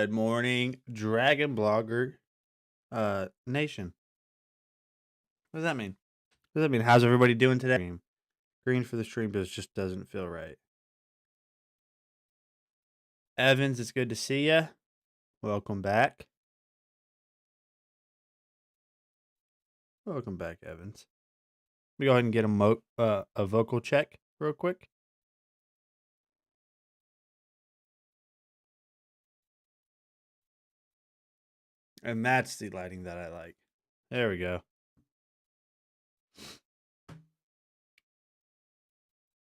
Good morning, Dragon Blogger Nation. What does that mean? What does that mean? How's everybody doing today? Green for the stream just doesn't feel right. Evans, it's good to see you. Welcome back. Welcome back, Evans. Let me go ahead and get a vocal check real quick. And that's the lighting that I like. There we go.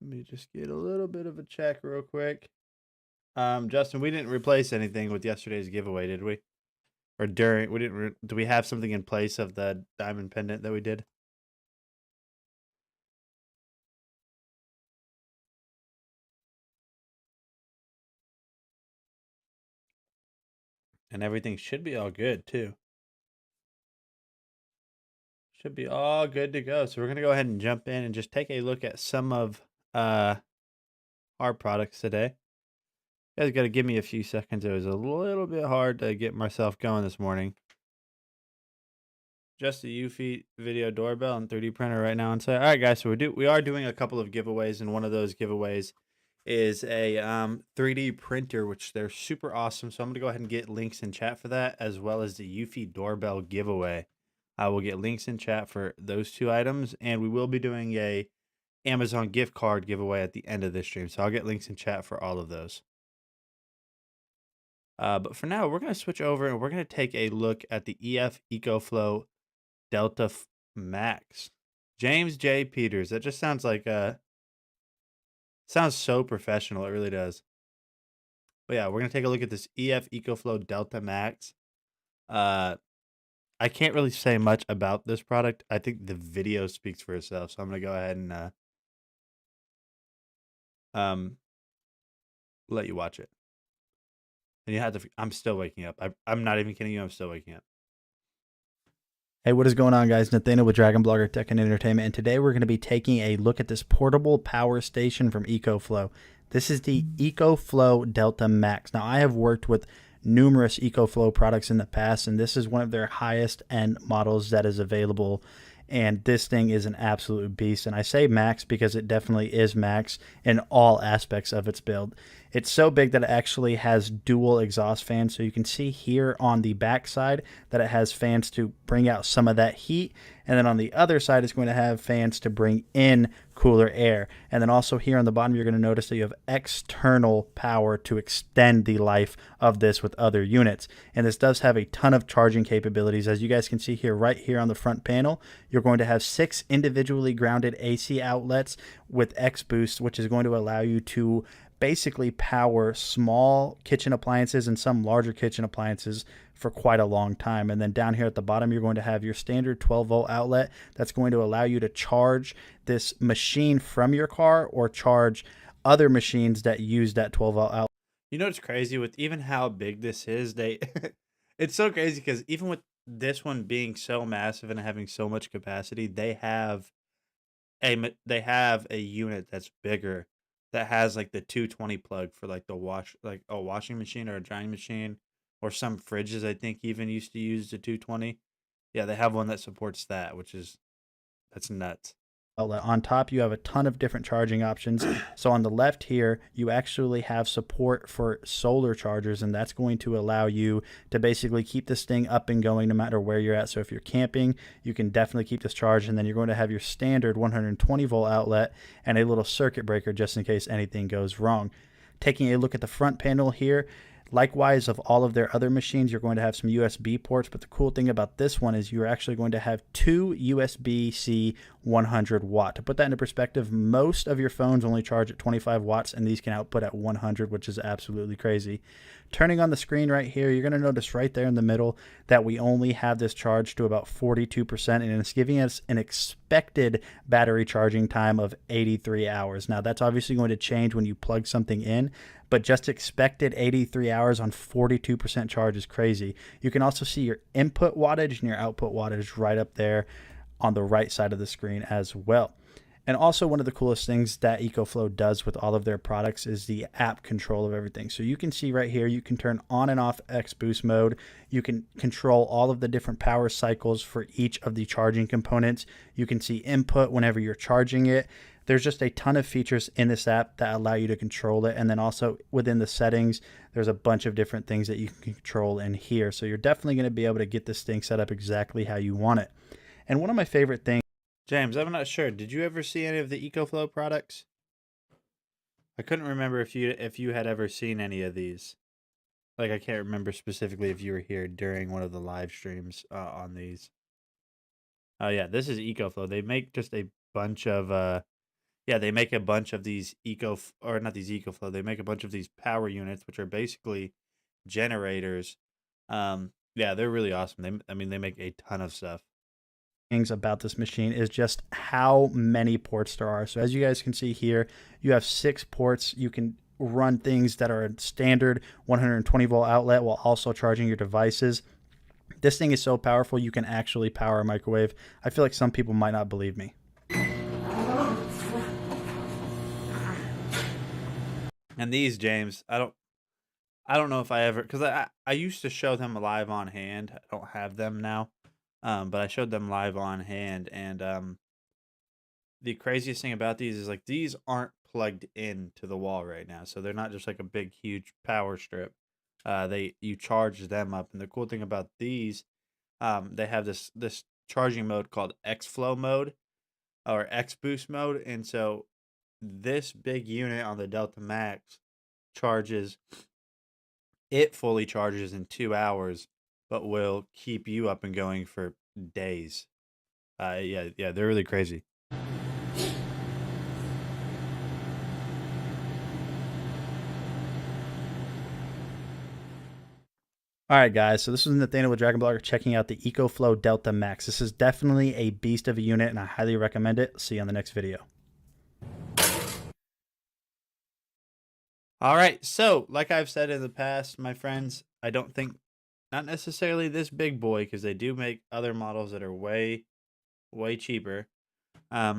Let me just get a little bit of a check real quick. Justin, we didn't replace anything with yesterday's giveaway, did we? Or during, we didn't. Do we have something in place of the diamond pendant that we did? And everything should be all good too. Should be all good to go. So we're gonna go ahead and jump in and just take a look at some of our products today. You guys gotta give me a few seconds. It was a little bit hard to get myself going this morning. Just a UFI video doorbell and 3D printer right now inside. All right, guys. So we are doing a couple of giveaways, and one of those giveaways is a 3D printer, which they're super awesome. So I'm gonna go ahead and get links in chat for that, as well as the UFI doorbell giveaway. I will get links in chat for those two items, and we will be doing a Amazon gift card giveaway at the end of this stream. So I'll get links in chat for all of those. But for now, we're going to switch over and we're going to take a look at the EF EcoFlow Delta Max. James J. Peters. That just sounds like sounds so professional. It really does. But yeah, we're going to take a look at this EF EcoFlow Delta Max. I can't really say much about this product. I think the video speaks for itself. So I'm going to go ahead and let you watch it. And you have to, I'm still waking up. I'm not even kidding you. I'm still waking up. Hey, what is going on, guys? Nathaniel with Dragon Blogger Tech and Entertainment, and today we're going to be taking a look at this portable power station from EcoFlow. This is the EcoFlow Delta Max. Now, I have worked with numerous EcoFlow products in the past, and this is one of their highest end models that is available. And this thing is an absolute beast. And I say max because it definitely is max in all aspects of its build. It's so big that it actually has dual exhaust fans. So you can see here on the back side that it has fans to bring out some of that heat. And then on the other side, it's going to have fans to bring in cooler air. And then also here on the bottom, you're going to notice that you have external power to extend the life of this with other units. And this does have a ton of charging capabilities. As you guys can see here, right here on the front panel, you're going to have 6 individually grounded AC outlets with X Boost, which is going to allow you to basically power small kitchen appliances and some larger kitchen appliances for quite a long time. And then down here at the bottom, you're going to have your standard 12-volt outlet that's going to allow you to charge this machine from your car or charge other machines that use that 12-volt outlet. You know what's crazy with even how big this is? It's so crazy because even with this one being so massive and having so much capacity, they have a unit that's bigger that has like the 220 plug for like like a washing machine or a drying machine, or some fridges I think even used to use the 220. Yeah, they have one that supports that, that's nuts. Outlet. On top, you have a ton of different charging options. So on the left here, you actually have support for solar chargers, and that's going to allow you to basically keep this thing up and going no matter where you're at. So if you're camping, you can definitely keep this charged, and then you're going to have your standard 120-volt outlet and a little circuit breaker just in case anything goes wrong. Taking a look at the front panel here, likewise, of all of their other machines, you're going to have some USB ports, but the cool thing about this one is you're actually going to have 2 USB-C 100 watt. To put that into perspective, most of your phones only charge at 25 watts, and these can output at 100, which is absolutely crazy. Turning on the screen right here, you're going to notice right there in the middle that we only have this charged to about 42%, and it's giving us an expected battery charging time of 83 hours. Now, that's obviously going to change when you plug something in, but just expected 83 hours on 42% charge is crazy. You can also see your input wattage and your output wattage right up there on the right side of the screen as well. And also, one of the coolest things that EcoFlow does with all of their products is the app control of everything. So you can see right here, you can turn on and off X boost mode. You can control all of the different power cycles for each of the charging components. You can see input whenever you're charging it. There's just a ton of features in this app that allow you to control it. And then also within the settings, there's a bunch of different things that you can control in here. So you're definitely going to be able to get this thing set up exactly how you want it. And one of my favorite things, James, I'm not sure. Did you ever see any of the EcoFlow products? I couldn't remember if you had ever seen any of these. Like, I can't remember specifically if you were here during one of the live streams on these. Oh yeah, this is EcoFlow. They make just a bunch of yeah, they make a bunch of these or not these EcoFlow. They make a bunch of these power units, which are basically generators. Yeah, they're really awesome. I mean, they make a ton of stuff. things about this machine is just how many ports there are. So as you guys can see here, you have 6 ports. You can run things that are a standard 120 volt outlet while also charging your devices. This thing is so powerful, you can actually power a microwave. I feel like some people might not believe me. And these, James, I don't know if I ever, because I used to show them live on hand. I don't have them now, but I showed them live on hand, and the craziest thing about these is like these aren't plugged into the wall right now, so they're not just like a big huge power strip. You charge them up, and the cool thing about these, they have this charging mode called X Flow mode or X Boost mode, and so this big unit on the Delta Max charges it fully charges in 2 hours, but will keep you up and going for days. Yeah, they're really crazy. All right, guys, so this is Nathaniel with Dragon Blogger checking out the EcoFlow Delta Max. This is definitely a beast of a unit, and I highly recommend it. See you on the next video. All right, so like I've said in the past, my friends, I don't think, not necessarily this big boy, because they do make other models that are way, way cheaper. I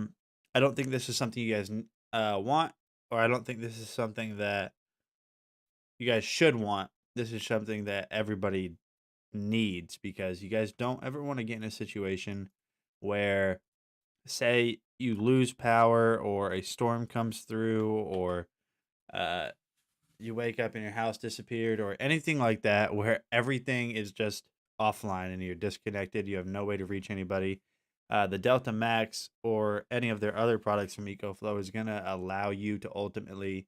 don't think this is something you guys want, or I don't think this is something that you guys should want. This is something that everybody needs, because you guys don't ever want to get in a situation where, say, you lose power or a storm comes through, or uh, you wake up and your house disappeared, or anything like that, where everything is just offline and you're disconnected. You have no way to reach anybody. The Delta Max or any of their other products from EcoFlow is going to allow you to ultimately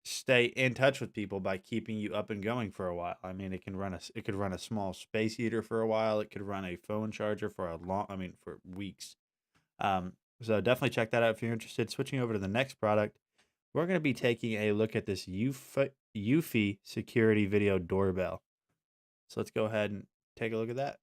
stay in touch with people by keeping you up and going for a while. I mean, it could run a small space heater for a while. It could run a phone charger for for weeks. So definitely check that out if you're interested. Switching over to the next product, we're going to be taking a look at this Eufy security video doorbell. So let's go ahead and take a look at that.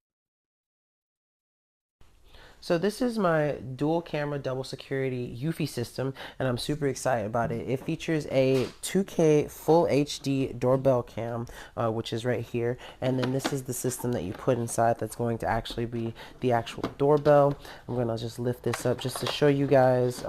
So this is my dual camera double security Eufy system, and I'm super excited about it. It features a 2K full HD doorbell cam, which is right here, and then this is the system that you put inside that's going to actually be the actual doorbell. I'm gonna just lift this up just to show you guys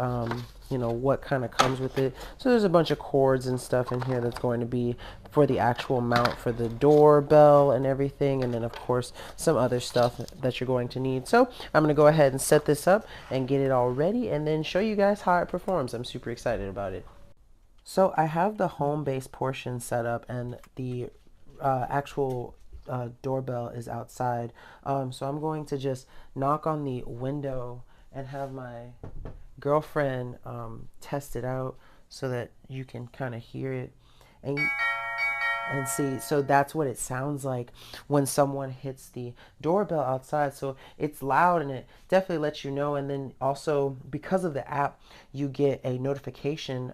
you know what kind of comes with it. So there's a bunch of cords and stuff in here that's going to be for the actual mount for the doorbell and everything, and then of course some other stuff that you're going to need. So I'm going to go ahead and set this up and get it all ready and then show you guys how it performs. I'm super excited about it. So I have the home base portion set up, and the actual doorbell is outside. So I'm going to just knock on the window and have my girlfriend test it out so that you can kind of hear it and see. So that's what it sounds like when someone hits the doorbell outside. So it's loud and it definitely lets you know. And then also, because of the app, you get a notification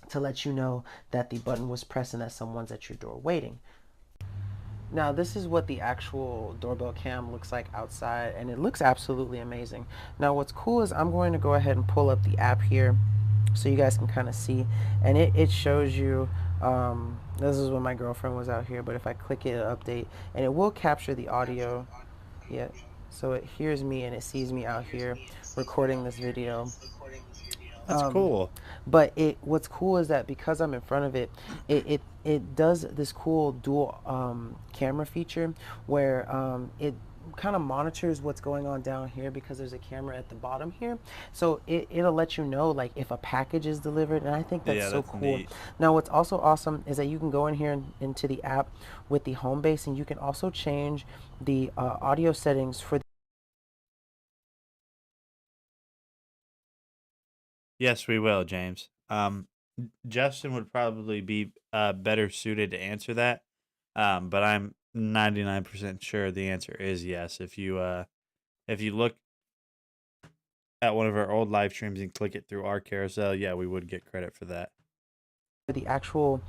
to let you know that the button was pressed and that someone's at your door waiting. Now this is what the actual doorbell cam looks like outside, and it looks absolutely amazing. Now what's cool is I'm going to go ahead and pull up the app here so you guys can kind of see, and it shows you this is when my girlfriend was out here, but if I click it, update, and it will capture the audio. Yeah, So it hears me and it sees me out here recording this video. That's cool. But what's cool is that because I'm in front of it, it does this cool dual camera feature where it kind of monitors what's going on down here because there's a camera at the bottom here. So it'll let you know like if a package is delivered, and I think that's Yeah, so that's cool. neat. Now what's also awesome is that you can go in here into the app with the home base, and you can also change the audio settings for Yes, we will, James. Justin would probably be better suited to answer that. But I'm 99% sure the answer is yes. If you look at one of our old live streams and click it through our carousel, yeah, we would get credit for that. the actual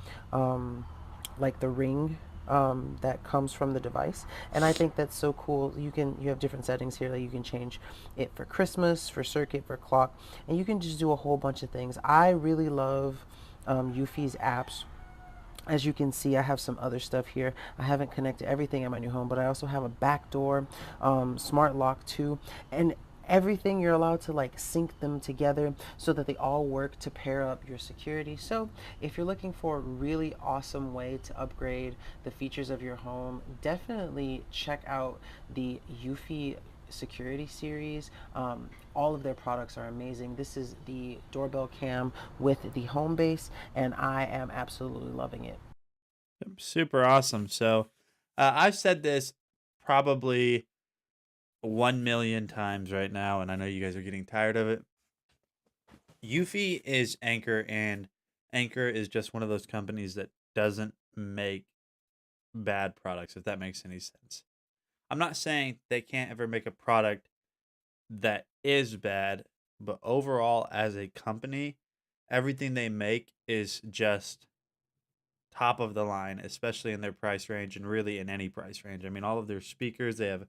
like the ring that comes from the device, and I think that's so cool. You have different settings here that you can change it for Christmas, for circuit, for clock, and you can just do a whole bunch of things. I really love Eufy's apps. As you can see, I have some other stuff here. I haven't connected everything at my new home, but I also have a backdoor, smart lock too, and everything you're allowed to like sync them together so that they all work to pair up your security. So if you're looking for a really awesome way to upgrade the features of your home, definitely check out the Eufy security series. All of their products are amazing. This is the Doorbell Cam with the home base, and I am absolutely loving it. Super awesome. So I've said this probably 1 million times right now, and I know you guys are getting tired of it. Eufy is Anchor, and Anchor is just one of those companies that doesn't make bad products, if that makes any sense. I'm not saying they can't ever make a product that is bad, but overall, as a company, everything they make is just top of the line, especially in their price range and really in any price range. I mean, all of their speakers, they have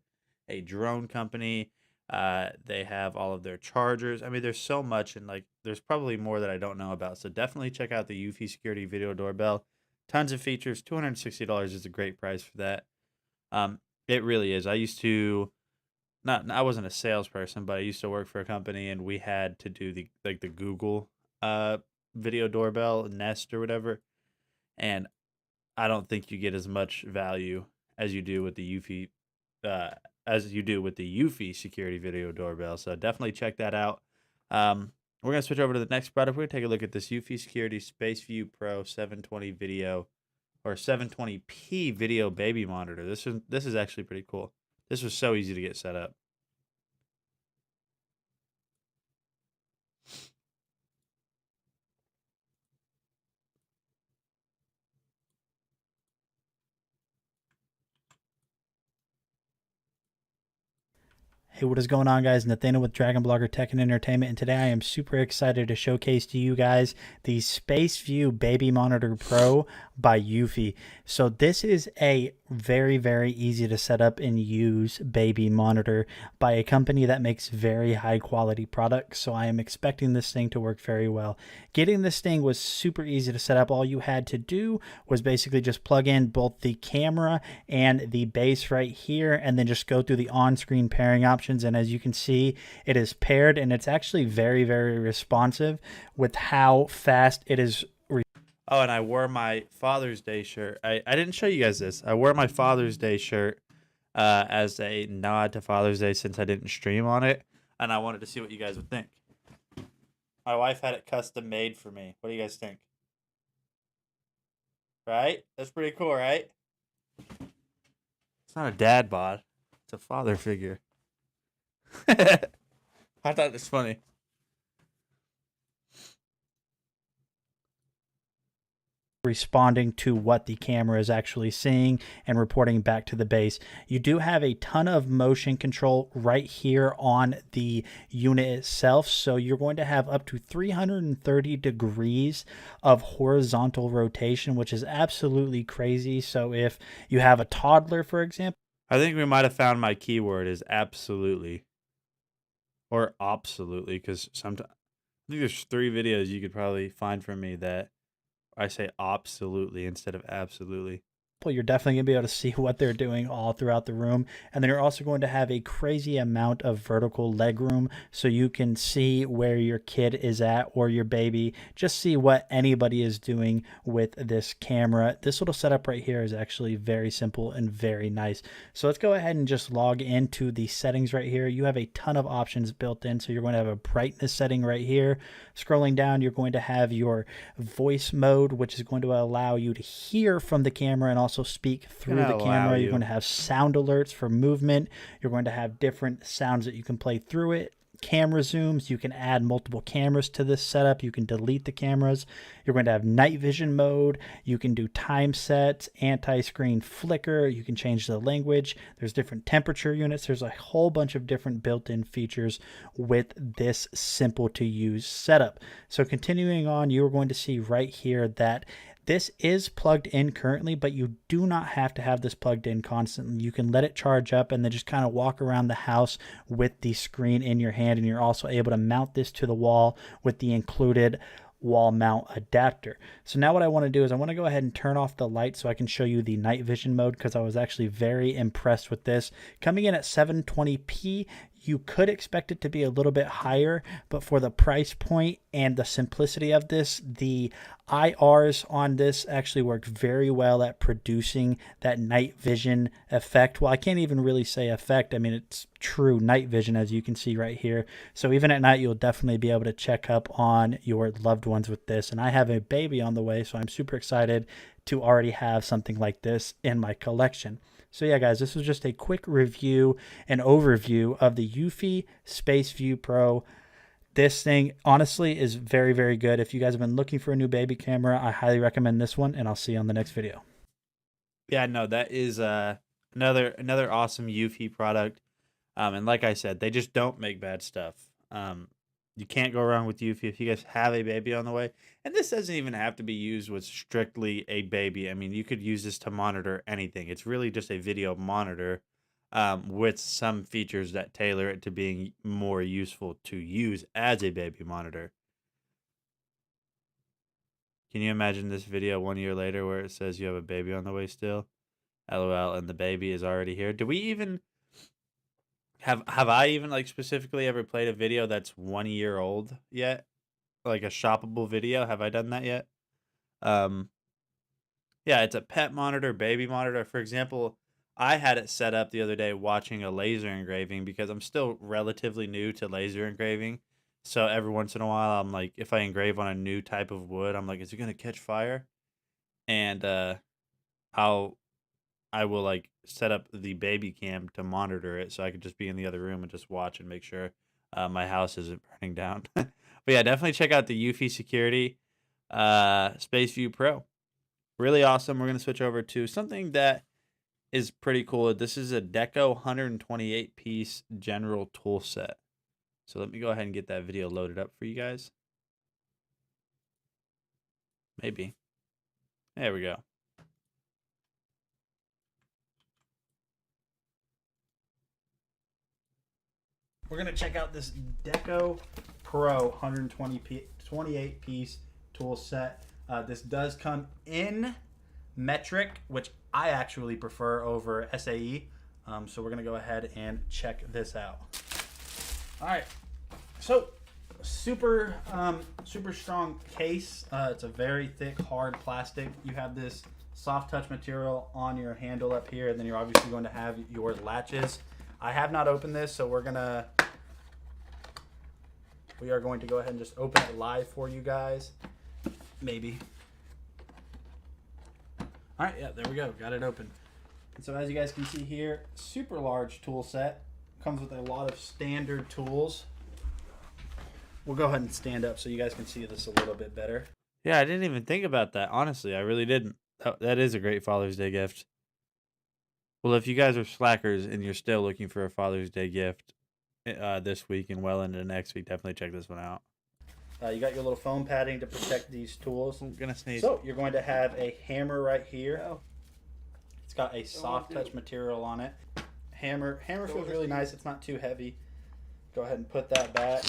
a drone company, they have all of their chargers. I mean, there's so much, and like, there's probably more that I don't know about. So definitely check out the Eufy Security Video Doorbell. Tons of features. $260 is a great price for that. It really is. I used to not I wasn't a salesperson, but I used to work for a company and we had to do the Google video doorbell Nest or whatever. And I don't think you get as much value as you do with the Eufy uh Eufy security video doorbell. So definitely check that out. We're gonna switch over to the next product. We're gonna take a look at this Eufy Security Space View Pro 720 video or 720p video baby monitor. This is actually pretty cool. This was so easy to get set up. Hey, what is going on, guys? Nathaniel with Dragon Blogger Tech and Entertainment, and today I am super excited to showcase to you guys the Space View Baby Monitor Pro by Eufy. So this is a very, very easy to set up and use baby monitor by a company that makes very high quality products. So I am expecting this thing to work very well. Getting this thing was super easy to set up. All you had to do was basically just plug in both the camera and the base right here, and then just go through the on-screen pairing options. And as you can see, it is paired, and it's actually very, very responsive with how fast it is. Oh, and I wore my Father's Day shirt. I didn't show you guys this. I wore my Father's Day shirt as a nod to Father's Day since I didn't stream on it, and I wanted to see what you guys would think. My wife had it custom made for me. What do you guys think? Right? That's pretty cool, right? It's not a dad bod. It's a father figure. I thought it was funny. Responding to what the camera is actually seeing and reporting back to the base. You do have a ton of motion control right here on the unit itself, so you're going to have up to 330 degrees of horizontal rotation, which is absolutely crazy. So if you have a toddler, for example, I think we might have found my keyword is absolutely or absolutely, because sometimes I think there's 3 videos you could probably find from me that I say absolutely instead of absolutely. You're definitely going to be able to see what they're doing all throughout the room. And then you're also going to have a crazy amount of vertical leg room so you can see where your kid is at or your baby. Just see what anybody is doing with this camera. This little setup right here is actually very simple and very nice. So let's go ahead and just log into the settings right here. You have a ton of options built in. So you're going to have a brightness setting right here. Scrolling down, you're going to have your voice mode, which is going to allow you to hear from the camera and also speak through the camera. You're going to have sound alerts for movement. You're going to have different sounds that you can play through it. Camera zooms. You can add multiple cameras to this setup. You can delete the cameras. You're going to have night vision mode. You can do time sets, anti-screen flicker. You can change the language. There's different temperature units. There's a whole bunch of different built-in features with this simple to use setup. So continuing on, you're going to see right here that this is plugged in currently, but you do not have to have this plugged in constantly. You can let it charge up and then just kind of walk around the house with the screen in your hand, and you're also able to mount this to the wall with the included wall mount adapter. So now what I want to do is I want to go ahead and turn off the light so I can show you the night vision mode, because I was actually very impressed with this. Coming in at 720p, you could expect it to be a little bit higher, but for the price point and the simplicity of this, the IRs on this actually work very well at producing that night vision effect. Well, I can't even really say effect. I mean, it's true night vision, as you can see right here. So even at night, you'll definitely be able to check up on your loved ones with this. And I have a baby on the way, so I'm super excited to already have something like this in my collection. So yeah, guys, this was just a quick review and overview of the Eufy Space View Pro. This thing, honestly, is very, very good. If you guys have been looking for a new baby camera, I highly recommend this one, and I'll see you on the next video. Yeah, no, that is another awesome Eufy product. And like I said, they just don't make bad stuff. You can't go wrong with Eufy if you guys have a baby on the way. And this doesn't even have to be used with strictly a baby. I mean, you could use this to monitor anything. It's really just a video monitor with some features that tailor it to being more useful to use as a baby monitor. Can you imagine this video 1 year later where it says you have a baby on the way still? LOL, and the baby is already here. Do we even... Have I even like specifically ever played a video that's 1 year old yet? Like a shoppable video? Have I done that yet? Yeah, it's a pet monitor, baby monitor. For example, I had it set up the other day watching a laser engraving because I'm still relatively new to laser engraving. So every once in a while, I'm like, if I engrave on a new type of wood, I'm like, is it gonna catch fire? And I will like set up the baby cam to monitor it so I could just be in the other room and just watch and make sure my house isn't burning down. But yeah, definitely check out the Eufy Security Space View Pro. Really awesome. We're going to switch over to something that is pretty cool. This is a Deco 128 piece general tool set. So let me go ahead and get that video loaded up for you guys. Maybe. There we go. We're going to check out this Deco Pro 128 piece tool set. This does come in metric, which I actually prefer over SAE. So we're going to go ahead and check this out. All right. So super strong case. It's a very thick, hard plastic. You have this soft touch material on your handle up here, and then you're obviously going to have your latches. I have not opened this, so we are going to go ahead and just open it live for you guys. Maybe. All right, yeah, there we go. Got it open. And so as you guys can see here, super large tool set. Comes with a lot of standard tools. We'll go ahead and stand up so you guys can see this a little bit better. Yeah, I didn't even think about that. Honestly, I really didn't. That is a great Father's Day gift. Well, if you guys are slackers and you're still looking for a Father's Day gift this week and well into next week, definitely check this one out. You got your little foam padding to protect these tools. I'm gonna sneeze. So you're going to have a hammer right here. It's got a soft touch material on it. Hammer feels really nice. It's not too heavy. Go ahead and put that back.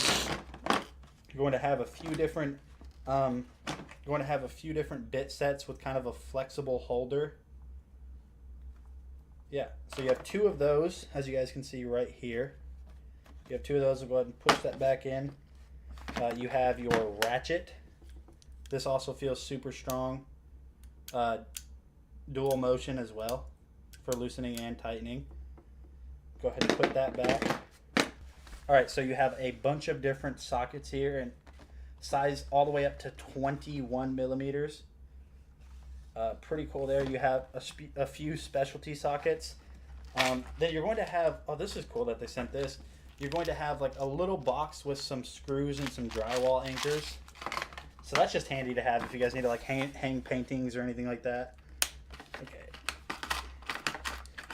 You're going to have a few different bit sets with kind of a flexible holder. Yeah, so you have two of those, as you guys can see right here. You have two of those. We'll go ahead and push that back in. You have your ratchet. This also feels super strong. Dual motion as well for loosening and tightening. Go ahead and put that back. All right, so you have a bunch of different sockets here, and size all the way up to 21 millimeters. Pretty cool there. You have a few specialty sockets. Then you're going to have, oh, this is cool that they sent this. You're going to have like a little box with some screws and some drywall anchors. So that's just handy to have if you guys need to like hang paintings or anything like that. Okay.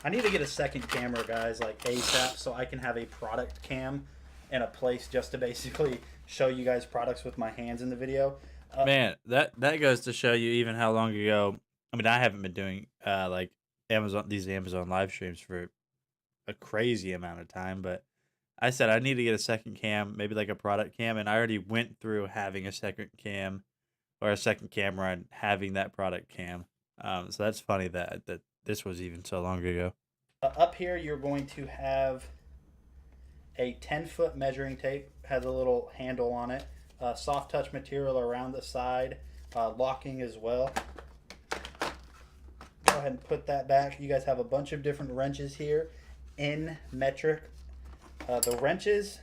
I need to get a second camera, guys, like ASAP, so I can have a product cam in a place just to basically show you guys products with my hands in the video. Man, that goes to show you even how long ago. I mean, I haven't been doing like these Amazon live streams for a crazy amount of time, but I said I need to get a second cam, maybe like a product cam, and I already went through having a second cam or a second camera and having that product cam. So that's funny that this was even so long ago. Up here, you're going to have a 10-foot measuring tape. Has a little handle on it. Soft touch material around the side, locking as well. Go ahead and put that back. You guys have a bunch of different wrenches here in metric. The wrenches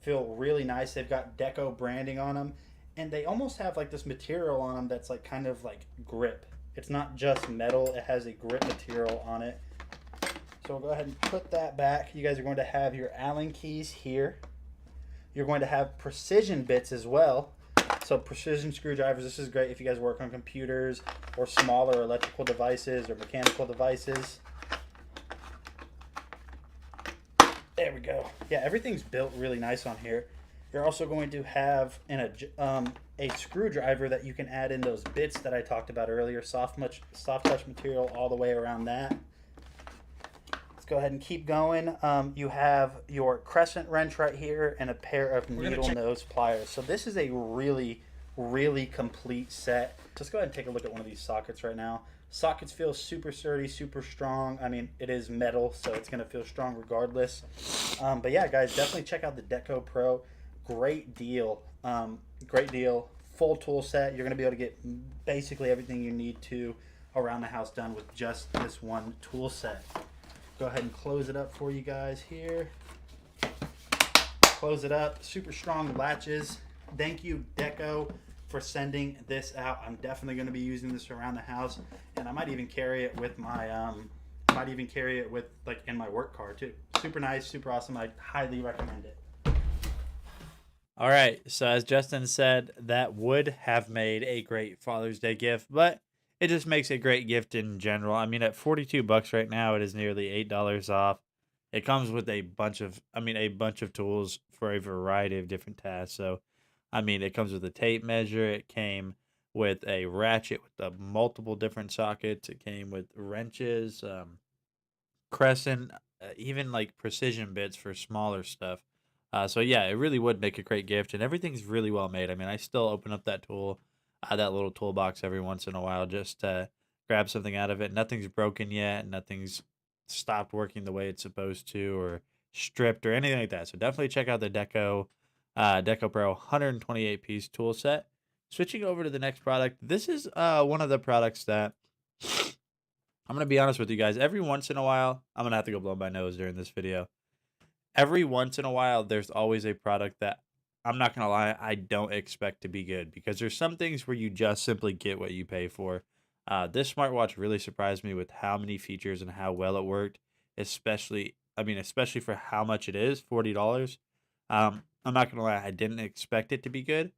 feel really nice. They've got Deco branding on them, and they almost have like this material on them that's like kind of like grip. It's not just metal, it has a grip material on it. So we'll go ahead and put that back. You guys are going to have your Allen keys here. You're going to have precision bits as well. So precision screwdrivers, this is great if you guys work on computers or smaller electrical devices or mechanical devices. There we go. Yeah, everything's built really nice on here. You're also going to have a screwdriver that you can add in those bits that I talked about earlier. Soft touch material all the way around that. Let's go ahead and keep going. You have your crescent wrench right here and a pair of needle nose pliers. So this is a really, really complete set. Let's go ahead and take a look at one of these sockets right now. Sockets feel super sturdy, super strong. I mean, it is metal, so it's going to feel strong regardless. But yeah, guys, definitely check out the Deco Pro. Great deal. Great deal. Full tool set. You're going to be able to get basically everything you need to around the house done with just this one tool set. Go ahead and close it up for you guys here. Close it up. Super strong latches. Thank you, Deco, for sending this out. I'm definitely going to be using this around the house, and I might even carry it with my like in my work car too. Super nice, super awesome. I highly recommend it. All right, so as Justin said, that would have made a great Father's Day gift, but it just makes a great gift in general. I mean, at $42 right now, it is nearly $8 off. It comes with a bunch of tools for a variety of different tasks. So, I mean, it comes with a tape measure. It came with a ratchet with multiple different sockets. It came with wrenches, crescent, even like precision bits for smaller stuff. So yeah, it really would make a great gift, and everything's really well made. I mean, I still open up that that little toolbox every once in a while just to grab something out of it. Nothing's broken yet. Nothing's stopped working the way it's supposed to, or stripped, or anything like that. So definitely check out the Deco Pro 128 piece tool set. Switching over to the next product, this is one of the products that I'm gonna be honest with you guys. Every once in a while, I'm gonna have to go blow my nose during this video. Every once in a while, there's always a product that I'm not gonna lie, I don't expect to be good, because there's some things where you just simply get what you pay for. This smartwatch really surprised me with how many features and how well it worked, especially for how much it is, $40. I'm not gonna lie, I didn't expect it to be good,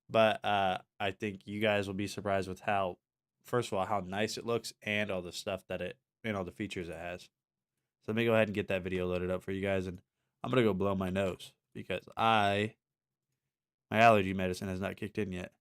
but I think you guys will be surprised with how, first of all, how nice it looks and all the stuff that all the features it has. So let me go ahead and get that video loaded up for you guys, and I'm gonna go blow my nose because my allergy medicine has not kicked in yet.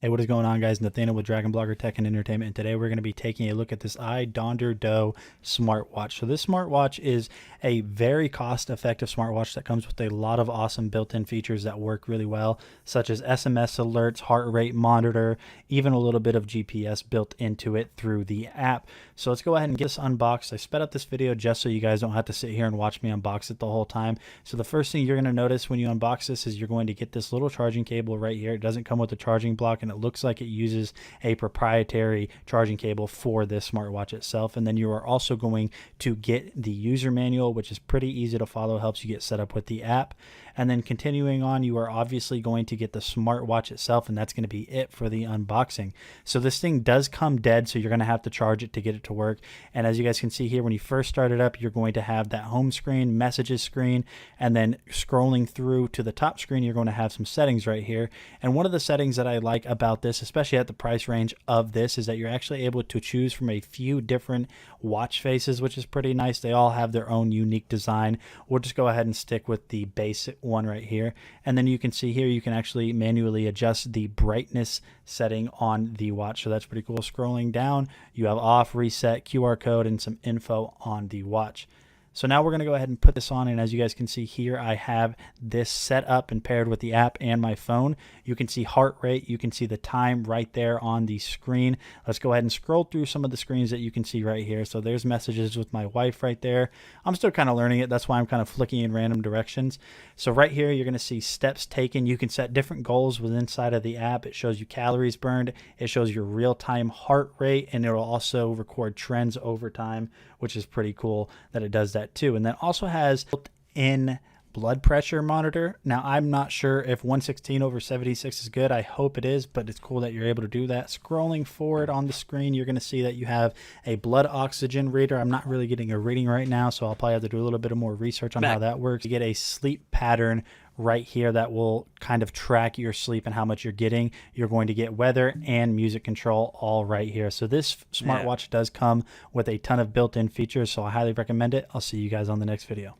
Hey, what is going on, guys? Nathaniel with Dragon Blogger Tech and Entertainment, and today we're going to be taking a look at this iDonderDo smartwatch. So this smartwatch is a very cost-effective smartwatch that comes with a lot of awesome built-in features that work really well, such as SMS alerts, heart rate monitor, even a little bit of GPS built into it through the app. So let's go ahead and get this unboxed. I sped up this video just so you guys don't have to sit here and watch me unbox it the whole time. So the first thing you're going to notice when you unbox this is you're going to get this little charging cable right here. It doesn't come with a charging block, and it looks like it uses a proprietary charging cable for this smartwatch itself. And then you are also going to get the user manual, which is pretty easy to follow, helps you get set up with the app. And then continuing on, you are obviously going to get the smartwatch itself, and that's going to be it for the unboxing. So this thing does come dead, so you're going to have to charge it to get it to work. And as you guys can see here, when you first start it up, you're going to have that home screen, messages screen, and then scrolling through to the top screen, you're going to have some settings right here. And one of the settings that I like about this, especially at the price range of this, is that you're actually able to choose from a few different watch faces, which is pretty nice. They all have their own unique design. We'll just go ahead and stick with the basic one right here. And then you can see here, you can actually manually adjust the brightness setting on the watch. So that's pretty cool. Scrolling down, you have off, reset, QR code, and some info on the watch. So now we're going to go ahead and put this on, and as you guys can see here, I have this set up and paired with the app and my phone. You can see heart rate, you can see the time right there on the screen. Let's go ahead and scroll through some of the screens that you can see right here. So there's messages with my wife right there. I'm still kind of learning it, that's why I'm kind of flicking in random directions. So right here, you're going to see steps taken. You can set different goals within inside of the app. It shows you calories burned, it shows your real-time heart rate, and it will also record trends over time, which is pretty cool that it does that too. And then also has built-in blood pressure monitor. Now I'm not sure if 116/76 is good. I hope it is, but it's cool that you're able to do that. Scrolling forward on the screen, you're going to see that you have a blood oxygen reader. I'm not really getting a reading right now, so I'll probably have to do a little bit of more research on how that works. You get a sleep pattern right here that will kind of track your sleep and how much you're getting. You're going to get weather and music control all right here. So this smartwatch does come with a ton of built-in features, so I highly recommend it. I'll see you guys on the next video.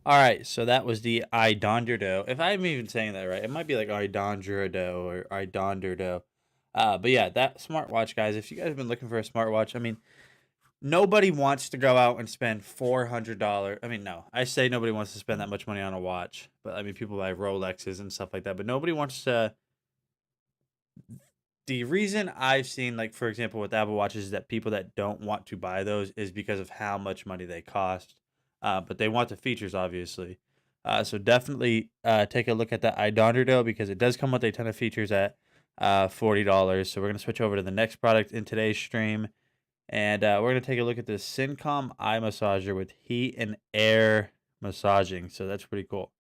All right, so that was the iDonderDo. If I'm even saying that right, it might be like iDonderDo or iDonderDo. But yeah, that smartwatch, guys, if you guys have been looking for a smartwatch, I mean, nobody wants to go out and spend $400. I mean, no, I say nobody wants to spend that much money on a watch, but I mean, people buy Rolexes and stuff like that, but nobody wants to. The reason I've seen, like, for example, with Apple Watches, is that people that don't want to buy those is because of how much money they cost. But they want the features, obviously. So definitely take a look at that iDonderDo because it does come with a ton of features at $40. So we're going to switch over to the next product in today's stream. And we're going to take a look at this Simcom eye massager with heat and air massaging. So that's pretty cool.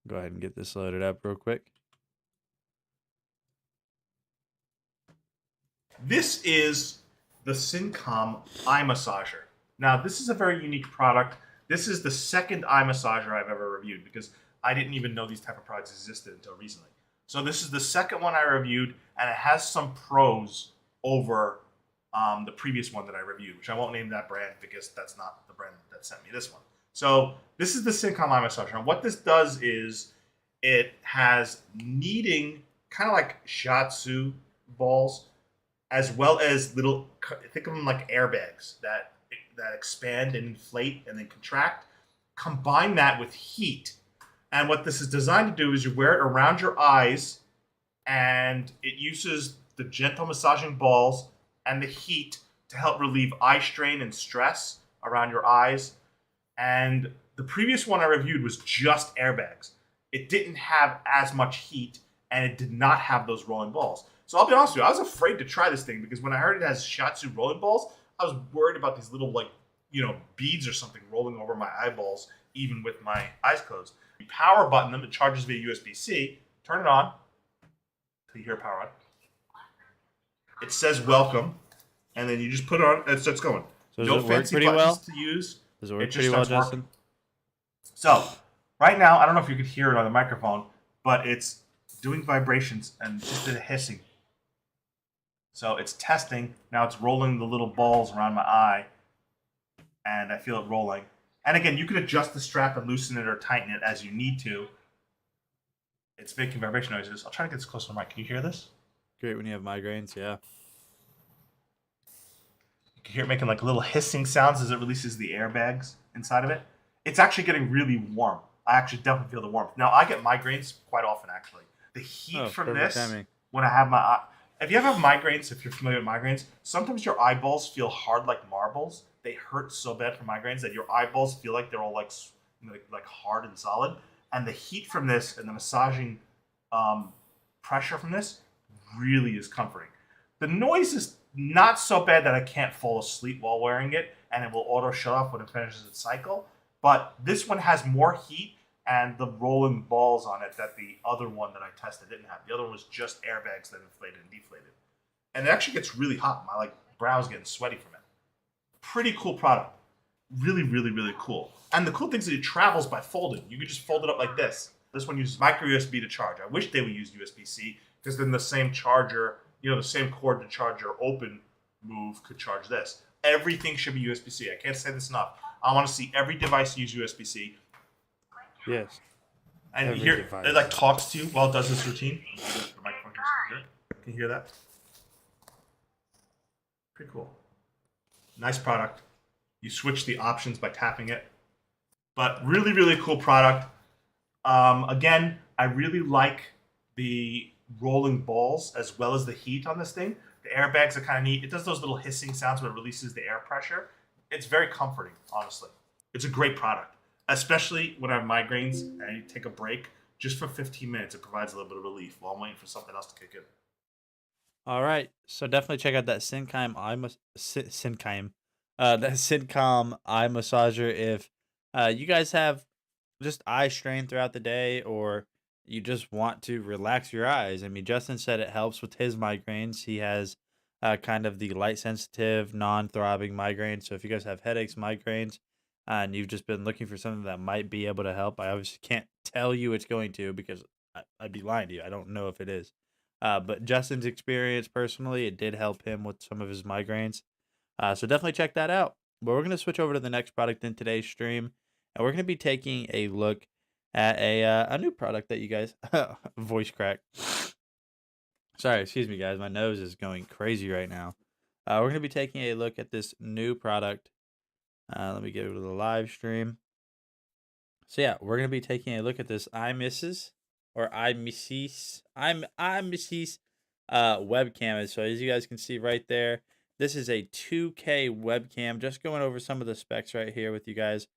Go ahead and get this loaded up real quick. This is the Simcom eye massager. Now, this is a very unique product. This is the second eye massager I've ever reviewed because I didn't even know these type of products existed until recently. So this is the second one I reviewed, and it has some pros over the previous one that I reviewed, which I won't name that brand because that's not the brand that sent me this one. So this is the Simcom eye massager. And what this does is it has kneading, kind of like shiatsu balls, as well as little, think of them like airbags that expand and inflate and then contract. Combine that with heat. And what this is designed to do is you wear it around your eyes, and it uses the gentle massaging balls and the heat to help relieve eye strain and stress around your eyes. And the previous one I reviewed was just airbags. It didn't have as much heat, and it did not have those rolling balls. So I'll be honest with you, I was afraid to try this thing because when I heard it has shiatsu rolling balls, I was worried about these little, like, beads or something rolling over my eyeballs, even with my eyes closed. You power button them, it charges via USB-C, turn it on, so you hear power on. It says welcome, and then you just put it on, and it starts going. So does it work pretty well? To use. Does it work pretty well, Justin? So, right now, I don't know if you could hear it on the microphone, but it's doing vibrations and just a hissing. So it's testing. Now it's rolling the little balls around my eye, and I feel it rolling. And again, you can adjust the strap and loosen it or tighten it as you need to. It's making vibration noises. I'll try to get this close to the mic. Can you hear this? Great when you have migraines, yeah. You can hear it making like little hissing sounds as it releases the airbags inside of it. It's actually getting really warm. I actually definitely feel the warmth. Now, I get migraines quite often, actually. The heat from perfect this, timing. when I have my eye... If you ever have migraines, if you're familiar with migraines, sometimes your eyeballs feel hard like marbles. They hurt so bad from migraines that your eyeballs feel like they're all like hard and solid. And the heat from this and the massaging pressure from this really is comforting. The noise is not so bad that I can't fall asleep while wearing it, and it will auto shut off when it finishes its cycle. But this one has more heat and the rolling balls on it that the other one that I tested didn't have. The other one was just airbags that inflated and deflated. And it actually gets really hot. My brow's getting sweaty from it. Pretty cool product. Really, really, really cool. And the cool thing is that it travels by folding. You can just fold it up like this. This one uses micro USB to charge. I wish they would use USB-C, because then the same charger, the same cord to charge your open move could charge this. Everything should be USB-C. I can't say this enough. I want to see every device use USB-C. Yes. And Every here, device. it talks to you while it does this routine. The microphone can you hear that? Pretty cool. Nice product. You switch the options by tapping it. But really, really cool product. Again, I really like the rolling balls as well as the heat on this thing. The airbags are kind of neat. It does those little hissing sounds when it releases the air pressure. It's very comforting, honestly. It's a great product, especially when I have migraines and I take a break. Just for 15 minutes, it provides a little bit of relief while I'm waiting for something else to kick in. All right, so definitely check out that Simcom eye massager if you guys have just eye strain throughout the day, or you just want to relax your eyes. I mean, Justin said it helps with his migraines. He has kind of the light sensitive, non-throbbing migraine. So if you guys have headaches, migraines, and you've just been looking for something that might be able to help, I obviously can't tell you it's going to, because I'd be lying to you. I don't know if it is. But Justin's experience personally, it did help him with some of his migraines. So definitely check that out. But we're going to switch over to the next product in today's stream. And we're going to be taking a look at a new product that you guys... voice crack. Sorry, excuse me, guys. My nose is going crazy right now. We're going to be taking a look at this new product. Let me get over to the live stream. So yeah, we're going to be taking a look at this iMisses webcam. So as you guys can see right there, this is a 2K webcam. Just going over some of the specs right here with you guys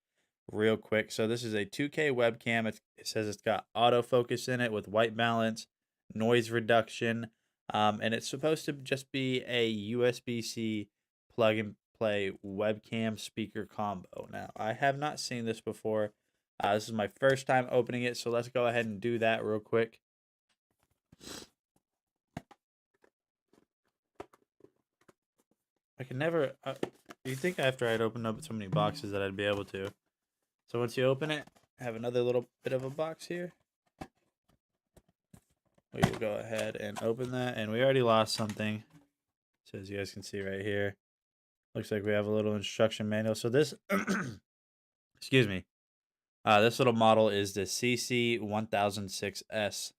real quick. So this is a 2K webcam. It says it's got autofocus in it with white balance, noise reduction, and it's supposed to just be a USB-C plug and play webcam speaker combo. Now, I have not seen this before. This is my first time opening it, so let's go ahead and do that real quick. I can never... you'd think after I'd opened up so many boxes that I'd be able to. So once you open it, I have another little bit of a box here. We will go ahead and open that, and we already lost something. So as you guys can see right here, looks like we have a little instruction manual. So this... excuse me. This little model is the CC1006S.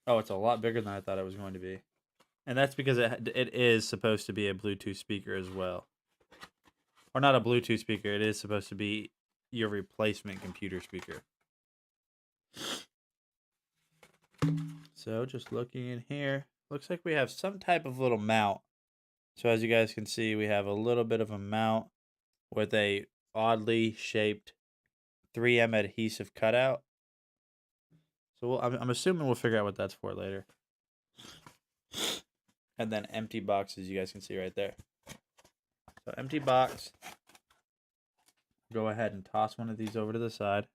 Oh, it's a lot bigger than I thought it was going to be. And that's because it is supposed to be a Bluetooth speaker as well. Or not a Bluetooth speaker. It is supposed to be your replacement computer speaker. So just looking in here, looks like we have some type of little mount. So as you guys can see, we have a little bit of a mount with a oddly shaped 3M adhesive cutout. So I'm assuming we'll figure out what that's for later. And then empty boxes, you guys can see right there. So empty box. Go ahead and toss one of these over to the side.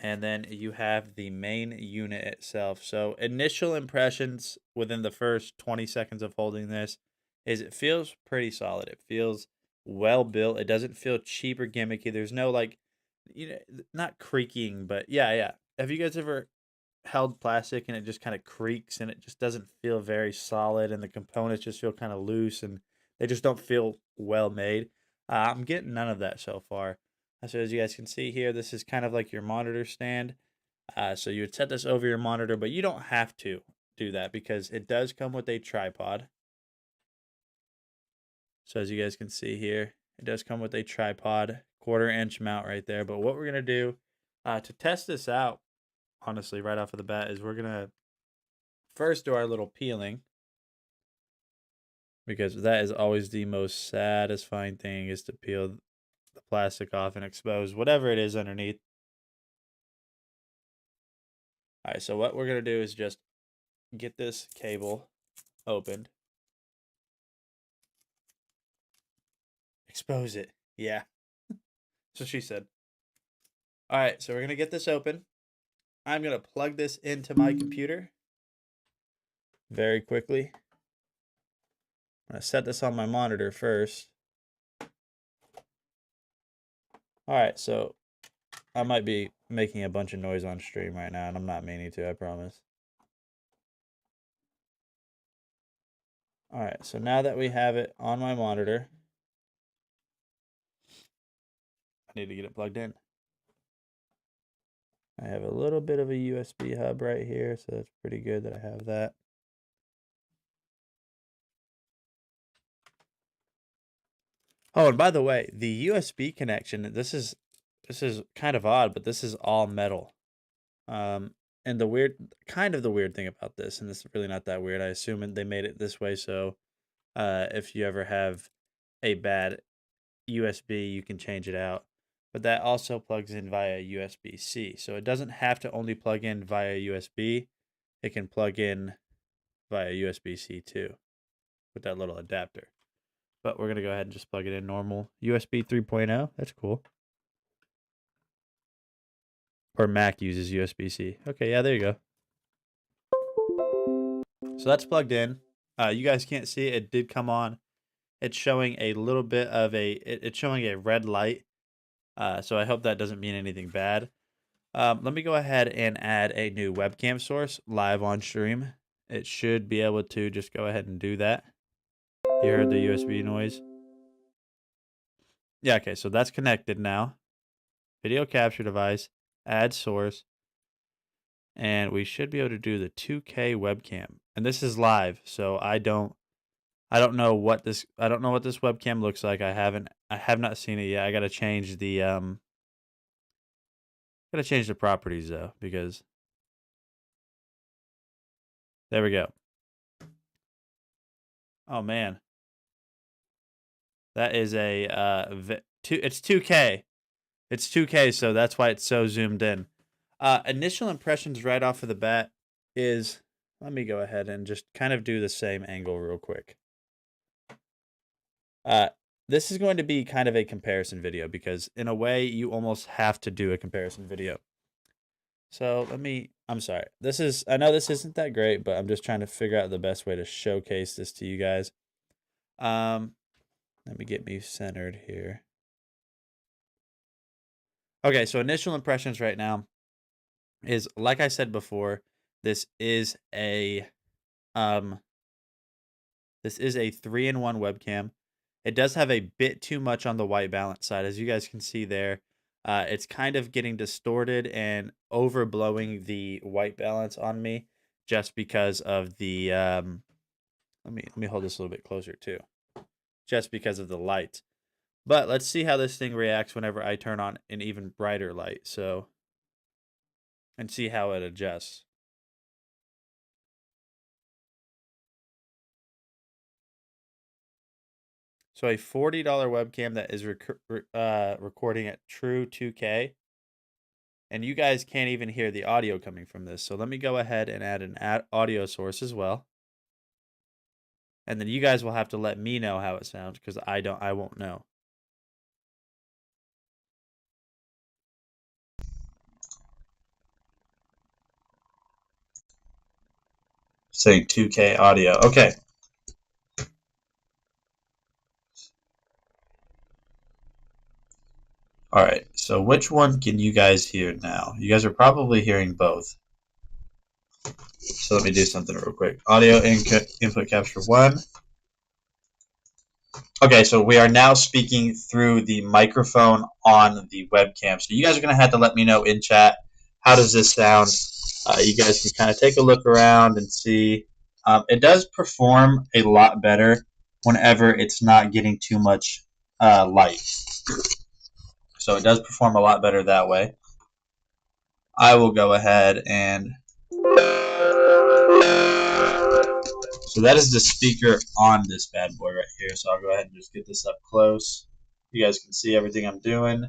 And then you have the main unit itself. So initial impressions within the first 20 seconds of holding this is it feels pretty solid. It feels well built. It doesn't feel cheap or gimmicky. There's no not creaking, but yeah. Have you guys ever held plastic and it just kind of creaks and it just doesn't feel very solid, and the components just feel kind of loose and they just don't feel well made. I'm getting none of that so far. So as you guys can see here, this is kind of like your monitor stand. So you would set this over your monitor, but you don't have to do that because it does come with a tripod. So as you guys can see here, it does come with a tripod, 1/4-inch mount right there. But what we're going to do to test this out, honestly, right off of the bat, is we're going to first do our little peeling, because that is always the most satisfying thing, is to peel the plastic off and expose whatever it is underneath. All right, so what we're going to do is just get this cable opened. Expose it. Yeah. So she said. All right, so we're going to get this open. I'm going to plug this into my computer very quickly. I'm going to set this on my monitor first. All right, so I might be making a bunch of noise on stream right now, and I'm not meaning to, I promise. All right, so now that we have it on my monitor, I need to get it plugged in. I have a little bit of a USB hub right here, so that's pretty good that I have that. Oh, and by the way, the USB connection, this is kind of odd, but this is all metal. And the weird thing about this, and this is really not that weird, I assume they made it this way so if you ever have a bad USB, you can change it out. But that also plugs in via USB-C. So it doesn't have to only plug in via USB. It can plug in via USB-C too with that little adapter. But we're going to go ahead and just plug it in normal. USB 3.0. That's cool. Or Mac uses USB-C. Okay, yeah, there you go. So that's plugged in. You guys can't see it. It did come on. It's showing a little bit of it's showing a red light. So I hope that doesn't mean anything bad. Let me go ahead and add a new webcam source live on stream. It should be able to just go ahead and do that. You heard the USB noise? Yeah, okay, so that's connected now. Video capture device, add source, and we should be able to do the 2K webcam. And this is live, so I don't know what this webcam looks like. I have not seen it yet. I gotta change the properties though, because there we go. Oh man. That is it's 2K. It's 2K, so that's why it's so zoomed in. Initial impressions right off of the bat is, let me go ahead and just kind of do the same angle real quick. This is going to be kind of a comparison video because in a way you almost have to do a comparison video. So I'm sorry. I know this isn't that great, but I'm just trying to figure out the best way to showcase this to you guys. Let me get me centered here. Okay, so initial impressions right now is, like I said before, this is a 3-in-1 webcam. It does have a bit too much on the white balance side, as you guys can see there. It's kind of getting distorted and overblowing the white balance on me, just because of the let me hold this a little bit closer too, just because of the light. But let's see how this thing reacts whenever I turn on an even brighter light, and see how it adjusts. So a $40 webcam that is recording at true 2K. And you guys can't even hear the audio coming from this. So let me go ahead and add an audio source as well. And then you guys will have to let me know how it sounds, because I won't know. Saying 2K audio. Okay. All right, so which one can you guys hear now? You guys are probably hearing both. So let me do something real quick. Audio input capture 1. Okay, so we are now speaking through the microphone on the webcam. So you guys are going to have to let me know in chat, how does this sound? You guys can kind of take a look around and see. It does perform a lot better whenever it's not getting too much light. So it does perform a lot better that way. I will go ahead and... So that is the speaker on this bad boy right here. So I'll go ahead and just get this up close. You guys can see everything I'm doing.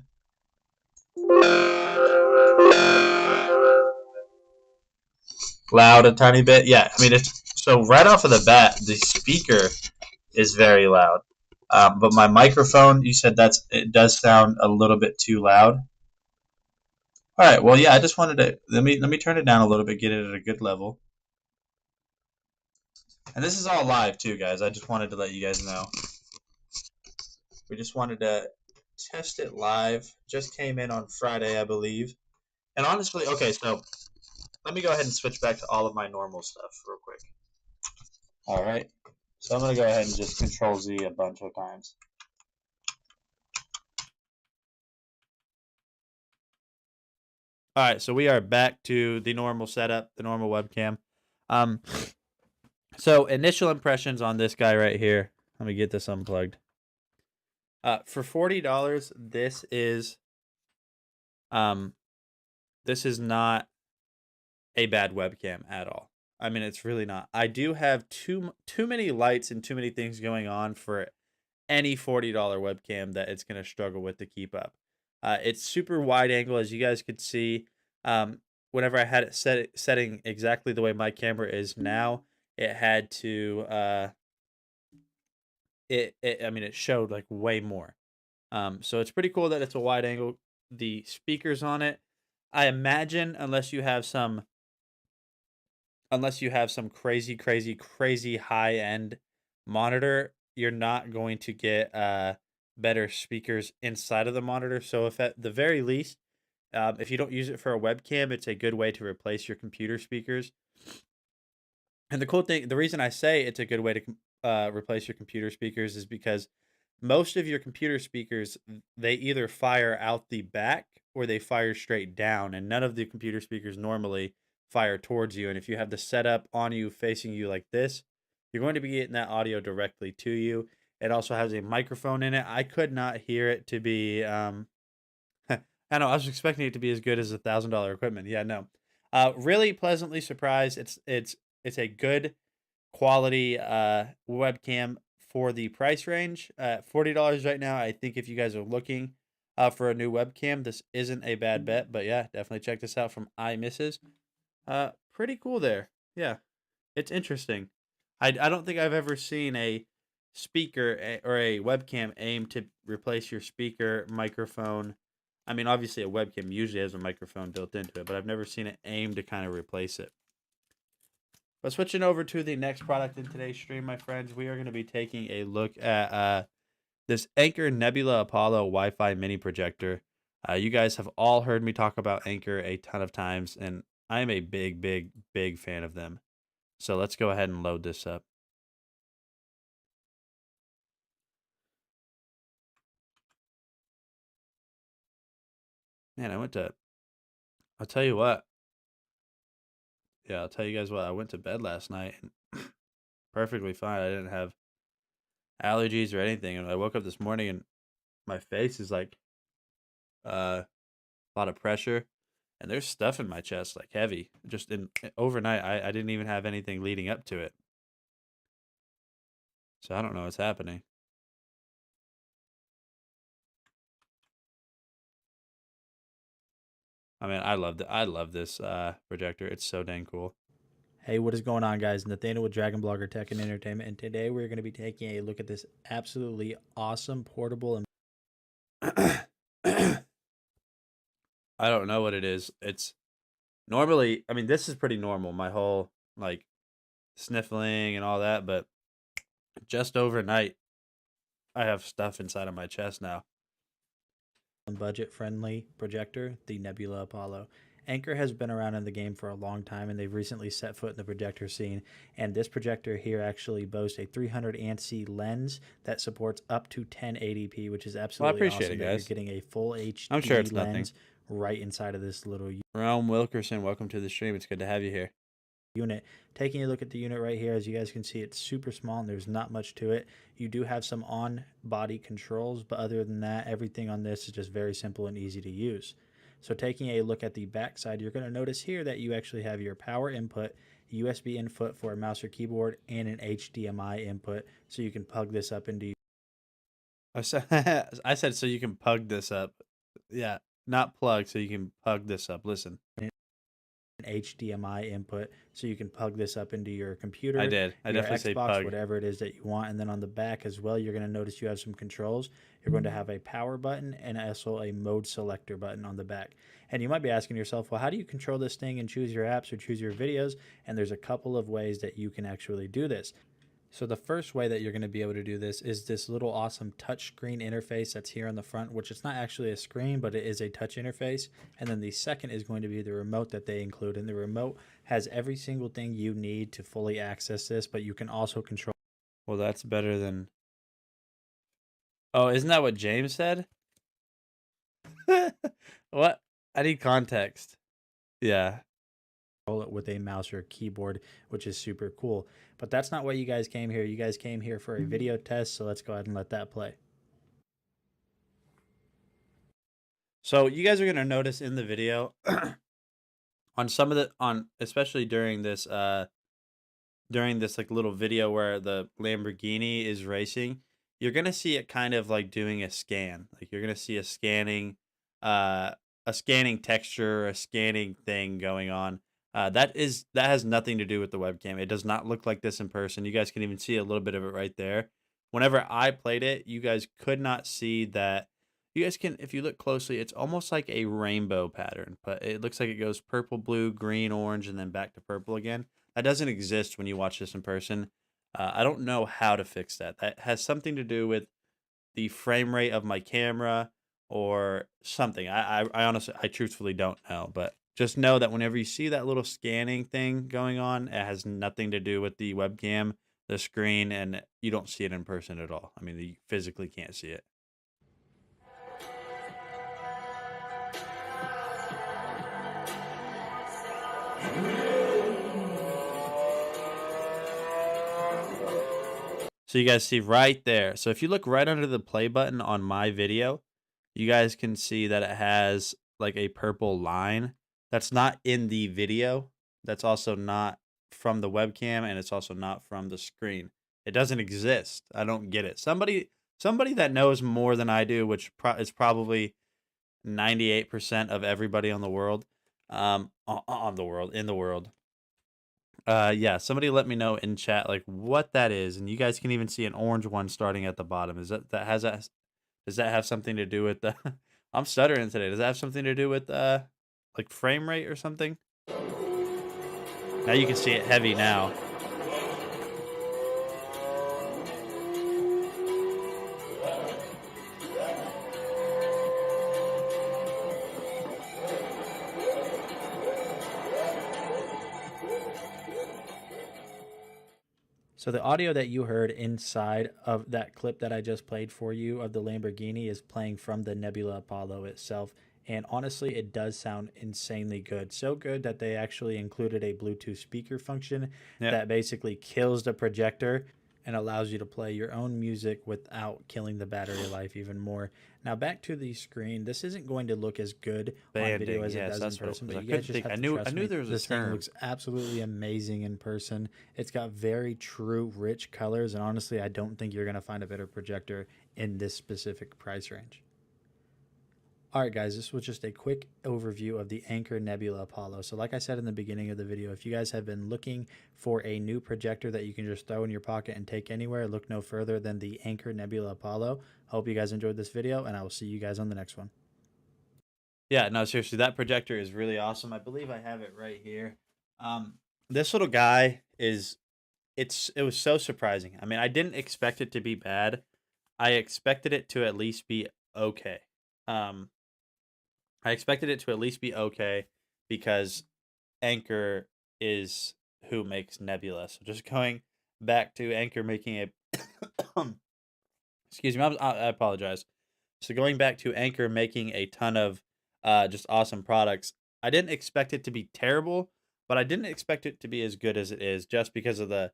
Loud a tiny bit. Yeah, I mean, it's so right off of the bat, the speaker is very loud. But my microphone, you said it does sound a little bit too loud. All right, well, yeah, I just wanted to let me turn it down a little bit, get it at a good level. And this is all live too, guys. I just wanted to let you guys know. We just wanted to test it live. Just came in on Friday, I believe. And honestly, okay, so let me go ahead and switch back to all of my normal stuff real quick. All right. So I'm going to go ahead and just Control Z a bunch of times. All right, so we are back to the normal setup, the normal webcam. So initial impressions on this guy right here. Let me get this unplugged. For $40, this is not a bad webcam at all. I mean, it's really not. I do have too many lights and too many things going on for any $40 webcam that it's going to struggle with to keep up. It's super wide angle, as you guys could see. Whenever I had it setting exactly the way my camera is now, it had to I mean, it showed like way more. So it's pretty cool that it's a wide angle. The speakers on it, I imagine, unless you have some crazy high end monitor, you're not going to get better speakers inside of the monitor. So if at the very least, if you don't use it for a webcam, it's a good way to replace your computer speakers. And the cool thing, the reason I say it's a good way to replace your computer speakers is because most of your computer speakers, they either fire out the back or they fire straight down, and none of the computer speakers normally fire towards you. And if you have the setup on you facing you like this, you're going to be getting that audio directly to you. It also has a microphone in it. I could not hear it to be I know I was expecting it to be as good as $1,000 equipment. Yeah, no. Really pleasantly surprised. It's a good quality webcam for the price range. $40 right now. I think if you guys are looking for a new webcam, this isn't a bad bet. But yeah, definitely check this out from iMisses. Pretty cool there. Yeah, it's interesting. I don't think I've ever seen a speaker or a webcam aim to replace your speaker microphone. I mean, obviously a webcam usually has a microphone built into it, but I've never seen it aim to kind of replace it. But switching over to the next product in today's stream, my friends, we are going to be taking a look at this Anker Nebula Apollo Wi-Fi mini projector. You guys have all heard me talk about Anker a ton of times, and I am a big fan of them. So let's go ahead and load this up. Man, I'll tell you what. Yeah, I'll tell you guys what. I went to bed last night and perfectly fine. I didn't have allergies or anything. And I woke up this morning and my face is like a lot of pressure. And there's stuff in my chest, like heavy. Just overnight, I didn't even have anything leading up to it. So I don't know what's happening. I mean, I love this projector. It's so dang cool. Hey, what is going on, guys? Nathaniel with Dragon Blogger Tech and Entertainment, and today we're going to be taking a look at this absolutely awesome portable and I don't know what it is. It's normally, I mean, this is pretty normal. My whole like sniffling and all that, but just overnight, I have stuff inside of my chest now. budget-friendly projector, the Nebula Apollo. Anker has been around in the game for a long time, and they've recently set foot in the projector scene. And this projector here actually boasts a 300 ANSI lens that supports up to 1080p, which is absolutely appreciate awesome it, that you're guys. getting a full HD I'm sure it's lens right inside of this little Realm Wilkerson, welcome to the stream. It's good to have you here. unit. Taking a look at the unit right here, as you guys can see, it's super small and there's not much to it. You do have some on-body controls, but other than that, everything on this is just very simple and easy to use. So taking a look at the back side, you're going to notice here that you actually have your power input, USB input for a mouse or keyboard, and an HDMI input, so you can plug this up into. I said so you can plug this up. Yeah, not plug, so you can plug this up. Listen. An HDMI input, so you can plug this up into your computer. I did. I your definitely Xbox, say plug. whatever it is that you want. And then on the back as well, you're going to notice you have some controls. You're going to have a power button and also a mode selector button on the back. And you might be asking yourself, well, how do you control this thing and choose your apps or choose your videos? And there's a couple of ways that you can actually do this. So the first way that you're going to be able to do this is this little awesome touch screen interface that's here on the front, which it's not actually a screen, but it is a touch interface. And then the second is going to be the remote that they include. And the remote has every single thing you need to fully access this, but you can also control. Well, that's better than... Oh, isn't that what James said? What? I need context. Yeah. It with a mouse or keyboard, which is super cool. But that's not why you guys came here. You guys came here for a video test, so let's go ahead and let that play. So you guys are gonna notice in the video on some of the especially during this like little video where the Lamborghini is racing, you're gonna see it kind of like doing a scan. Like you're gonna see a scanning texture, a scanning thing going on. That has nothing to do with the webcam. It does not look like this in person. You guys can even see a little bit of it right there. Whenever I played it, you guys could not see that. You guys can, if you look closely, it's almost like a rainbow pattern, but it looks like it goes purple, blue, green, orange, and then back to purple again. That doesn't exist when you watch this in person. I don't know how to fix that. That has something to do with the frame rate of my camera or something. I honestly, I truthfully don't know, but just know that whenever you see that little scanning thing going on, it has nothing to do with the webcam, the screen, and you don't see it in person at all. I mean, you physically can't see it. So you guys see right there. So if you look right under the play button on my video, you guys can see that it has like a purple line. That's not in the video. That's also not from the webcam, and it's also not from the screen. It doesn't exist. I don't get it. Somebody that knows more than I do, which is probably 98% of everybody on the world, in the world. Yeah, somebody let me know in chat like what that is, and you guys can even see an orange one starting at the bottom. Does that have something to do with the I'm stuttering today. Does that have something to do with like frame rate or something? Now you can see it heavy now. So the audio that you heard inside of that clip that I just played for you of the Lamborghini is playing from the Nebula Apollo itself. And honestly, it does sound insanely good. So good that they actually included a Bluetooth speaker function that basically kills the projector and allows you to play your own music without killing the battery life even more. Now back to the screen. This isn't going to look as good on video as it does in person, but you guys just have to trust me. This thing looks absolutely amazing in person. It's got very true, rich colors, and honestly, I don't think you're going to find a better projector in this specific price range. All right, guys, this was just a quick overview of the Anker Nebula Apollo. So like I said in the beginning of the video, if you guys have been looking for a new projector that you can just throw in your pocket and take anywhere, look no further than the Anker Nebula Apollo. I hope you guys enjoyed this video, and I will see you guys on the next one. Yeah, no, seriously, that projector is really awesome. I believe I have it right here. This little guy it was so surprising. I mean, I didn't expect it to be bad. I expected it to at least be okay. I expected it to at least be okay, because Anchor is who makes Nebula. So just going back to Anchor making a excuse me, I apologize. So going back to Anchor making a ton of just awesome products, I didn't expect it to be terrible, but I didn't expect it to be as good as it is just because of the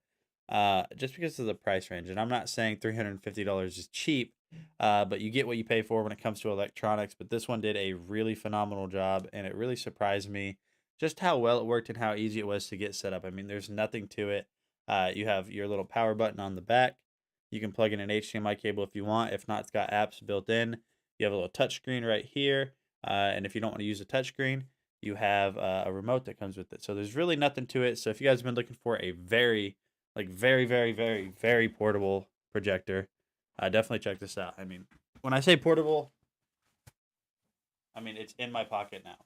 price range. And I'm not saying $350 is cheap, but you get what you pay for when it comes to electronics. But this one did a really phenomenal job, and it really surprised me just how well it worked and how easy it was to get set up. I mean, there's nothing to it. You have your little power button on the back. You can plug in an HDMI cable if you want. If not, it's got apps built in. You have a little touch screen right here. And if you don't want to use a touch screen, you have a remote that comes with it. So there's really nothing to it. So if you guys have been looking for a very, very portable projector, definitely check this out. I mean, when I say portable, I mean, it's in my pocket now.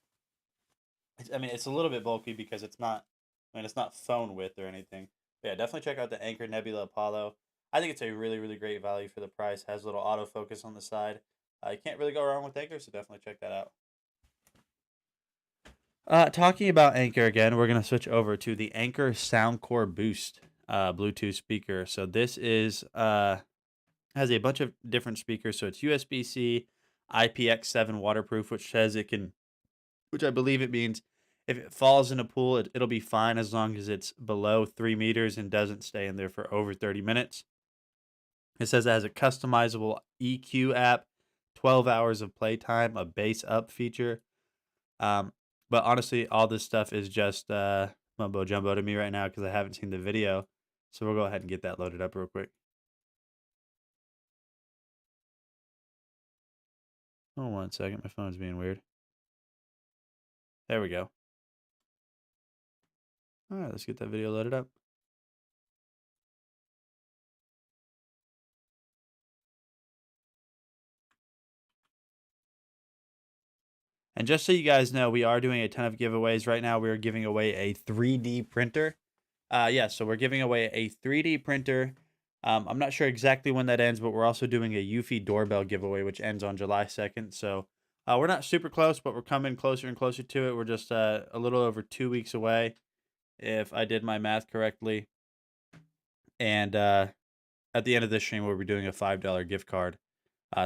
It's a little bit bulky because it's not phone width or anything. But yeah, definitely check out the Anchor Nebula Apollo. I think it's a really, really great value for the price. Has a little autofocus on the side. You can't really go wrong with Anchor, so definitely check that out. Talking about Anchor again, we're going to switch over to the Anchor Soundcore Boost Bluetooth speaker. So this is has a bunch of different speakers. So it's USB-C, IPX7 waterproof, which I believe it means if it falls in a pool, it'll be fine as long as it's below 3 meters and doesn't stay in there for over 30 minutes. It says it has a customizable EQ app, 12 hours of playtime, a bass up feature. But honestly, all this stuff is just mumbo jumbo to me right now because I haven't seen the video. So we'll go ahead and get that loaded up real quick. Hold on 1 second. My phone's being weird. There we go. All right, let's get that video loaded up. And just so you guys know, we are doing a ton of giveaways right now. We are giving away a 3D printer. So we're giving away a 3D printer. I'm not sure exactly when that ends, but we're also doing a Eufy doorbell giveaway, which ends on July 2nd. So we're not super close, but we're coming closer and closer to it. We're just a little over 2 weeks away, if I did my math correctly. And at the end of this stream, we'll be doing a $5 gift card.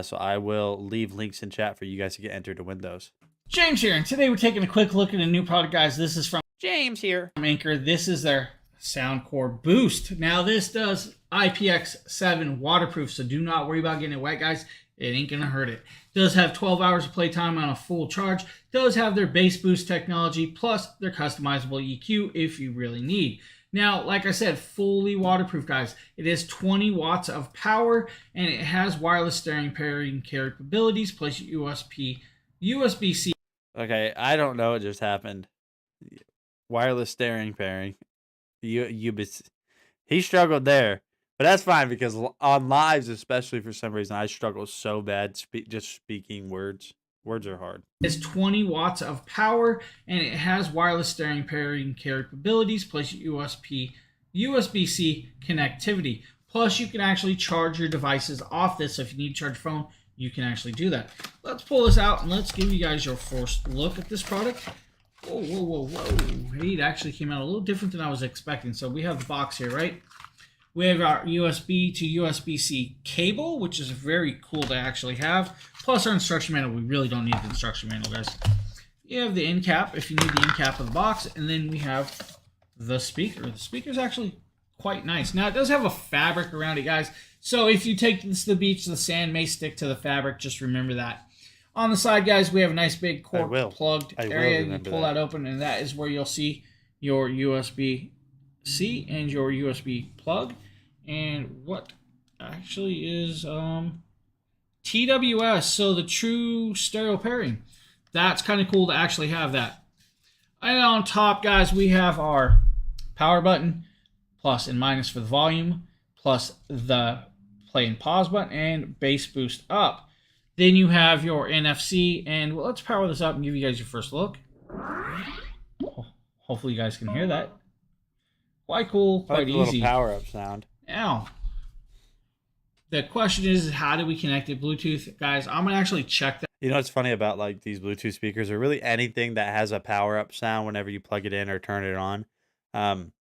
So I will leave links in chat for you guys to get entered to win those. James here, and today we're taking a quick look at a new product, guys. This is from James here. Anchor. This is their Soundcore Boost. Now, this does IPX7 waterproof, so do not worry about getting it wet, guys. It ain't gonna hurt it. Does have 12 hours of playtime on a full charge. Does have their bass boost technology, plus their customizable EQ if you really need. Now, like I said, fully waterproof, guys. It is 20 watts of power, and it has wireless stereo pairing capabilities, plus USB-C. Okay, I don't know what just happened. Wireless stereo pairing. He struggled there, but that's fine because on lives, especially for some reason, I struggle so bad just speaking words. Words are hard. It's 20 watts of power, and it has wireless stereo pairing capabilities, plus USB-C connectivity. Plus, you can actually charge your devices off this. So if you need to charge your phone, you can actually do that. Let's pull this out and let's give you guys your first look at this product. Whoa, whoa, whoa, whoa. It actually came out a little different than I was expecting. So we have the box here, right? We have our USB to USB-C cable, which is very cool to actually have. Plus our instruction manual. We really don't need the instruction manual, guys. You have the end cap if you need the end cap of the box. And then we have the speaker. The speaker is actually quite nice. Now, it does have a fabric around it, guys. So if you take this to the beach, the sand may stick to the fabric. Just remember that. On the side, guys, we have a nice big cork plugged area. You pull that open, and that is where you'll see your USB-C and your USB plug. And what actually is TWS, so the true stereo pairing. That's kind of cool to actually have that. And on top, guys, we have our power button, plus and minus for the volume, plus the play and pause button, and bass boost up. Then you have your NFC, and let's power this up and give you guys your first look. Hopefully you guys can hear that. Quite cool, quite easy. A little power-up sound. Now, the question is, how do we connect it Bluetooth? Guys, I'm going to actually check that. You know what's funny about like these Bluetooth speakers, or really anything that has a power up sound whenever you plug it in or turn it on. Um,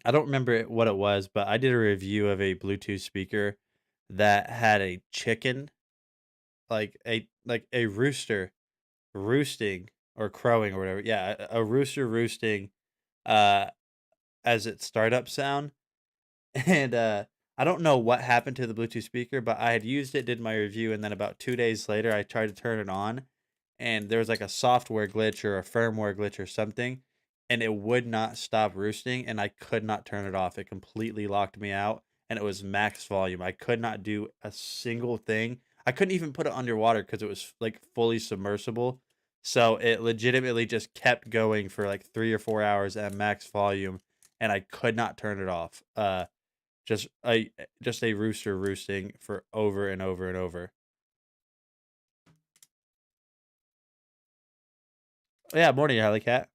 I don't remember what it was, but I did a review of a Bluetooth speaker that had a chicken, like a rooster roosting or crowing or whatever. Yeah, a rooster roosting uh as its startup sound. And I don't know what happened to the Bluetooth speaker, but I had used it, did my review, and then about 2 days later I tried to turn it on, and there was like a software glitch or a firmware glitch or something, and it would not stop roosting, and I could not turn it off. It completely locked me out, and it was max volume. I could not do a single thing. I couldn't even put it underwater because it was like fully submersible. So it legitimately just kept going for like 3 or 4 hours at max volume, and I could not turn it off. Just a rooster roosting for over and over and over. Yeah, morning, Alley Cat.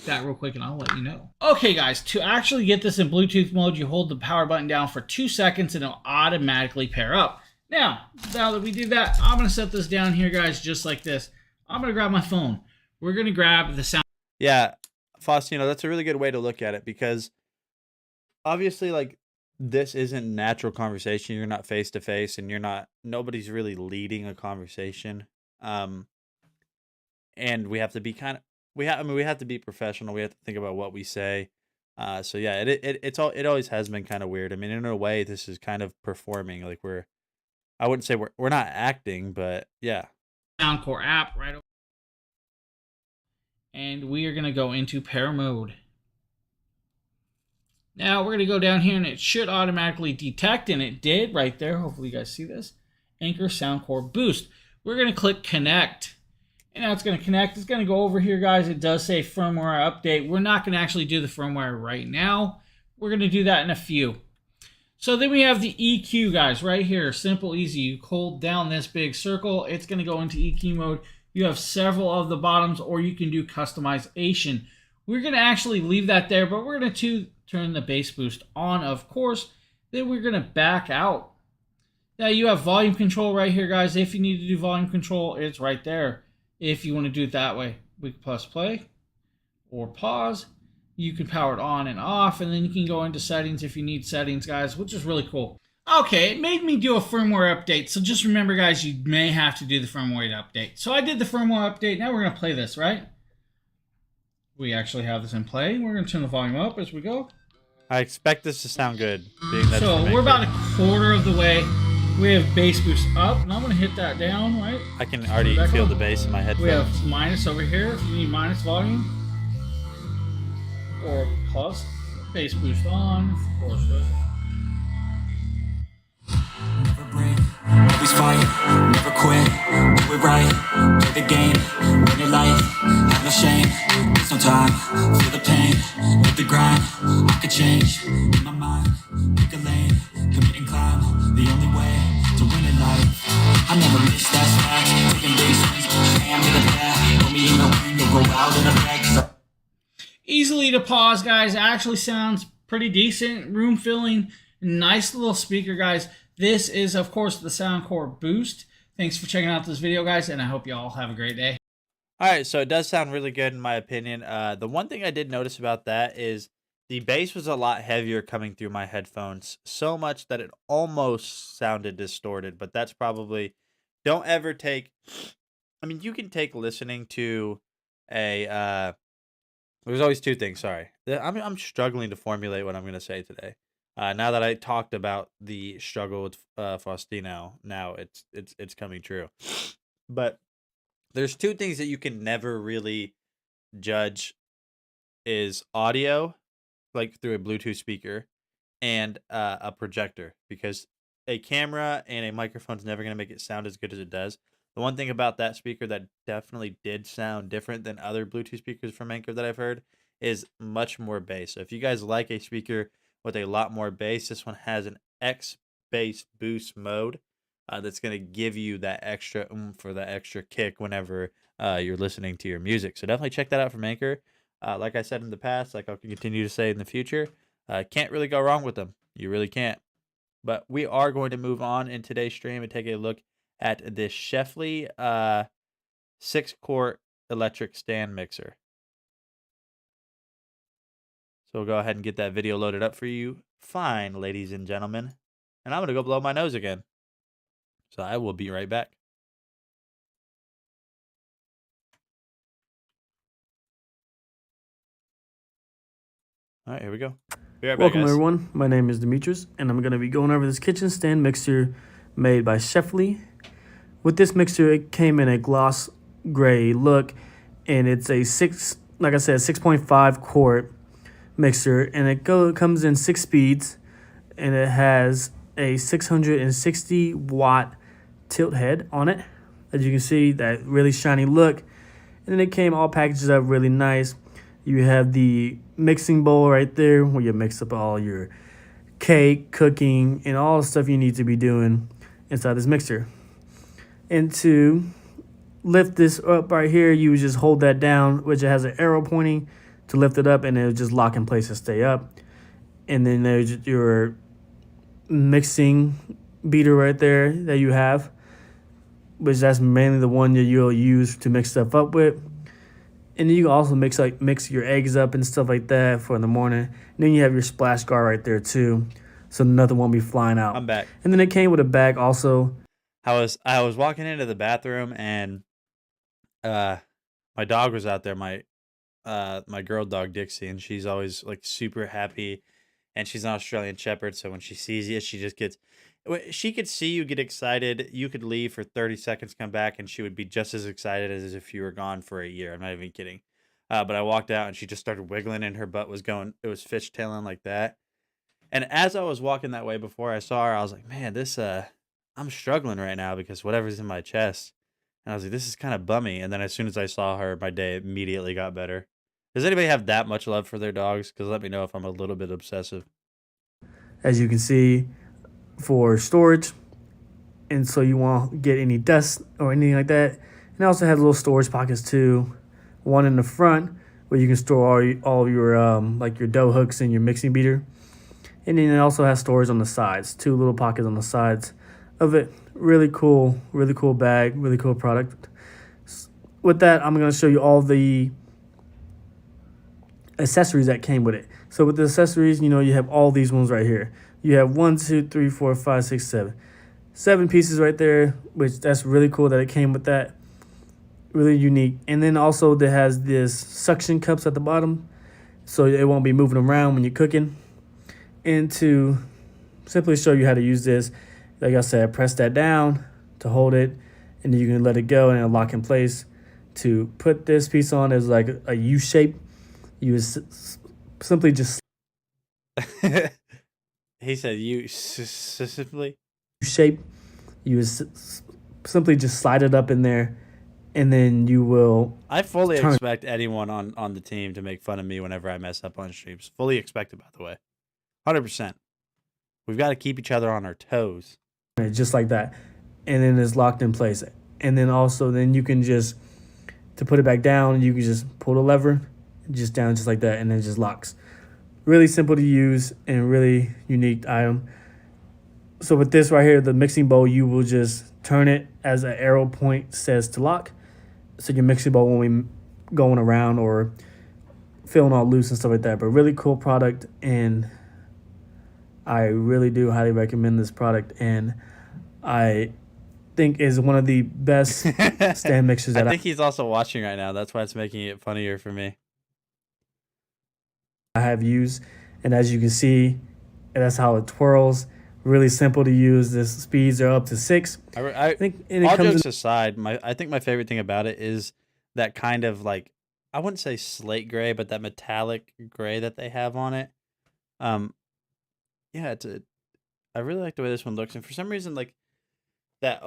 That real quick and I'll let you know. Okay guys, to actually get this in Bluetooth mode, you hold the power button down for 2 seconds and it'll automatically pair up. Now that we do that, I'm going to set this down here guys just like this. I'm going to grab my phone. We're going to grab the sound. Yeah, Faustino, that's a really good way to look at it, because obviously like this isn't natural conversation. You're not face to face, and nobody's really leading a conversation. And we have to be we have to be professional. We have to think about what we say. So yeah, it always has been kind of weird. I mean, in a way, this is kind of performing. Like I wouldn't say we're not acting, but yeah. Soundcore app right over. And we are going to go into pair mode. Now we're going to go down here and it should automatically detect, and it did right there. Hopefully you guys see this. Anchor Soundcore Boost. We're going to click connect. And now it's going to connect. It's going to go over here, guys. It does say firmware update. We're not going to actually do the firmware right now. We're going to do that in a few. So then we have the EQ, guys, right here. Simple, easy. You hold down this big circle. It's going to go into EQ mode. You have several of the bottoms, or you can do customization. We're going to actually leave that there, but we're going to turn the bass boost on, of course. Then we're going to back out. Now you have volume control right here, guys. If you need to do volume control, it's right there. If you want to do it that way, we can press play or pause. You can power it on and off, and then you can go into settings if you need settings, guys, which is really cool. Okay, it made me do a firmware update, so just remember, guys, you may have to do the firmware update. So I did the firmware update. Now we're going to play this, right? We actually have this in play. We're going to turn the volume up as we go. I expect this to sound good. Being that So we're about a quarter of the way. We have bass boost up, and I'm going to hit that down, right? I can already feel the bass in my headphones. We have minus over here if you need minus volume. Or plus. Bass boost on, of course. Never break, always fight, never quit, do it right, play the game, win it life, have no shame, there's no time, feel the pain, hit the grind, I could change, in my mind, pick a lane, commit and climb, the only way to win in life, I never miss, that's fact, taking big swings, hand me the bat, put me in the ring, you'll go out in a bag. Easily to pause, guys. Actually sounds pretty decent. Room filling. Nice little speaker, guys. This is, of course, the Soundcore Boost. Thanks for checking out this video, guys, and I hope you all have a great day. All right, so it does sound really good in my opinion. The one thing I did notice about that is the bass was a lot heavier coming through my headphones, so much that it almost sounded distorted, but that's probably... Don't ever take... I mean, you can take listening to a... There's always two things, sorry. I'm struggling to formulate what I'm going to say today. Now that I talked about the struggle with Faustino, now it's coming true. But there's two things that you can never really judge is audio, like through a Bluetooth speaker, and a projector, because a camera and a microphone is never going to make it sound as good as it does. The one thing about that speaker that definitely did sound different than other Bluetooth speakers from Anchor that I've heard is much more bass. So if you guys like a speaker with a lot more bass, this one has an X bass boost mode that's going to give you that extra oomph or that extra kick whenever you're listening to your music. So definitely check that out from Anchor. Like I said in the past, like I'll continue to say in the future, can't really go wrong with them. You really can't. But we are going to move on in today's stream and take a look at this Shefley 6-quart electric stand mixer. So we'll go ahead and get that video loaded up for you. Fine, ladies and gentlemen. And I'm going to go blow my nose again. So I will be right back. All right, here we go. Be right back, Welcome guys. everyone, my name is Demetrius, and I'm going to be going over this kitchen stand mixer made by Shefley. With this mixer, it came in a gloss gray look, and it's a 6.5 quart mixer, and it comes in 6 speeds, and it has a 660 watt tilt head on it. As you can see, that really shiny look, and then it came all packaged up really nice. You have the mixing bowl right there where you mix up all your cake, cooking, and all the stuff you need to be doing inside this mixer. And to lift this up right here, you just hold that down, which it has an arrow pointing to lift it up, and it'll just lock in place and stay up. And then there's your mixing beater right there that you have, which that's mainly the one that you'll use to mix stuff up with. And then you can also mix your eggs up and stuff like that for in the morning. And then you have your splash guard right there too, so nothing won't be flying out. I'm back. And then it came with a bag also. I was walking into the bathroom, and my dog was out there, my girl dog Dixie, and she's always like super happy, and she's an Australian Shepherd, so when she sees you, she could see you get excited. You could leave for 30 seconds, come back, and she would be just as excited as if you were gone for a year. I'm not even kidding. But I walked out, and she just started wiggling, and her butt was going, it was fishtailing like that. And as I was walking that way before I saw her, I was like, man, I'm struggling right now because whatever's in my chest. And I was like, this is kind of bummy. And then as soon as I saw her, my day immediately got better. Does anybody have that much love for their dogs? Because let me know if I'm a little bit obsessive. As you can see, for storage, and so you won't get any dust or anything like that. And it also has little storage pockets too. One in the front where you can store all your like your dough hooks and your mixing beater. And then it also has storage on the sides, 2 little pockets on the sides of it. Really cool bag, really cool product. With that, I'm going to show you all the accessories that came with it. So with the accessories, you have all these ones right here. You have 1, 2, 3, 4, 5, 6, 7. 7 pieces right there, which that's really cool that it came with that. Really unique. And then also it has this suction cups at the bottom, so it won't be moving around when you're cooking. And to simply show you how to use this, like I said, press that down to hold it, and then you can let it go and it'll lock in place. To put this piece on is like a U shape. You simply just He said you specifically? shape. You simply just slide it up in there, and then you will. I fully expect anyone on the team to make fun of me whenever I mess up on streams. Fully expect it, by the way. 100%. We've got to keep each other on our toes. Just like that. And then it's locked in place. And then also, then you can just, to put it back down, you can just pull the lever just down just like that, and it just locks. Really simple to use and really unique item. So with this right here, the mixing bowl, you will just turn it as an arrow point says to lock. So your mixing bowl won't be going around or feeling all loose and stuff like that. But really cool product, and I really do highly recommend this product, and I think is one of the best stand mixers that I think he's also watching right now. That's why it's making it funnier for me. I have used. And as you can see, that's how it twirls. Really simple to use. The speeds are up to 6. I think, and it all comes jokes aside, I think my favorite thing about it is that kind of like, I wouldn't say slate gray, but that metallic gray that they have on it. Yeah, I really like the way this one looks, and for some reason, like that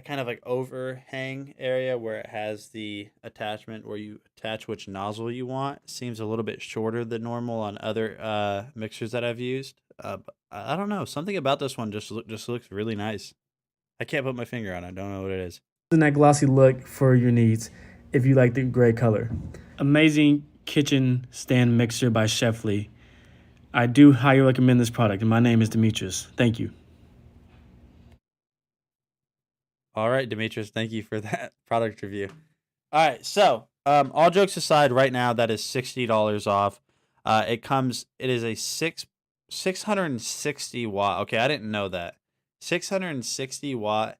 kind of like overhang area where it has the attachment where you attach which nozzle you want seems a little bit shorter than normal on other mixers that I've used. But I don't know, something about this one just looks really nice. I can't put my finger on it. I don't know what it is. in that glossy look for your needs if you like the gray color. Amazing kitchen stand mixer by Shefley. I do highly recommend this product, and my name is Demetrius. Thank you. All right, Demetrius, thank you for that product review. All right, so all jokes aside, right now that is $60 off. It is a 660 watt. Okay, I didn't know that. 660 watt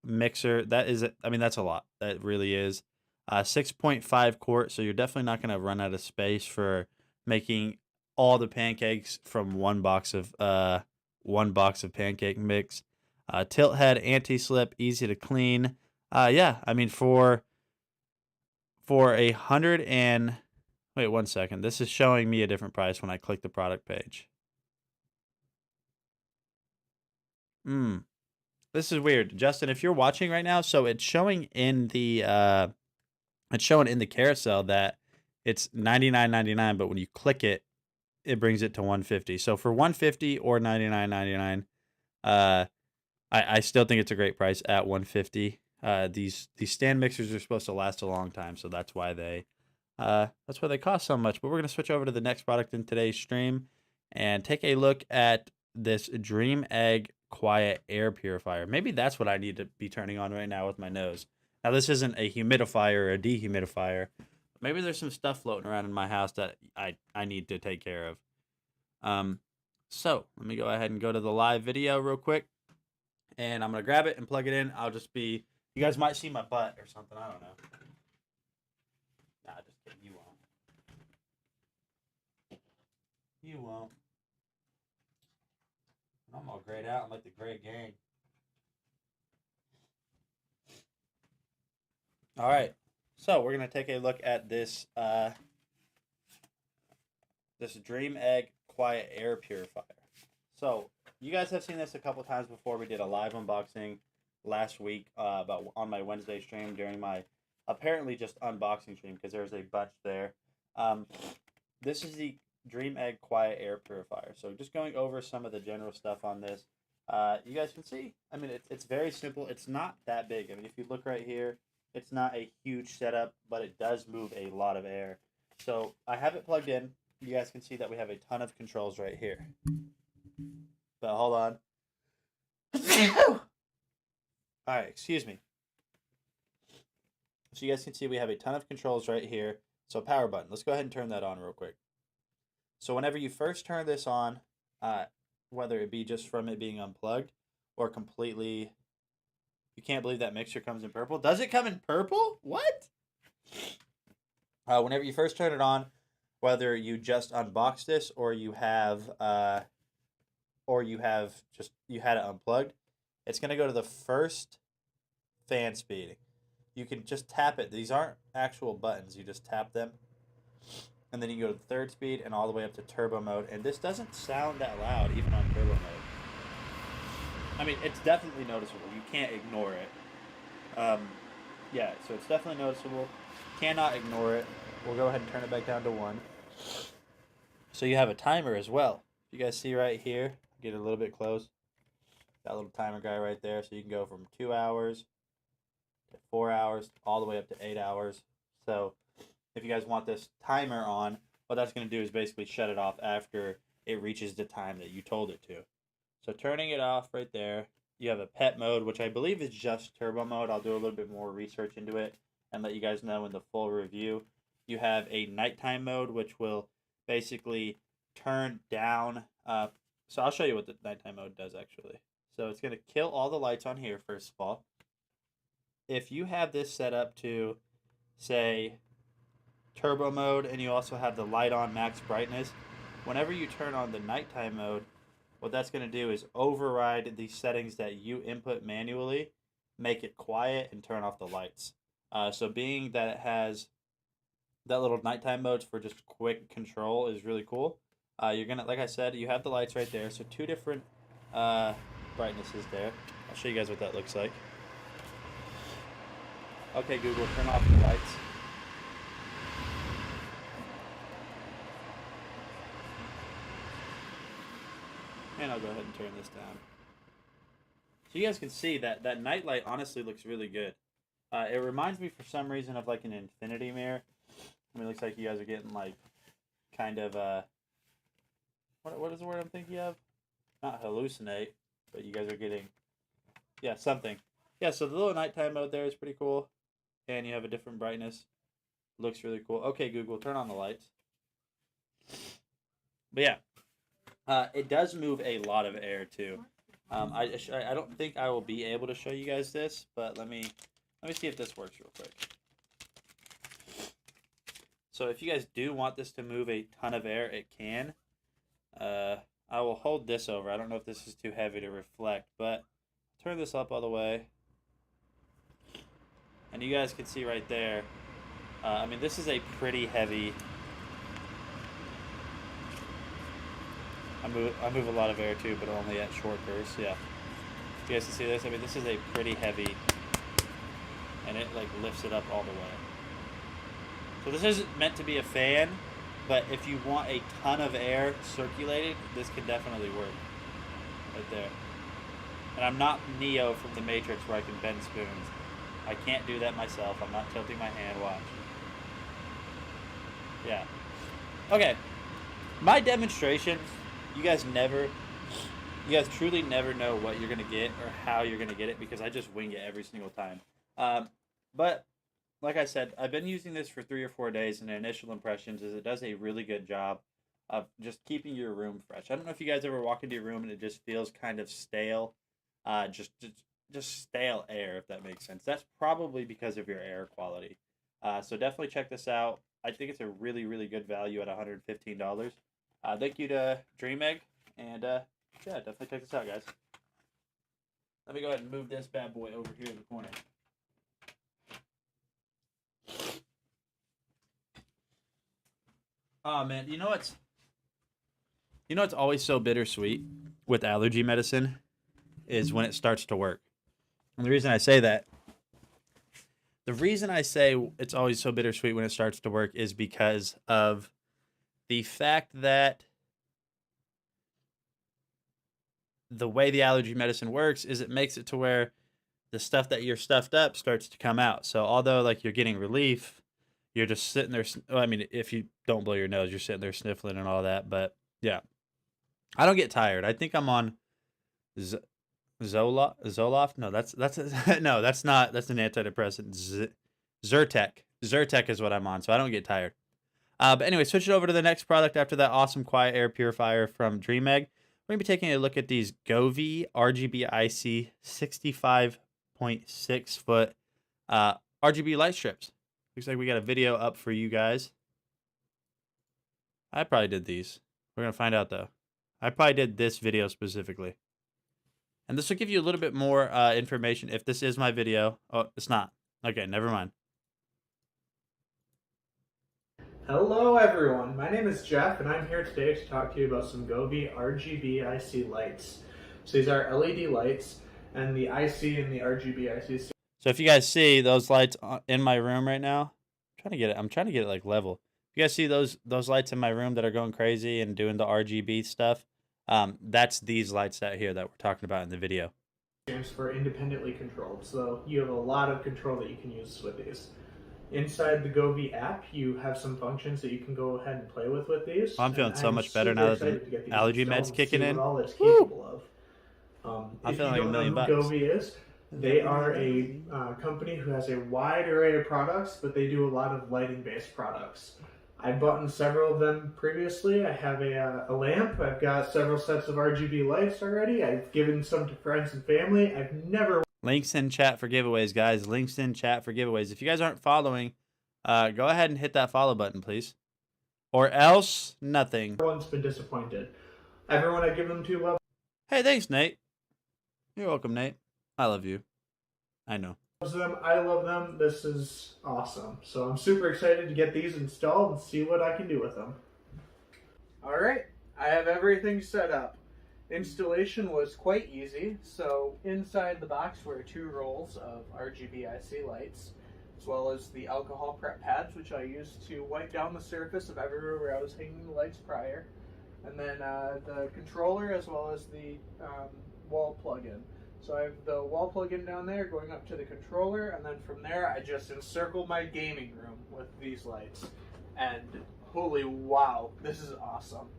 mixer. I mean, that's a lot. That really is. 6.5 quart, so you're definitely not going to run out of space for making all the pancakes from one box of pancake mix. Tilt head, anti-slip, easy to clean. Yeah, I mean for 100 and wait 1 second. This is showing me a different price when I click the product page. This is weird, Justin. If you're watching right now, so it's showing in the carousel that it's $99.99, but when you click it, it brings it to $150. So for $150 or $99.99, I still think it's a great price at $150. These stand mixers are supposed to last a long time, so that's why they cost so much. But we're gonna switch over to the next product in today's stream and take a look at this Dream Egg Quiet Air Purifier. Maybe that's what I need to be turning on right now with my nose. Now this isn't a humidifier or a dehumidifier. Maybe there's some stuff floating around in my house that I need to take care of. So let me go ahead and go to the live video real quick. And I'm going to grab it and plug it in. You guys might see my butt or something. I don't know. Nah, just kidding. You won't. You won't. I'm all grayed out. I'm like the gray gang. All right. So we're going to take a look at this Dream Egg Quiet Air Purifier. So you guys have seen this a couple times before. We did a live unboxing last week on my Wednesday stream during my apparently just unboxing stream because there's a bunch there. This is the Dream Egg Quiet Air Purifier. So just going over some of the general stuff on this. You guys can see, I mean, it's very simple. It's not that big. I mean, if you look right here, it's not a huge setup, but it does move a lot of air. So I have it plugged in. You guys can see that we have a ton of controls right here. But hold on. All right, excuse me. So you guys can see we have a ton of controls right here. So power button. Let's go ahead and turn that on real quick. So whenever you first turn this on, whether it be just from it being unplugged or completely, you can't believe that mixture comes in purple. Does it come in purple? What? Whenever you first turn it on, whether you just unboxed this or you had it unplugged, it's going to go to the first fan speed. You can just tap it. These aren't actual buttons. You just tap them. And then you go to the third speed and all the way up to turbo mode. And this doesn't sound that loud, even on turbo mode. I mean, it's definitely noticeable. You can't ignore it. Yeah, so it's definitely noticeable. Cannot ignore it. We'll go ahead and turn it back down to 1. So you have a timer as well. You guys see right here, get a little bit close. That little timer guy right there. So you can go from 2 hours to 4 hours, all the way up to 8 hours. So if you guys want this timer on, what that's going to do is basically shut it off after it reaches the time that you told it to. So turning it off right there, you have a pet mode, which I believe is just turbo mode. I'll do a little bit more research into it and let you guys know in the full review. You have a nighttime mode, which will basically turn down. So I'll show you what the nighttime mode does actually. So it's going to kill all the lights on here, first of all. If you have this set up to, say, turbo mode, and you also have the light on max brightness, whenever you turn on the nighttime mode, what that's going to do is override the settings that you input manually, make it quiet, and turn off the lights. So being that it has that little nighttime modes for just quick control is really cool. You're gonna, like I said, you have the lights right there. So 2 different brightnesses there. I'll show you guys what that looks like. Okay, Google, turn off the lights. And I'll go ahead and turn this down. So you guys can see that that night light honestly looks really good. It reminds me for some reason of like an infinity mirror. I mean, it looks like you guys are getting like kind of what is the word I'm thinking of? Not hallucinate, but you guys are getting, yeah, something. yeah, so the little nighttime mode there is pretty cool. And you have a different brightness. Looks really cool. Okay, Google, turn on the lights. But yeah, it does move a lot of air too. I don't think I will be able to show you guys this, but let me see if this works real quick. So if you guys do want this to move a ton of air, it can. I will hold this over. I don't know if this is too heavy to reflect, but turn this up all the way. And you guys can see right there. I mean, this is a pretty heavy. I move a lot of air too, but only at short bursts. Yeah. You guys can see this. I mean, this is a pretty heavy, and it like lifts it up all the way. So this isn't meant to be a fan, but if you want a ton of air circulated, this can definitely work. Right there. And I'm not Neo from the Matrix where I can bend spoons. I can't do that myself. I'm not tilting my hand. Watch. Yeah. Okay. My demonstration, you guys truly never know what you're going to get or how you're going to get it because I just wing it every single time. But like I said, I've been using this for 3 or 4 days, and the initial impressions is it does a really good job of just keeping your room fresh. I don't know if you guys ever walk into your room and it just feels kind of stale, just stale air, if that makes sense. That's probably because of your air quality. So definitely check this out. I think it's a really, really good value at $115. Thank you to DreamEgg, and yeah, definitely check this out, guys. Let me go ahead and move this bad boy over here in the corner. Oh man, you know what's always so bittersweet with allergy medicine is when it starts to work. And the reason I say it's always so bittersweet when it starts to work is because of the fact that the way the allergy medicine works is it makes it to where the stuff that you're stuffed up starts to come out. So although like you're getting relief, you're just sitting there. I mean, if you don't blow your nose, you're sitting there sniffling and all that. But yeah, I don't get tired. I think I'm on Zoloft. No, that's no, that's not. That's an antidepressant. Zyrtec. Zyrtec is what I'm on, so I don't get tired. But anyway, switch it over to the next product after that awesome quiet air purifier from DreamEgg. We're going to be taking a look at these Govee RGB IC 65.6 foot RGB light strips. Looks like we got a video up for you guys. I probably did these. We're going to find out though. I probably did this video specifically. And this will give you a little bit more information if this is my video. Oh, it's not. Okay, never mind. Hello everyone, my name is Jeff and I'm here today to talk to you about some Govee RGB IC lights. So these are LED lights and the IC and the RGB IC. So if you guys see those lights in my room right now, I'm trying to get it like level. If you guys see those lights in my room that are going crazy and doing the RGB stuff, that's these lights out here that we're talking about in the video. For independently controlled, so you have a lot of control that you can use with these. Inside the Govee app, you have some functions that you can go ahead and play with these. I'm feeling so much better now that the allergy med's kicking in. All it's capable of. I'm feeling like $1 million. Govee is. They are a company who has a wide array of products, but they do a lot of lighting-based products. I've bought several of them previously. I have a lamp. I've got several sets of RGB lights already. I've given some to friends and family. I've never... Links in chat for giveaways, guys. Links in chat for giveaways. If you guys aren't following, go ahead and hit that follow button, please. Or else, nothing. Everyone's been disappointed. Everyone I give them to love. Hey, thanks, Nate. You're welcome, Nate. I love you. I know. Them. I love them. This is awesome. So I'm super excited to get these installed and see what I can do with them. Alright, I have everything set up. Installation was quite easy. So inside the box were 2 rolls of RGB IC lights, as well as the alcohol prep pads, which I used to wipe down the surface of everywhere where I was hanging the lights prior. And then the controller as well as the wall plug-in. So I have the wall plug-in down there going up to the controller, and then from there I just encircle my gaming room with these lights. And holy wow, this is awesome.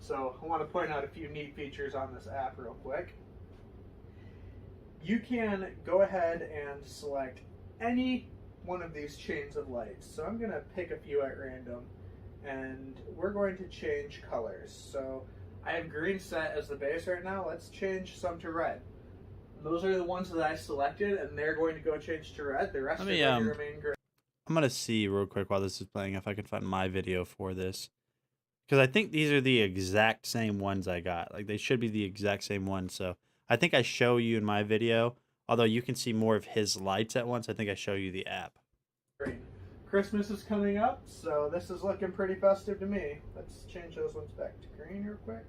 So I want to point out a few neat features on this app real quick. you can go ahead and select any one of these chains of lights. So I'm going to pick a few at random, and we're going to change colors. So I have green set as the base right now. Let's change some to red. Those are the ones that I selected, and they're going to go change to red. The rest are going to remain green. I'm going to see real quick while this is playing if I can find my video for this. Because I think these are the exact same ones I got. Like, they should be the exact same ones. So I think I show you in my video, although you can see more of his lights at once, I think I show you the app. Green. Christmas is coming up, so this is looking pretty festive to me. Let's change those ones back to green real quick.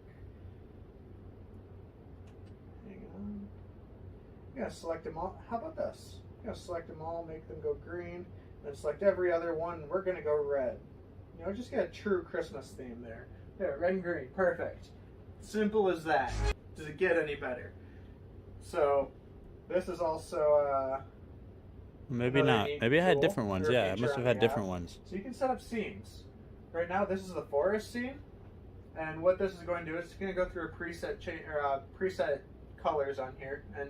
Hang on. I'm going to select them all. How about this? I'm going to select them all, make them go green, and select every other one. We're going to go red. You know, just get a true Christmas theme there. There, red and green. Perfect. Simple as that. Does it get any better? So, this is also... Maybe not. Maybe I had different ones. Yeah, I must have had different ones. So you can set up scenes. Right now, this is the forest scene, and what this is going to do is it's going to go through a preset preset colors on here and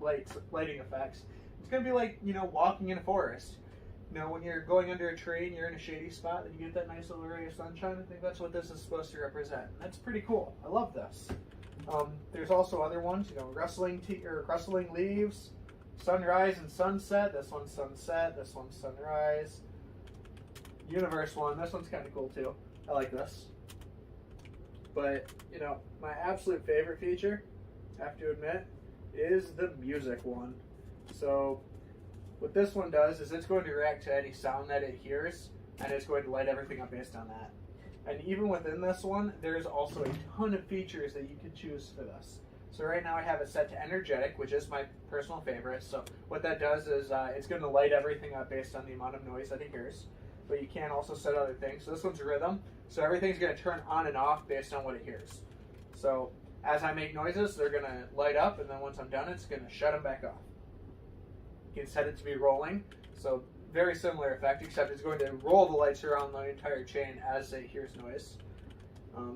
lighting effects. It's going to be like, you know, walking in a forest. You know, when you're going under a tree and you're in a shady spot, and you get that nice little ray of sunshine. I think that's what this is supposed to represent. That's pretty cool. I love this. There's also other ones. You know, rustling leaves. Sunrise and sunset. This one's sunset. This one's sunrise. Universe one. This one's kind of cool too. I like this. But, you know, my absolute favorite feature, I have to admit, is the music one. So, what this one does is it's going to react to any sound that it hears, and it's going to light everything up based on that. And even within this one, there's also a ton of features that you can choose for this. So right now I have it set to energetic, which is my personal favorite. So what that does is it's going to light everything up based on the amount of noise that it hears. But you can also set other things. So this one's rhythm. So everything's going to turn on and off based on what it hears. So as I make noises, they're going to light up, and then once I'm done, it's going to shut them back off. You can set it to be rolling. So very similar effect, except it's going to roll the lights around the entire chain as it hears noise.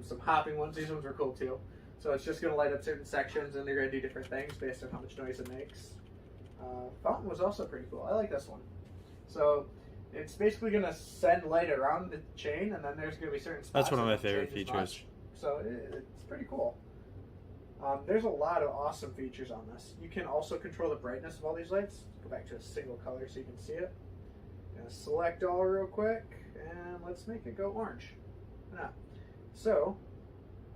Some hopping ones. These ones are cool too. So it's just going to light up certain sections, and they're going to do different things based on how much noise it makes. Fountain was also pretty cool. I like this one. So it's basically going to send light around the chain, and then there's going to be certain spots. That's one of my favorite features. So it's pretty cool. There's a lot of awesome features on this. You can also control the brightness of all these lights. Go back to a single color so you can see it. Gonna select all real quick, and let's make it go orange. Why not? So,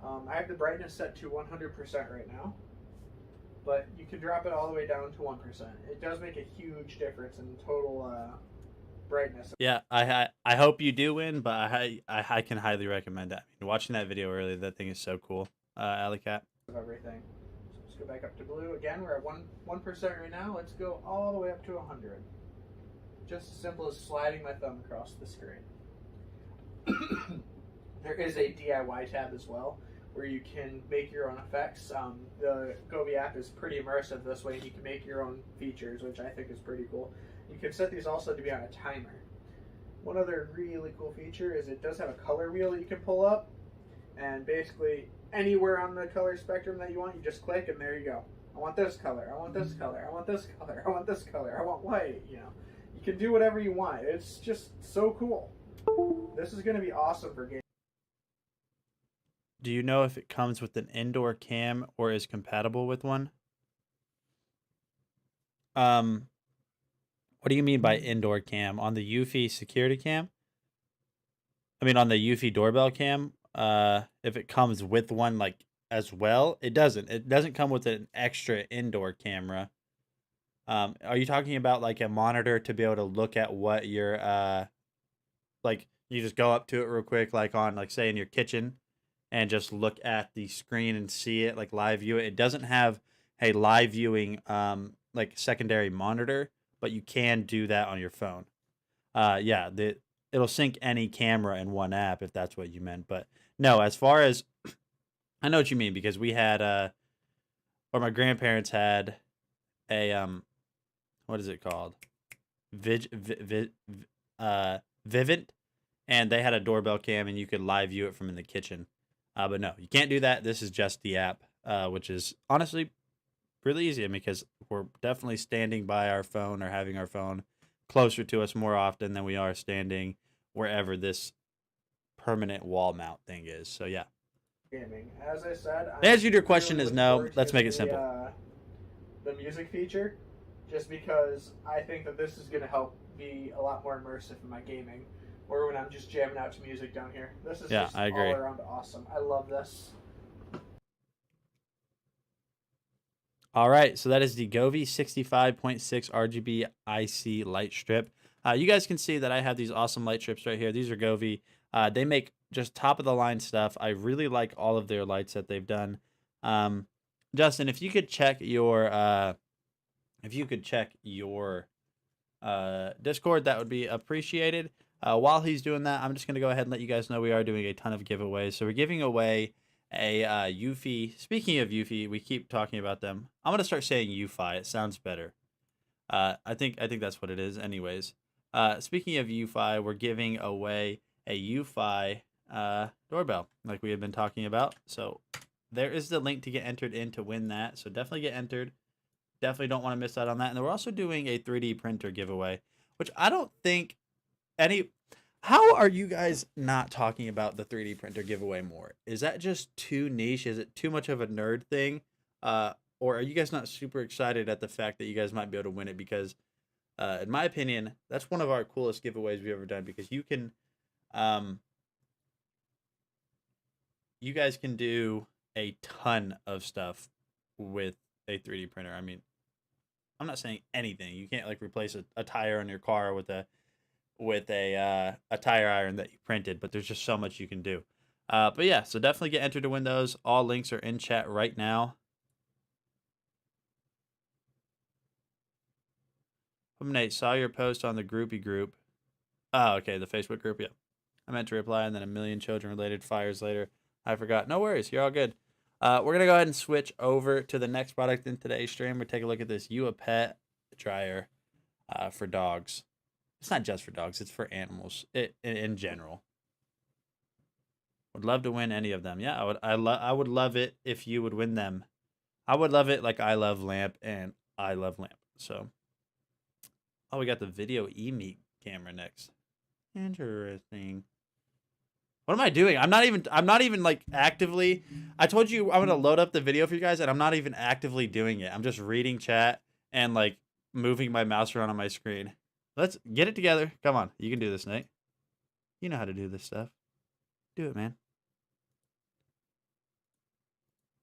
I have the brightness set to 100% right now, but you can drop it all the way down to 1%. It does make a huge difference in total brightness. Yeah, I hope you do win, but I can highly recommend that. I mean, watching that video earlier, that thing is so cool. Alley Cat. Of everything. So let's go back up to blue. Again, we're at 1% right now. Let's go all the way up to 100. Just as simple as sliding my thumb across the screen. There is a DIY tab as well, where you can make your own effects. The Gobi app is pretty immersive this way. You can make your own features, which I think is pretty cool. You can set these also to be on a timer. One other really cool feature is it does have a color wheel that you can pull up, and basically anywhere on the color spectrum that you want, you just click, and there you go. I want this color, I want this color, I want this color, I want this color, I want white, you know. You can do whatever you want. It's just so cool. This is going to be awesome for games. Do you know if it comes with an indoor cam or is compatible with one? What do you mean by indoor cam? On the Eufy security cam? I mean, on the Eufy doorbell cam, if it comes with one like as well, it doesn't. It doesn't come with an extra indoor camera. Are you talking about like a monitor to be able to look at what your like you just go up to it real quick, like on like say in your kitchen, and just look at the screen and see it, like live view it. It doesn't have a live viewing like secondary monitor, but you can do that on your phone. Yeah, it'll sync any camera in one app if that's what you meant. But no, as far as I know what you mean, because we had or my grandparents had a what is it called? Vivint, and they had a doorbell cam, and you could live view it from in the kitchen. But no, you can't do that. This is just the app, which is honestly really easy. I mean, because we're definitely standing by our phone or having our phone closer to us more often than we are standing wherever this permanent wall mount thing is. So yeah. Gaming. As I said, The answer to your I'm question really is looking no. forward to Let's make it using simple. The music feature, just because I think that this is going to help be a lot more immersive in my gaming, or when I'm just jamming out to music down here. This is just I agree. all around awesome. I love this. All right, so that is the Govee 65.6 RGB IC light strip. You guys can see that I have these awesome light strips right here. These are Govee. They make just top of the line stuff. I really like all of their lights that they've done. Justin, if you could check your Discord, that would be appreciated. While he's doing that, I'm just going to go ahead and let you guys know we are doing a ton of giveaways. So we're giving away a Eufy. Speaking of Eufy, we keep talking about them. I'm going to start saying Eufy. It sounds better. I think that's what it is anyways. Speaking of Eufy, we're giving away a Eufy doorbell like we had been talking about. So there is the link to get entered in to win that. So definitely get entered. Definitely don't want to miss out on that. And then we're also doing a 3D printer giveaway, which I don't think any... How are you guys not talking about the 3D printer giveaway more? Is that just too niche? Is it too much of a nerd thing? Or are you guys not super excited at the fact that you guys might be able to win it? Because in my opinion, that's one of our coolest giveaways we've ever done, because you can... you guys can do a ton of stuff with a 3D printer. I mean, I'm not saying anything. You can't like replace a tire on your car with a tire iron that you printed, but there's just so much you can do. But yeah, so definitely get entered to win those. All links are in chat right now. Nate, saw your post on the groupie group. Oh, okay, the Facebook group, yeah. I meant to reply, and then a million children-related fires later. I forgot. No worries, you're all good. We're going to go ahead and switch over to the next product in today's stream. We'll take a look at this You a Pet dryer for dogs. It's not just for dogs, it's for animals in general. Would love to win any of them. Yeah, I would love it if you would win them. I would love it like I love Lamp and I love Lamp. So, oh, we got the video e-meet camera next. Interesting. What am I doing? I'm not even like actively. I told you I'm gonna load up the video for you guys, and I'm not even actively doing it. I'm just reading chat and like moving my mouse around on my screen. Let's get it together. Come on, you can do this, Nate. You know how to do this stuff. Do it, man.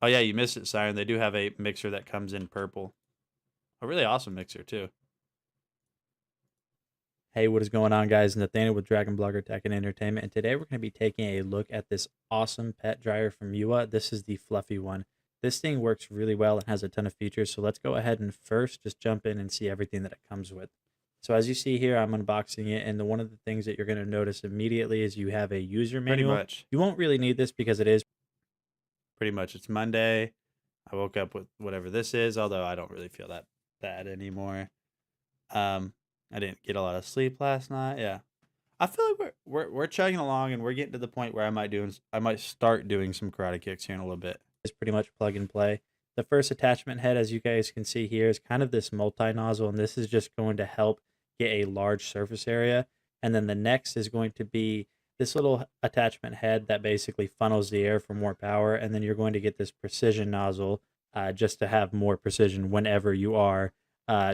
Oh yeah, you missed it, Siren. They do have a mixer that comes in purple. A really awesome mixer too. Hey, what is going on, guys? Nathaniel with Dragon Blogger Tech and Entertainment, and today we're going to be taking a look at this awesome pet dryer from Yua. This is the fluffy one. This thing works really well and has a ton of features, so let's go ahead and first just jump in and see everything that it comes with. So as you see here, I'm unboxing it, and one of the things that you're going to notice immediately is you have a user manual. Pretty much. You won't really need this because it is pretty much. It's Monday. I woke up with whatever this is, although I don't really feel that bad anymore. I didn't get a lot of sleep last night. Yeah, I feel like we're chugging along, and we're getting to the point where I might start doing some karate kicks here in a little bit. It's pretty much plug and play. The first attachment head, as you guys can see here, is kind of this multi-nozzle, and this is just going to help get a large surface area. And then the next is going to be this little attachment head that basically funnels the air for more power, and then you're going to get this precision nozzle just to have more precision whenever you are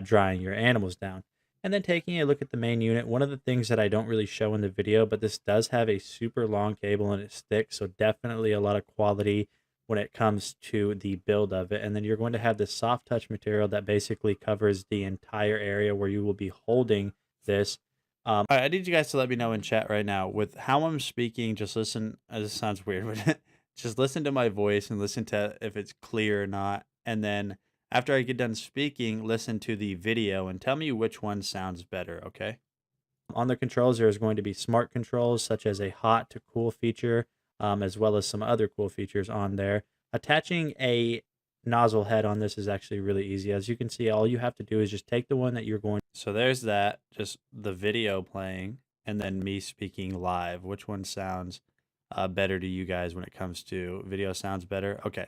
drying your animals down. And then taking a look at the main unit, one of the things that I don't really show in the video, but this does have a super long cable and it's thick, so definitely a lot of quality when it comes to the build of it. And then you're going to have this soft touch material that basically covers the entire area where you will be holding this. All right, I need you guys to let me know in chat right now with how I'm speaking. Just listen. This sounds weird, but just listen to my voice and listen to if it's clear or not. And then after I get done speaking, listen to the video and tell me which one sounds better, okay? On the controls, there is going to be smart controls such as a hot to cool feature, as well as some other cool features on there. Attaching a nozzle head on this is actually really easy. As you can see, all you have to do is just take the one that you're going. So there's that, just the video playing, and then me speaking live. Which one sounds better to you guys when it comes to video sounds better? Okay.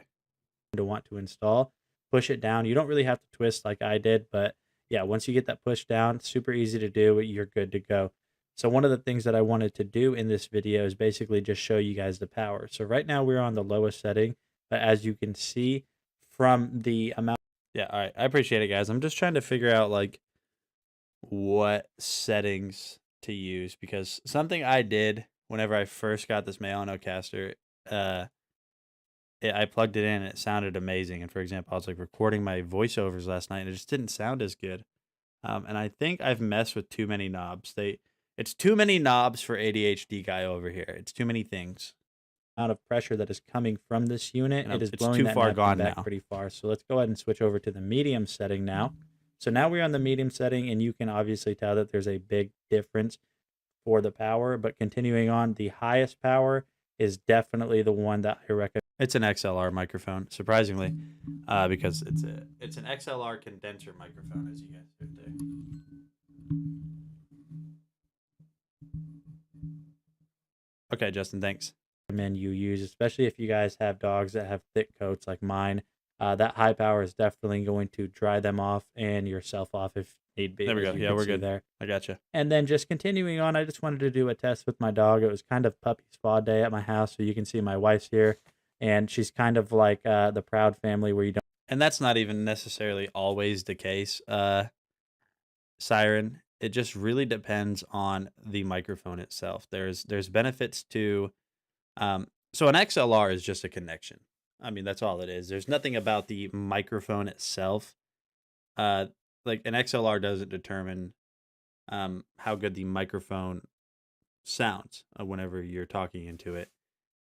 To want to install. push it down. You don't really have to twist like I did, but yeah, once you get that push down, super easy to do. You're good to go. So one of the things that I wanted to do in this video is basically just show you guys the power. So right now we're on the lowest setting, but as you can see from the amount. Yeah, all right. I appreciate it, guys. I'm just trying to figure out like what settings to use, because something I did whenever I first got this Mayonocaster, I plugged it in and it sounded amazing. And for example, I was like recording my voiceovers last night and it just didn't sound as good. And I think I've messed with too many knobs. It's too many knobs for ADHD guy over here. It's too many things. Amount of pressure that is coming from this unit, it is blowing that napkin back pretty far. So let's go ahead and switch over to the medium setting now. So now we're on the medium setting, and you can obviously tell that there's a big difference for the power. But continuing on, the highest power is definitely the one that I recommend. It's an XLR microphone, surprisingly, because it's an XLR condenser microphone, as you guys heard there. Okay, Justin, thanks. Recommend you use, especially if you guys have dogs that have thick coats like mine. That high power is definitely going to dry them off and yourself off if need be. There we go. Yeah, we're good there. I gotcha. And then just continuing on, I just wanted to do a test with my dog. It was kind of puppy spa day at my house, so you can see my wife's here, and she's kind of like the proud family where you don't. And that's not even necessarily always the case, Siren. It just really depends on the microphone itself. There's benefits to, so an XLR is just a connection. I mean, that's all it is. There's nothing about the microphone itself. Like an XLR doesn't determine how good the microphone sounds whenever you're talking into it.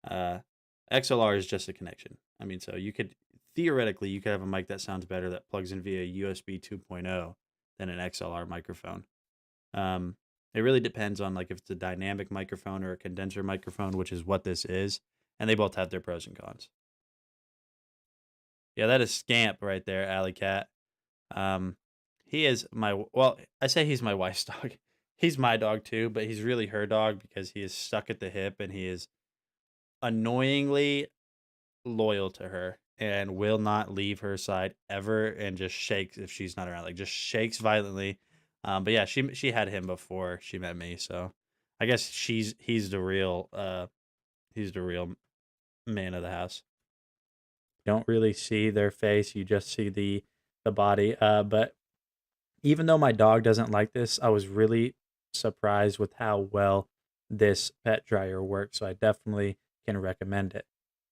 XLR is just a connection. I mean, so you could theoretically you could have a mic that sounds better that plugs in via USB 2.0 than an XLR microphone. It really depends on like if it's a dynamic microphone or a condenser microphone, which is what this is, and they both have their pros and cons. Yeah, that is Scamp right there, Alley Cat. He is I say he's my wife's dog. He's my dog too, but he's really her dog because he is stuck at the hip and he is annoyingly loyal to her and will not leave her side ever, and just shakes if she's not around, like just shakes violently. But yeah, she had him before she met me, so I guess he's the real man of the house. You don't really see their face, you just see the body. But even though my dog doesn't like this, I was really surprised with how well this pet dryer works, so I definitely can recommend it.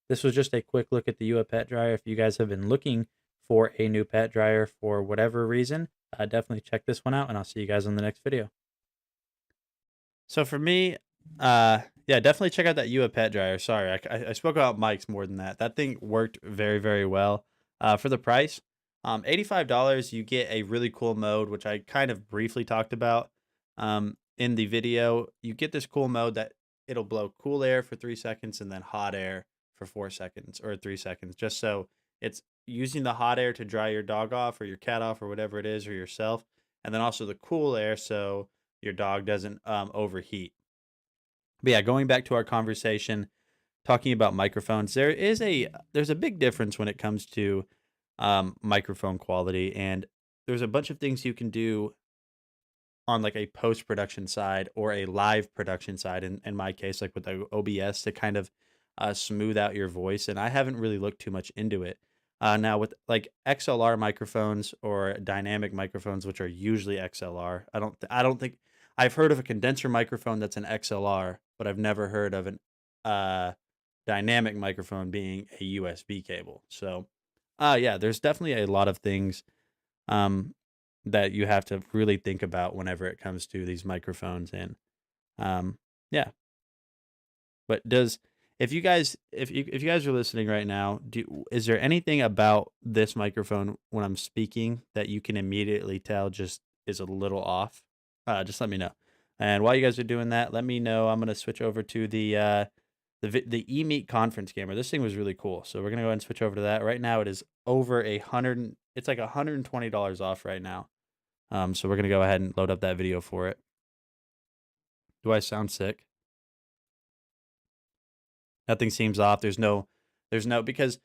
This was just a quick look at the UA pet dryer. If you guys have been looking for a new pet dryer for whatever reason, definitely check this one out, and I'll see you guys on the next video. So for me, yeah, definitely check out that UA pet dryer. Sorry, I spoke about mics more than that. That thing worked very, very well. For the price, $85, you get a really cool mode, which I kind of briefly talked about in the video. You get this cool mode that it'll blow cool air for 3 seconds and then hot air for 4 seconds or 3 seconds, just so it's using the hot air to dry your dog off or your cat off or whatever it is, or yourself, and then also the cool air so your dog doesn't overheat. But yeah, going back to our conversation talking about microphones, there's a big difference when it comes to microphone quality, and there's a bunch of things you can do on like a post-production side or a live production side, in my case, like with the OBS, to kind of smooth out your voice. And I haven't really looked too much into it. Now with like XLR microphones or dynamic microphones, which are usually XLR, I don't think I've heard of a condenser microphone that's an XLR, but I've never heard of an dynamic microphone being a USB cable. So yeah, there's definitely a lot of things that you have to really think about whenever it comes to these microphones. And yeah, but if you guys are listening right now, is there anything about this microphone when I'm speaking that you can immediately tell just is a little off? Just let me know. And while you guys are doing that, let me know. I'm gonna switch over to the eMeet conference camera. This thing was really cool, so we're gonna go ahead and switch over to that. Right now, it is over $100. It's like $120 off right now. So we're gonna go ahead and load up that video for it. Do I sound sick? Nothing seems off. There's no because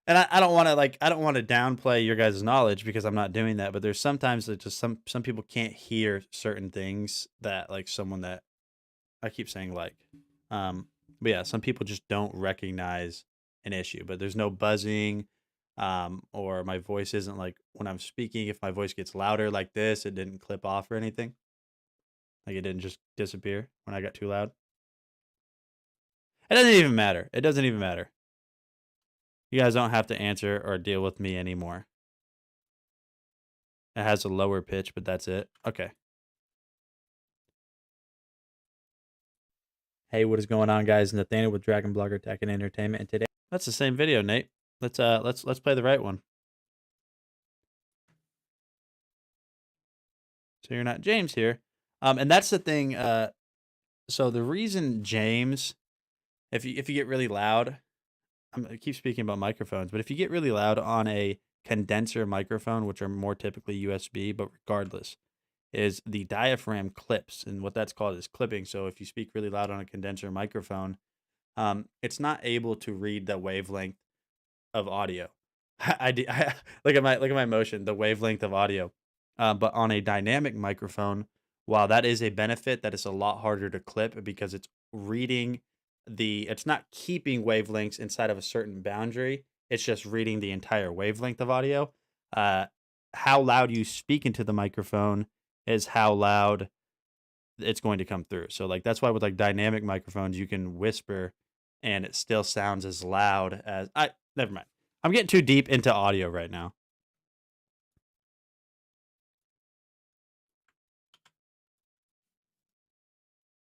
And I don't want to I don't want to downplay your guys' knowledge because I'm not doing that. But there's sometimes that just some people can't hear certain things that like someone that I keep saying but yeah, some people just don't recognize an issue. But there's no buzzing, or my voice isn't like when I'm speaking. If my voice gets louder like this, it didn't clip off or anything. Like it didn't just disappear when I got too loud. It doesn't even matter. It doesn't even matter. You guys don't have to answer or deal with me anymore. It has a lower pitch, but that's it. Okay. Hey, what is going on, guys? Nathaniel with Dragon Blogger Tech and Entertainment, and today that's the same video, Nate. Let's play the right one. So you're not James here, and that's the thing. So the reason James, if you get really loud, I keep speaking about microphones, but if you get really loud on a condenser microphone, which are more typically USB, but regardless, is the diaphragm clips, and what that's called is clipping. So if you speak really loud on a condenser microphone, it's not able to read the wavelength of audio. Look at my motion, the wavelength of audio. But on a dynamic microphone, while that is a benefit, that is a lot harder to clip because it's reading it's not keeping wavelengths inside of a certain boundary. It's just reading the entire wavelength of audio. How loud you speak into the microphone is how loud it's going to come through. So like that's why with like dynamic microphones you can whisper and it still sounds as loud as never mind. I'm getting too deep into audio right now.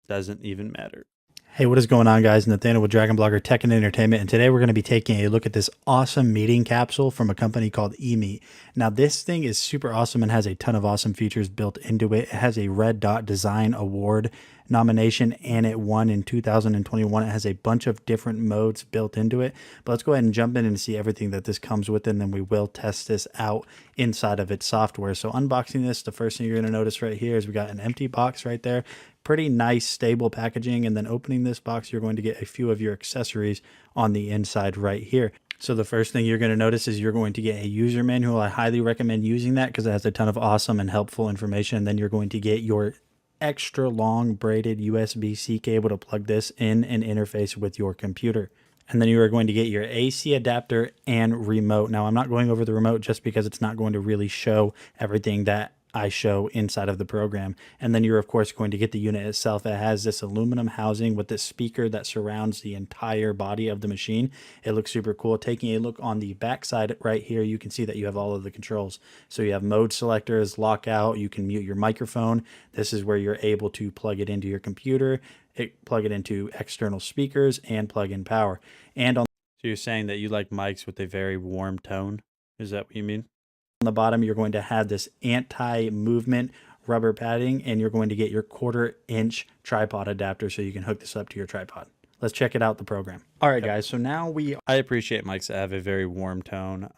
Doesn't even matter. Hey, what is going on, guys? Nathaniel with Dragon Blogger Tech and Entertainment, and today we're going to be taking a look at this awesome meeting capsule from a company called eMeet. Now, this thing is super awesome and has a ton of awesome features built into it. It has a Red Dot Design Award nomination, and it won in 2021. It has a bunch of different modes built into it, but let's go ahead and jump in and see everything that this comes with, and then we will test this out inside of its software. So unboxing this, the first thing you're going to notice right here is we got an empty box right there. Pretty nice, stable packaging. And then opening this box, you're going to get a few of your accessories on the inside right here. So the first thing you're going to notice is you're going to get a user manual. I highly recommend using that because it has a ton of awesome and helpful information. And then you're going to get your extra long braided USB-C cable to plug this in and interface with your computer. And then you are going to get your AC adapter and remote. Now, I'm not going over the remote just because it's not going to really show everything that I show inside of the program. And then you're of course going to get the unit itself. It has this aluminum housing with this speaker that surrounds the entire body of the machine. It looks super cool. Taking a look on the back side right here, you can see that you have all of the controls. So you have mode selectors, lockout, you can mute your microphone. This is where you're able to plug it into your computer, plug it into external speakers, and plug in power. And on So you're saying that you like mics with a very warm tone? Is that what you mean? On the bottom, you're going to have this anti-movement rubber padding, and you're going to get your 1/4-inch tripod adapter so you can hook this up to your tripod. Let's check it out, the program. All right, guys, so now I appreciate mics that have a very warm tone,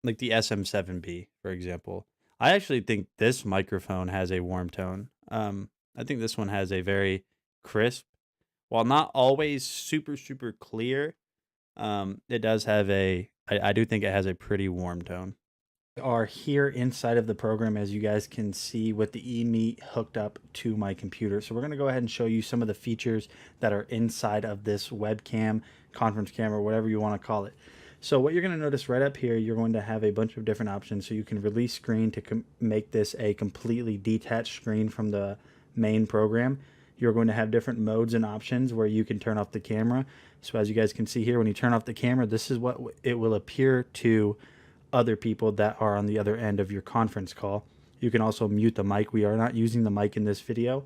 like the SM7B, for example. I actually think this microphone has a warm tone. I think this one has a very crisp, while not always super, super clear, it does have I do think it has a pretty warm tone. Are here inside of the program, as you guys can see, with the eMeet hooked up to my computer. So we're going to go ahead and show you some of the features that are inside of this webcam, conference camera, whatever you want to call it. So what you're going to notice right up here, you're going to have a bunch of different options. So you can release screen to make this a completely detached screen from the main program. You're going to have different modes and options where you can turn off the camera. So as you guys can see here, when you turn off the camera, this is what it will appear to other people that are on the other end of your conference call. You can also mute the mic. We are not using the mic in this video.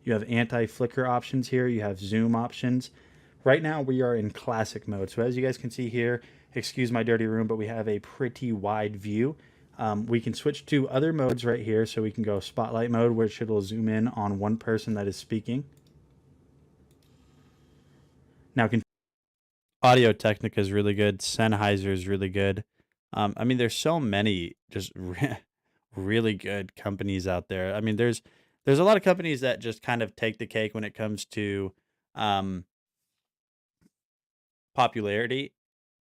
You have anti-flicker options here. You have zoom options. Right now we are in classic mode. So as you guys can see here, excuse my dirty room, but we have a pretty wide view. We can switch to other modes right here. So we can go spotlight mode, which it'll zoom in on one person that is speaking. Now Audio Technica is really good. Sennheiser is really good. I mean, there's so many just really good companies out there. I mean, there's a lot of companies that just kind of take the cake when it comes to popularity,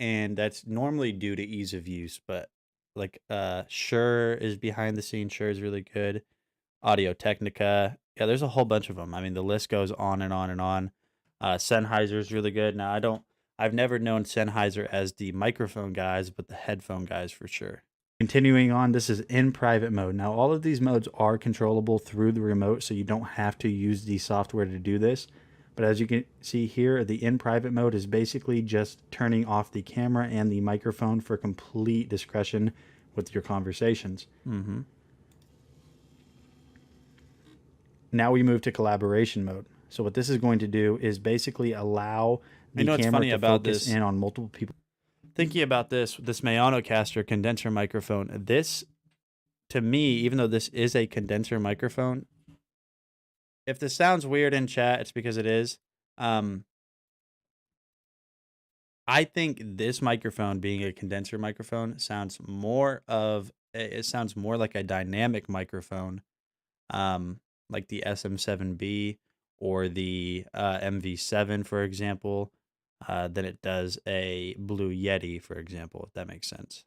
and that's normally due to ease of use. But like Shure is behind the scenes. Shure is really good. Audio Technica. Yeah, there's a whole bunch of them. I mean, the list goes on and on and on. Sennheiser is really good. Now, I've never known Sennheiser as the microphone guys, but the headphone guys for sure. Continuing on, this is in private mode. Now, all of these modes are controllable through the remote, so you don't have to use the software to do this. But as you can see here, the in private mode is basically just turning off the camera and the microphone for complete discretion with your conversations. Now we move to collaboration mode. So what this is going to do is basically allow the camera to focus in on multiple people. Thinking about this Mayanocaster condenser microphone, this, to me, even though this is a condenser microphone, if this sounds weird in chat, it's because it is. I think this microphone, being a condenser microphone, sounds more like a dynamic microphone, like the SM7B or the MV7, for example, than it does a Blue Yeti, for example, if that makes sense.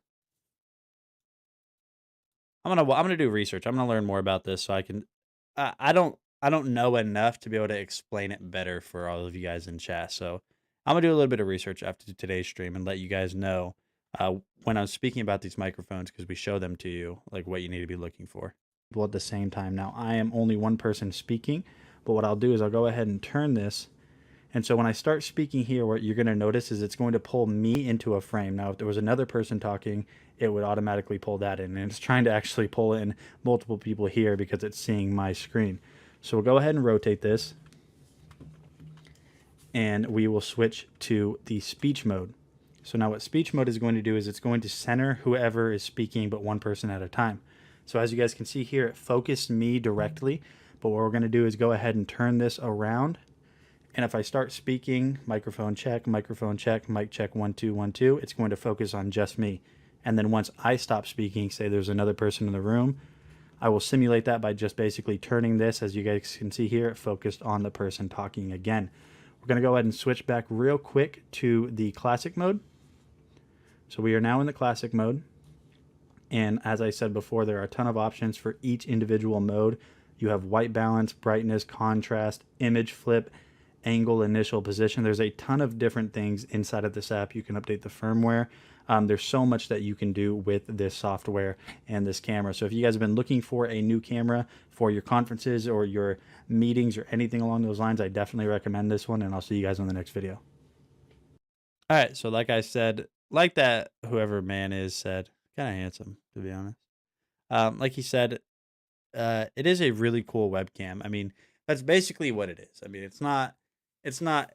I'm gonna do research. I'm gonna learn more about this so I can. I don't know enough to be able to explain it better for all of you guys in chat. So I'm gonna do a little bit of research after today's stream and let you guys know when I'm speaking about these microphones, because we show them to you, like what you need to be looking for. At the same time. Now, I am only one person speaking, but what I'll do is I'll go ahead and turn this. And so when I start speaking here, what you're going to notice is it's going to pull me into a frame. Now, if there was another person talking, it would automatically pull that in. And it's trying to actually pull in multiple people here because it's seeing my screen. So we'll go ahead and rotate this. And we will switch to the speech mode. So now what speech mode is going to do is it's going to center whoever is speaking, but one person at a time. So as you guys can see here, it focused me directly. But what we're going to do is go ahead and turn this around. And if I start speaking, microphone check, mic check, 1 2 1 2, it's going to focus on just me. And then once I stop speaking, say there's another person in the room, I will simulate that by just basically turning this. As you guys can see here, it focused on the person talking again. We're going to go ahead and switch back real quick to the classic mode. So we are now in the classic mode. And as I said before, there are a ton of options for each individual mode. You have white balance, brightness, contrast, image flip, angle, initial position. There's a ton of different things inside of this app. You can update the firmware. There's so much that you can do with this software and this camera. So if you guys have been looking for a new camera for your conferences or your meetings or anything along those lines, I definitely recommend this one, and I'll see you guys on the next video. All right, so like I said, like that whoever man is said, kind of handsome, to be honest. Like he said, it is a really cool webcam. I mean, that's basically what it is. I mean, it's not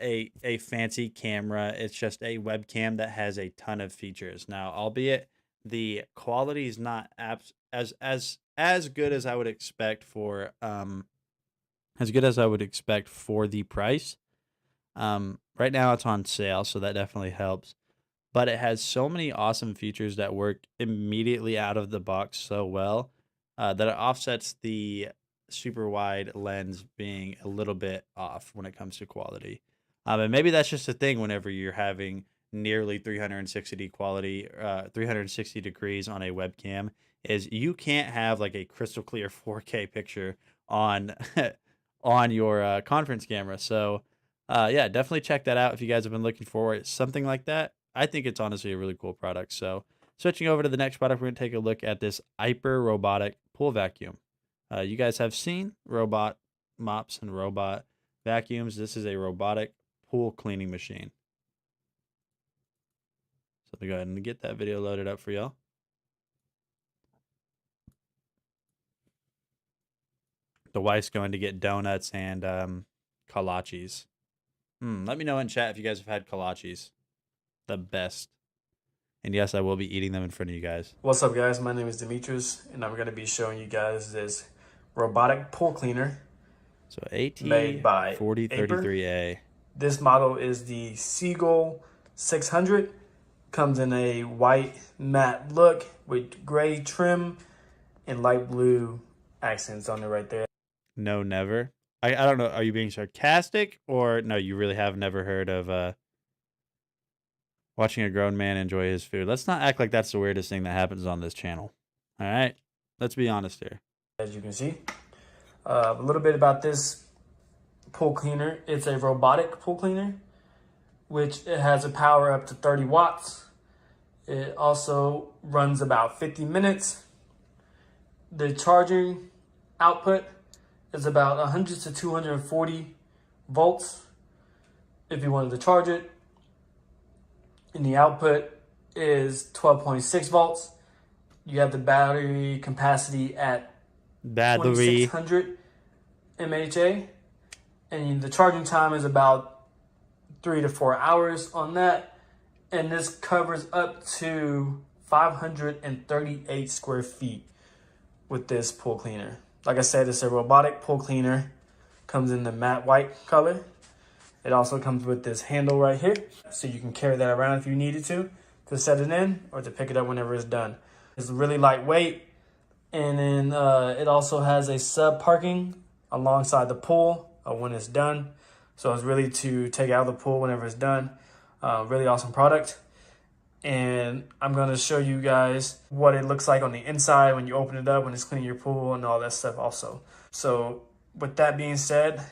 a fancy camera. It's just a webcam that has a ton of features. Now, albeit the quality is not as good as I would expect for the price. Right now it's on sale, so that definitely helps. But it has so many awesome features that work immediately out of the box so well that it offsets the super wide lens being a little bit off when it comes to quality. And maybe that's just a thing whenever you're having nearly 360 quality, 360 degrees on a webcam, is you can't have like a crystal clear 4K picture on on your conference camera. So yeah, definitely check that out if you guys have been looking for something like that. I think it's honestly a really cool product. So switching over to the next product, we're going to take a look at this Hyper Robotic Pool Vacuum. You guys have seen robot mops and robot vacuums. This is a robotic pool cleaning machine. So let me go ahead and get that video loaded up for y'all. The wife's going to get donuts and kolaches. Let me know in chat if you guys have had kolaches. The best. And yes, I will be eating them in front of you guys. What's up, guys? My name is Demetrius, and I'm going to be showing you guys this robotic pool cleaner. So AT made by 4033A. This model is the Seagull 600. Comes in a white matte look with gray trim and light blue accents on it right there. No, never. I don't know. Are you being sarcastic or no? You really have never heard of watching a grown man enjoy his food. Let's not act like that's the weirdest thing that happens on this channel. All right? Let's be honest here. As you can see, a little bit about this pool cleaner. It's a robotic pool cleaner, which it has a power up to 30 watts. It also runs about 50 minutes. The charging output is about 100 to 240 volts if you wanted to charge it. And the output is 12.6 volts. You have the battery capacity at 2600 mAh. And the charging time is about 3 to 4 hours on that. And this covers up to 538 square feet with this pool cleaner. Like I said, it's a robotic pool cleaner. Comes in the matte white color. It also comes with this handle right here, so you can carry that around if you needed to set it in or to pick it up whenever it's done. It's really lightweight, and then it also has a sub parking alongside the pool when it's done. So it's really to take out of the pool whenever it's done. Really awesome product. And I'm going to show you guys what it looks like on the inside when you open it up, when it's cleaning your pool and all that stuff also. So with that being said,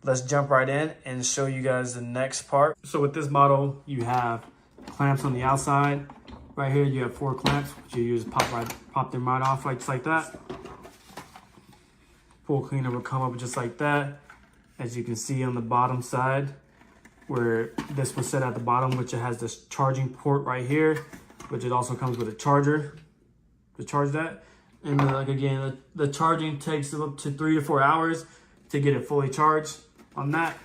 let's jump right in and show you guys the next part. So with this model, you have clamps on the outside. Right here, you have 4 clamps, which you use pop them right off just like that. Pool cleaner will come up just like that. As you can see on the bottom side, where this was set at the bottom, which it has this charging port right here, which it also comes with a charger to charge that. And like again, the charging takes up to 3 to 4 hours to get it fully charged on that.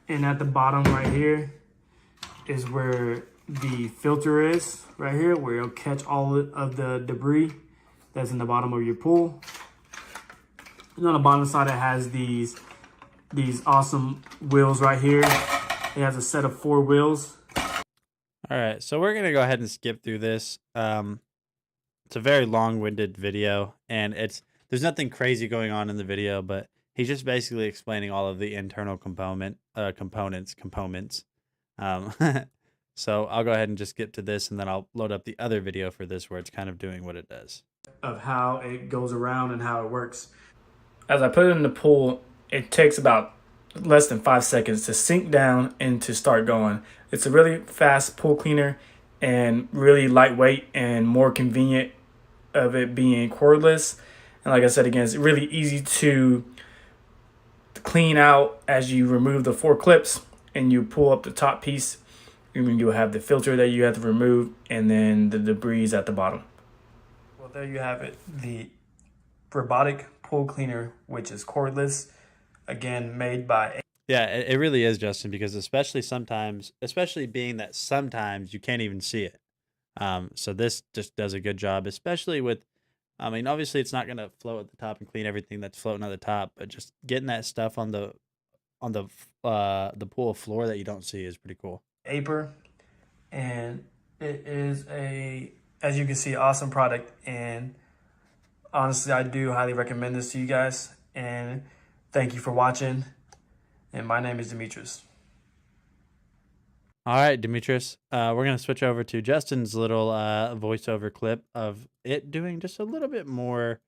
And at the bottom right here is where the filter is, right here, where it'll catch all of the debris that's in the bottom of your pool. And on the bottom side, it has these awesome wheels right here. It has a set of 4 wheels. All right, so we're gonna go ahead and skip through this. It's a very long-winded video, and there's nothing crazy going on in the video, but he's just basically explaining all of the internal components. So I'll go ahead and just skip to this, and then I'll load up the other video for this where it's kind of doing what it does. Of how it goes around and how it works. As I put it in the pool, it takes about less than 5 seconds to sink down and to start going. It's a really fast pool cleaner and really lightweight and more convenient of it being cordless. And like I said again, it's really easy to clean out as you remove the 4 clips and you pull up the top piece. You'll have the filter that you have to remove and then the debris at the bottom. Well, there you have it. The robotic pool cleaner, which is cordless. Again, made by... Yeah, it really is, Justin, because especially being that sometimes you can't even see it. So this just does a good job, especially with, I mean, obviously it's not going to float at the top and clean everything that's floating at the top, but just getting that stuff on the pool floor that you don't see is pretty cool. Aper, and it is as you can see, awesome product, and honestly, I do highly recommend this to you guys, and thank you for watching, and my name is Demetrius. All right, Demetrius, we're going to switch over to Justin's little voiceover clip of it doing just a little bit more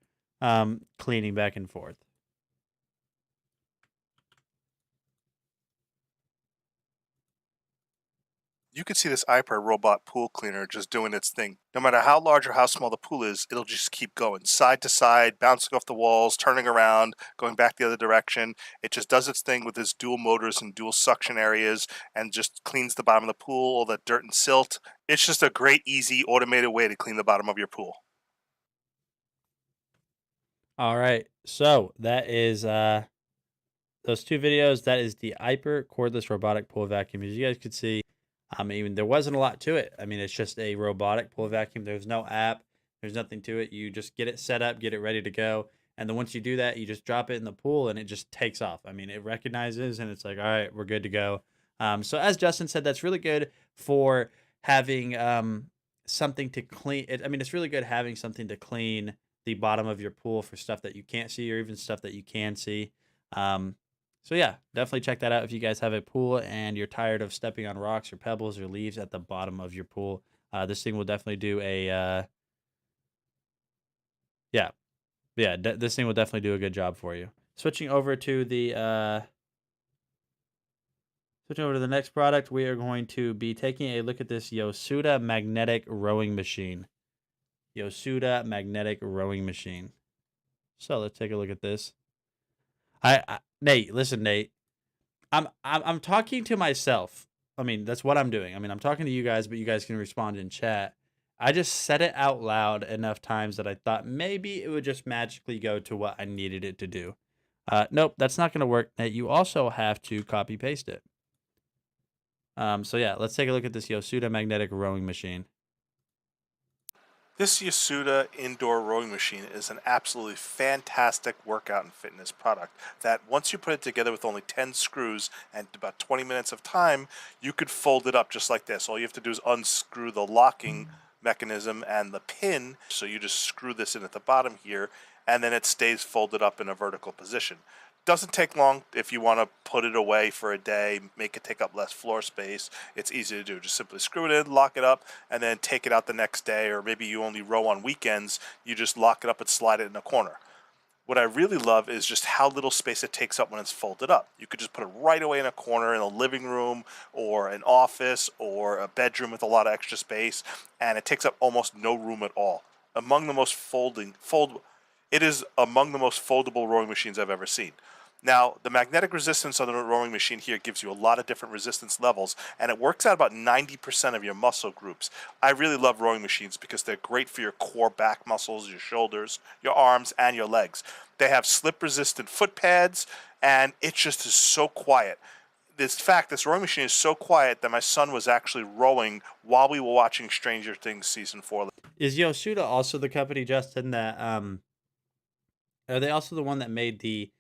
cleaning back and forth. You can see this Iper robot pool cleaner just doing its thing. No matter how large or how small the pool is, it'll just keep going side to side, bouncing off the walls, turning around, going back the other direction. It just does its thing with its dual motors and dual suction areas and just cleans the bottom of the pool, all that dirt and silt. It's just a great, easy, automated way to clean the bottom of your pool. All right, so that is those 2 videos. That is the Iper cordless robotic pool vacuum. As you guys could see, I mean, there wasn't a lot to it. I mean, it's just a robotic pool vacuum. There's no app. There's nothing to it. You just get it set up, get it ready to go. And then once you do that, you just drop it in the pool and it just takes off. I mean, it recognizes and it's like, all right, we're good to go. So as Justin said, that's really good for having something to clean. It's really good having something to clean the bottom of your pool for stuff that you can't see or even stuff that you can see. So yeah, definitely check that out if you guys have a pool and you're tired of stepping on rocks or pebbles or leaves at the bottom of your pool. This thing will definitely do a yeah, this thing will definitely do a good job for you. Switching over to the next product, we are going to be taking a look at this Yosuda magnetic rowing machine. Yosuda magnetic rowing machine. So let's take a look at this. Nate, listen, Nate. I'm talking to myself. I mean, that's what I'm doing. I mean, I'm talking to you guys, but you guys can respond in chat. I just said it out loud enough times that I thought maybe it would just magically go to what I needed it to do. Nope, that's not going to work. Nate, you also have to copy paste it. So yeah, let's take a look at this Yosuda magnetic rowing machine. This Yosuda indoor rowing machine is an absolutely fantastic workout and fitness product that once you put it together with only 10 screws and about 20 minutes of time, you could fold it up just like this. All you have to do is unscrew the locking mechanism and the pin. So you just screw this in at the bottom here, and then it stays folded up in a vertical position. Doesn't take long if you want to put it away for a day, make it take up less floor space. It's easy to do. Just simply screw it in, lock it up, and then take it out the next day, or maybe you only row on weekends. You just lock it up and slide it in a corner. What I really love is just how little space it takes up when it's folded up. You could just put it right away in a corner in a living room or an office or a bedroom with a lot of extra space, and it takes up almost no room at all. It is among the most foldable rowing machines I've ever seen. Now, the magnetic resistance on the rowing machine here gives you a lot of different resistance levels, and it works out about 90% of your muscle groups. I really love rowing machines because they're great for your core back muscles, your shoulders, your arms, and your legs. They have slip-resistant foot pads, and it just is so quiet. This rowing machine is so quiet that my son was actually rowing while we were watching Stranger Things Season 4. Is Yosuda also the company, Justin, that are they also the one that made the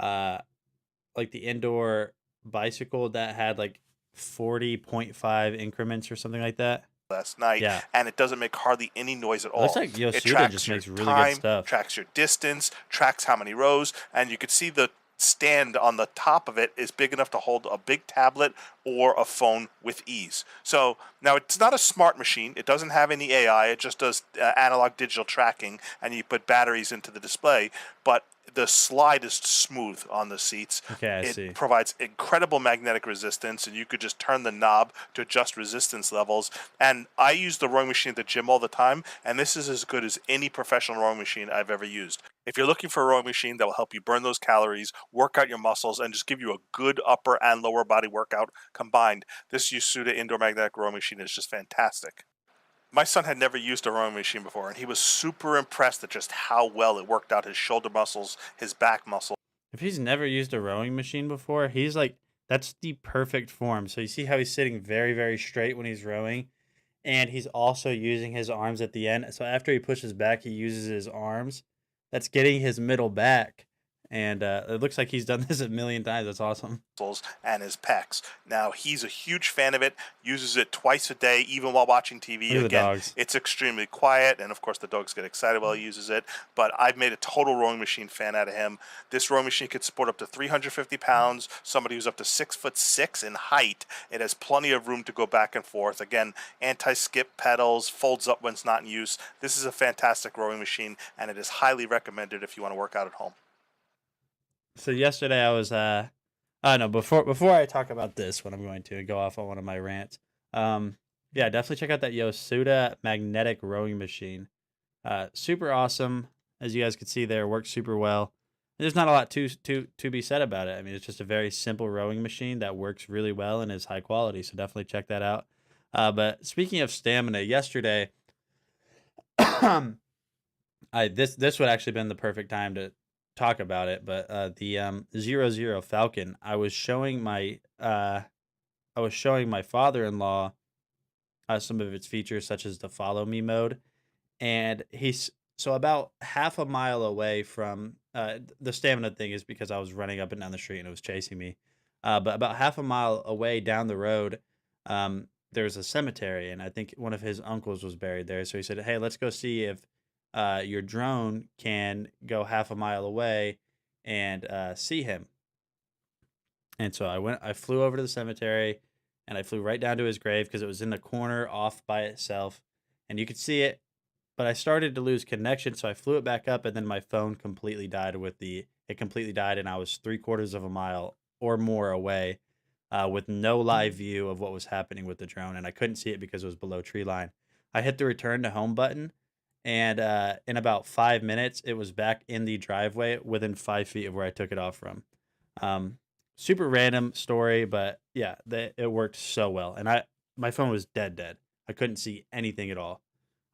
like the indoor bicycle that had like 40.5 increments or something like that? Last night, Yeah. and it doesn't make hardly any noise at all. Looks like It Yosuda tracks just your makes really time, good stuff. tracks your distance, tracks how many rows, and you can see the stand on the top of it is big enough to hold a big tablet or a phone with ease. So now it's not a smart machine. It doesn't have any AI. It just does analog digital tracking, and you put batteries into the display, but the slide is smooth on the seats. Okay, I it see. provides incredible magnetic resistance, and you could just turn the knob to adjust resistance levels. And I use the rowing machine at the gym all the time, and this is as good as any professional rowing machine I've ever used. If you're looking for a rowing machine that will help you burn those calories, work out your muscles, and just give you a good upper and lower body workout combined, this Yosuda indoor magnetic rowing machine is just fantastic. My son had never used a rowing machine before, and he was super impressed at just how well it worked out his shoulder muscles, his back muscles. If he's never used a rowing machine before, he's like, that's the perfect form. So you see how he's sitting very, very straight when he's rowing, and he's also using his arms at the end. So after he pushes back, he uses his arms. That's getting his middle back. And it looks like he's done this a million times. That's awesome. And his pecs. Now, he's a huge fan of it, uses it twice a day, even while watching TV. Look at the Again, dogs. it's extremely quiet, and of course, the dogs get excited while he uses it. But I've made a total rowing machine fan out of him. This rowing machine could support up to 350 pounds, somebody who's up to 6'6" in height. It has plenty of room to go back and forth. Again, anti-skip pedals, folds up when it's not in use. This is a fantastic rowing machine, and it is highly recommended if you want to work out at home. So yesterday I was no, before I talk about this, what I'm going to go off on one of my rants. Yeah, definitely check out that Yosuda magnetic rowing machine. Super awesome, as you guys can see there, works super well. There's not a lot to be said about it. I mean, it's just a very simple rowing machine that works really well and is high quality. So definitely check that out. But speaking of stamina, yesterday, this would actually been the perfect time to talk about it, but the 00 Falcon, I was showing my father-in-law some of its features, such as the follow me mode, and he's so about half a mile away from the stamina thing is because I was running up and down the street and it was chasing me, but about half a mile away down the road, there's a cemetery, and I think one of his uncles was buried there, so he said, hey, let's go see if your drone can go half a mile away and see him. And so I flew over to the cemetery, and I flew right down to his grave because it was in the corner off by itself, and you could see it. But I started to lose connection, so I flew it back up, and then my phone completely died it completely died, and I was 3/4 of a mile or more away, with no live view of what was happening with the drone, and I couldn't see it because it was below tree line. I hit the return to home button, and in about 5 minutes, it was back in the driveway within 5 feet of where I took it off from. Super random story, but yeah, it worked so well, and my phone was dead. I couldn't see anything at all.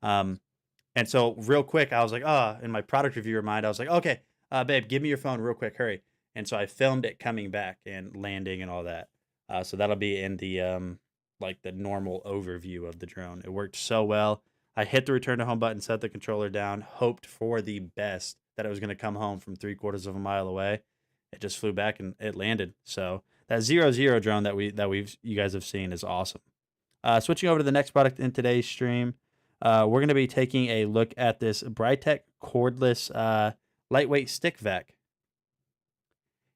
And so real quick, I was like, in my product reviewer mind, I was like, okay, babe, give me your phone real quick, hurry. And so I filmed it coming back and landing and all that. So that'll be in the like the normal overview of the drone. It worked so well. I hit the return to home button, set the controller down, hoped for the best that it was going to come home from 3/4 of a mile away. It just flew back and it landed. So that 0-0 drone that you guys have seen is awesome. Switching over to the next product in today's stream, we're going to be taking a look at this Brightech cordless lightweight stick vac.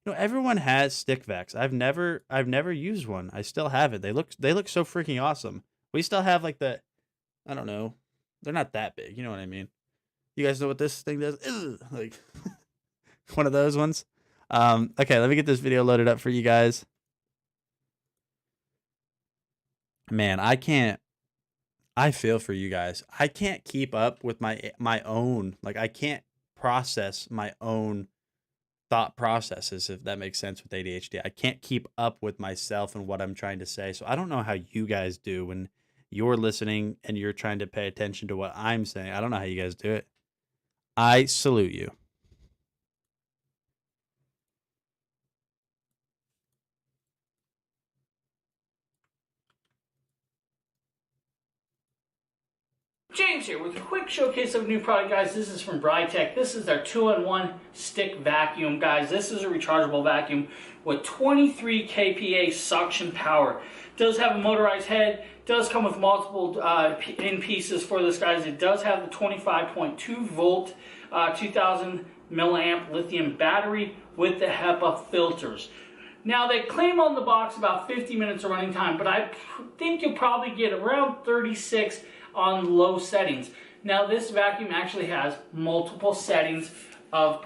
You know, everyone has stick vacs. I've never used one. I still have it. They look so freaking awesome. We still have like I don't know. They're not that big. You know what I mean? You guys know what this thing does? Ugh, like one of those ones. Okay, let me get this video loaded up for you guys. Man, I feel for you guys. I can't keep up with my own, like I can't process my own thought processes, if that makes sense with ADHD. I can't keep up with myself and what I'm trying to say. So I don't know how you guys do when you're listening and you're trying to pay attention to what I'm saying. I don't know how you guys do it. I salute you. James here with a quick showcase of a new product, guys. This is from Brightech. This is their 2-in-1 stick vacuum, guys. This is a rechargeable vacuum with 23 kPa suction power. Does have a motorized head. Does come with multiple in pieces for this, guys. It does have the 25.2 volt, 2000 milliamp lithium battery with the HEPA filters. Now, they claim on the box about 50 minutes of running time, but I think you'll probably get around 36 on low settings. Now, this vacuum actually has multiple settings of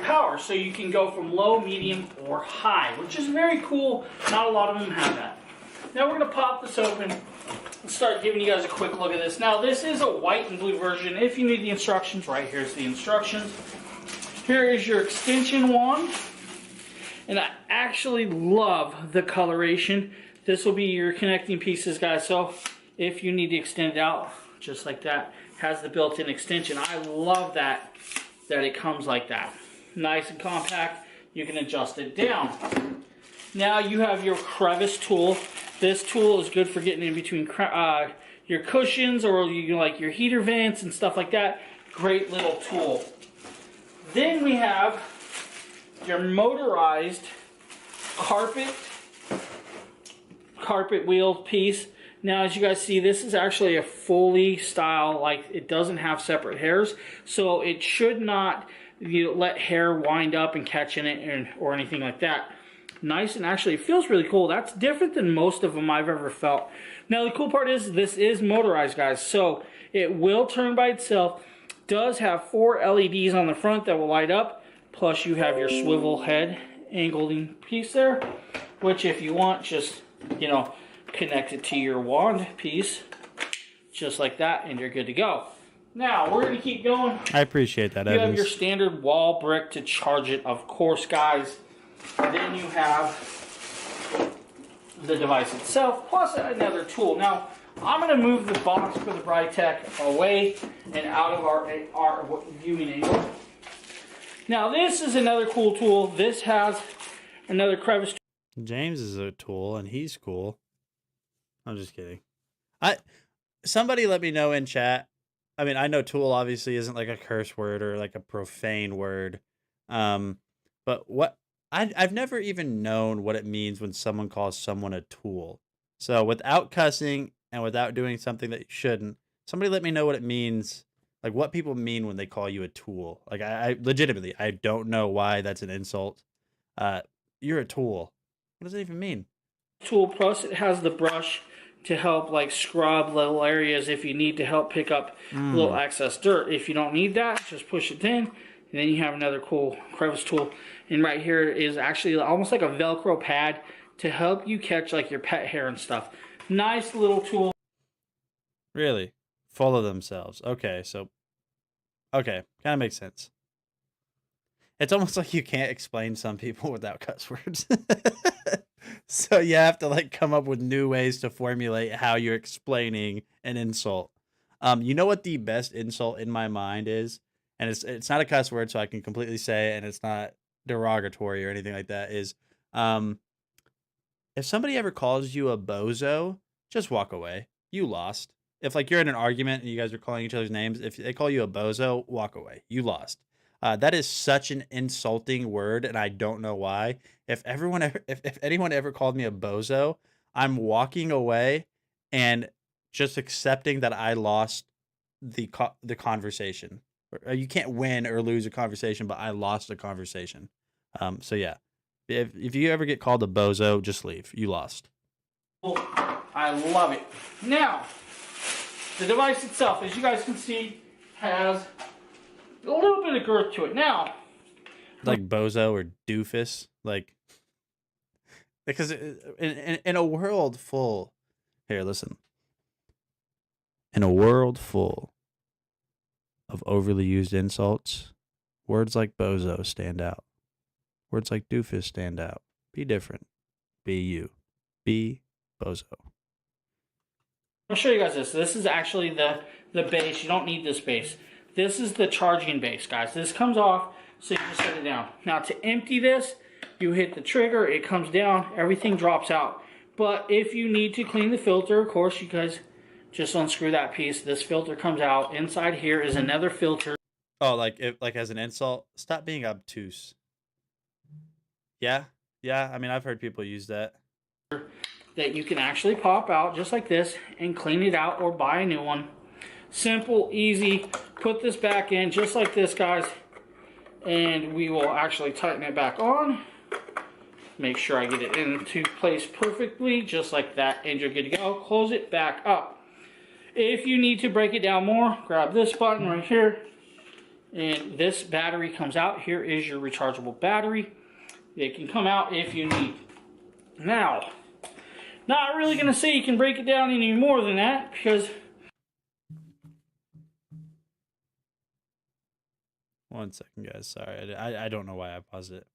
power, so you can go from low, medium, or high, which is very cool. Not a lot of them have that. Now, we're going to pop this open and start giving you guys a quick look at this. Now, this is a white and blue version. If you need the instructions, right here's the instructions. Here is your extension wand, and I actually love the coloration. This will be your connecting pieces, guys. So if you need to extend it out, just like that, has the built-in extension. I love that it comes like that. Nice and compact. You can adjust it down. Now you have your crevice tool. This tool is good for getting in between your cushions or like your heater vents and stuff like that. Great little tool. Then we have your motorized carpet wheel piece. Now, as you guys see, this is actually a fully style, like it doesn't have separate hairs, so it should not let hair wind up and catch in it or anything like that. Nice, and actually it feels really cool. That's different than most of them I've ever felt. Now, the cool part is this is motorized, guys, so it will turn by itself. Does have 4 LEDs on the front that will light up, plus you have your swivel head angling piece there, which if you want, just, connect it to your wand piece, just like that, and you're good to go. Now, we're going to keep going. I appreciate that, You Evans. have your standard wall brick to charge it, of course, guys. Then you have the device itself, plus another tool. Now, I'm going to move the box for the Brightech away and out of our viewing angle. Now, this is another cool tool. This has another crevice tool. James is a tool, and he's cool. I'm just kidding. Somebody let me know in chat. I mean, I know tool obviously isn't like a curse word or like a profane word. But what I've never even known what it means when someone calls someone a tool. So without cussing and without doing something that you shouldn't, somebody let me know what it means. Like what people mean when they call you a tool. Like I legitimately, I don't know why that's an insult. You're a tool. What does that even mean? Tool, plus it has the brush to help like scrub little areas if you need to help pick up little excess dirt. If you don't need that, just push it in, and then you have another cool crevice tool. And right here is actually almost like a Velcro pad to help you catch like your pet hair and stuff. Nice little tool. Really? Full of themselves. Okay, so... Okay, kind of makes sense. It's almost like you can't explain some people without cuss words. So you have to like come up with new ways to formulate how you're explaining an insult. You know what the best insult in my mind is? And it's not a cuss word, so I can completely say it, and it's not derogatory or anything like that, is if somebody ever calls you a bozo, just walk away. You lost. If like you're in an argument and you guys are calling each other's names, if they call you a bozo, walk away. You lost. That is such an insulting word, and I don't know why. If anyone ever called me a bozo, I'm walking away and just accepting that I lost the conversation. You can't win or lose a conversation, but I lost a conversation. So yeah, if you ever get called a bozo, just leave. You lost. I love it. Now, the device itself, as you guys can see, has a little bit of girth to it. Now, like bozo or doofus, like, because in a world full, here, listen, in a world full of overly used insults, words like bozo stand out. Words like doofus stand out. Be different. Be you. Be bozo. I'll show you guys this. This is actually the base. You don't need this base. This is the charging base, guys. This comes off, so you just set it down. Now, to empty this, you hit the trigger, it comes down, everything drops out. But if you need to clean the filter, of course, you guys just unscrew that piece. This filter comes out. Inside here is another filter. Oh, like as an insult? Stop being obtuse. Yeah. I mean, I've heard people use that. That you can actually pop out just like this and clean it out or buy a new one. Simple, easy. Put this back in just like this, guys, and we will actually tighten it back on. Make sure I get it into place perfectly, just like that, and you're good to go. Close it back up. If you need to break it down more, grab this button right here, and this battery comes out. Here is your rechargeable battery. It can come out if you need. Now, not really going to say you can break it down any more than that, because... One second, guys. Sorry, I don't know why I paused it.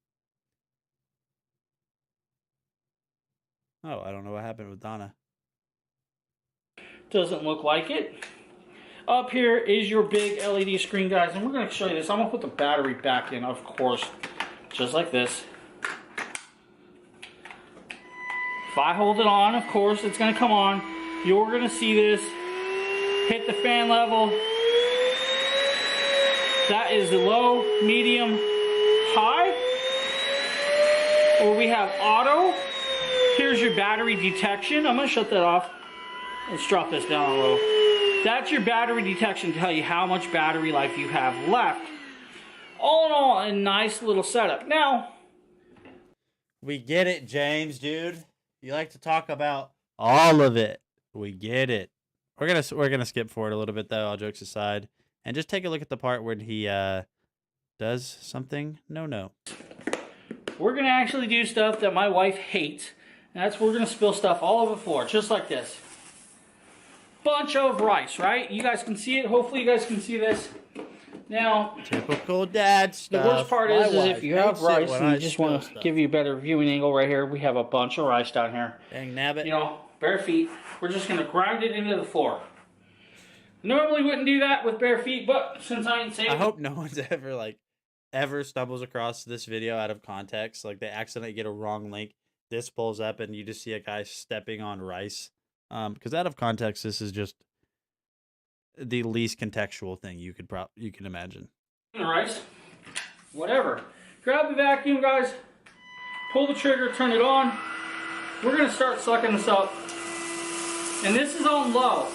Oh, I don't know what happened with Donna. Doesn't look like it. Up here is your big LED screen, guys, and we're going to show you this. I'm going to put the battery back in, of course, just like this. If I hold it on, of course, it's going to come on. You're going to see this. Hit the fan level. That is the low, medium, high. Or we have auto. Here's your battery detection. I'm going to shut that off. Let's drop this down a little. That's your battery detection to tell you how much battery life you have left. All in all, a nice little setup. Now, we get it, James, dude. You like to talk about all of it. We get it. We're gonna skip forward a little bit though, all jokes aside, and just take a look at the part where he does something. No. We're gonna actually do stuff that my wife hates. And that's we're gonna spill stuff all over the floor, just like this. Bunch of rice, right? You guys can see it. Hopefully you guys can see this. Now, typical dad stuff. The worst part is if you have rice and you just want to give you a better viewing angle right here, we have a bunch of rice down here. Dang nabbit. You know, bare feet. We're just going to grind it into the floor. Normally wouldn't do that with bare feet, but since I ain't saving... I hope no one's ever stumbles across this video out of context. Like they accidentally get a wrong link. This pulls up and you just see a guy stepping on rice. Because out of context, this is just the least contextual thing you can imagine. Rice, whatever. Grab the vacuum, guys. Pull the trigger, turn it on. We're gonna start sucking this up, and this is on low.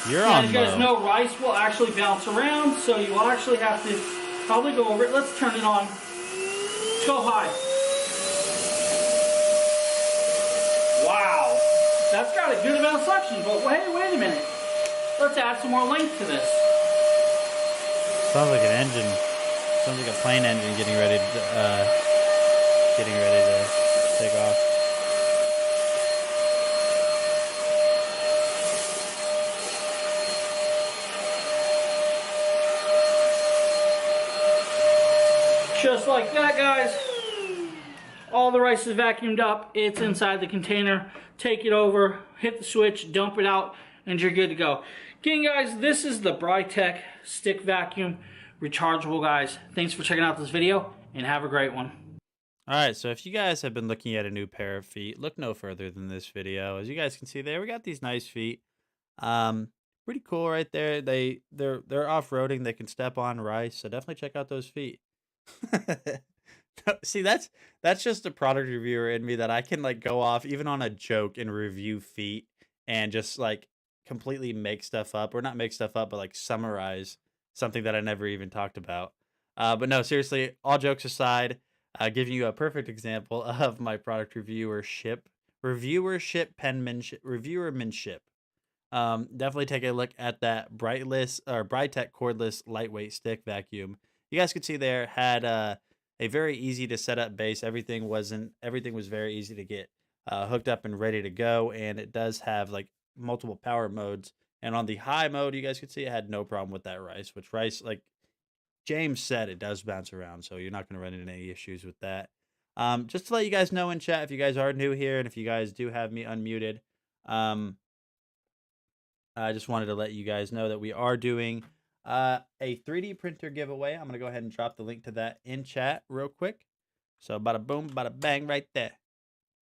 You're now, on as you guys low. know, rice will actually bounce around, so you will actually have to probably go over it. Let's turn it on Go high. Wow. That's got a good amount of suction, but wait a minute. Let's add some more length to this. Sounds like an engine. Sounds like a plane engine getting ready to take off. Just like that, guys. All the rice is vacuumed up. It's inside the container. Take it over, hit the switch, dump it out, and you're good to go. Again, guys, this is the Brightech stick vacuum, rechargeable, guys. Thanks for checking out this video, and have a great one. All right, so if you guys have been looking at a new pair of feet, look no further than this video. As you guys can see there, we got these nice feet. Pretty cool right there. They're off-roading. They can step on rice, so definitely check out those feet. See, that's just a product reviewer in me that I can like go off even on a joke and review feet and just like completely make stuff up, or not make stuff up, but like summarize something that I never even talked about. But no, seriously, all jokes aside, giving you a perfect example of my product reviewership, reviewermanship. Definitely take a look at that Brightech cordless lightweight stick vacuum. You guys could see there had a very easy to set up base. Everything was very easy to get hooked up and ready to go, and it does have like multiple power modes. And on the high mode, you guys could see it had no problem with that rice, which rice, like James said, it does bounce around, so you're not going to run into any issues with that. Just to let you guys know in chat, if you guys are new here and if you guys do have me unmuted, I just wanted to let you guys know that we are doing a 3D printer giveaway. I'm going to go ahead and drop the link to that in chat real quick. So bada boom, bada bang right there.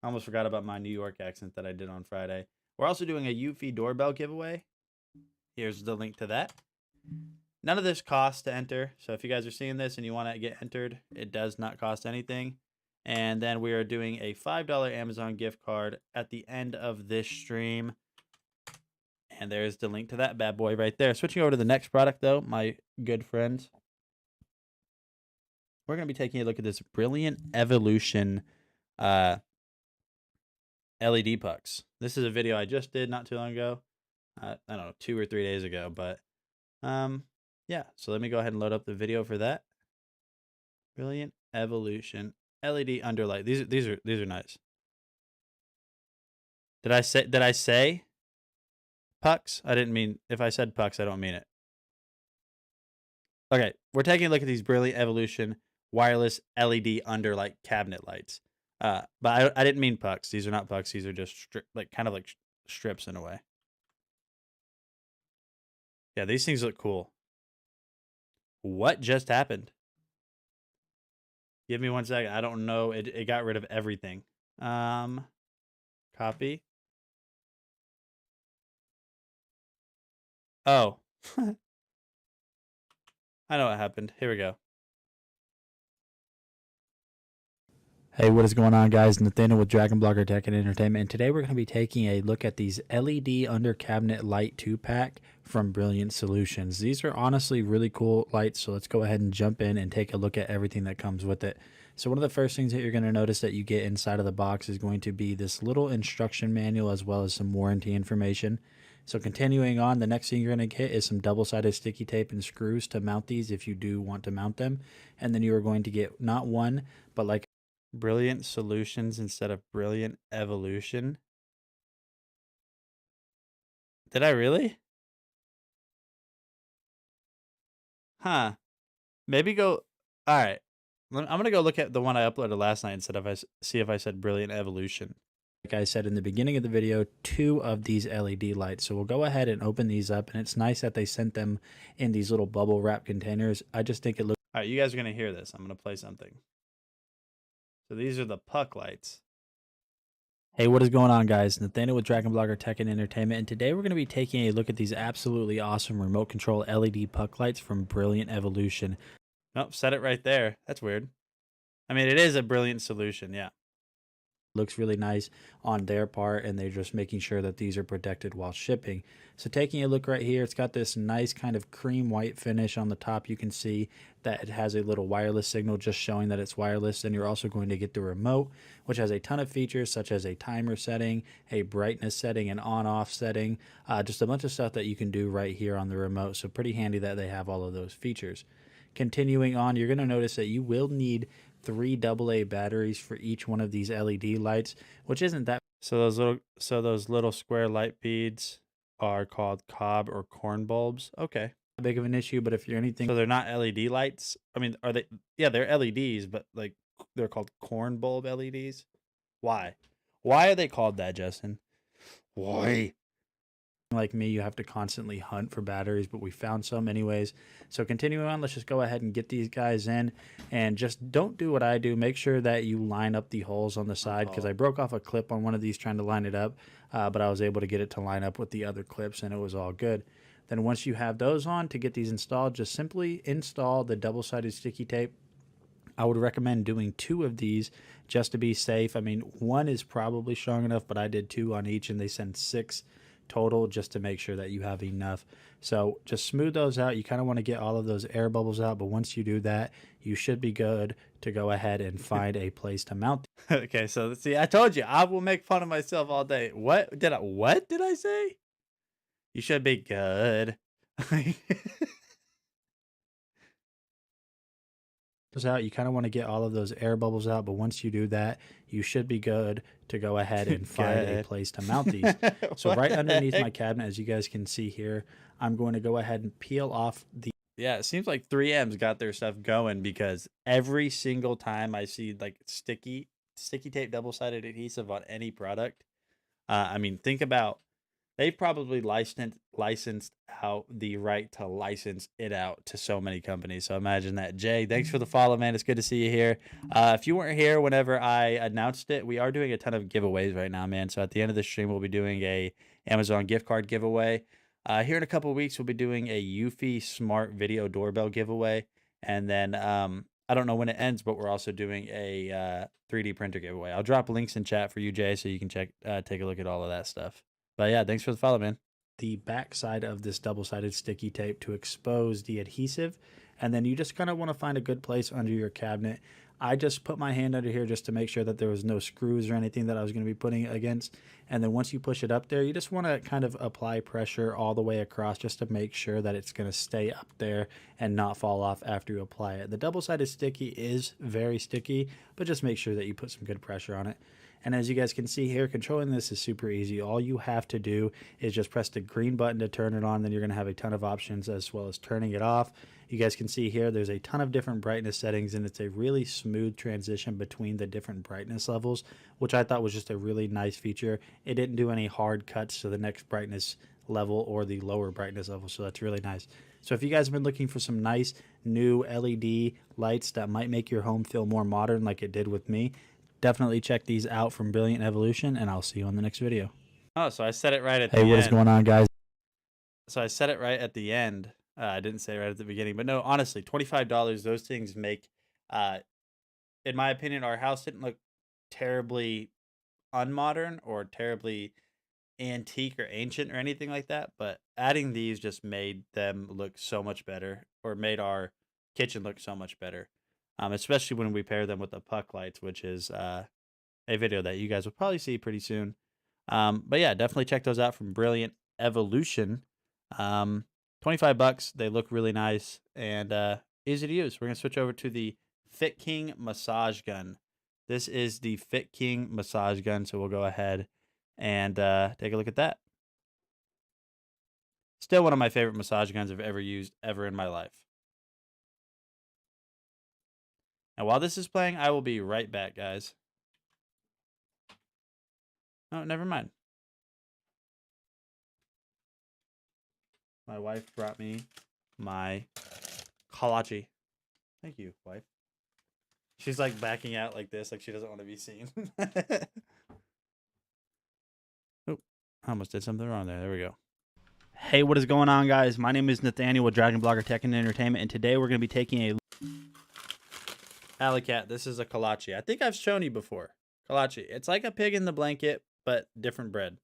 I almost forgot about my New York accent that I did on Friday. We're also doing a Eufy doorbell giveaway. Here's the link to that. None of this costs to enter. So if you guys are seeing this and you want to get entered, it does not cost anything. And then we are doing a $5 Amazon gift card at the end of this stream. And there's the link to that bad boy right there. Switching over to the next product, though, my good friends. We're going to be taking a look at this Brilliant Evolution LED pucks. This is a video I just did not too long ago. I don't know, 2 or 3 days ago. But, yeah. So let me go ahead and load up the video for that. Brilliant Evolution LED underlight. These are nice. Did I say pucks? I didn't mean, if I said pucks, I don't mean it. Okay, we're taking a look at these Brilliant Evolution wireless LED underlight cabinet lights. But I didn't mean pucks. These are not pucks. These are just kind of like strips in a way. Yeah, these things look cool. What just happened? Give me 1 second. I don't know. It got rid of everything. Copy. Oh. I know what happened. Here we go. Hey, what is going on, guys? Nathaniel with Dragon Blogger Tech and Entertainment, and today we're going to be taking a look at these LED under cabinet light 2-pack from Brilliant Solutions. These are honestly really cool lights, so let's go ahead and jump in and take a look at everything that comes with it. So one of the first things that you're going to notice that you get inside of the box is going to be this little instruction manual as well as some warranty information. So continuing on, the next thing you're going to get is some double-sided sticky tape and screws to mount these if you do want to mount them. And then you are going to get not one, but like Brilliant Solutions instead of Brilliant Evolution. Did I really? Huh. Maybe go. All right. I'm going to go look at the one I uploaded last night instead of see if I said Brilliant Evolution. Like I said in the beginning of the video, 2 of these LED lights. So we'll go ahead and open these up, and it's nice that they sent them in these little bubble wrap containers. I just think it looks. All right, you guys are going to hear this. I'm going to play something. So these are the puck lights. Hey, what is going on, guys? Nathaniel with Dragon Blogger Tech and Entertainment, and today we're going to be taking a look at these absolutely awesome remote control LED puck lights from Brilliant Evolution. Nope, said it right there. That's weird. I mean, it is a Brilliant Solution, yeah. looks really nice on their part, and they're just making sure that these are protected while shipping. So taking a look right here, it's got this nice kind of cream white finish on the top. You can see that it has a little wireless signal just showing that it's wireless. And you're also going to get the remote, which has a ton of features such as a timer setting, a brightness setting, an on-off setting, just a bunch of stuff that you can do right here on the remote. So pretty handy that they have all of those features. Continuing on, you're going to notice that you will need 3 AA batteries for each one of these LED lights, which isn't that. So those little square light beads are called cob or corn bulbs. Okay. big of an issue, but if you're anything, So they're not LED lights. I mean, are they? Yeah, they're LEDs, but like they're called corn bulb LEDs. Why? Why are they called that, Justin? Why? like me, you have to constantly hunt for batteries, but we found some anyways. So continuing on, let's just go ahead and get these guys in, and just don't do what I do. Make sure that you line up the holes on the side, because I broke off a clip on one of these trying to line it up, but I was able to get it to line up with the other clips, and it was all good. Then once you have those on, to get these installed, just simply install the double-sided sticky tape. I would recommend doing 2 of these just to be safe. I mean, 1 is probably strong enough, but I did 2 on each, and they send 6 total just to make sure that you have enough. So just smooth those out. You kind of want to get all of those air bubbles out, but once you do that, you should be good to go ahead and find a place to mount. Okay, so see, I told you I will make fun of myself all day. What did I say? You should be good. Out, you kind of want to get all of those air bubbles out, but once you do that, you should be good to go ahead and find a place to mount these. So right underneath my cabinet, as you guys can see here, I'm going to go ahead and peel off the. Yeah, it seems like 3M's got their stuff going, because every single time I see like sticky tape double-sided adhesive on any product, I mean, think about, they've probably licensed out the right to license it out to so many companies. So imagine that. Jay, thanks for the follow, man. It's good to see you here. If you weren't here whenever I announced it, we are doing a ton of giveaways right now, man. So at the end of the stream, we'll be doing a Amazon gift card giveaway. Here in a couple of weeks, we'll be doing a Eufy smart video doorbell giveaway. And then I don't know when it ends, but we're also doing a 3D printer giveaway. I'll drop links in chat for you, Jay, so you can take a look at all of that stuff. But yeah, thanks for the follow, man. The back side of this double-sided sticky tape to expose the adhesive, and then you just kind of want to find a good place under your cabinet. I just put my hand under here just to make sure that there was no screws or anything that I was going to be putting it against. And then once you push it up there, you just want to kind of apply pressure all the way across just to make sure that it's going to stay up there and not fall off after you apply it. The double-sided sticky is very sticky, but just make sure that you put some good pressure on it. And as you guys can see here, controlling this is super easy. All you have to do is just press the green button to turn it on. Then you're going to have a ton of options as well as turning it off. You guys can see here, there's a ton of different brightness settings, and it's a really smooth transition between the different brightness levels, which I thought was just a really nice feature. It didn't do any hard cuts to the next brightness level or the lower brightness level, so that's really nice. So if you guys have been looking for some nice new LED lights that might make your home feel more modern like it did with me, definitely check these out from Brilliant Evolution, and I'll see you on the next video. Oh, so I said it right at the end. Hey, what is going on, guys? So I said it right at the end. I didn't say it right at the beginning, but no, honestly, $25, those things make, in my opinion, our house didn't look terribly unmodern or terribly antique or ancient or anything like that, but adding these just made them look so much better, or made our kitchen look so much better. Especially when we pair them with the puck lights, which is a video that you guys will probably see pretty soon. But yeah, definitely check those out from Brilliant Evolution. $25. They look really nice and easy to use. We're going to switch over to the Fit King massage gun. This is the Fit King massage gun, so we'll go ahead and take a look at that. Still one of my favorite massage guns I've ever used ever in my life. And while this is playing, I will be right back, guys. Oh, never mind. My wife brought me my kolache. Thank you, wife. She's like backing out like this, like she doesn't want to be seen. Oh, I almost did something wrong there. There we go. Hey, what is going on, guys? My name is Nathaniel with Dragon Blogger Tech and Entertainment, and today we're going to be taking a... Alley Cat, this is a kolache. I think I've shown you before. Kolache. It's like a pig in the blanket, but different bread.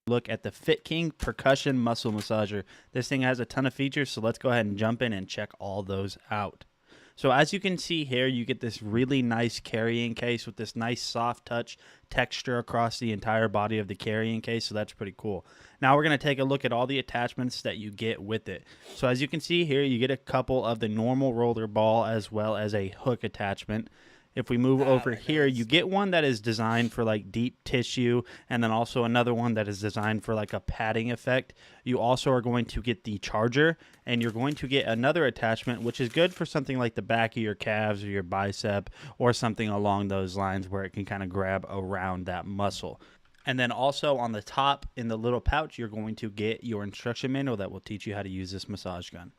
Look at the Fit King Percussion Muscle Massager. This thing has a ton of features, so let's go ahead and jump in and check all those out. So as you can see here, you get this really nice carrying case with this nice soft touch texture across the entire body of the carrying case, so that's pretty cool. Now we're going to take a look at all the attachments that you get with it. So as you can see here, you get a couple of the normal roller ball as well as a hook attachment. If we move over here, you get one that is designed for like deep tissue, and then also another one that is designed for like a padding effect. You also are going to get the charger, and you're going to get another attachment, which is good for something like the back of your calves or your bicep or something along those lines where it can kind of grab around that muscle. And then also on the top in the little pouch, you're going to get your instruction manual that will teach you how to use this massage gun.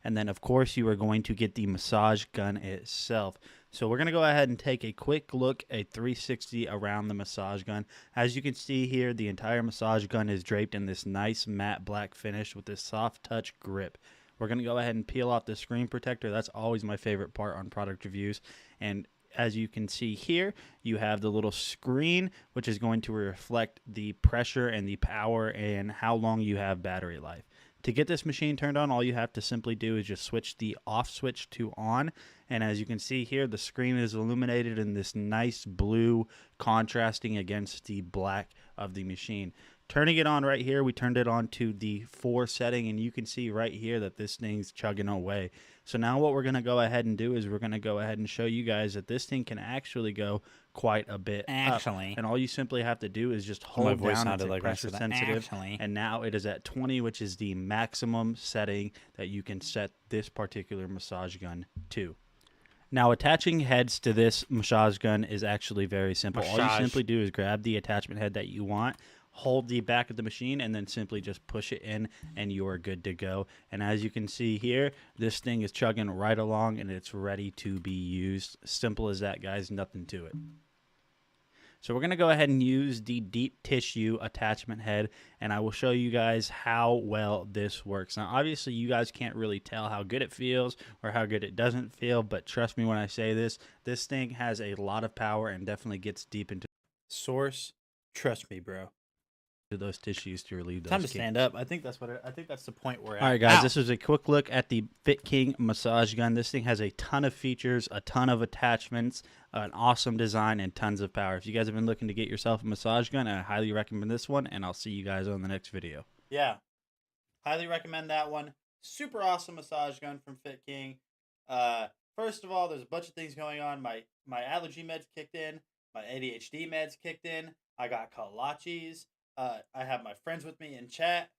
And then, of course, you are going to get the massage gun itself. So we're going to go ahead and take a quick look at 360 around the massage gun. As you can see here, the entire massage gun is draped in this nice matte black finish with this soft touch grip. We're going to go ahead and peel off the screen protector. That's always my favorite part on product reviews. And as you can see here, you have the little screen, which is going to reflect the pressure and the power and how long you have battery life. To get this machine turned on, all you have to simply do is just switch the off switch to on. And as you can see here, the screen is illuminated in this nice blue contrasting against the black of the machine. Turning it on right here, we turned it on to the 4 setting, and you can see right here that this thing's chugging away. So now what we're going to go ahead and do is we're going to go ahead and show you guys that this thing can actually go quite a bit up. And all you simply have to do is just hold down. It's like pressure sensitive, and now it is at 20, which is the maximum setting that you can set this particular massage gun to. Now, attaching heads to this massage gun is actually very simple. All you simply do is grab the attachment head that you want, hold the back of the machine, and then simply just push it in, and you're good to go. And as you can see here, this thing is chugging right along, and it's ready to be used. Simple as that, guys. Nothing to it. So we're going to go ahead and use the deep tissue attachment head, and I will show you guys how well this works. Now, obviously, you guys can't really tell how good it feels or how good it doesn't feel, but trust me when I say this, this thing has a lot of power and definitely gets deep into source. Trust me, bro. To those tissues to relieve those. Time to stand up. I think that's the point we're at. All right, guys, this was a quick look at the Fit King massage gun. This thing has a ton of features, a ton of attachments, an awesome design, and tons of power. If you guys have been looking to get yourself a massage gun, I highly recommend this one, and I'll see you guys on the next video. Yeah, highly recommend that one. Super awesome massage gun from Fit King. First of all, there's a bunch of things going on. My allergy meds kicked in. My ADHD meds kicked in. I got kolaches. I have my friends with me in chat.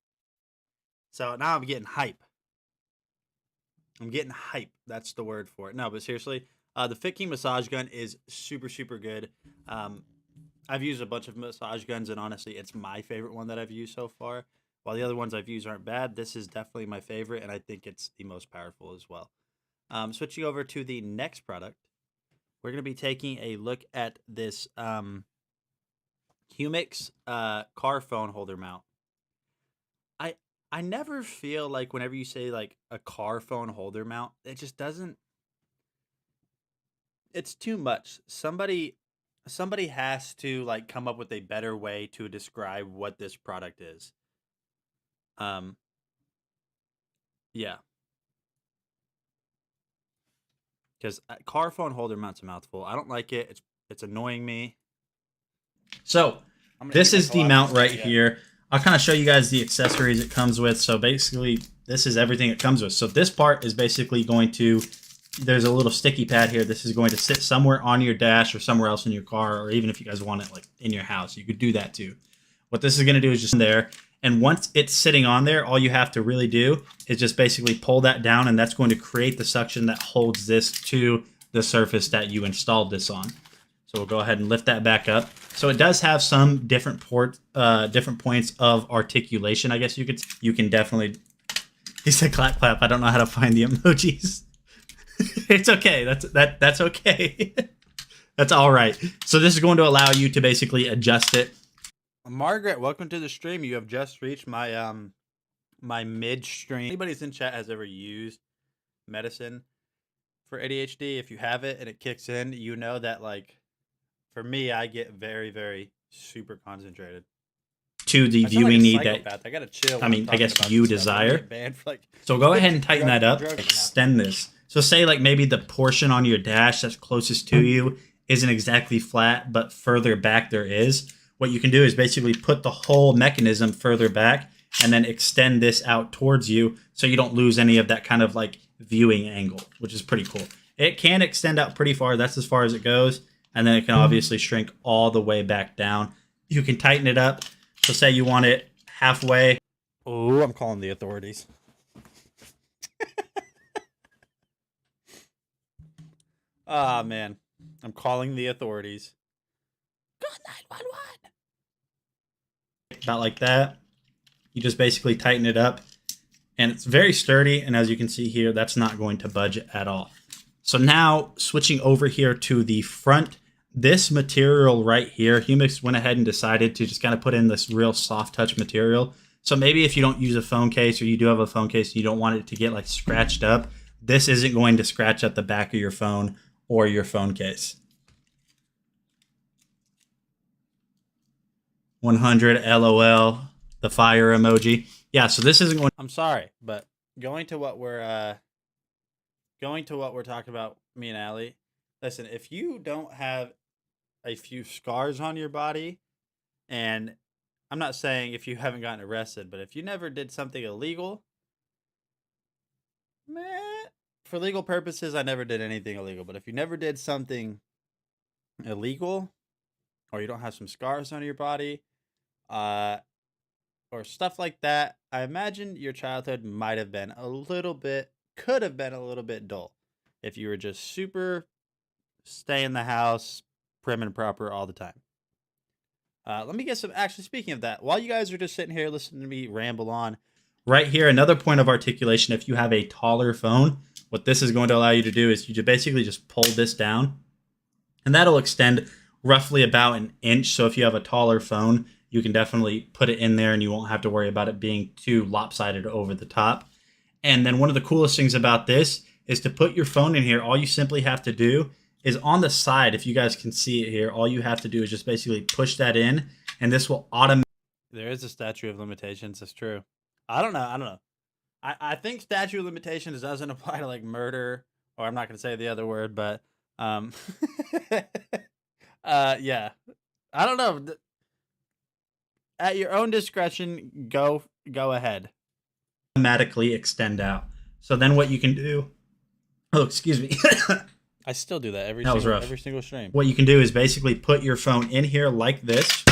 So now I'm getting hype. That's the word for it. No, but seriously, the Fit King massage gun is super, super good. I've used a bunch of massage guns, and honestly, it's my favorite one that I've used so far. While the other ones I've used aren't bad, this is definitely my favorite, and I think it's the most powerful as well. Switching over to the next product, we're going to be taking a look at this Humix car phone holder mount. I never feel like whenever you say like a car phone holder mount, it just doesn't. It's too much. Somebody has to like come up with a better way to describe what this product is. Yeah. Because car phone holder mount's a mouthful. I don't like it. It's annoying me. So this is the mount right here. I'll kind of show you guys the accessories it comes with. So basically, this is everything it comes with. So this part is basically going to, there's a little sticky pad here. This is going to sit somewhere on your dash or somewhere else in your car, or even if you guys want it like in your house, you could do that too. What this is going to do is just there. And once it's sitting on there, all you have to really do is just basically pull that down, and that's going to create the suction that holds this to the surface that you installed this on. So we'll go ahead and lift that back up. So it does have some different points of articulation. I guess you can definitely. He said clap clap. I don't know how to find the emojis. It's okay. That's okay. That's all right. So this is going to allow you to basically adjust it. Margaret, welcome to the stream. You have just reached my my midstream. Anybody that's in chat has ever used medicine for ADHD? If you have it and it kicks in, you know that like for me, I get very, very super concentrated. To the I sound like viewing a need psychopath. that I gotta chill. I when mean, I'm I talking guess about you this stuff. I don't desire. get banned for, like, So go ahead and tighten that up, drugs and extend this. So say like maybe the portion on your dash that's closest to you isn't exactly flat, but further back there is. What you can do is basically put the whole mechanism further back and then extend this out towards you so you don't lose any of that kind of like viewing angle, which is pretty cool. It can extend out pretty far. That's as far as it goes. And then it can obviously shrink all the way back down. You can tighten it up. So say you want it halfway. Oh, I'm calling the authorities. Ah, man. I'm calling the authorities. Call 911. About like that. You just basically tighten it up. And it's very sturdy. And as you can see here, that's not going to budge at all. So now switching over here to the front, this material right here, Humix went ahead and decided to just kind of put in this real soft touch material. So maybe if you don't use a phone case or you do have a phone case and you don't want it to get like scratched up, this isn't going to scratch up the back of your phone or your phone case. 100 LOL, the fire emoji. Yeah, so this isn't going. I'm sorry, but going to what we're talking about, me and Allie. Listen, if you don't have a few scars on your body, and I'm not saying if you haven't gotten arrested, but if you never did something illegal, man, for legal purposes, I never did anything illegal. But if you never did something illegal, or you don't have some scars on your body, or stuff like that, I imagine your childhood might have been could have been a little bit dull if you were just super stay in the house, prim and proper all the time. Let me get some. Actually, speaking of that, while you guys are just sitting here listening to me ramble on, Right here, another point of articulation. If you have a taller phone, what this is going to allow you to do is you basically just pull this down, and that'll extend roughly about an inch. So if you have a taller phone, you can definitely put it in there and you won't have to worry about it being too lopsided over the top. And then one of the coolest things about this is to put your phone in here. All you simply have to do is on the side, if you guys can see it here, all you have to do is just basically push that in, and this will automatically. there is a statute of limitations. That's true. I don't know. I think statute of limitations doesn't apply to like murder, or I'm not going to say the other word, but yeah. I don't know. At your own discretion, go ahead. automatically extend out. So then what you can do, oh, excuse me. I still do that That was rough. every single stream. What you can do is basically put your phone in here like this,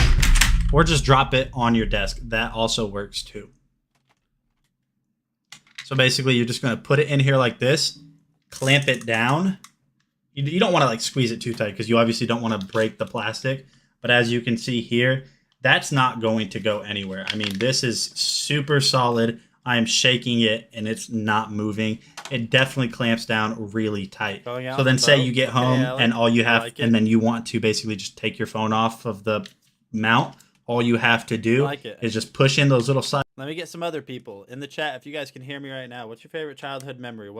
or just drop it on your desk. That also works too. So basically you're just going to put it in here like this, clamp it down. You don't want to like squeeze it too tight because you obviously don't want to break the plastic. But as you can see here, that's not going to go anywhere. I mean, this is super solid. I am shaking it and it's not moving. It definitely clamps down really tight. So then say you get home and all you have, and then you want to basically just take your phone off of the mount. All you have to do is just push in those little sides. Let me get some other people in the chat. If you guys can hear me right now, what's your favorite childhood memory?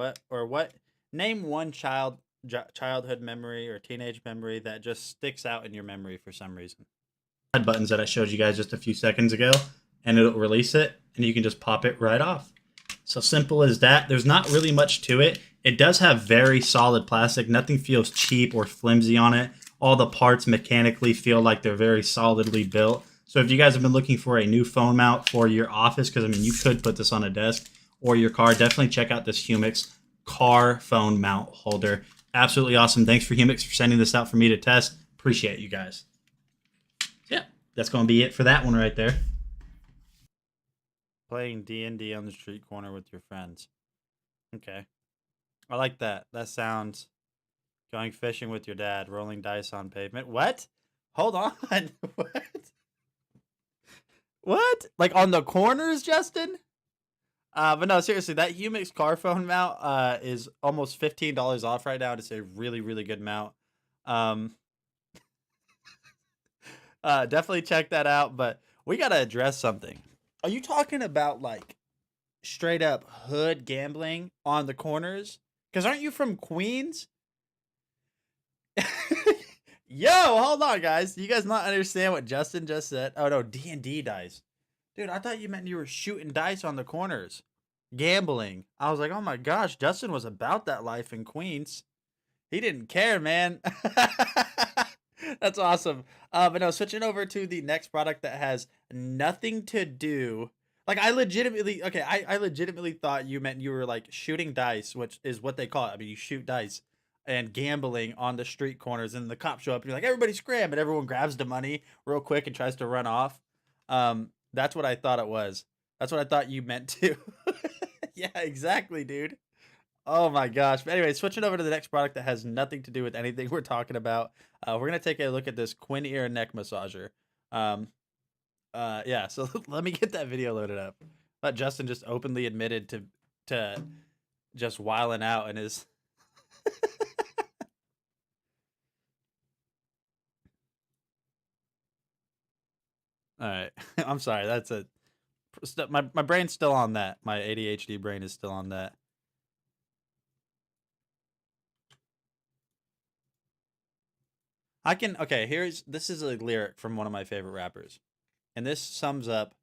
Name one childhood memory or teenage memory that just sticks out in your memory for some reason. Buttons that I showed you guys just a few seconds ago, and it'll release it, and you can just pop it right off. So simple as that. There's not really much to it. It does have very solid plastic. Nothing feels cheap or flimsy on it. All the parts mechanically feel like they're very solidly built. So if you guys have been looking for a new phone mount for your office, because I mean you could put this on a desk or your car, definitely check out this Humix car phone mount holder. Absolutely awesome. Thanks for Humix for sending this out for me to test. Appreciate you guys. Yeah, that's going to be it for that one right there. Playing D&D on the street corner with your friends. Okay. I like that. That sounds... Going fishing with your dad, rolling dice on pavement. What? Hold on. What? What? Like on the corners, Justin? But no, seriously, that Humix car phone mount is almost $15 off right now. It's a really, really good mount. Definitely check that out. But we gotta address something. Are you talking about like straight up hood gambling on the corners? Because aren't you from Queens? Yo, hold on, guys. You guys not understand what Justin just said? Oh no, D&D dice. Dude, I thought you meant you were shooting dice on the corners, gambling. I was like, oh my gosh, Justin was about that life in Queens. He didn't care, man. That's awesome. But no, switching over to the next product that has nothing to do. Like I legitimately, okay, I legitimately thought you meant you were like shooting dice, which is what they call it. I mean, you shoot dice and gambling on the street corners, and the cops show up, and you're like, everybody scram, and everyone grabs the money real quick and tries to run off. That's what I thought it was. That's what I thought you meant to. Yeah, exactly, dude. Oh my gosh. But anyway, switching over to the next product that has nothing to do with anything we're talking about. We're gonna take a look at this Quinn ear neck massager. Yeah. So let me get that video loaded up. But Justin just openly admitted to just wiling out in his. All right. I'm sorry. That's a my brain's still on that. My ADHD brain is still on that. Okay, this is a lyric from one of my favorite rappers. And this sums up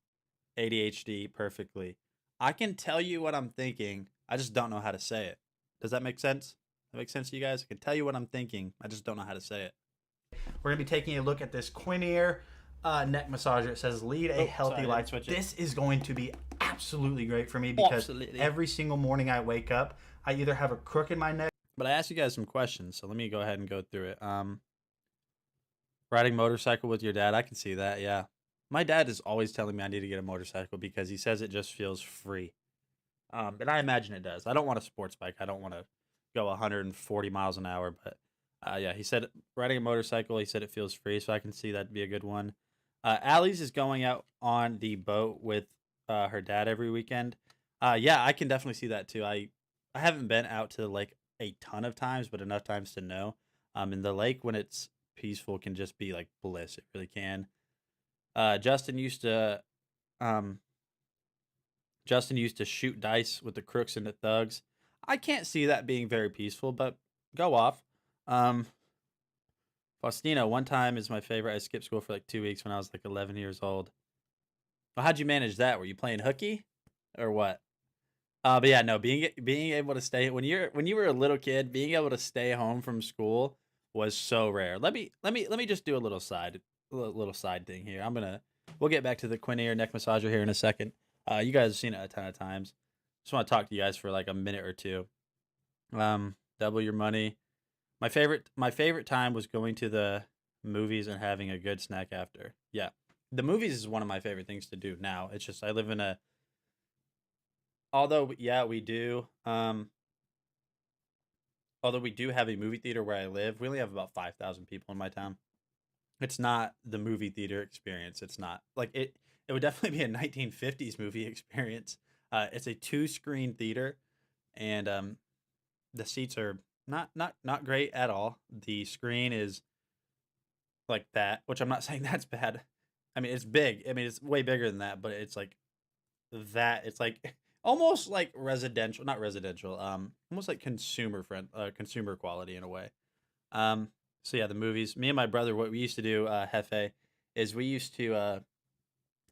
ADHD perfectly. I can tell you what I'm thinking, I just don't know how to say it. Does that make sense? That makes sense to you guys? I can tell you what I'm thinking, I just don't know how to say it. We're gonna be taking a look at this Quinn ear neck massager. It says lead a healthy life. This is going to be absolutely great for me because every single morning I wake up, I either have a crook in my neck. But I asked you guys some questions, so let me go ahead and go through it. Riding motorcycle with your dad, I can see that, yeah. My dad is always telling me I need to get a motorcycle because he says it just feels free. And I imagine it does. I don't want a sports bike. I don't want to go 140 miles an hour, but yeah, he said riding a motorcycle, he said it feels free, so I can see that'd be a good one. Allie's is going out on the boat with her dad every weekend. Yeah, I can definitely see that too. I haven't been out to the lake a ton of times, but enough times to know. And the lake, when it's peaceful, can just be like bliss. It really can. Justin used to shoot dice with the crooks and the thugs. I can't see that being very peaceful, but go off. Faustino, one time is my favorite. I skipped school for like 2 weeks when I was like 11 years old. Well, how'd you manage that? Were you playing hooky or what? But yeah, no, being able to stay when you were a little kid, being able to stay home from school was so rare. Let me just do a little side thing here. We'll get back to the Quinn ear neck massager here in a second. You guys have seen it a ton of times. Just want to talk to you guys for like a minute or two. Double your money. My favorite time was going to the movies and having a good snack after. Yeah. The movies is one of my favorite things to do now. It's just I live in a although yeah, we do have a movie theater where I live, we only have about 5,000 people in my town. It's not the movie theater experience. It's not like it would definitely be a 1950s movie experience. It's a 2-screen theater, and the seats are not great at all. The screen is like that, which I'm not saying that's bad. I mean, it's big. I mean, it's way bigger than that, but it's like that. It's like almost like residential, not residential. Almost like consumer quality in a way. So yeah, the movies. Me and my brother, what we used to do, Hefe, is we used to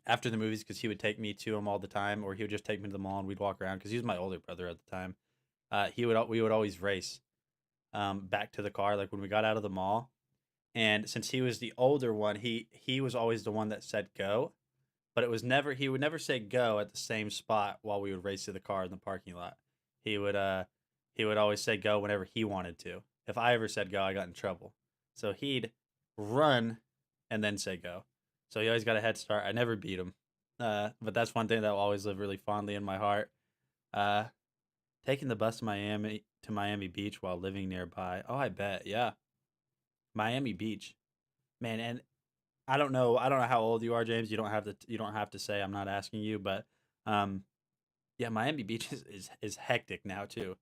after the movies, because he would take me to them all the time, or he would just take me to the mall and we'd walk around because he was my older brother at the time. We would always race back to the car, like when we got out of the mall. And since he was the older one, he was always the one that said go, but he would never say go at the same spot while we would race to the car in the parking lot. He would always say go whenever he wanted to. If I ever said go, I got in trouble. So he'd run and then say go. So he always got a head start. I never beat him. But that's one thing that will always live really fondly in my heart. Taking the bus to Miami Beach while living nearby. Oh, I bet. Yeah. Miami Beach. Man, and I don't know how old you are, James. You don't have to say, I'm not asking you, but yeah, Miami Beach is hectic now too.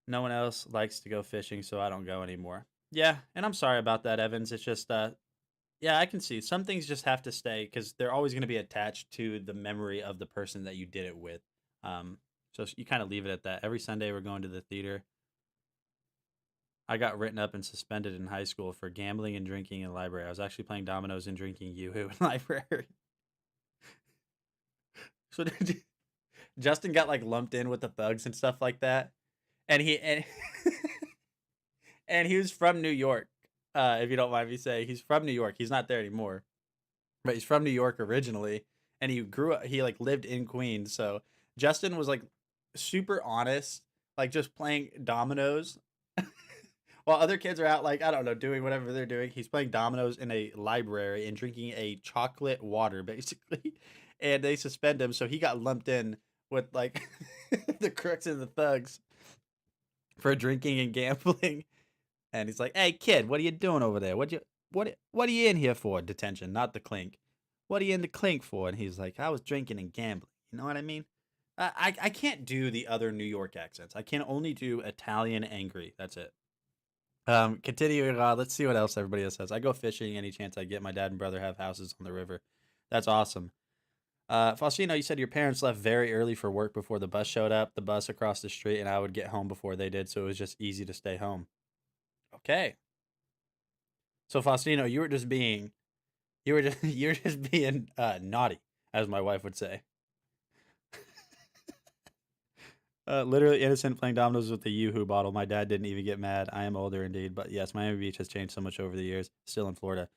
No one else likes to go fishing, so I don't go anymore. Yeah, and I'm sorry about that, Evans. It's just yeah, I can see some things just have to stay because they're always going to be attached to the memory of the person that you did it with. So you kind of leave it at that. Every Sunday we're going to the theater. I got written up and suspended in high school for gambling and drinking in the library. I was actually playing dominoes and drinking yoo-hoo in the library. So Justin got like lumped in with the thugs and stuff like that. And and he was from New York. If you don't mind me saying, he's from New York. He's not there anymore. But he's from New York originally, and he like lived in Queens. So Justin was like super honest, like just playing dominoes while other kids are out, like, I don't know, doing whatever they're doing. He's playing dominoes in a library and drinking a chocolate water, basically. And they suspend him, so he got lumped in with like the crooks and the thugs for drinking and gambling. And he's like, "Hey kid, what are you doing over there? What are you in here for?" Detention, not the clink. "What are you in the clink for?" And he's like, "I was drinking and gambling." You know what I mean? I can't do the other New York accents. I can only do Italian angry. That's it. Continuing on, let's see what else everybody else says. "I go fishing any chance I get. My dad and brother have houses on the river." That's awesome. Faustino, you said your parents left very early for work before the bus showed up. The bus across the street, and I would get home before they did, so it was just easy to stay home. Okay. So Faustino, you were just being naughty, as my wife would say. Literally innocent playing dominoes with the Yoo-hoo bottle. My dad didn't even get mad. I am older indeed, but yes, Miami Beach has changed so much over the years. Still in Florida.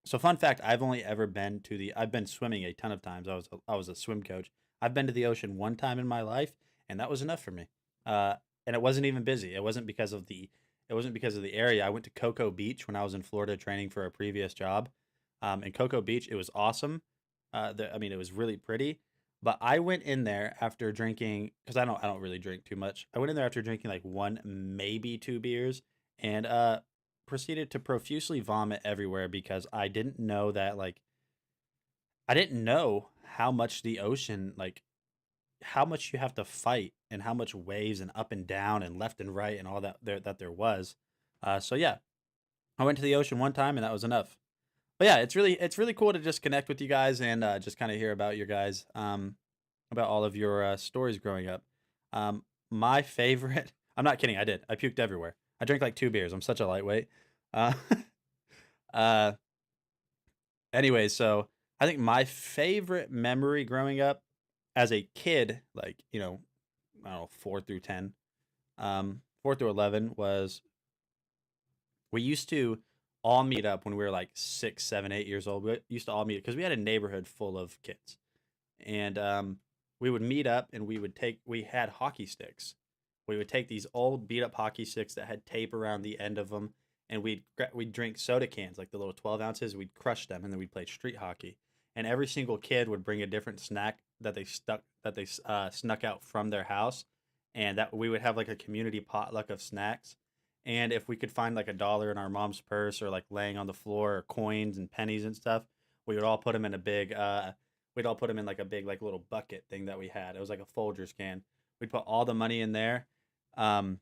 So fun fact, I've only ever been to I've been swimming a ton of times. I was a swim coach. I've been to the ocean one time in my life, and that was enough for me. And it wasn't even busy. It wasn't because of the area. I went to Cocoa Beach when I was in Florida training for a previous job. In Cocoa Beach, it was awesome. It was really pretty. But I went in there after drinking, because I don't really drink too much. I went in there after drinking like one, maybe two beers, and proceeded to profusely vomit everywhere because I didn't know that, like, I didn't know how much the ocean, like, how much you have to fight and how much waves and up and down and left and right and all that there was. So yeah, I went to the ocean one time and that was enough. But yeah, it's really cool to just connect with you guys and just kind of hear about your guys, about all of your stories growing up. My favorite, I'm not kidding, I puked everywhere. I drank like 2 beers. I'm such a lightweight. Anyways, so I think my favorite memory growing up as a kid, like, I don't know, 4 through 10, 4 through 11 was, we used to all meet up when we were like 6, 7, 8 years old. We used to all meet because we had a neighborhood full of kids, and we would meet up and we had hockey sticks. We would take these old beat up hockey sticks that had tape around the end of them, and we'd drink soda cans, like the little 12 ounces. We'd crush them, and then we'd play street hockey. And every single kid would bring a different snack that they snuck out from their house, and that we would have like a community potluck of snacks. And if we could find like $1 in our mom's purse or like laying on the floor or coins and pennies and stuff, we would all put them in a big we'd all put them in like a big like little bucket thing that we had. It was like a Folgers can. We'd put all the money in there, and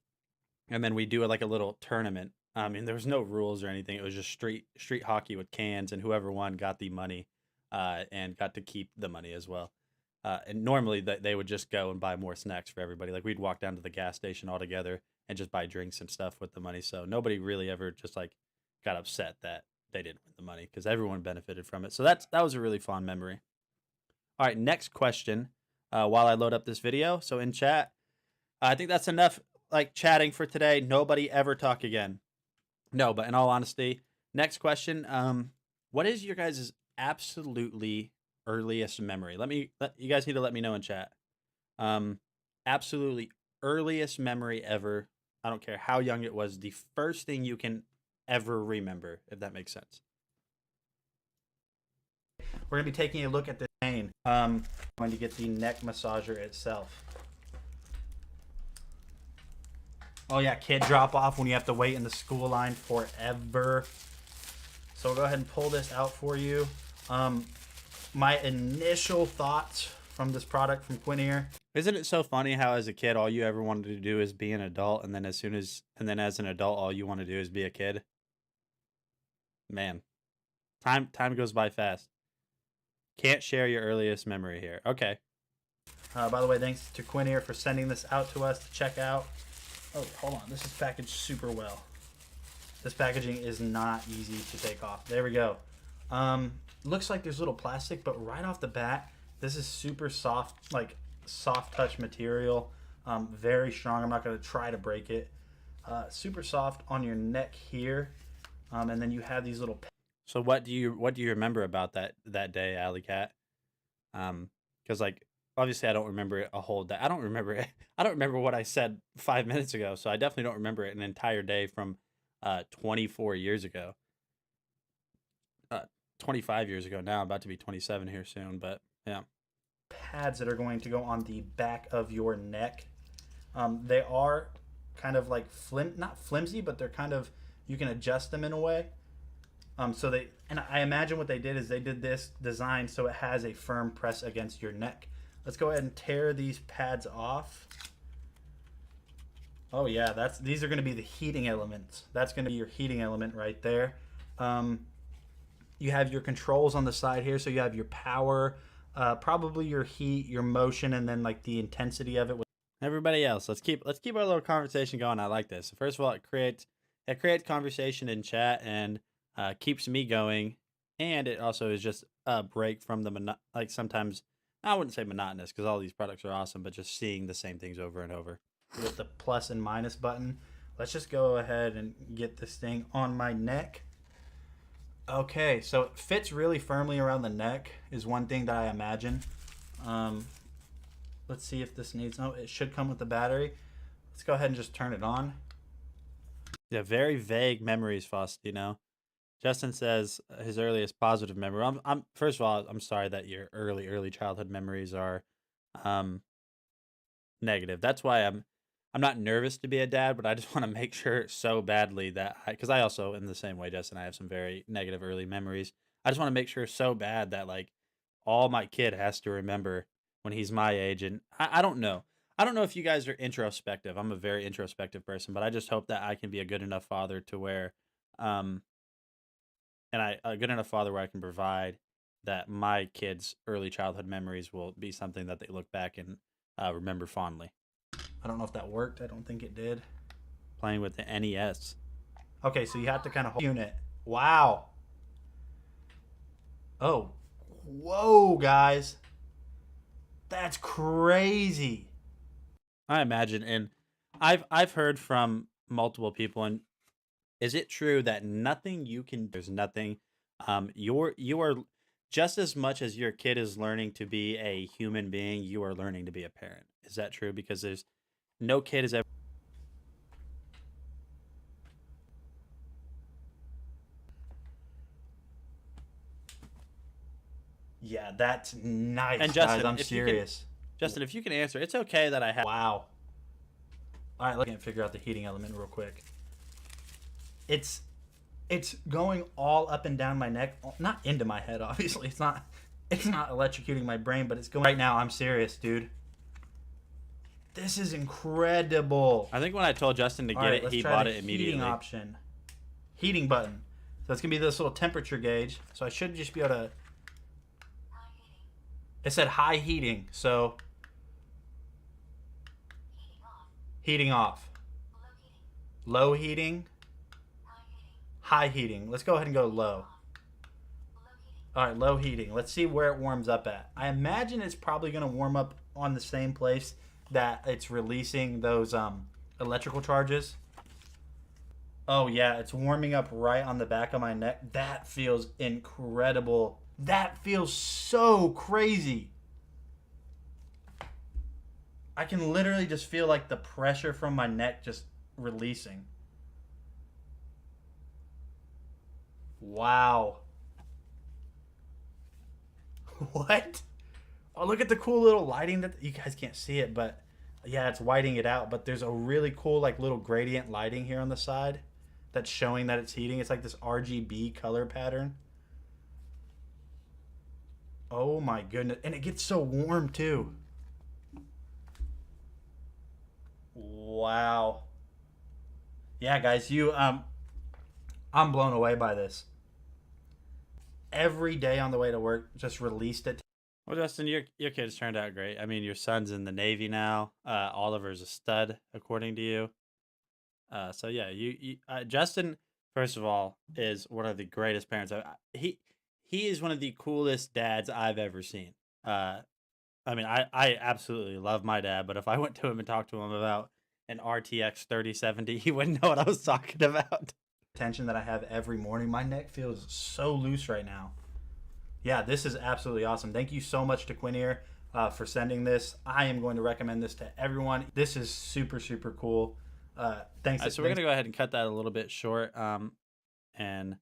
then we do like a little tournament. I mean, there was no rules or anything. It was just street hockey with cans, and whoever won got the money, and got to keep the money as well. And normally they would just go and buy more snacks for everybody. Like we'd walk down to the gas station all together and just buy drinks and stuff with the money. So nobody really ever just like got upset that they didn't win the money because everyone benefited from it. So that was a really fond memory. All right, next question. While I load up this video, so in chat, I think that's enough like chatting for today. Nobody ever talk again. No, but in all honesty, next question. What is your guys' absolutely earliest memory? You guys need to let me know in chat. Absolutely earliest memory ever. I don't care how young it was. The first thing you can ever remember, if that makes sense. We're gonna be taking a look at the chain. I'm going to get the neck massager itself. Oh yeah, kid drop off when you have to wait in the school line forever. So we'll go ahead and pull this out for you. My initial thoughts from this product from Quinier. Isn't it so funny how as a kid all you ever wanted to do is be an adult, and then as an adult all you want to do is be a kid? Man, time goes by fast. Can't share your earliest memory here. Okay. By the way, thanks to Quinier for sending this out to us to check out. Oh, hold on. This is packaged super well. This packaging is not easy to take off. There we go. Looks like there's little plastic, but right off the bat, this is super soft, like soft touch material. Very strong. I'm not going to try to break it. Super soft on your neck here. And then you have these little. So what do you remember about that day, Alley Cat? Because like obviously I don't remember it a whole day. I don't remember it. I don't remember what I said 5 minutes ago. So I definitely don't remember it an entire day from 24 years ago. 25 years ago now. I'm about to be 27 here soon. But yeah, Pads that are going to go on the back of your neck. They are kind of like not flimsy, but they're kind of, you can adjust them in a way. So they, and I imagine what they did is they did this design so it has a firm press against your neck. Let's go ahead and tear these pads off. Oh yeah, these are going to be the heating elements. That's going to be your heating element right there. You have your controls on the side here, so you have your power, probably your heat, your motion, and then like the intensity of it. everybody else, let's keep our little conversation going. I like this. First of all, it creates conversation in chat and keeps me going, and it also is just a break from the like sometimes I wouldn't say monotonous because all these products are awesome, but just seeing the same things over and over. With the plus and minus button, let's just go ahead and get this thing on my neck. Okay, so it fits really firmly around the neck is one thing that I imagine. Let's see if this needs, no, it should come with the battery. Let's go ahead and just turn it on. Yeah, very vague memories, Faust, you know. Justin says his earliest positive memory. I'm first of all, I'm sorry that your early childhood memories are negative. That's why I'm not nervous to be a dad, but I just want to make sure so badly that because I also, in the same way, Justin, I have some very negative early memories. I just want to make sure so bad that like all my kid has to remember when he's my age. And I don't know. I don't know if you guys are introspective. I'm a very introspective person, but I just hope that I can be a good enough father to where, a good enough father where I can provide that my kids' early childhood memories will be something that they look back and remember fondly. I don't know if that worked. I don't think it did. Playing with the NES. Okay, so you have to kind of hold unit. Wow. Oh, whoa, guys. That's crazy. I imagine, and I've heard from multiple people, and is it true that there's nothing, you are just as much as your kid is learning to be a human being, you are learning to be a parent. Is that true? Because there's no kid has ever. Yeah, that's nice. And Justin, guys, I'm if you can- serious. Justin, if you can answer, it's okay that I have. Wow. All right, let's figure out the heating element real quick. It's going all up and down my neck, not into my head, obviously. It's not electrocuting my brain, but it's going right now. I'm serious, dude. This is incredible. I think when I told Justin to get it, he bought it immediately. Heating option. Heating button. So it's going to be this little temperature gauge. So I should just be able to. It said high heating, so. Heating off. Low heating. High heating. Let's go ahead and go low. All right, low heating. Let's see where it warms up at. I imagine it's probably going to warm up on the same place that it's releasing those electrical charges. Oh yeah, it's warming up right on the back of my neck. That feels incredible. That feels so crazy. I can literally just feel like the pressure from my neck just releasing. Wow. What? Oh, look at the cool little lighting that you guys can't see it, but yeah, it's whiting it out. But there's a really cool like little gradient lighting here on the side that's showing that it's heating. It's like this RGB color pattern. Oh my goodness. And it gets so warm too. Wow. Yeah, guys, I'm blown away by this. Every day on the way to work, just released it. Well, Justin, your kids turned out great. I mean, your son's in the Navy now. Oliver's a stud, according to you. So yeah, Justin, first of all, is one of the greatest parents. He is one of the coolest dads I've ever seen. Uh, I mean, I absolutely love my dad, but if I went to him and talked to him about an RTX 3070, he wouldn't know what I was talking about. Tension that I have every morning. My neck feels so loose right now. Yeah, this is absolutely awesome. Thank you so much to Quinier for sending this. I am going to recommend this to everyone. This is super, super cool. Thanks. So we're gonna go ahead and cut that a little bit short. And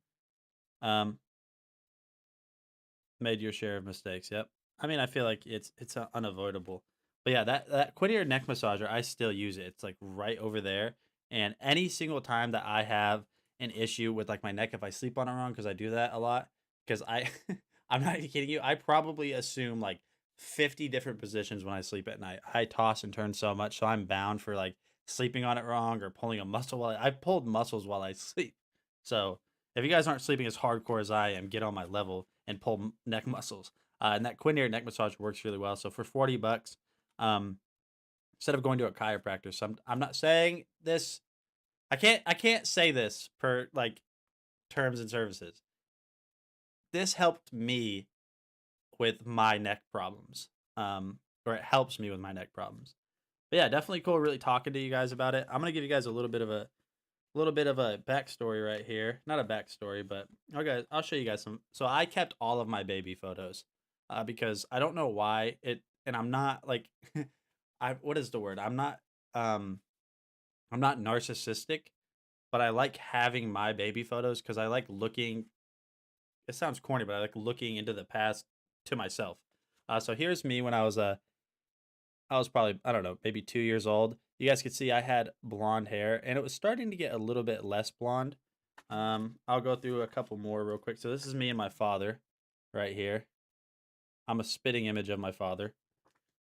made your share of mistakes. Yep. I mean, I feel like it's unavoidable. But yeah, that Quinier neck massager, I still use it. It's like right over there. And any single time that I have an issue with like my neck, if I sleep on it wrong, because I do that a lot, because I I'm not even kidding you, I probably assume like 50 different positions when I sleep at night. I toss and turn so much, so I'm bound for like sleeping on it wrong or pulling a muscle while I've pulled muscles while I sleep. So if you guys aren't sleeping as hardcore as I am, get on my level and pull neck muscles. And that Quinier neck massage works really well. So for $40, um, instead of going to a chiropractor, so I'm not saying this. I can't say this per like terms and services. This helped me with my neck problems. Or it helps me with my neck problems. But yeah, definitely cool. Really talking to you guys about it. I'm gonna give you guys a little bit of a backstory right here. Not a backstory, but okay, I'll show you guys some. So I kept all of my baby photos because I don't know why it, and I'm not like, what is the word? I'm not narcissistic, but I like having my baby photos because I like looking. It sounds corny, but I like looking into the past to myself. So here's me when I was probably, I don't know, maybe 2 years old. You guys could see I had blonde hair, and it was starting to get a little bit less blonde. I'll go through a couple more real quick. So this is me and my father right here. I'm a spitting image of my father.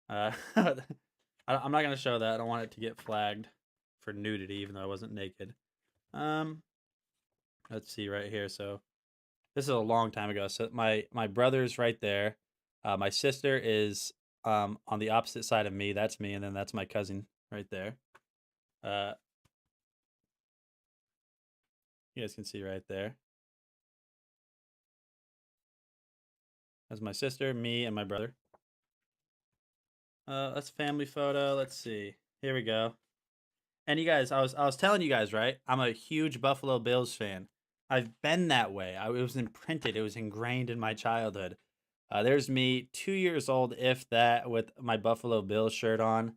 I'm not going to show that. I don't want it to get flagged for nudity, even though I wasn't naked. Let's see right here. So this is a long time ago. So my brother's right there. My sister is on the opposite side of me. That's me, and then that's my cousin right there. You guys can see right there. That's my sister, me, and my brother. That's a family photo. Let's see. Here we go. And you guys, I was telling you guys, right? I'm a huge Buffalo Bills fan. I've been that way. It was imprinted. It was ingrained in my childhood. There's me, 2 years old, if that, with my Buffalo Bills shirt on.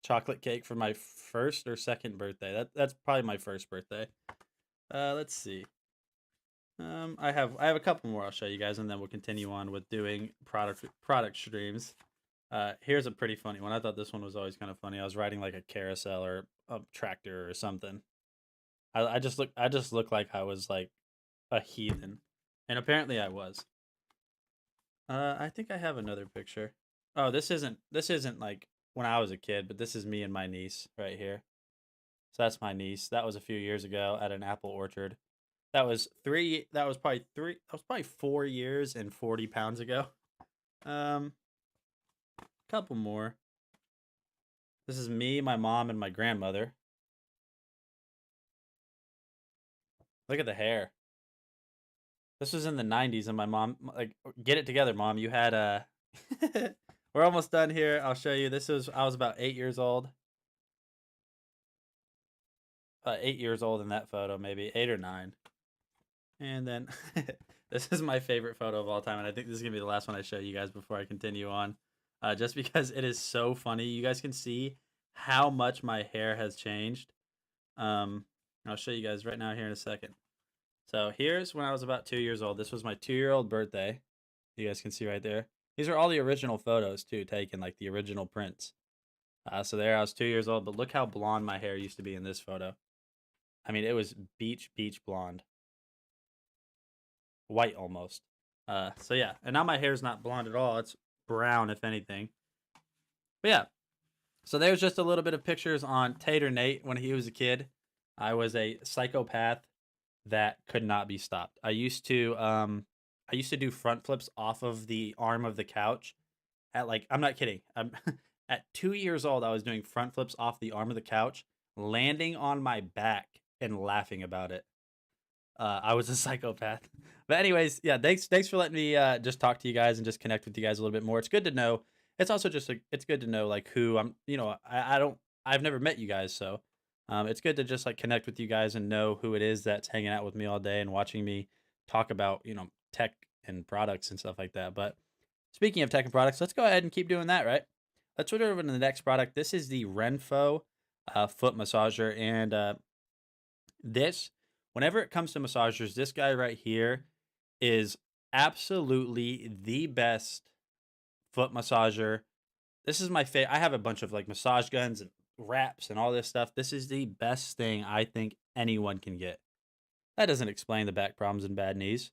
Chocolate cake for my first or second birthday. That's probably my first birthday. Let's see. I have a couple more I'll show you guys, and then we'll continue on with doing product streams. Here's a pretty funny one. I thought this one was always kind of funny. I was riding like a carousel or a tractor or something. I just look like I was like a heathen, and apparently I was. I think I have another picture. Oh, this isn't like when I was a kid, but this is me and my niece right here. So that's my niece. That was a few years ago at an apple orchard. That was probably 4 years and 40 pounds ago. Couple more. This is me, my mom, and my grandmother. Look at the hair. This was in the 90s, and my mom, like, get it together, mom. You had a. We're almost done here. I'll show you. I was about 8 years old. 8 years old in that photo, maybe 8 or 9. And then this is my favorite photo of all time, and I think this is gonna be the last one I show you guys before I continue on. Just because it is so funny. You guys can see how much my hair has changed. I'll show you guys right now here in a second. So here's when I was about 2 years old. This was my 2-year-old birthday. You guys can see right there. These are all the original photos too, taken like the original prints. So there I was 2 years old, but look how blonde my hair used to be in this photo. I mean, it was beach blonde. White almost. So yeah, and now my hair's not blonde at all. It's brown, if anything. But yeah, so there's just a little bit of pictures on Tater Nate when he was a kid. I was a psychopath that could not be stopped. I used to do front flips off of the arm of the couch at like, I'm not kidding. At 2 years old, I was doing front flips off the arm of the couch, landing on my back and laughing about it. I was a psychopath. But anyways, yeah, thanks for letting me just talk to you guys and just connect with you guys a little bit more. It's good to know. It's also just like it's good to know like who I'm, I've never met you guys, so it's good to just like connect with you guys and know who it is that's hanging out with me all day and watching me talk about, tech and products and stuff like that. But speaking of tech and products, let's go ahead and keep doing that, right? Let's switch over to the next product. This is the Renfo foot massager, and this, whenever it comes to massagers, this guy right here is absolutely the best foot massager. This is my favorite. I have a bunch of like massage guns and wraps and all this stuff. This is the best thing I think anyone can get. That doesn't explain the back problems and bad knees.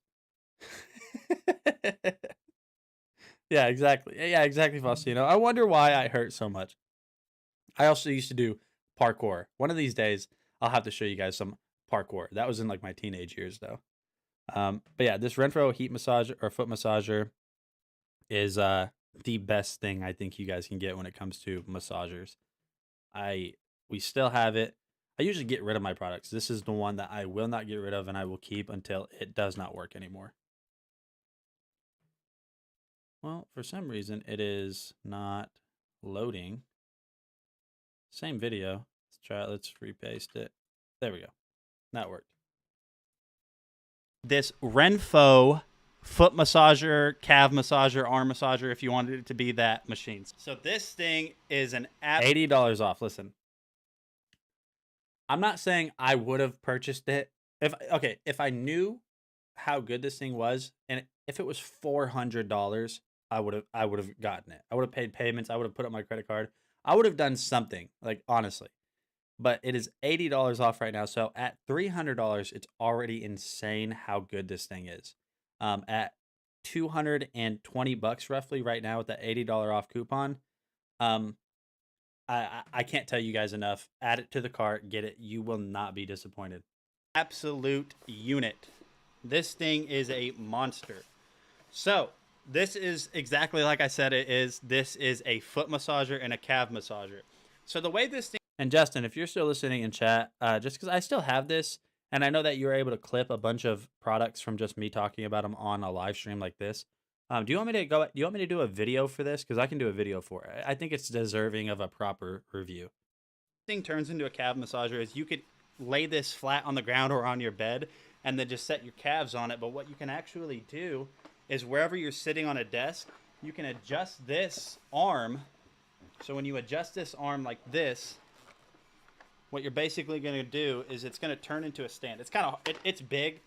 Yeah, exactly. Yeah, exactly, Faustino. I wonder why I hurt so much. I also used to do parkour. One of these days, I'll have to show you guys some parkour. That was in like my teenage years, though. But yeah, this Renfro heat massager or foot massager is the best thing I think you guys can get when it comes to massagers. We still have it. I usually get rid of my products. This is the one that I will not get rid of and I will keep until it does not work anymore. Well, for some reason, it is not loading. Same video. Let's try it. Let's repaste it. There we go. That worked. This Renfo foot massager, calf massager, arm massager, if you wanted it to be that machine. So this thing is an $80 off. Listen, I'm not saying I would have purchased it. If I knew how good this thing was, and if it was $400, I would have gotten it. I would have paid payments. I would have put up my credit card. I would have done something, like, honestly. But it is $80 off right now. So at $300, it's already insane how good this thing is. At $220 roughly right now with that $80 off coupon. I can't tell you guys enough. Add it to the cart, get it. You will not be disappointed. Absolute unit. This thing is a monster. So this is exactly like I said it is. This is a foot massager and a calf massager. So the way this thing, and Justin, if you're still listening in chat, just because I still have this, and I know that you're able to clip a bunch of products from just me talking about them on a live stream like this. Do you want me to do a video for this? Because I can do a video for it. I think it's deserving of a proper review. This thing turns into a calf massager is you could lay this flat on the ground or on your bed and then just set your calves on it. But what you can actually do is wherever you're sitting on a desk, you can adjust this arm. So when you adjust this arm like this, what you're basically going to do is it's going to turn into a stand. It's big.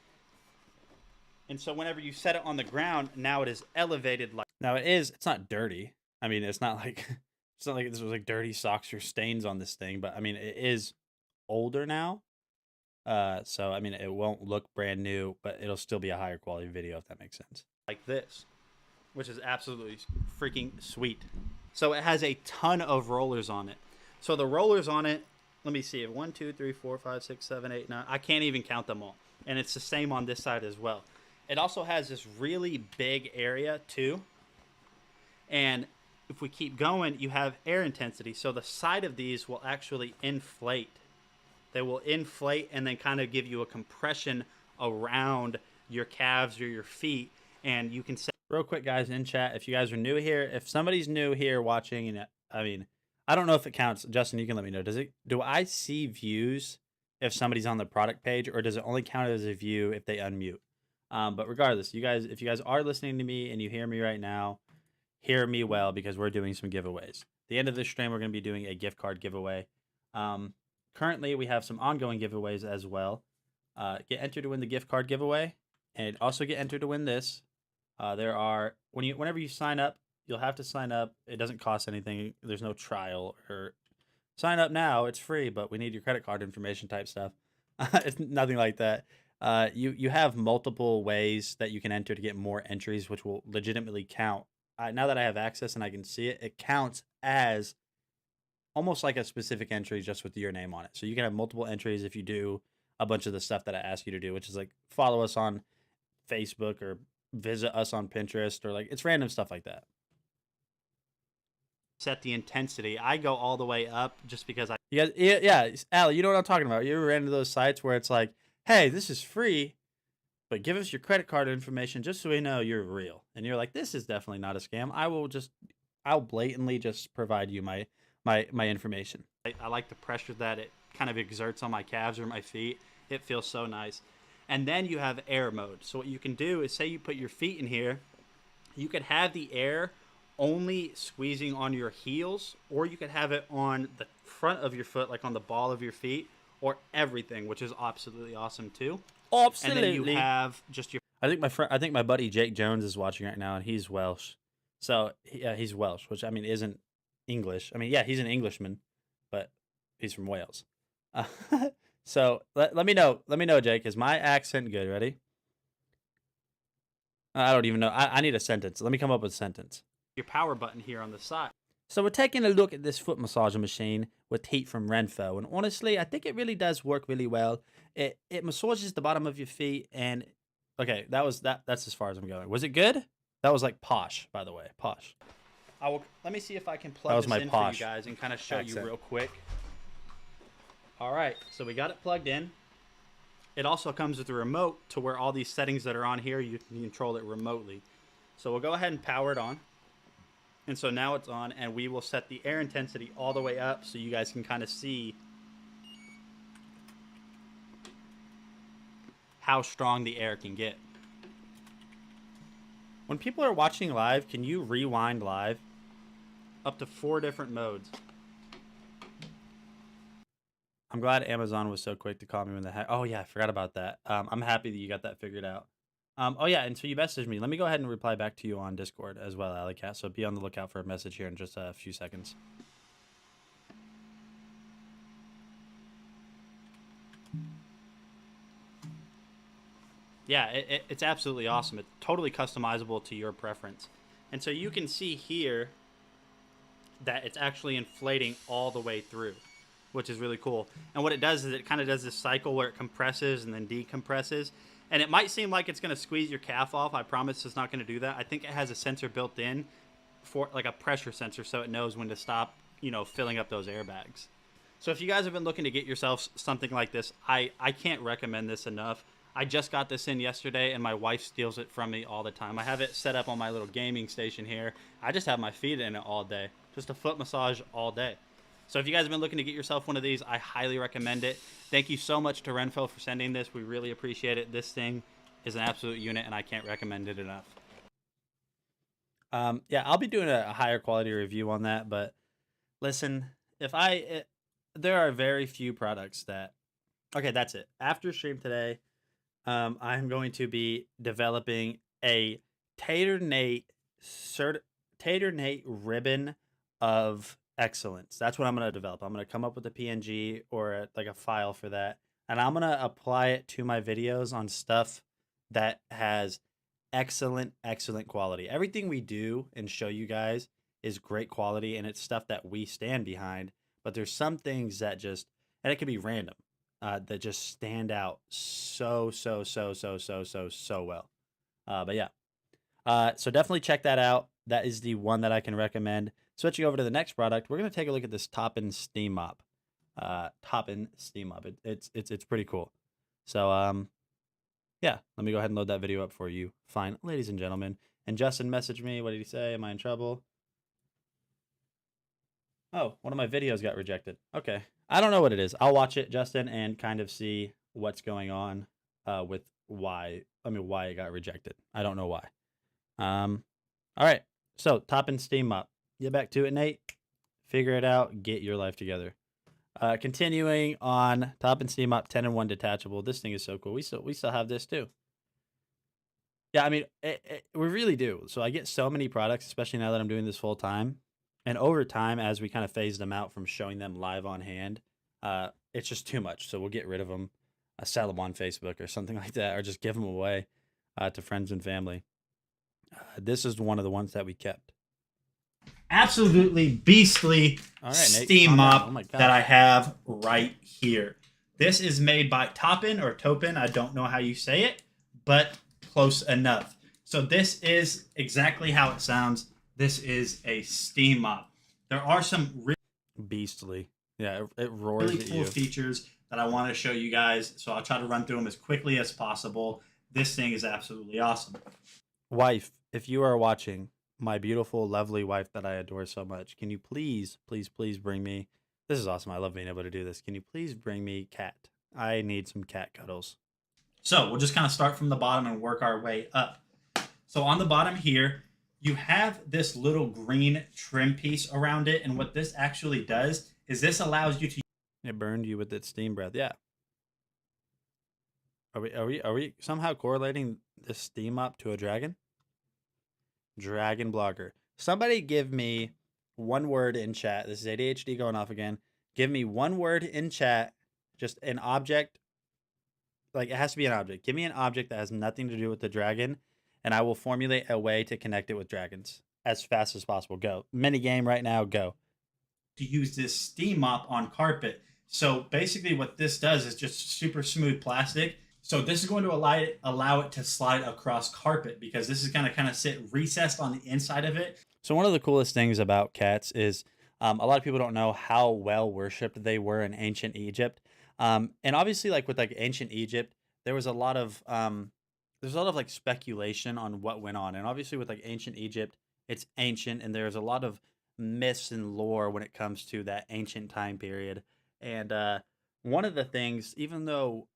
And so whenever you set it on the ground, now it is elevated. It's not dirty. I mean, it's not like this was like dirty socks or stains on this thing, but I mean, it is older now. So I mean, it won't look brand new, but it'll still be a higher quality video if that makes sense. Like this, which is absolutely freaking sweet. So it has a ton of rollers on it. So the rollers on it, let me see, 1, 2, 3, 4, 5, 6, 7, 8, 9. I can't even count them all. And it's the same on this side as well. It also has this really big area too. And if we keep going, you have air intensity. So the side of these will actually inflate. They will inflate and then kind of give you a compression around your calves or your feet. And you can set real quick, guys, in chat, if you guys are new here, if somebody's new here watching, and I mean, I don't know if it counts. Justin, you can let me know. Do I see views if somebody's on the product page, or does it only count as a view if they unmute? But regardless, if you guys are listening to me and you hear me right now, hear me well, because we're doing some giveaways. At the end of this stream, we're going to be doing a gift card giveaway. Currently, we have some ongoing giveaways as well. Get entered to win the gift card giveaway, and also get entered to win this. Whenever you sign up, you'll have to sign up. It doesn't cost anything. There's no trial or sign up now. It's free, but we need your credit card information type stuff. It's nothing like that. You have multiple ways that you can enter to get more entries, which will legitimately count. Now that I have access and I can see it, it counts as almost like a specific entry just with your name on it. So you can have multiple entries if you do a bunch of the stuff that I ask you to do, which is like follow us on Facebook or visit us on Pinterest, or like it's random stuff like that. set the intensity. I go all the way up just because I... Yeah, Allie, you know what I'm talking about. You ever ran into those sites where it's like, hey, this is free, but give us your credit card information just so we know you're real. And you're like, this is definitely not a scam. I'll blatantly just provide you my information. I like the pressure that it kind of exerts on my calves or my feet. It feels so nice. And then you have air mode. So what you can do is, say you put your feet in here, you could have the air only squeezing on your heels, or you could have it on the front of your foot, like on the ball of your feet, or everything, which is absolutely awesome too. Absolutely. And then you have just your... I think my buddy Jake Jones is watching right now, and he's Welsh. So yeah, he's Welsh, which I mean isn't English. I mean, yeah, he's an Englishman, but he's from Wales. So let me know, Jake. Is my accent good? Ready? I don't even know. I need a sentence. Let me come up with a sentence. Your power button here on the side. So we're taking a look at this foot massager machine with heat from Renfo, and honestly, I think it really does work really well. It massages the bottom of your feet, and okay, that's as far as I'm going. Was it good? That was like posh, by the way, posh. Let me see if I can plug this in for you guys and kind of show you real quick. All right, so we got it plugged in. It also comes with a remote to where all these settings that are on here, you can control it remotely. So we'll go ahead and power it on. And so now it's on, and we will set the air intensity all the way up so you guys can kind of see how strong the air can get. When people are watching live, can you rewind live? Up to 4 different modes. I'm glad Amazon was so quick to call me when the oh yeah, I forgot about that. I'm happy that you got that figured out. Oh yeah, and so you messaged me. Let me go ahead and reply back to you on Discord as well, Alleycat. So be on the lookout for a message here in just a few seconds. Yeah, it's absolutely awesome. It's totally customizable to your preference. And so you can see here that it's actually inflating all the way through, which is really cool. And what it does is it kind of does this cycle where it compresses and then decompresses. And it might seem like it's going to squeeze your calf off. I promise it's not going to do that. I think it has a sensor built in, for like a pressure sensor, so it knows when to stop, filling up those airbags. So if you guys have been looking to get yourself something like this, I can't recommend this enough. I just got this in yesterday, and my wife steals it from me all the time. I have it set up on my little gaming station here. I just have my feet in it all day. Just a foot massage all day. So if you guys have been looking to get yourself one of these, I highly recommend it. Thank you so much to Renfo for sending this. We really appreciate it. This thing is an absolute unit, and I can't recommend it enough. Yeah, I'll be doing a higher quality review on that, but listen, there are very few products that... Okay, that's it. After stream today, I'm going to be developing a tailor-made ribbon of excellence. That's what I'm going to develop. I'm going to come up with a PNG or like a file for that, and I'm going to apply it to my videos on stuff that has excellent quality. Everything we do and show you guys is great quality, and it's stuff that we stand behind, but there's some things that just, and it can be random, that just stand out so well. But yeah, so definitely check that out. That is the one that I can recommend. Switching over to the next product, we're going to take a look at this Toppin Steam Mop. It's pretty cool. So, yeah, let me go ahead and load that video up for you. Fine, ladies and gentlemen. And Justin messaged me. What did he say? Am I in trouble? Oh, one of my videos got rejected. Okay. I don't know what it is. I'll watch it, Justin, and kind of see what's going on with why it got rejected. I don't know why. All right. So, Toppin Steam Mop. Get back to it, Nate. Figure it out. Get your life together. Continuing on, Toppin Steam Mop 10-in-1 detachable. This thing is so cool. We still have this too. Yeah, I mean, we really do. So I get so many products, especially now that I'm doing this full time. And over time, as we kind of phase them out from showing them live on hand, it's just too much. So we'll get rid of them, sell them on Facebook or something like that, or just give them away to friends and family. This is one of the ones that we kept. Absolutely beastly steam mop that I have right here. This is made by Toppin or Topin. I don't know how you say it, but close enough. So this is exactly how it sounds. This is a steam mop. there are some Beastly. Yeah, it roars really at cool you. features that I want to show you guys. So I'll try to run through them as quickly as possible. This thing is absolutely awesome. Wife, if you are watching, my beautiful, lovely wife that I adore so much, can you please, please, please bring me... This is awesome. I love being able to do this. Can you please bring me cat? I need some cat cuddles. So we'll just kind of start from the bottom and work our way up. So on the bottom here, you have this little green trim piece around it. And what this actually does is this allows you to... It burned you with its steam breath. Yeah. Are we somehow correlating this steam up to a dragon? Dragon blogger. Somebody give me one word in chat. This is ADHD going off again. Give me one word in chat. Just an object. Like, it has to be an object. Give me an object that has nothing to do with the dragon, and I will formulate a way to connect it with dragons as fast as possible. Go. Mini game right now. Go. To use this steam mop on carpet. So basically what this does is just super smooth plastic. So this is going to allow it to slide across carpet because this is going to kind of sit recessed on the inside of it. So one of the coolest things about cats is a lot of people don't know how well worshipped they were in ancient Egypt. And obviously, like with like ancient Egypt, there was a lot of like speculation on what went on. And obviously with like ancient Egypt, it's ancient and there's a lot of myths and lore when it comes to that ancient time period. And one of the things, even though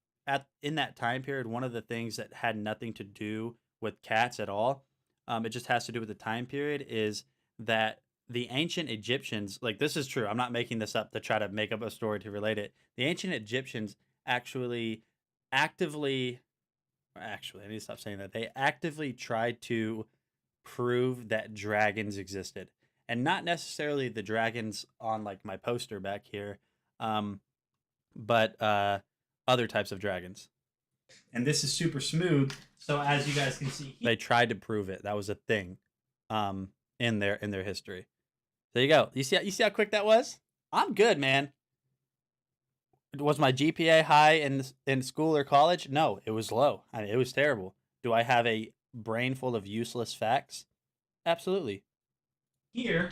in that time period, one of the things that had nothing to do with cats at all, it just has to do with the time period, is that the ancient Egyptians, like this is true, I'm not making this up to try to make up a story to relate it. The ancient Egyptians actually I need to stop saying that. They actively tried to prove that dragons existed. And not necessarily the dragons on like my poster back here, but other types of dragons. And this is super smooth. So as you guys can see, they tried to prove it. That was a thing in their history. There you go. You see how quick that was? I'm good, man. Was my GPA high in school or college? No, it was low. I mean, it was terrible. Do I have a brain full of useless facts? Absolutely. Here,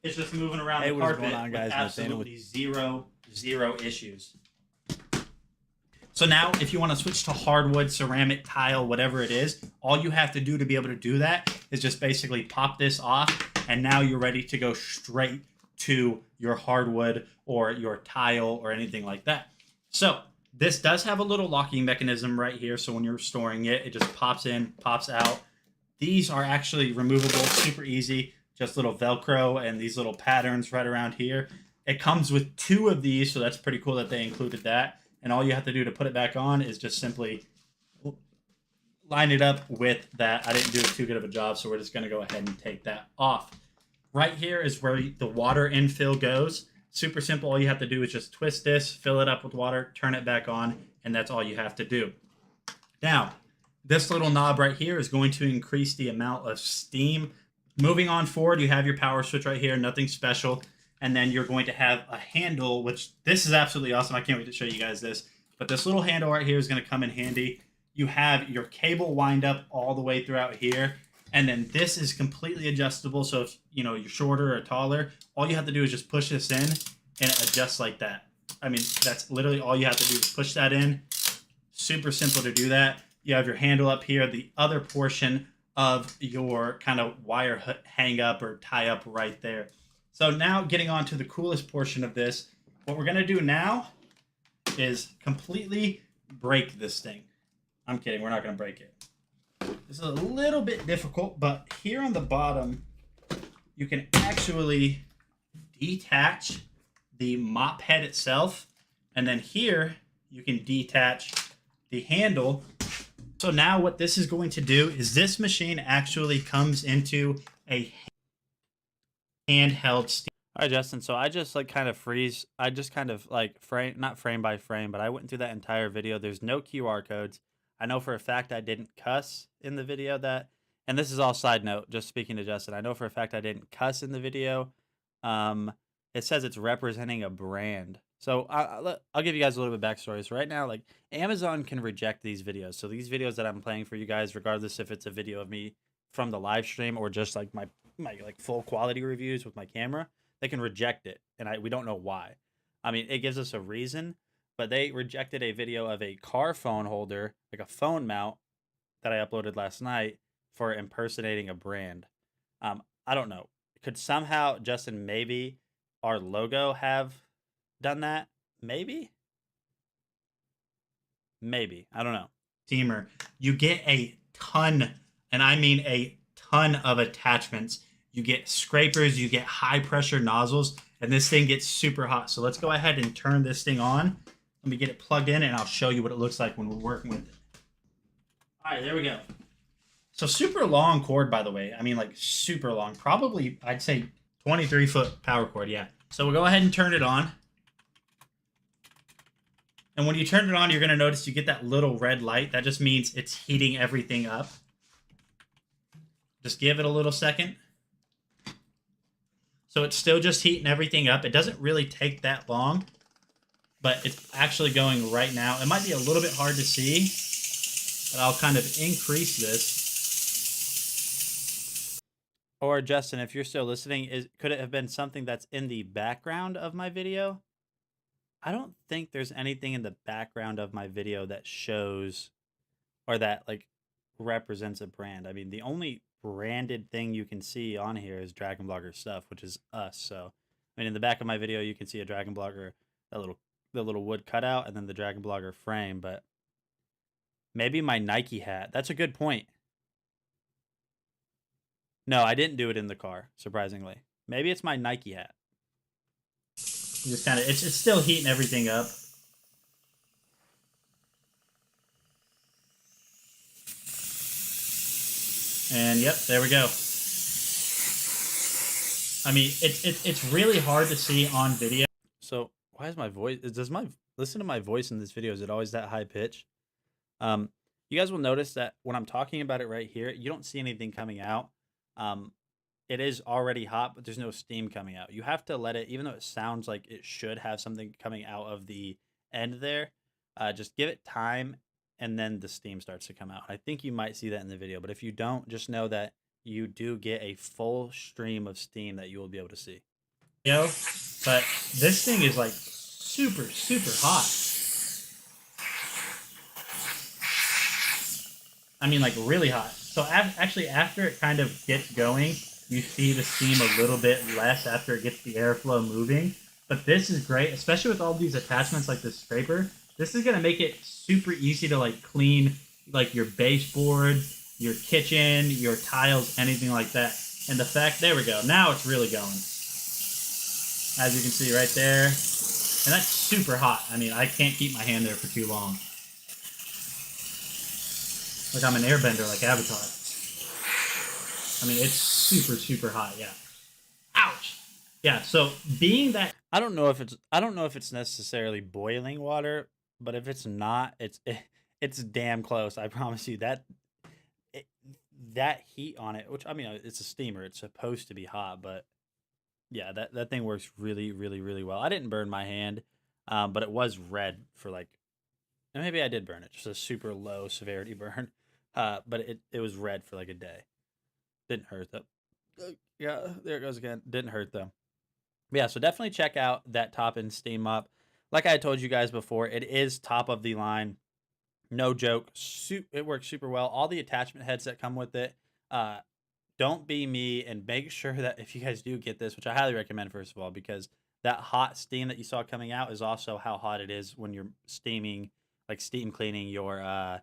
it's just moving around Hey, the what is carpet going on, guys? with Nathaniel absolutely zero issues. So now, if you want to switch to hardwood, ceramic, tile, whatever it is, all you have to do to be able to do that is just basically pop this off, and now you're ready to go straight to your hardwood or your tile or anything like that. So this does have a little locking mechanism right here. So when you're storing it, it just pops in, pops out. These are actually removable, super easy, just little Velcro and these little patterns right around here. It comes with 2 of these, so that's pretty cool that they included that. And all you have to do to put it back on is just simply line it up with that. I didn't do too good of a job, so we're just going to go ahead and take that off. Right here is where the water infill goes. Super simple. All you have to do is just twist this, fill it up with water, turn it back on, and that's all you have to do. Now, this little knob right here is going to increase the amount of steam. Moving on forward, you have your power switch right here, nothing special. And then you're going to have a handle, which this is absolutely awesome. I can't wait to show you guys this. But this little handle right here is going to come in handy. You have your cable wind up all the way throughout here. And then this is completely adjustable. So if you're shorter or taller, all you have to do is just push this in and it adjusts like that. I mean, that's literally all you have to do is push that in. Super simple to do that. You have your handle up here. The other portion of your kind of wire hang up or tie up right there. So now getting on to the coolest portion of this, what we're going to do now is completely break this thing. I'm kidding. We're not going to break it. This is a little bit difficult, but here on the bottom, you can actually detach the mop head itself. And then here, you can detach the handle. So now what this is going to do is this machine actually comes into a handheld steam. All right, Justin. So I just not frame by frame, but I went through that entire video. There's no QR codes. I know for a fact I didn't cuss in the video and this is all side note, just speaking to Justin. I know for a fact I didn't cuss in the video. It says it's representing a brand. So I'll give you guys a little bit of backstory. So right now, like Amazon can reject these videos. So these videos that I'm playing for you guys, regardless if it's a video of me from the live stream or just like my like full quality reviews with my camera, they can reject it, and we don't know why. I mean, it gives us a reason, but they rejected a video of a car phone holder, like a phone mount, that I uploaded last night for impersonating a brand. I don't know. Could somehow, Justin, maybe our logo have done that? Maybe? Maybe. I don't know. Steamer, you get a ton, and I mean a ton of attachments. You get scrapers, you get high pressure nozzles, and this thing gets super hot. So let's go ahead and turn this thing on. Let me get it plugged in, and I'll show you what it looks like when we're working with it. All right, there we go. So super long cord, by the way. I mean, like super long. Probably, I'd say 23-foot power cord, yeah. So we'll go ahead and turn it on. And when you turn it on, you're going to notice you get that little red light. That just means it's heating everything up. Just give it a little second. So it's still just heating everything up. It doesn't really take that long, but it's actually going right now. It might be a little bit hard to see, but I'll kind of increase this. Or Justin, if you're still listening, could it have been something that's in the background of my video? I don't think there's anything in the background of my video that shows or that like represents a brand. I mean, the only branded thing you can see on here is Dragon Blogger stuff, which is us. So, I mean, in the back of my video, you can see a Dragon Blogger, the little wood cutout, and then the Dragon Blogger frame. But maybe my Nike hat. That's a good point. No, I didn't do it in the car, surprisingly. Maybe it's my Nike hat. Just kind of, it's still heating everything up. And yep, there we go. I mean, it's really hard to see on video. So why is my voice? Listen to my voice in this video? Is it always that high pitch? You guys will notice that when I'm talking about it right here, you don't see anything coming out. It is already hot, but there's no steam coming out. You have to let it, even though it sounds like it should have something coming out of the end there, just give it time, and then the steam starts to come out. I think you might see that in the video, but if you don't, just know that you do get a full stream of steam that you will be able to see. But this thing is like super, super hot. I mean, like really hot. So actually, after it kind of gets going, you see the steam a little bit less after it gets the airflow moving. But this is great, especially with all these attachments like this scraper. This is going to make it super easy to like clean like your baseboard, your kitchen, your tiles, anything like that. And the fact, there we go. Now it's really going. As you can see right there. And that's super hot. I mean, I can't keep my hand there for too long. Like I'm an airbender like Avatar. I mean, it's super, super hot, yeah. Ouch! Yeah, so being that I don't know if it's necessarily boiling water, but if it's not, it's damn close. I promise you that heat on it, which I mean, it's a steamer, it's supposed to be hot, but yeah, that thing works really, really, really well. I didn't burn my hand, but it was red for like, and maybe I did burn it, just a super low severity burn. But it was red for like a day. Didn't hurt though. Yeah, there it goes again. Didn't hurt though. But yeah, so definitely check out that top and steam up. Like I told you guys before, it is top of the line. No joke. It works super well. All the attachment heads that come with it. Don't be me, and make sure that if you guys do get this, which I highly recommend, first of all, because that hot steam that you saw coming out is also how hot it is when you're steaming, like steam cleaning your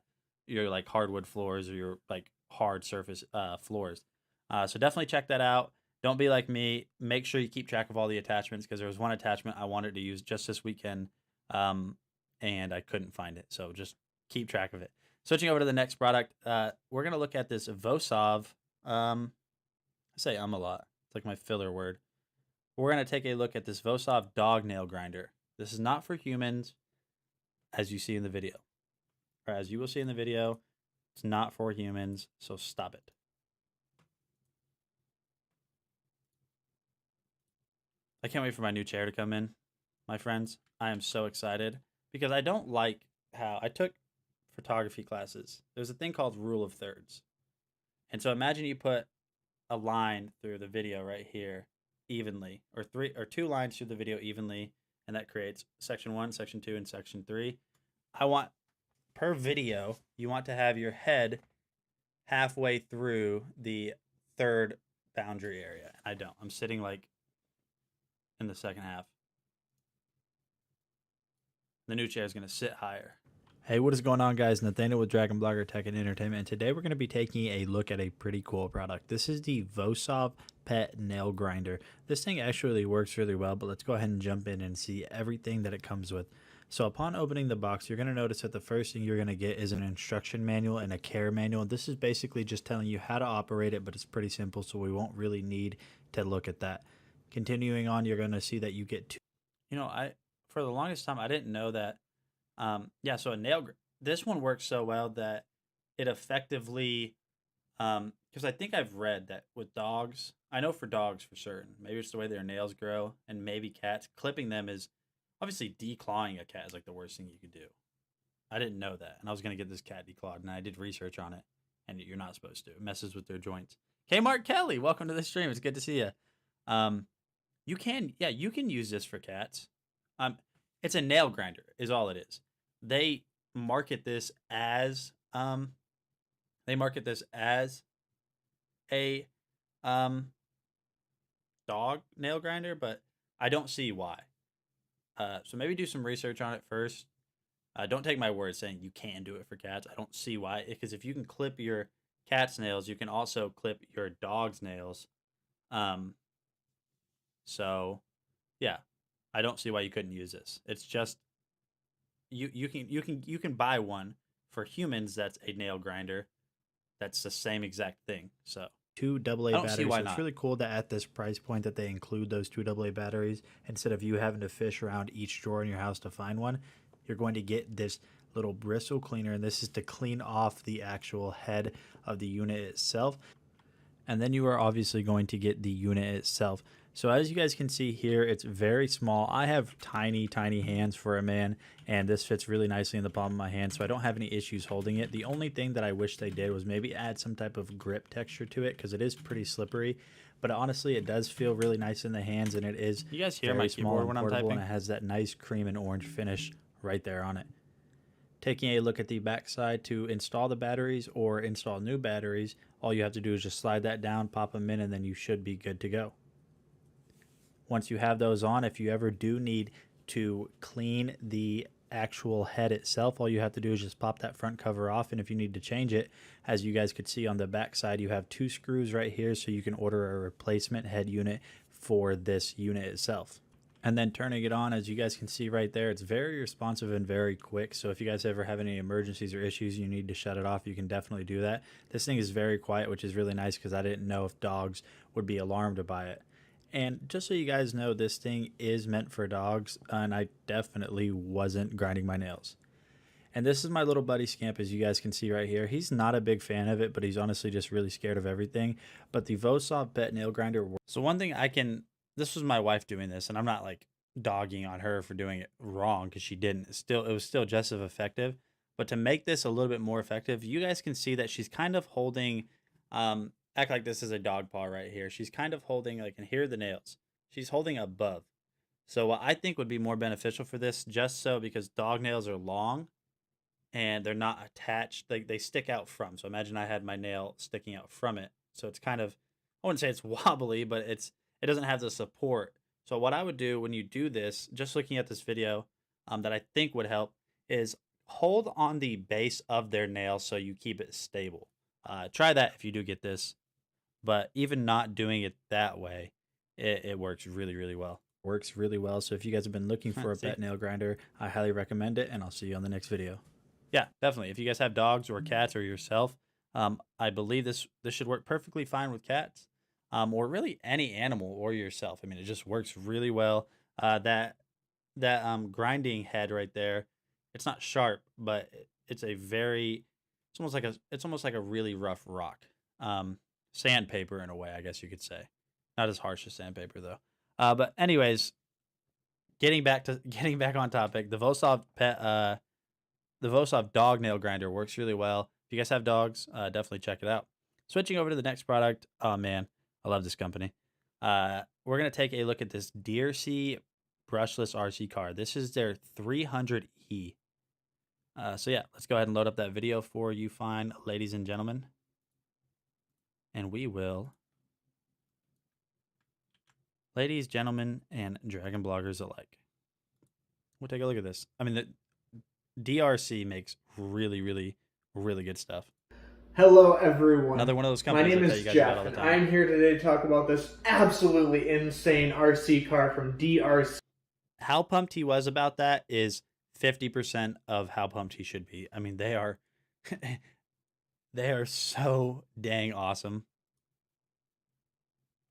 like hardwood floors or your like hard surface floors. So definitely check that out. Don't be like me. Make sure you keep track of all the attachments, because there was one attachment I wanted to use just this weekend, and I couldn't find it. So just keep track of it. Switching over to the next product, we're going to look at this Vosov. I say a lot. It's like my filler word. We're going to take a look at this Vosov dog nail grinder. This is not for humans, as you see in the video. Or as you will see in the video, it's not for humans, so stop it. I can't wait for my new chair to come in, my friends. I am so excited, because I don't like how I took photography classes. There's a thing called rule of thirds. And so imagine you put a line through the video right here evenly, or 2 lines through the video evenly, and that creates section 1, section 2, and section 3. I want, per video, you want to have your head halfway through the 3rd boundary area. I don't. I'm sitting like in the second half. The new chair is going to sit higher. Hey, what is going on, guys? Nathaniel with Dragon Blogger Tech and Entertainment, and today we're going to be taking a look at a pretty cool product. This is the Vosov Pet Nail Grinder. This thing actually works really well, but let's go ahead and jump in and see everything that it comes with. So upon opening the box, you're going to notice that the first thing you're going to get is an instruction manual and a care manual. This is basically just telling you how to operate it, but it's pretty simple, so we won't really need to look at that. Continuing on, you're going to see that you get two. You know, for the longest time, I didn't know that. Yeah, so this one works so well that it effectively, because I think I've read that with dogs, I know for dogs for certain, maybe it's the way their nails grow, and maybe cats, clipping them is, obviously declawing a cat is like the worst thing you could do. I didn't know that, and I was going to get this cat declawed, and I did research on it, and you're not supposed to. It messes with their joints. Kmart Kelly, welcome to the stream. It's good to see you. You can use this for cats. It's a nail grinder is all it is. They market this as a dog nail grinder, but I don't see why. So maybe do some research on it first. Don't take my word saying you can do it for cats. I don't see why, because if you can clip your cat's nails, you can also clip your dog's nails. So yeah, I don't see why you couldn't use this. It's just you can buy one for humans that's a nail grinder that's the same exact thing. So 2 AA batteries. So it's really cool that at this price point that they include those 2 AA batteries instead of you having to fish around each drawer in your house to find one. You're going to get this little bristle cleaner, and this is to clean off the actual head of the unit itself. And then you are obviously going to get the unit itself. So as you guys can see here, it's very small. I have tiny hands for a man, and this fits really nicely in the palm of my hand, so I don't have any issues holding it. The only thing that I wish they did was maybe add some type of grip texture to it, because it is pretty slippery. But honestly, it does feel really nice in the hands, and it is you guys hear my keyboard when I'm typing? And it has that nice cream and orange finish right there on it. Taking a look at the back side, to install the batteries or install new batteries, all you have to do is just slide that down, pop them in, and then you should be good to go. Once you have those on, if you ever do need to clean the actual head itself, all you have to do is just pop that front cover off, and if you need to change it, as you guys could see on the back side, you have 2 screws right here, so you can order a replacement head unit for this unit itself. And then turning it on, as you guys can see right there, it's very responsive and very quick. So if you guys ever have any emergencies or issues, you need to shut it off, you can definitely do that. This thing is very quiet, which is really nice because I didn't know if dogs would be alarmed by it. And just so you guys know, this thing is meant for dogs, and I definitely wasn't grinding my nails. And this is my little buddy Scamp, as you guys can see right here. He's not a big fan of it, but he's honestly just really scared of everything. But the Vosov Pet Nail Grinder works. So one thing this was my wife doing this, and I'm not like dogging on her for doing it wrong, because she didn't. It was still just as effective. But to make this a little bit more effective, you guys can see that she's kind of holding, act like this is a dog paw right here. She's kind of holding, like, and here are the nails. She's holding above. So what I think would be more beneficial for this, just so, because dog nails are long and they're not attached, they stick out from. So imagine I had my nail sticking out from it. So it's kind of, I wouldn't say it's wobbly, but it doesn't have the support. So what I would do when you do this, just looking at this video, that I think would help, is hold on the base of their nail so you keep it stable. Try that if you do get this. But even not doing it that way, it works really well. Works really well. So if you guys have been looking for a pet nail grinder, I highly recommend it, and I'll see you on the next video. Yeah, definitely. If you guys have dogs or cats or yourself, I believe this should work perfectly fine with cats, or really any animal or yourself. I mean, it just works really well. That grinding head right there, it's not sharp, but it's almost like a really rough rock. Sandpaper in a way, I guess you could say. Not as harsh as sandpaper though. But anyways, getting back on topic, the Vosov dog nail grinder works really well. If you guys have dogs, definitely check it out. Switching over to the next product, oh man, I love this company. We're going to take a look at this DRC brushless RC car. This is their 300E. So yeah, let's go ahead and load up that video for you fine ladies and gentlemen. And we will, ladies, gentlemen, and dragon bloggers alike, we'll take a look at this. I mean, the DRC makes really, really, really good stuff. Hello, everyone. Another one of those My companies name I tell is you guys Jeff, about all the and time. I'm here today to talk about this absolutely insane RC car from DRC. How pumped he was about that is 50% of how pumped he should be. I mean, they are they are so dang awesome.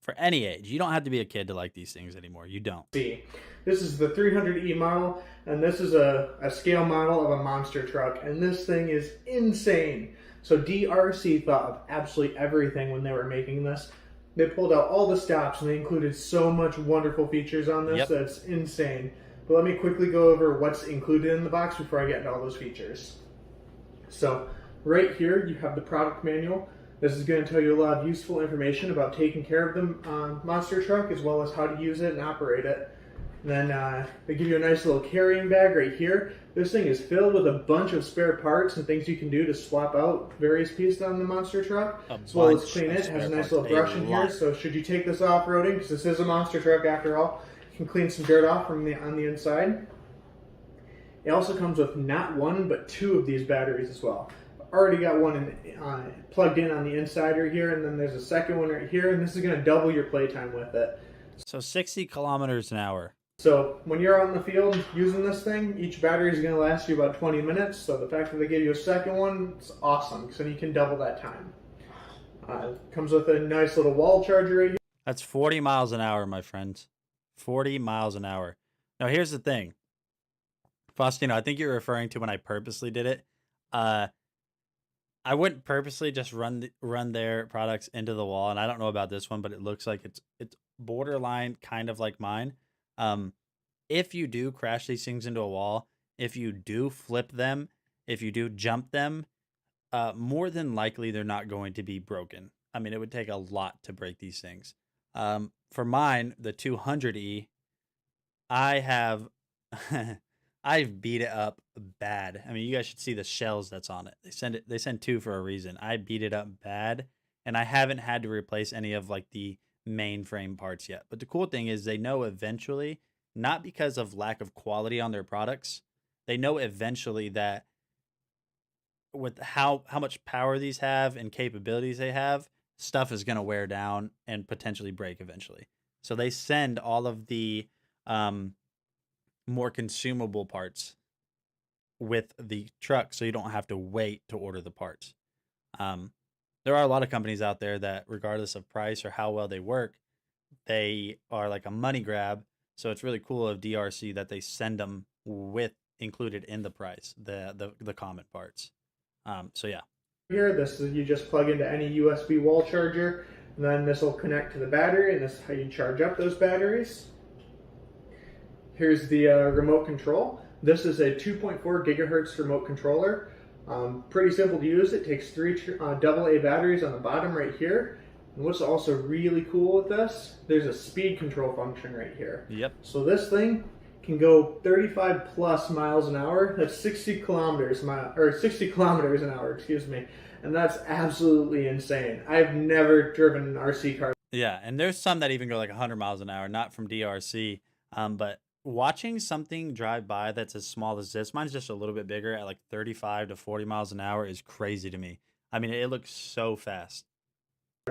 For any age. You don't have to be a kid to like these things anymore. You don't. This is the 300E model, and this is a scale model of a monster truck, and this thing is insane. So DRC thought of absolutely everything when they were making this. They pulled out all the stops, and they included so much wonderful features on this that's insane. But let me quickly go over what's included in the box before I get into all those features. So right here, you have the product manual. This is going to tell you a lot of useful information about taking care of the monster truck, as well as how to use it and operate it. And then they give you a nice little carrying bag right here. This thing is filled with a bunch of spare parts and things you can do to swap out various pieces on the monster truck, as well as clean it. It has a nice little brush in here, so should you take this off-roading, because this is a monster truck after all, you can clean some dirt off from on the inside. It also comes with not one, but two of these batteries as well. Already got one plugged in on the inside right here, and then there's a second one right here, and this is going to double your playtime with it. So 60 kilometers an hour. So when you're out in the field using this thing, each battery is going to last you about 20 minutes. So the fact that they give you a second one, it's awesome. So you can double that time. Comes with a nice little wall charger right here. That's 40 miles an hour, my friends. 40 miles an hour. Now here's the thing. Faustino, I think you're referring to when I purposely did it. I wouldn't purposely just run their products into the wall, and I don't know about this one, but it looks like it's borderline kind of like mine. If you do crash these things into a wall, if you do flip them, if you do jump them, more than likely they're not going to be broken. I mean, it would take a lot to break these things. For mine, the 200E, I have I've beat it up bad. I mean, you guys should see the shells that's on it. They send two for a reason. I beat it up bad, and I haven't had to replace any of like the mainframe parts yet. But the cool thing is they know eventually, not because of lack of quality on their products, they know eventually that with how much power these have and capabilities they have, stuff is going to wear down and potentially break eventually. So they send all of the more consumable parts with the truck, so you don't have to wait to order the parts. There are a lot of companies out there that, regardless of price or how well they work, they are like a money grab. So it's really cool of DRC that they send them with included in the price, the common parts. So yeah. Here, this is, you just plug into any USB wall charger, and then this will connect to the battery, and this is how you charge up those batteries. Here's the remote control. This is a 2.4 gigahertz remote controller. Pretty simple to use. It takes 3 AA batteries on the bottom right here. And what's also really cool with this, there's a speed control function right here. Yep. So this thing can go 35 plus miles an hour. That's 60 kilometers an hour, excuse me. And that's absolutely insane. I've never driven an RC car. Yeah, and there's some that even go like 100 miles an hour, not from DRC. But watching something drive by that's as small as this, mine's just a little bit bigger at like 35 to 40 miles an hour, is crazy to me. I mean, it looks so fast.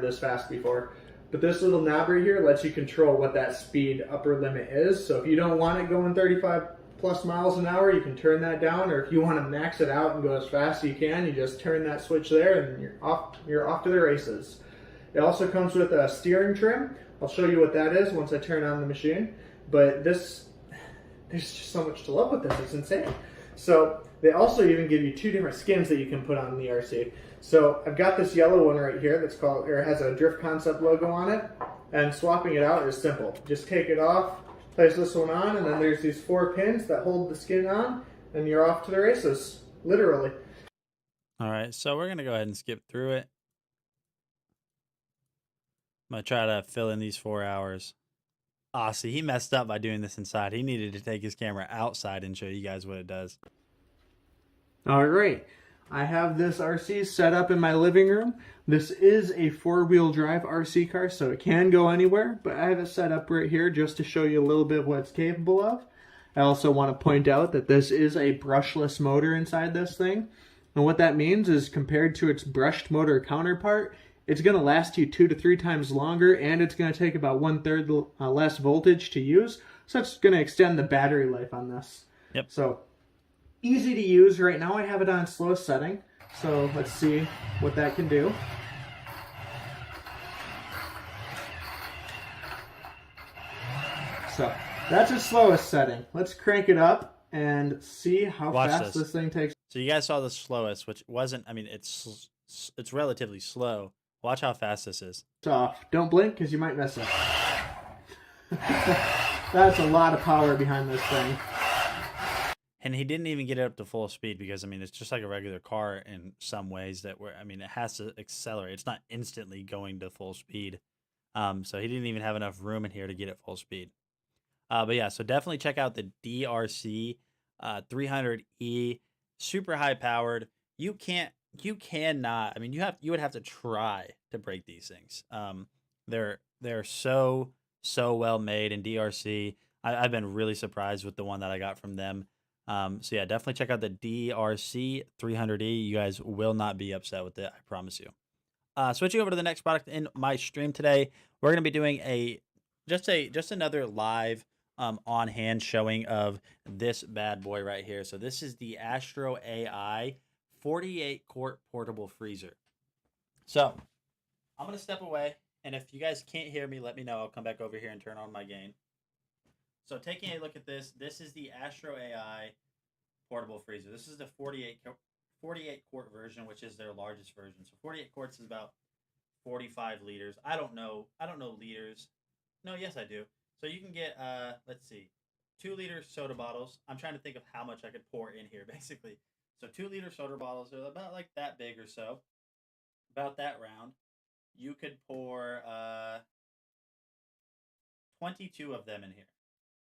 This fast before, but this little knob right here lets you control what that speed upper limit is. So if you don't want it going 35 plus miles an hour, you can turn that down, or if you want to max it out and go as fast as you can, you just turn that switch there and you're off to the races. It also comes with a steering trim. I'll show you what that is once I turn on the machine, but there's just so much to love with this. It's insane. So they also even give you 2 different skins that you can put on the RC. So I've got this yellow one right here that's called, or has a Drift Concept logo on it, and swapping it out is simple. Just take it off, place this one on, and then there's these 4 pins that hold the skin on, and you're off to the races, literally. All right, so we're going to go ahead and skip through it. I'm gonna try to fill in these 4 hours. Ah, see, he messed up by doing this inside. He needed to take his camera outside and show you guys what it does. All right, I have this RC set up in my living room. This is a 4-wheel drive RC car, so it can go anywhere, but I have it set up right here just to show you a little bit of what it's capable of. I also want to point out that this is a brushless motor inside this thing. And what that means is compared to its brushed motor counterpart, it's going to last you 2 to 3 times longer, and it's going to take about 1/3 less voltage to use. So it's going to extend the battery life on this. Yep. So easy to use. Right now I have it on slow setting. So let's see what that can do. So that's its slowest setting. Let's crank it up and see how Watch fast this. this thing takes. So you guys saw the slowest, which wasn't. I mean, it's relatively slow. Watch how fast this is. Off. Don't blink because you might miss it. That's a lot of power behind this thing. And he didn't even get it up to full speed because, I mean, it's just like a regular car in some ways that I mean, it has to accelerate. It's not instantly going to full speed. So he didn't even have enough room in here to get it full speed. But yeah, so definitely check out the DRC 300E, super high powered. You cannot, I mean, you would have to try to break these things. They're so well made in DRC. I've been really surprised with the one that I got from them. So yeah, definitely check out the DRC 300E. You guys will not be upset with it, I promise you. Switching over to the next product in my stream today, we're going to be doing just another live on hand showing of this bad boy right here. So this is the Astro AI 48 quart portable freezer. So I'm going to step away, and if you guys can't hear me, let me know. I'll come back over here and turn on my gain. So taking a look at this is the Astro AI portable freezer. This is the 48 quart version, which is their largest version. So 48 quarts is about 45 liters. I don't know liters. No, yes I do. So you can get let's see, 2-liter soda bottles. I'm trying to think of how much I could pour in here basically. So 2-liter soda bottles are about like that big or so, about that round. You could pour 22 of them in here,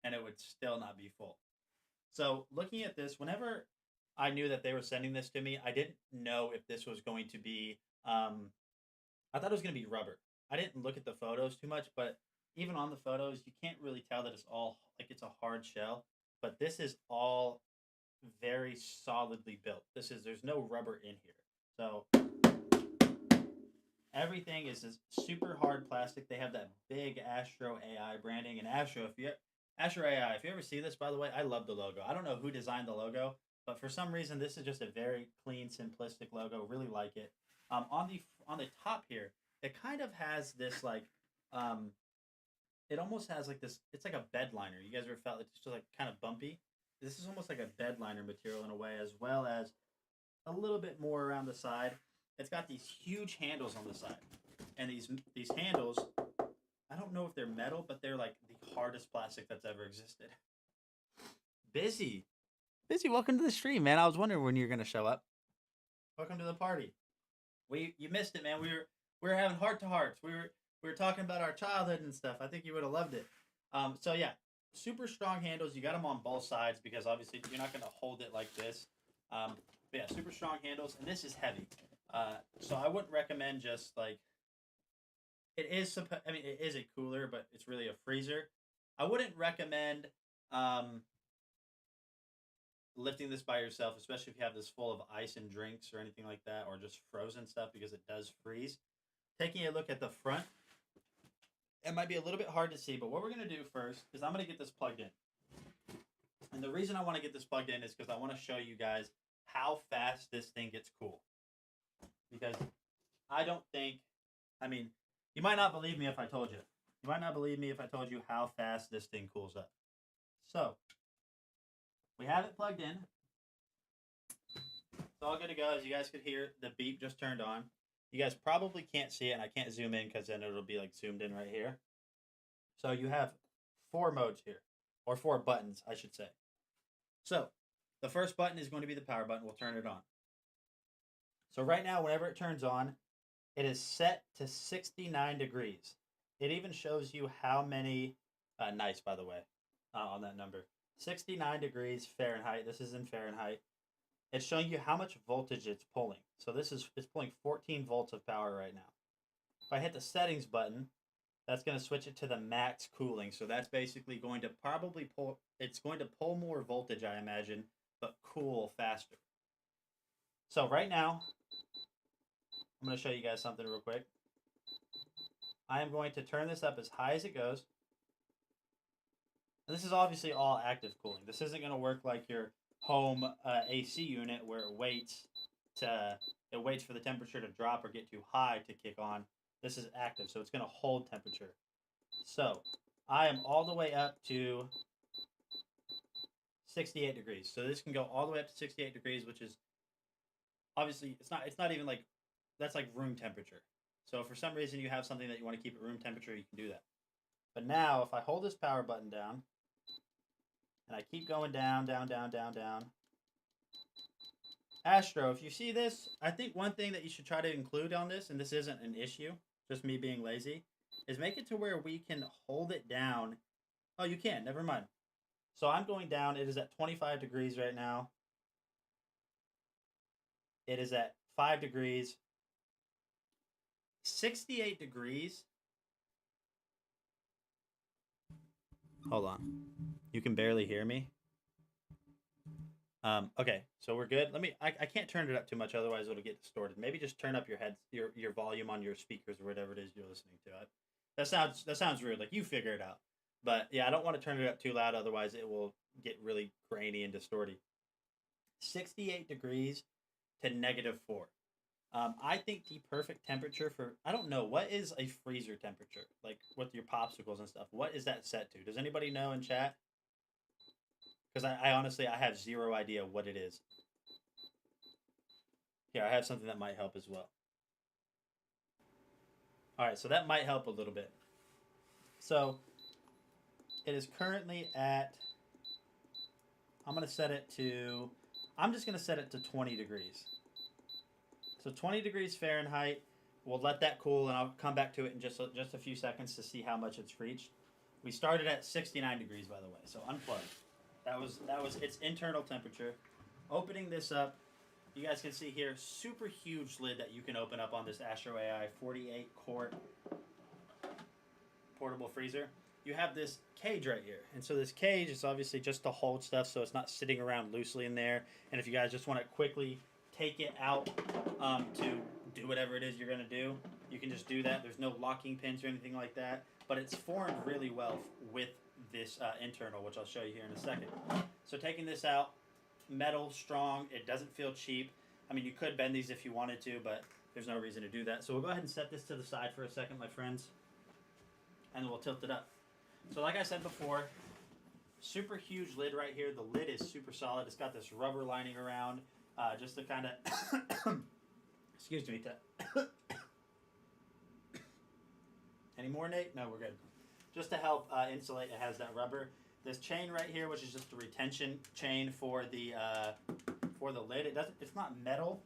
and it would still not be full. So looking at this, whenever I knew that they were sending this to me, I didn't know if this was going to be, I thought it was going to be rubber. I didn't look at the photos too much, but even on the photos, you can't really tell that it's all, like it's a hard shell, but this is all very solidly built. There's no rubber in here. So everything is this super hard plastic. They have that big Astro AI branding, and Astro AI, if you ever see this, by the way, I love the logo. I don't know who designed the logo, but for some reason, this is just a very clean, simplistic logo. Really like it. On the top here, it kind of has this like, it almost has like this. It's like a bed liner. You guys ever felt it's just like kind of bumpy? This is almost like a bed liner material in a way, as well as a little bit more around the side. It's got these huge handles on the side, and these handles, I don't know if they're metal, but they're like the hardest plastic that's ever existed. Busy, welcome to the stream, man. I was wondering when you're gonna show up. Welcome to the party. You missed it, man. We were having heart to hearts. We were talking about our childhood and stuff. I think you would have loved it. So yeah, super strong handles. You got them on both sides because obviously you're not gonna hold it like this. But yeah, super strong handles, and this is heavy. So I wouldn't recommend just like. It is a cooler, but it's really a freezer. I wouldn't recommend lifting this by yourself, especially if you have this full of ice and drinks or anything like that, or just frozen stuff, because it does freeze. Taking a look at the front, it might be a little bit hard to see, but what we're going to do first is I'm going to get this plugged in. And the reason I want to get this plugged in is because I want to show you guys how fast this thing gets cool. Because you might not believe me if I told you. You might not believe me if I told you how fast this thing cools up. So, we have it plugged in. It's all good to go. As you guys could hear, the beep just turned on. You guys probably can't see it, and I can't zoom in because then it'll be like zoomed in right here. So you have 4 modes here, or 4 buttons, I should say. So, the first button is going to be the power button. We'll turn it on. So right now, whenever it turns on, it is set to 69 degrees. it even shows you how many. Nice, by the way, on that number. 69 degrees Fahrenheit. This is in Fahrenheit. It's showing you how much voltage it's pulling. So it's pulling 14 volts of power right now. If I hit the settings button, that's going to switch it to the max cooling. So that's basically going to probably pull. It's going to pull more voltage, I imagine, but cool faster. So right now, I'm going to show you guys something real quick. I am going to turn this up as high as it goes. And this is obviously all active cooling. This isn't going to work like your home AC unit where it waits for the temperature to drop or get too high to kick on. This is active, so it's going to hold temperature. So I am all the way up to 68 degrees. So this can go all the way up to 68 degrees, which is obviously it's not even like that's like room temperature. So if for some reason you have something that you want to keep at room temperature, you can do that. But now if I hold this power button down and I keep going down, down, down, down, down. Astro, if you see this, I think one thing that you should try to include on this, and this isn't an issue, just me being lazy, is make it to where we can hold it down. Oh, you can, never mind. So I'm going down. It is at 25 degrees right now. It is at 5 degrees. 68 degrees. Hold on. You can barely hear me. Okay, so we're good. I can't turn it up too much, otherwise it'll get distorted. Maybe just turn up your volume on your speakers or whatever it is you're listening to. That sounds weird. Like, you figure it out. But yeah, I don't want to turn it up too loud, otherwise it will get really grainy and distorted. 68 degrees to -4. I think the perfect temperature for, I don't know, what is a freezer temperature? Like with your popsicles and stuff. What is that set to? Does anybody know in chat? Because I honestly, I have zero idea what it is. Here, I have something that might help as well. All right, so that might help a little bit. So it is currently at, I'm just going to set it to 20 degrees. So 20 degrees Fahrenheit. We'll let that cool, and I'll come back to it in just a few seconds to see how much it's reached. We started at 69 degrees, by the way, so unplugged. That was its internal temperature. Opening this up, you guys can see here, super huge lid that you can open up on this Astro AI 48-quart portable freezer. You have this cage right here, and so this cage is obviously just to hold stuff, so it's not sitting around loosely in there. And if you guys just want to quickly take it out to do whatever it is you're going to do, you can just do that. There's no locking pins or anything like that, but it's formed really well with this internal, which I'll show you here in a second. So taking this out, metal, strong, it doesn't feel cheap. I mean, you could bend these if you wanted to, but there's no reason to do that. So we'll go ahead and set this to the side for a second, my friends, and then we'll tilt it up. So like I said before, super huge lid right here. The lid is super solid. It's got this rubber lining around, just to kind of, excuse me, any more, Nate? No, we're good. Just to help insulate, it has that rubber. This chain right here, which is just a retention chain for the lid. It's not metal.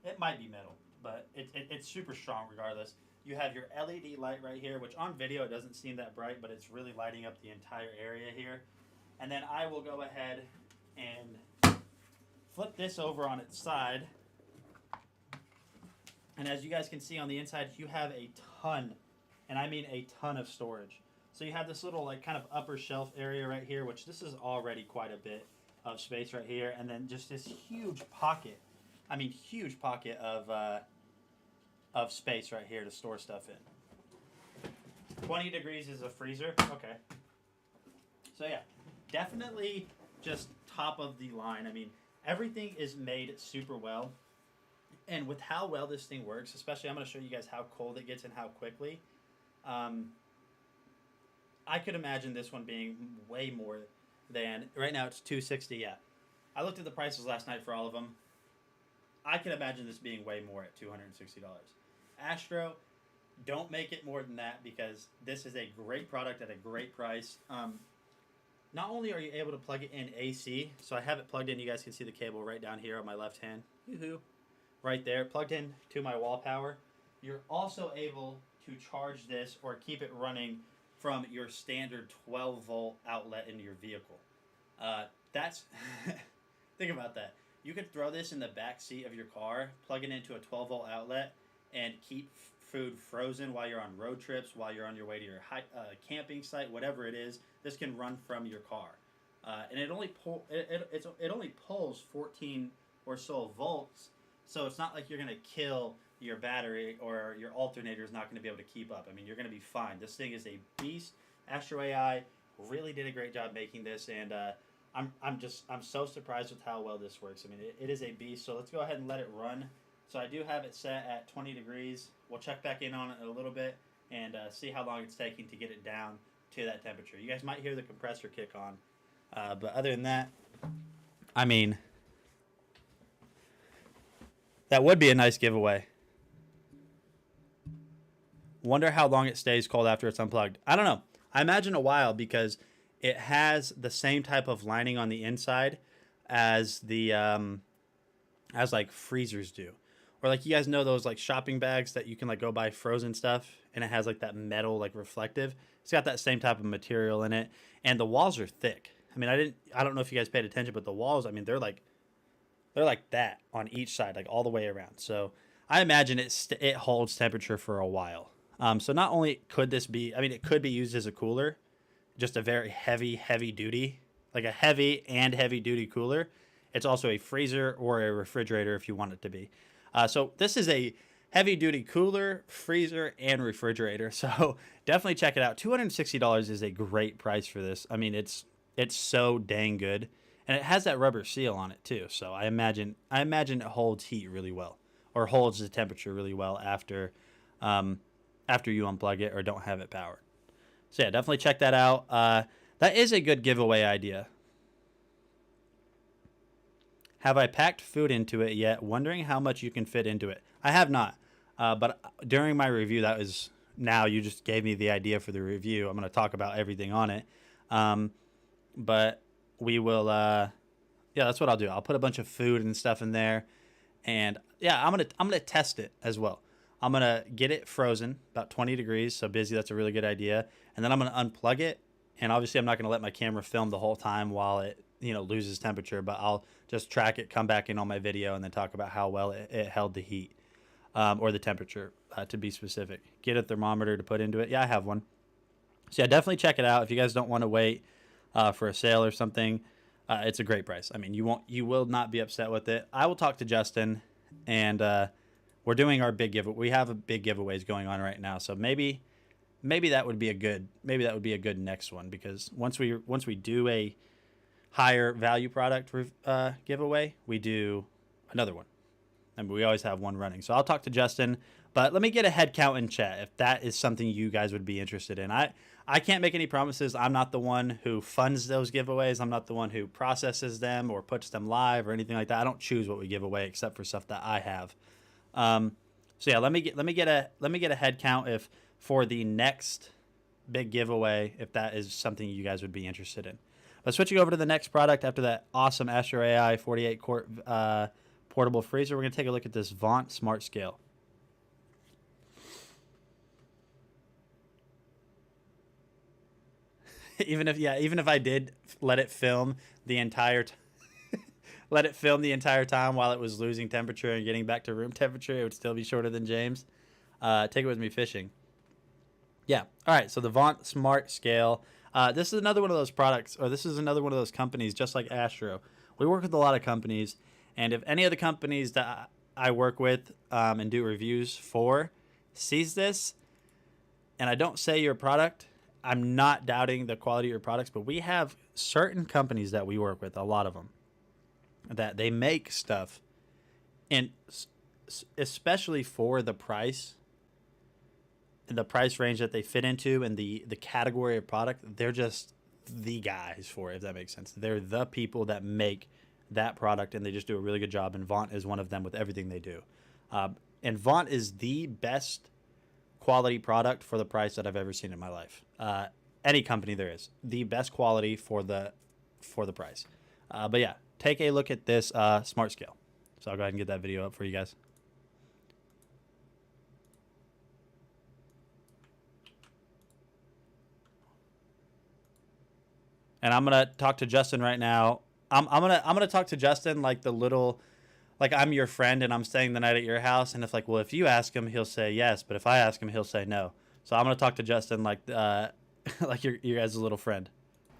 It might be metal, but it's super strong regardless. You have your LED light right here, which on video it doesn't seem that bright, but it's really lighting up the entire area here. And then I will go ahead and flip this over on its side. And as you guys can see on the inside, you have a ton, and I mean a ton of storage. So you have this little like kind of upper shelf area right here, which this is already quite a bit of space right here. And then just this huge pocket, I mean huge pocket of space right here to store stuff in. 20 degrees is a freezer. Okay. So yeah, definitely just top of the line. I mean, everything is made super well. And with how well this thing works, especially I'm going to show you guys how cold it gets and how quickly. I could imagine this one being way more than, right now it's $260, yeah. I looked at the prices last night for all of them. I can imagine this being way more at $260. Astro, don't make it more than that because this is a great product at a great price. Not only are you able to plug it in AC, so I have it plugged in, you guys can see the cable right down here on my left hand. Yoo-hoo. Right there, plugged in to my wall power. You're also able to charge this or keep it running from your standard 12-volt outlet into your vehicle. That's think about that. You could throw this in the back seat of your car, plug it into a 12-volt outlet, and keep food frozen while you're on road trips, while you're on your way to your camping site, whatever it is. This can run from your car, and it only pulls 14 or so volts. So it's not like you're gonna kill your battery or your alternator is not going to be able to keep up. I mean, you're going to be fine. This thing is a beast. Astro AI really did a great job making this, and I'm so surprised with how well this works. I mean, it is a beast. So let's go ahead and let it run. So I do have it set at 20 degrees. We'll check back in on it in a little bit and see how long it's taking to get it down to that temperature. You guys might hear the compressor kick on, but other than that, I mean, that would be a nice giveaway. Wonder how long it stays cold after it's unplugged. I don't know. I imagine a while because it has the same type of lining on the inside as the as like freezers do. Or like you guys know those like shopping bags that you can like go buy frozen stuff and it has like that metal like reflective. It's got that same type of material in it and the walls are thick. I mean, I don't know if you guys paid attention, but the walls, I mean, they're like that on each side, like all the way around. So I imagine it holds temperature for a while. So not only could this be, I mean, it could be used as a cooler, just a very heavy duty, like a heavy duty cooler. It's also a freezer or a refrigerator if you want it to be. So this is a heavy duty cooler, freezer, and refrigerator. So definitely check it out. $260 is a great price for this. I mean, it's so dang good. And it has that rubber seal on it too. So I imagine it holds heat really well, or holds the temperature really well after you unplug it or don't have it powered. So yeah, definitely check that out. That is a good giveaway idea. Have I packed food into it yet? Wondering how much you can fit into it. I have not, but during my review, now you just gave me the idea for the review. I'm going to talk about everything on it. But we will, yeah, that's what I'll do. I'll put a bunch of food and stuff in there. And yeah, I'm going to test it as well. I'm going to get it frozen about 20 degrees. So busy. That's a really good idea. And then I'm going to unplug it. And obviously I'm not going to let my camera film the whole time while it, loses temperature, but I'll just track it, come back in on my video and then talk about how well it held the heat, or the temperature, to be specific. Get a thermometer to put into it. Yeah, I have one. So yeah, definitely check it out. If you guys don't want to wait, for a sale or something, it's a great price. I mean, you will not be upset with it. I will talk to Justin, and we're doing our big giveaway. We have a big giveaways going on right now, so maybe that would be a good next one, because once we do a higher value product giveaway, we do another one, and we always have one running. So I'll talk to Justin, but let me get a head count in chat if that is something you guys would be interested in. I can't make any promises. I'm not the one who funds those giveaways. I'm not the one who processes them or puts them live or anything like that. I don't choose what we give away except for stuff that I have. So yeah, let me get a head count if for the next big giveaway, if that is something you guys would be interested in. But switching over to the next product after that awesome Astro AI 48 quart portable freezer, we're gonna take a look at this Vaunt Smart Scale. Even if I did let it film the entire time while it was losing temperature and getting back to room temperature, it would still be shorter than James. Take it with me fishing. Yeah. All right. So the Vaunt Smart Scale. This is another one of those products, or this is another one of those companies, just like Astro. We work with a lot of companies, and if any of the companies that I work with and do reviews for sees this, and I don't say your product, I'm not doubting the quality of your products, but we have certain companies that we work with, a lot of them, that they make stuff, and especially for the price range that they fit into and the category of product, they're just the guys for it, if that makes sense. They're the people that make that product, and they just do a really good job, and Vaunt is one of them with everything they do. And Vaunt is the best quality product for the price that I've ever seen in my life. Any company there is, the best quality for the price. But yeah, take a look at this Smart Scale. So I'll go ahead and get that video up for you guys. and I'm gonna talk to Justin right now. I'm gonna talk to Justin like I'm your friend and I'm staying the night at your house. And if you ask him, he'll say yes, but if I ask him, he'll say no. So I'm gonna talk to Justin like like your guys' little friend.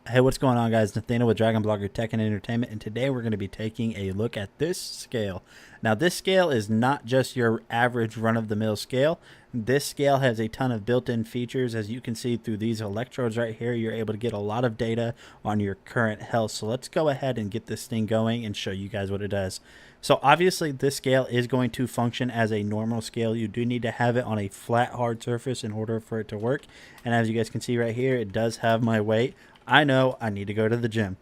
Hey, what's going on, guys? Nathaniel with Dragon Blogger Tech and Entertainment, and today we're going to be taking a look at this scale. Now, this scale is not just your average run-of-the-mill scale. This scale has a ton of built-in features. As you can see through these electrodes right here, you're able to get a lot of data on your current health. So let's go ahead and get this thing going and show you guys what it does. So obviously, this scale is going to function as a normal scale. You do need to have it on a flat, hard surface in order for it to work. And as you guys can see right here, it does have my weight. I know I need to go to the gym,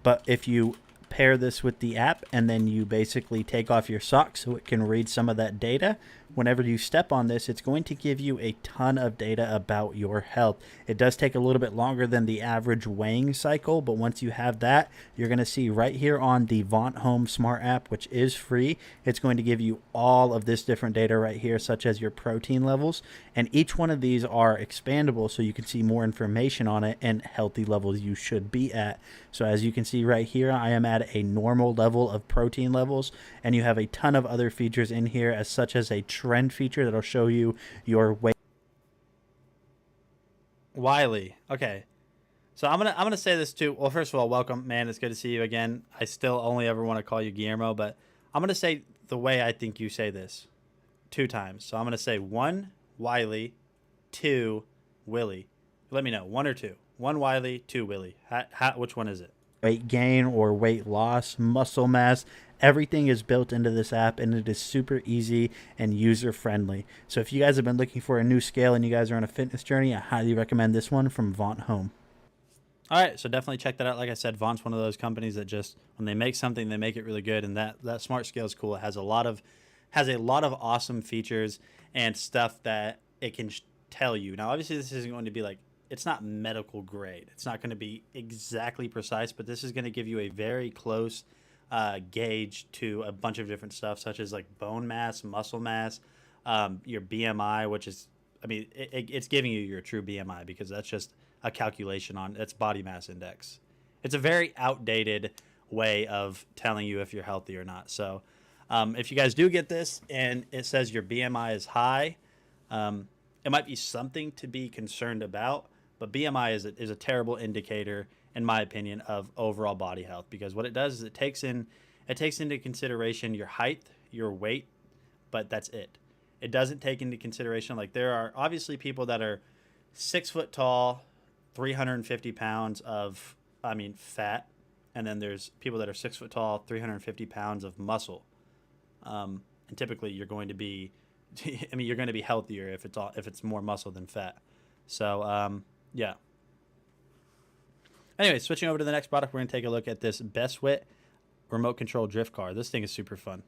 but if you pair this with the app and then you basically take off your socks so it can read some of that data, whenever you step on this, it's going to give you a ton of data about your health. It does take a little bit longer than the average weighing cycle, but once you have that, you're going to see right here on the Vaunt Home Smart app, which is free, it's going to give you all of this different data right here, such as your protein levels, and each one of these are expandable so you can see more information on it and healthy levels you should be at. So as you can see right here, I am at a normal level of protein levels, and you have a ton of other features in here, as such as a trend feature that'll show you your weight. Wiley. Okay. So I'm gonna say this too. Well, first of all, welcome, man. It's good to see you again. I still only ever want to call you Guillermo, but I'm gonna say the way I think you say this 2 times. So I'm gonna say 1 Wiley, 2 Willie. Let me know, 1 or 2. 1 Wiley, 2 Willie. Which one is it? Weight gain or weight loss, muscle mass, everything is built into this app, and it is super easy and user friendly. So if you guys have been looking for a new scale and you guys are on a fitness journey, I highly recommend this one from Vaunt Home. All right, so definitely check that out. Like I said, Vaunt's one of those companies that just, when they make something, they make it really good, and that smart scale is cool. It has a lot of awesome features and stuff that it can tell you. Now, obviously, this isn't going to be like, it's not medical grade. It's not going to be exactly precise, but this is going to give you a very close gauge to a bunch of different stuff, such as like bone mass, muscle mass, your BMI, which is, I mean, it's giving you your true BMI because that's just a calculation on its body mass index. It's a very outdated way of telling you if you're healthy or not. So if you guys do get this and it says your BMI is high, it might be something to be concerned about, but BMI is a terrible indicator, in my opinion, of overall body health, because what it does is it takes into consideration your height, your weight, but that's it. It doesn't take into consideration, like, there are obviously people that are 6 foot tall, 350 pounds of, fat, and then there's people that are 6 foot tall, 350 pounds of muscle. And typically you're going to be, you're going to be healthier if it's more muscle than fat. So, yeah. Anyway, switching over to the next product, we're going to take a look at this Bestwit remote control drift car. This thing is super fun.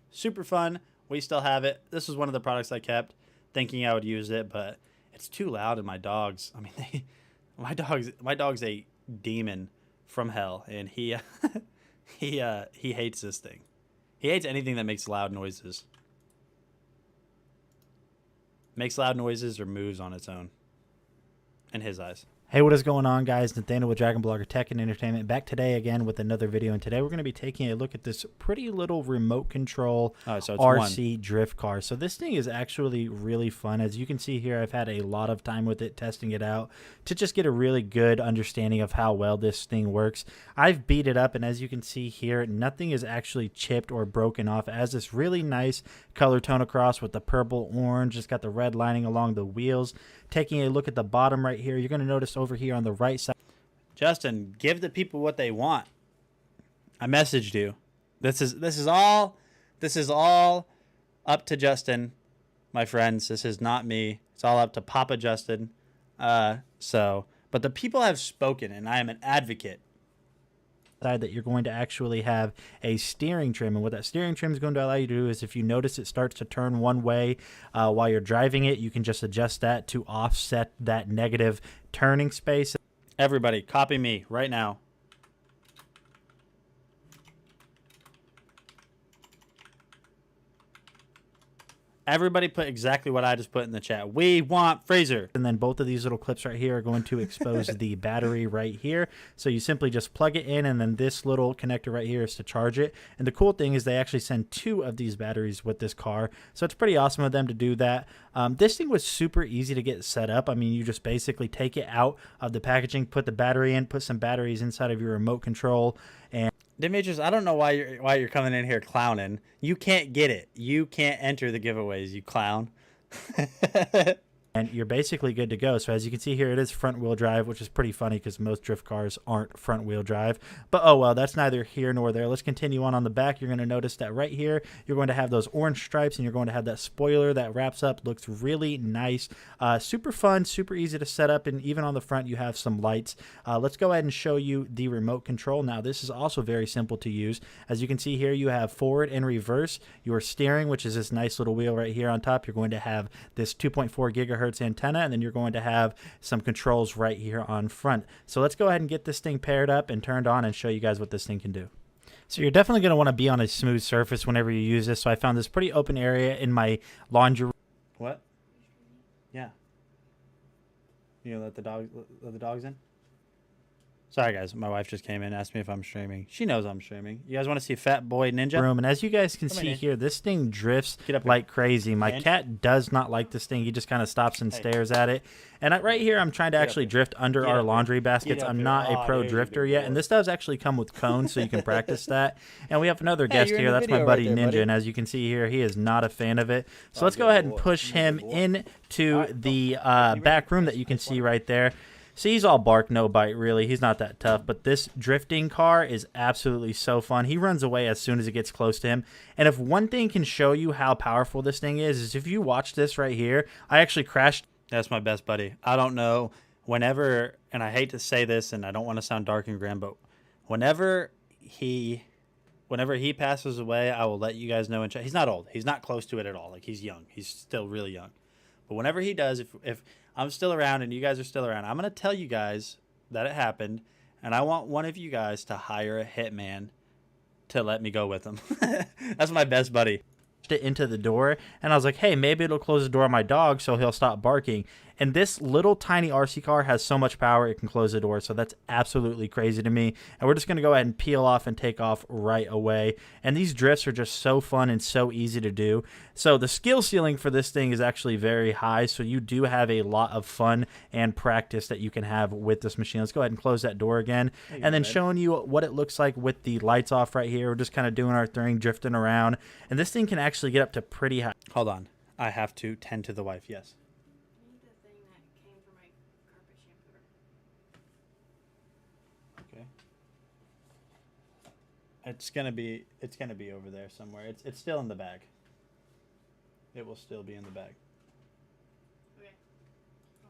Super fun. We still have it. This was one of the products I kept thinking I would use it, but it's too loud, and my dogs, my dog's a demon from hell, and he hates this thing. He hates anything that makes loud noises. Makes loud noises or moves on its own, in his eyes. Hey, what is going on, guys? Nathaniel with Dragon Blogger Tech and Entertainment, back today again with another video, and today we're going to be taking a look at this pretty little remote control RC drift car. So this thing is actually really fun. As you can see here, I've had a lot of time with it, testing it out to just get a really good understanding of how well this thing works. I've beat it up, and as you can see here, nothing is actually chipped or broken off. It has this really nice color tone across with the purple orange. It's got the red lining along the wheels. Taking a look at the bottom right here, you're going to notice over here on the right side. Justin, give the people what they want. I messaged you. This is all up to Justin, my friends. This is not me. It's all up to Papa Justin. But the people have spoken, and I am an advocate. That you're going to actually have a steering trim, and what that steering trim is going to allow you to do is, if you notice it starts to turn one way while you're driving it, you can just adjust that to offset that negative turning space. Everybody, copy me right now. Everybody put exactly what I just put in the chat. We want freezer. And then both of these little clips right here are going to expose the battery right here. So you simply just plug it in, and then this little connector right here is to charge it. And the cool thing is they actually send 2 of these batteries with this car. So it's pretty awesome of them to do that. This thing was super easy to get set up. I mean, you just basically take it out of the packaging, put the battery in, put some batteries inside of your remote control, and Demetrius, I don't know why you're coming in here clowning. You can't get it. You can't enter the giveaways, you clown. and you're basically good to go. So as you can see here, it is front wheel drive, which is pretty funny because most drift cars aren't front wheel drive. But oh well, that's neither here nor there. Let's continue on the back. You're going to notice that right here, you're going to have those orange stripes, and you're going to have that spoiler that wraps up. Looks really nice. Super fun, super easy to set up, and even on the front, you have some lights. Let's go ahead and show you the remote control. Now, this is also very simple to use. As you can see here, you have forward and reverse. Your steering, which is this nice little wheel right here on top. You're going to have this 2.4 gigahertz antenna, and then you're going to have some controls right here on front. So let's go ahead and get this thing paired up and turned on and show you guys what this thing can do. So you're definitely going to want to be on a smooth surface whenever you use this. So I found this pretty open area in my laundry. What? Yeah. You gonna let the dogs in? Sorry guys, my wife just came in, asked me if I'm streaming. She knows I'm streaming. You guys want to see Fat Boy Ninja? Room, and as you guys can Come see in. here, this thing drifts Get up here. like crazy. My And- cat does not like this thing. He just kind of stops and Hey. stares at it. And right here, I'm trying to Get up actually here. drift under Get our up here. laundry Get baskets. up I'm here. not Aw, a pro there you drifter go, yet, boy. and this does actually come with cones, so you can practice that. And we have another Hey, guest you're in here. the That's my video buddy right there, Ninja, buddy. and as you can see here, he is not a fan of it. So Oh, let's go good ahead and boy. push Good him boy. into Alright, the back room that you can see right there. So he's all bark, no bite, really. He's not that tough. But this drifting car is absolutely so fun. He runs away as soon as it gets close to him. And if one thing can show you how powerful this thing is if you watch this right here, I actually crashed. That's my best buddy. I don't know. Whenever, and I hate to say this, and I don't want to sound dark and grim, but whenever he passes away, I will let you guys know in chat. He's not old. He's not close to it at all. Like, he's young. He's still really young. But whenever he does, if I'm still around and you guys are still around, I'm going to tell you guys that it happened, and I want one of you guys to hire a hitman to let me go with him. That's my best buddy. It into the door, and I was like, hey, maybe it'll close the door on my dog so he'll stop barking. And this little tiny RC car has so much power it can close the door, so that's absolutely crazy to me. And we're just going to go ahead and peel off and take off right away. And these drifts are just so fun and so easy to do. So the skill ceiling for this thing is actually very high, so you do have a lot of fun and practice that you can have with this machine. Let's go ahead and close that door again, and then showing you what it looks like with the lights off right here. We're just kind of doing our thing, drifting around, and this thing can actually get up to pretty high. Hold on. I have to tend to the wife. Yes. Okay. It's gonna be over there somewhere. It's still in the bag. It will still be in the bag.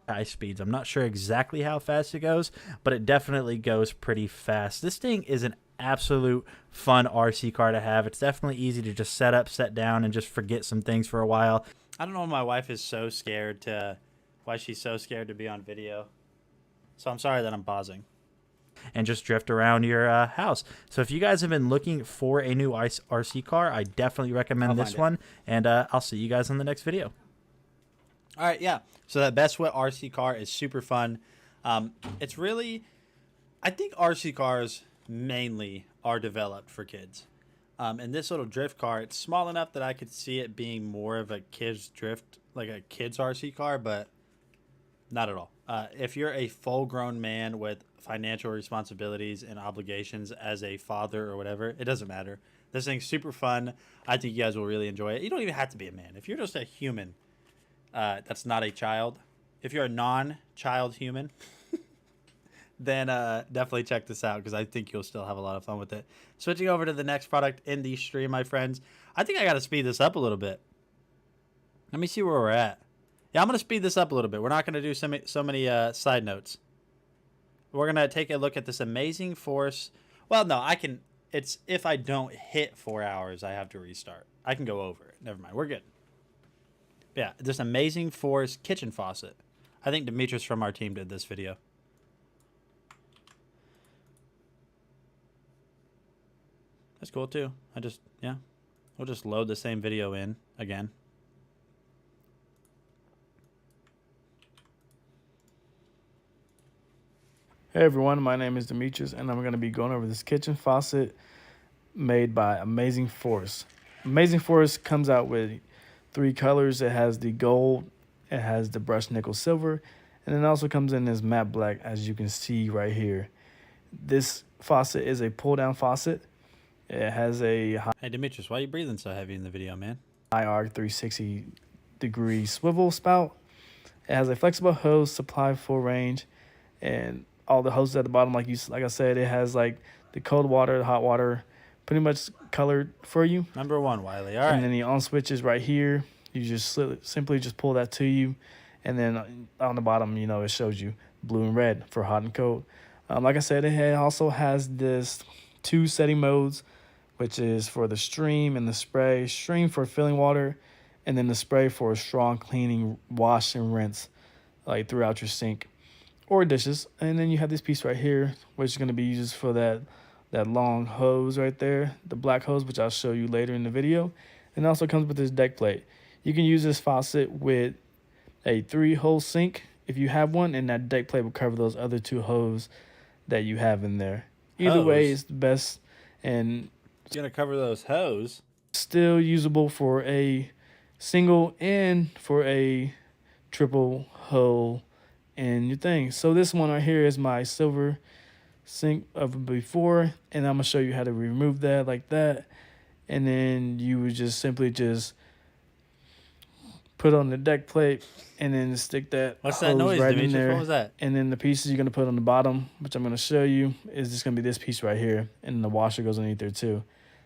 High speeds. I'm not sure exactly how fast it goes, but it definitely goes pretty fast. This thing is an absolute fun RC car to have. It's definitely easy to just set up, set down, and just forget some things for a while. I don't know why my wife is so scared to, why she's so scared to be on video. So I'm sorry that I'm pausing. And just drift around your house. So if you guys have been looking for a new RC car, I definitely recommend I'll this find it. one. And I'll see you guys in the next video. All right, yeah. So that Best Wet RC car is super fun. It's really, I think RC cars mainly are developed for kids. And this little drift car, it's small enough that I could see it being more of a kid's drift, like a kid's RC car, but not at all. If you're a full-grown man with financial responsibilities and obligations as a father or whatever, it doesn't matter. This thing's super fun. I think you guys will really enjoy it. You don't even have to be a man. If you're just a human, that's not a child. If you're a non-child human, then definitely check this out because I think you'll still have a lot of fun with it. Switching over to the next product in the stream, my friends. I think I got to speed this up a little bit. Let me see where we're at. Yeah, I'm going to speed this up a little bit. We're not going to do so many side notes. We're going to take a look at this amazing force. Well, no, I can. It's if I don't hit 4 hours, I have to restart. I can go over it. Never mind. We're good. Yeah, this amazing force kitchen faucet. I think Demetrius from our team did this video. That's cool too. We'll just load the same video in again. Hey everyone, my name is Demetrius and I'm going to be going over this kitchen faucet made by Amazing Force. Amazing Force comes out with 3 colors. It has the gold, it has the brushed nickel silver, and it also comes in this matte black, as you can see right here. This faucet is a pull down faucet. It has a Hey Demetrius, why are you breathing so heavy in the video, man? IR 360 degree swivel spout. It has a flexible hose, supply full range, and all the hoses at the bottom, like I said, it has like the cold water, the hot water, pretty much colored for you. Number 1, Wiley. All right. And then the on switch is right here. You just simply just pull that to you, and then on the bottom, you know, it shows you blue and red for hot and cold. Like I said, it also has this 2 setting modes, which is for the stream and the spray. Stream for filling water, and then the spray for a strong cleaning, wash and rinse, like throughout your sink or dishes. And then you have this piece right here, which is going to be used for that long hose right there, the black hose, which I'll show you later in the video. And it also comes with this deck plate. You can use this faucet with a 3-hole sink if you have one, and that deck plate will cover those other 2 holes that you have in there. Either way, it's the best, and It's going to cover those hose. still usable for a single and for a triple hole in your thing. So this one right here is my silver sink of before, and I'm gonna show you how to remove that like that, and then you would just simply just put on the deck plate and then stick that What's that hose noise, right Demetrius? in there. What was that? And then the pieces you're gonna put on the bottom, which I'm gonna show you, is just gonna be this piece right here, and the washer goes underneath there too.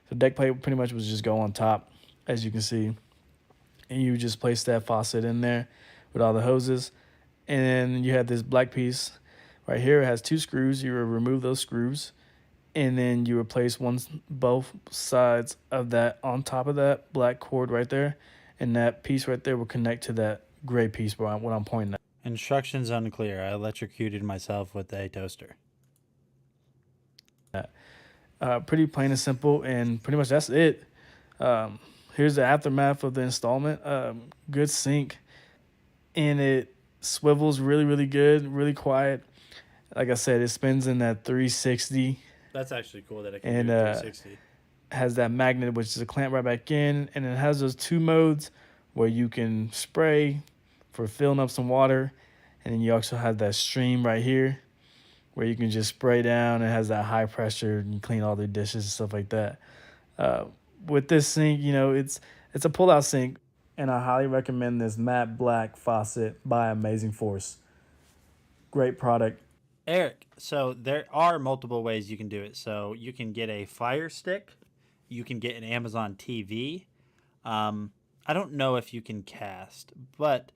So deck plate pretty much would just go on top, as you can see, and you just place that faucet in there with all the hoses. And then you have this black piece right here. It has 2 screws. You will remove those screws, and then you replace both sides of that on top of that black cord right there, and that piece right there will connect to that gray piece what I'm pointing at. Instructions unclear. I electrocuted myself with a toaster. Pretty plain and simple, and pretty much that's it. Here's the aftermath of the installment. Good sink, and it swivels really good, really quiet. Like I said, it spins in that 360. That's actually cool that it can And do 360. has that magnet, which is a clamp right back in, and it has those 2 modes where you can spray for filling up some water, and then you also have that stream right here where you can just spray down. It has that high pressure and clean all the dishes and stuff like that. With this sink, you know, it's a pull-out sink, and I highly recommend this matte black faucet by Amazing Force. Great product. Eric, so there are multiple ways you can do it. So you can get a Fire Stick. You can get an Amazon TV. I don't know if you can cast, but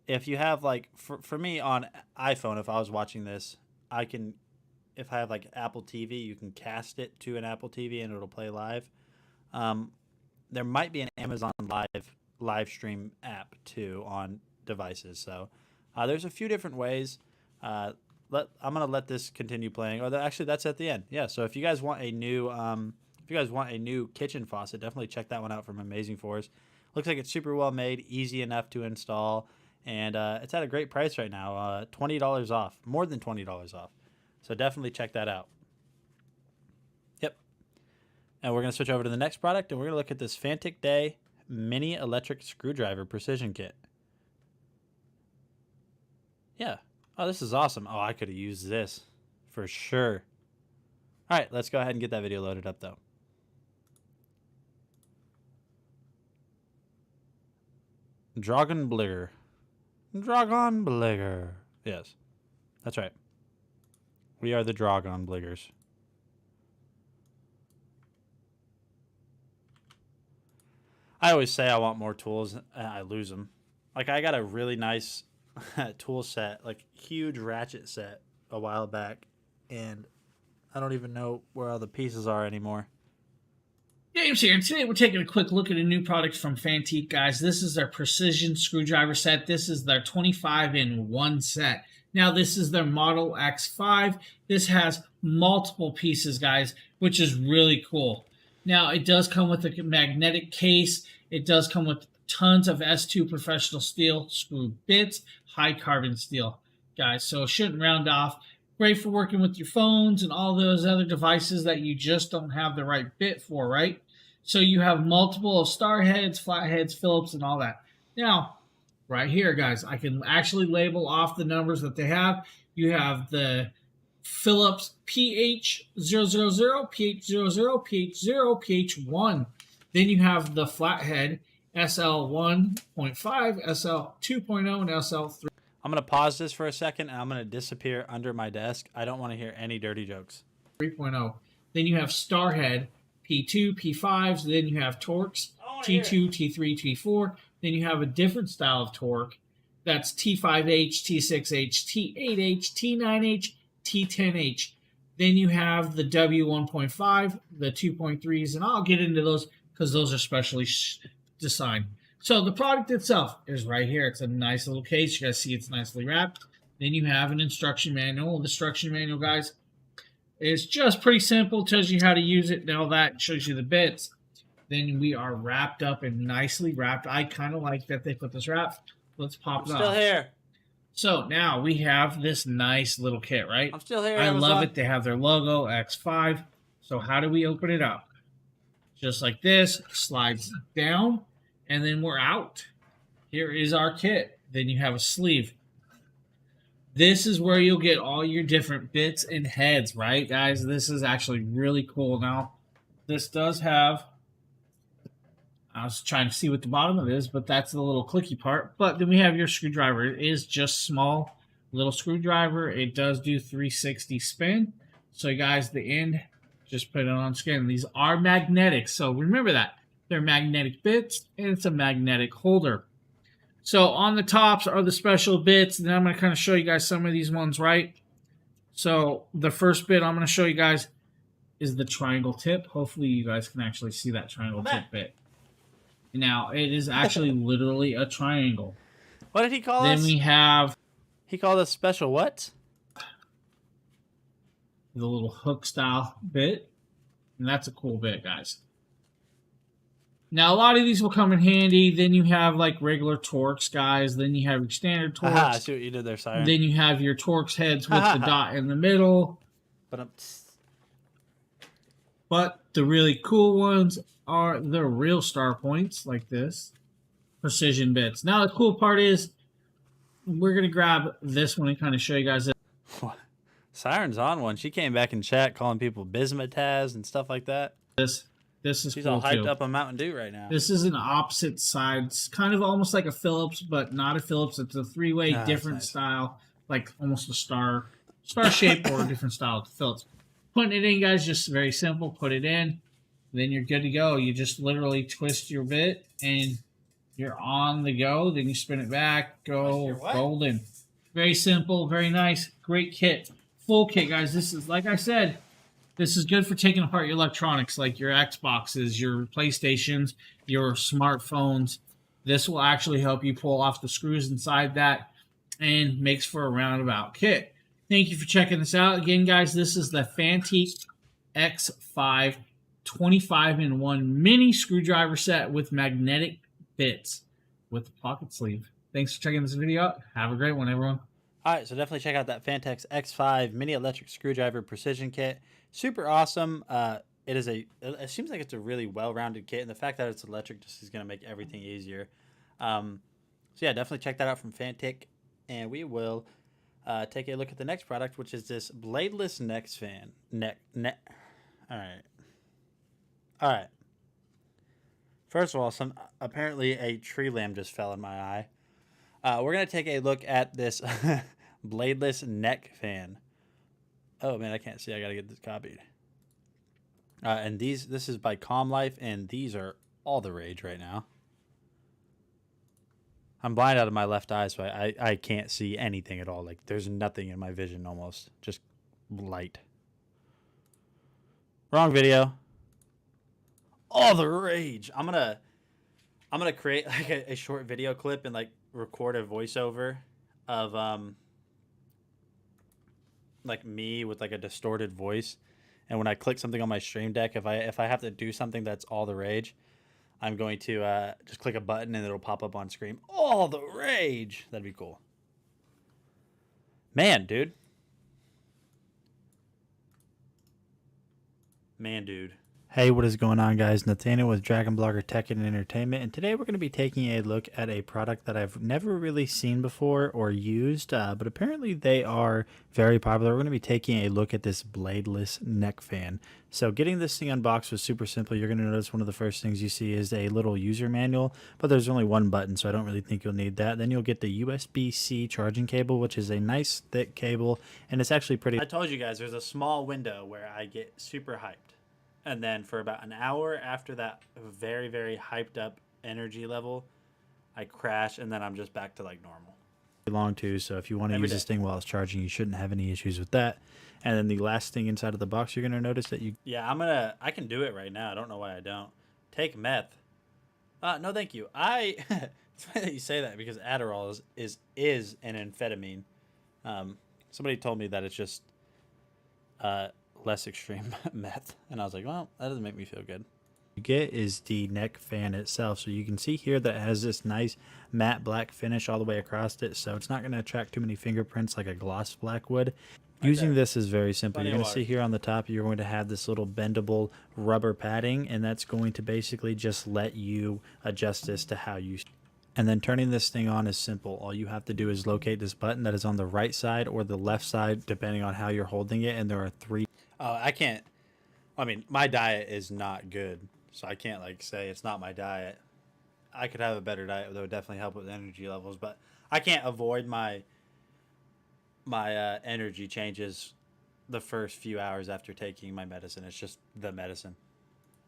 if you have like, for me on iPhone, if I was watching this, if I have like Apple TV, you can cast it to an Apple TV and it'll play live. There might be an Amazon live stream app too on devices. So there's a few different ways. I'm gonna let this continue playing. Actually, that's at the end. Yeah. So if you guys want a new kitchen faucet, definitely check that one out from Amazing Force. Looks like it's super well made, easy enough to install, and it's at a great price right now. $20 off, more than $20 off. So definitely check that out. Yep. And we're gonna switch over to the next product, and we're gonna look at this Fantic Day Mini Electric Screwdriver Precision Kit. Yeah. Oh, this is awesome. Oh, I could have used this for sure. All right, let's go ahead and get that video loaded up, though. Dragon Bligger. Yes, that's right. We are the Dragon Bliggers. I always say I want more tools, and I lose them. Like, I got a really nice tool set, like huge ratchet set a while back, and I don't even know where all the pieces are anymore. James here, and today we're taking a quick look at a new product from Fantique, guys. This is their precision screwdriver set. This is their 25-in-1 set. Now, this is their Model X5. This has multiple pieces, guys, which is really cool. Now, it does come with a magnetic case. It does come with tons of S2 professional steel screw bits, high carbon steel, guys. So it shouldn't round off Great for working with your phones and all those other devices that you just don't have the right bit for, right? So you have multiple of star heads, flat heads, Phillips, and all that. Now, right here, guys, I can actually label off the numbers that they have. You have the Phillips PH000, PH00, PH0, PH1. Then you have the flathead SL1.5, SL2.0, and SL3. I'm going to pause this for a second, and I'm going to disappear under my desk. I don't want to hear any dirty jokes. 3.0. Then you have Starhead P2, P5s. Then you have Torques T2, T3, T4. Then you have a different style of torque. That's T5H, T6H, T8H, T9H, T10H. Then you have the W1.5, the 2.3s, and I'll get into those because those are specially designed. So the product itself is right here. It's a nice little case. You guys see it's nicely wrapped. Then you have an instruction manual. The instruction manual, guys, is just pretty simple. It tells you how to use it and all that. Shows you the bits. Then we are wrapped up and nicely wrapped. I kind of like that they put this wrap. Let's pop it off. Still here. So now we have this nice little kit, right? I'm still here. I love it. They have their logo, X5. So how do we open it up? Just like this, slides down, and then we're out. Here is our kit. Then you have a sleeve. This is where you'll get all your different bits and heads, right, guys? This is actually really cool. Now, this does have, I was trying to see what the bottom of it is, but that's the little clicky part. But then we have your screwdriver. It is just small little screwdriver. It does do 360 spin. So, guys, the end, just put it on skin. These are magnetic, so remember that. They're magnetic bits, and it's a magnetic holder. So on the tops are the special bits, and then I'm going to kind of show you guys some of these ones, right? So the first bit I'm going to show you guys is the triangle tip. Hopefully you guys can actually see that triangle tip bit. Now, it is actually literally a triangle. What did he call us? Then we have... He called us special what? The little hook style bit. And that's a cool bit, guys. Now, a lot of these will come in handy. Then you have, like, regular Torques, guys. Then you have your standard Torques. I see what you did there, Siren. Then you have your Torques heads with the dot in the middle. But the really cool ones are the real star points, like this. Precision bits. Now, the cool part is we're going to grab this one and kind of show you guys this. Siren's on one. She came back in chat calling people bismuttaz and stuff like that. This is She's cool all hyped too. up on Mountain Dew right now. This is an opposite side. It's kind of almost like a Phillips, but not a Phillips. It's a three-way different nice. style, like almost a star shape or a different style of Phillips. Putting it in, guys, just very simple. Put it in, then you're good to go. You just literally twist your bit, and you're on the go. Then you spin it back, go golden. Very simple, very nice, great kit. Full kit, guys. This is, like I said, this is good for taking apart your electronics, like your Xboxes, your PlayStations, your smartphones. This will actually help you pull off the screws inside that and makes for a roundabout kit. Thank you for checking this out. Again, guys, this is the Fantique X5 25-in-1 mini screwdriver set with magnetic bits with the pocket sleeve. Thanks for checking this video out. Have a great one, everyone. All right, so definitely check out that Fantex X5 mini electric screwdriver precision kit. Super awesome. It seems like it's a really well-rounded kit, and the fact that it's electric just is going to make everything easier. So yeah, definitely check that out from Fantic, and we will take a look at the next product, which is this bladeless All right. First of all, apparently a tree limb just fell in my eye. We're going to take a look at this bladeless neck fan. Oh, man, I can't see. I got to get this copied. And this is by Calm Life, and these are all the rage right now. I'm blind out of my left eye, so I can't see anything at all. Like, there's nothing in my vision almost. Just light. Wrong video. All the rage. I'm gonna create like a short video clip and like record a voiceover of like me with like a distorted voice, and when I click something on my stream deck, if I have to do something that's all the rage, I'm going to just click a button and it'll pop up on screen. All the rage. That'd be cool. Man, dude. Man, dude. Hey, what is going on, guys? Nathaniel with Dragon Blogger Tech and Entertainment, and today we're going to be taking a look at a product that I've never really seen before or used, but apparently they are very popular. We're going to be taking a look at this bladeless neck fan. So getting this thing unboxed was super simple. You're going to notice one of the first things you see is a little user manual, but there's only one button, so I don't really think you'll need that. Then you'll get the USB-C charging cable, which is a nice thick cable, and it's actually pretty... I told you guys there's a small window where I get super hyped. And then for about an hour after that very, very hyped up energy level, I crash, and then I'm just back to like normal. long too, so if you want to use this thing while it's charging, you shouldn't have any issues with that. And then the last thing inside of the box, you're going to notice that you... Yeah, I can do it right now. I don't know why I don't. Take meth. No, thank you. It's funny that you say that because Adderall is an amphetamine. Somebody told me that it's just less extreme meth, and I was like, well, that doesn't make me feel good. You get is the neck fan itself, so you can see here that it has this nice matte black finish all the way across it, so it's not going to attract too many fingerprints like a gloss black would. Using this is very simple. You're going to see here on the top, you're going to have this little bendable rubber padding, and that's going to basically just let you adjust this to how you... And then turning this thing on is simple. All you have to do is locate this button that is on the right side or the left side, depending on how you're holding it, and there are three... I can't... I mean, my diet is not good, so I can't, like, say it's not my diet. I could have a better diet that would definitely help with energy levels, but I can't avoid my energy changes the first few hours after taking my medicine. It's just the medicine.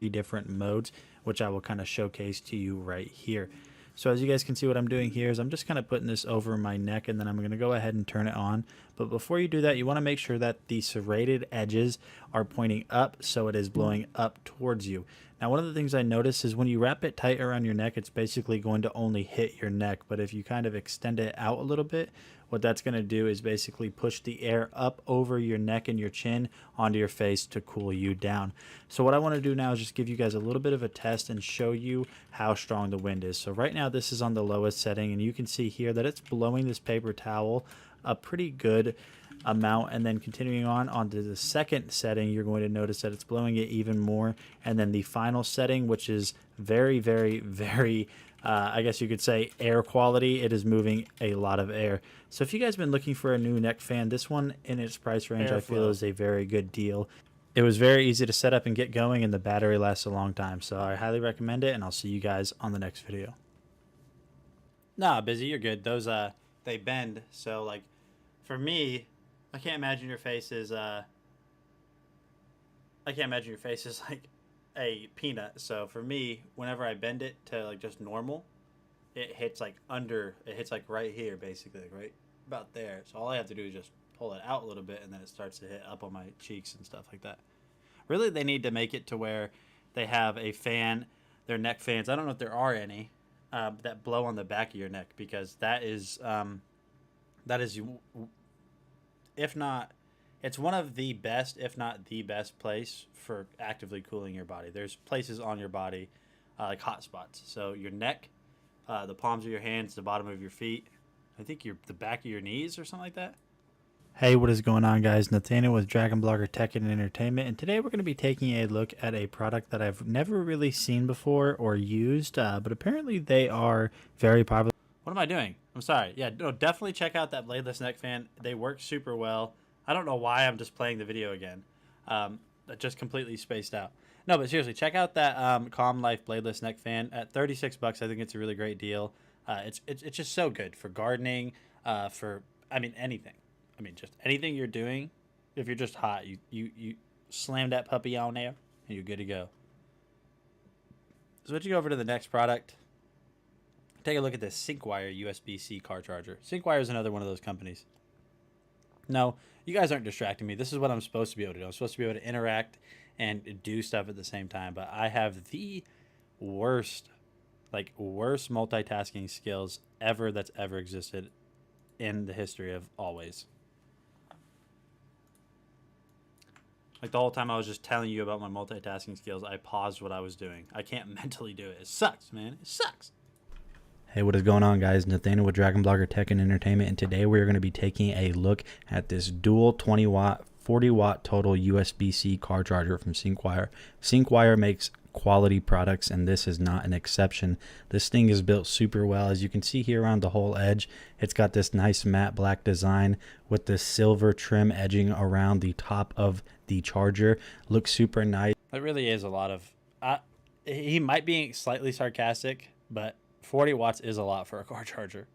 Different modes, which I will kind of showcase to you right here. So as you guys can see, what I'm doing here is I'm just kind of putting this over my neck, and then I'm going to go ahead and turn it on. But before you do that, you want to make sure that the serrated edges are pointing up, so it is blowing up towards you. Now, one of the things I notice is when you wrap it tight around your neck, it's basically going to only hit your neck. But if you kind of extend it out a little bit, what that's going to do is basically push the air up over your neck and your chin onto your face to cool you down. So what I want to do now is just give you guys a little bit of a test and show you how strong the wind is. So right now this is on the lowest setting, and you can see here that it's blowing this paper towel a pretty good amount, and then continuing on onto the second setting, you're going to notice that it's blowing it even more. And then the final setting, which is very, very, very I guess you could say air quality, it is moving a lot of air. So if you guys have been looking for a new neck fan, this one in its price range I feel is a very good deal. It was very easy to set up and get going, and the battery lasts a long time, so I highly recommend it, and I'll see you guys on the next video. Nah, busy, you're good. Those they bend, so like for me, I can't imagine your face is like a peanut. So for me, whenever I bend it to like just normal, it hits like right here, basically, like right about there. So all I have to do is just pull it out a little bit, and then it starts to hit up on my cheeks and stuff like that. Really, they need to make it to where they have a fan, their neck fans. I don't know if there are any that blow on the back of your neck, because that is if not, it's one of the best, if not the best place for actively cooling your body. There's places on your body, like hot spots. So your neck, the palms of your hands, the bottom of your feet, I think the back of your knees or something like that. Hey, what is going on, guys? Nathaniel with Dragon Blogger Tech and Entertainment, and today we're going to be taking a look at a product that I've never really seen before or used, but apparently they are very popular. What am I doing? I'm sorry. Yeah, no, definitely check out that bladeless neck fan. They work super well. I don't know why I'm just playing the video again. That just completely spaced out. No, but seriously, check out that Calm Life bladeless neck fan at $36. I think it's a really great deal. It's just so good for gardening, for anything. Just anything you're doing. If you're just hot, you slam that puppy on there, and you're good to go. Switching over to the next product. Take a look at this Simcom USB-C car charger. Simcom is another one of those companies. No, you guys aren't distracting me. This is what I'm supposed to be able to do. I'm supposed to be able to interact and do stuff at the same time. But I have the worst multitasking skills that's ever existed in the history of always. Like the whole time I was just telling you about my multitasking skills, I paused what I was doing. I can't mentally do it. It sucks, man. It sucks. Hey, what is going on, guys? Nathaniel with Dragon Blogger Tech and Entertainment, and today we're going to be taking a look at this dual 20-watt 40-watt total USB-C car charger from Simcom. Simcom makes quality products, and this is not an exception. This thing is built super well. As you can see here around the whole edge, it's got this nice matte black design with this silver trim edging around the top of the charger. Looks super nice. It really is a lot of... he might be slightly sarcastic, but 40 watts is a lot for a car charger.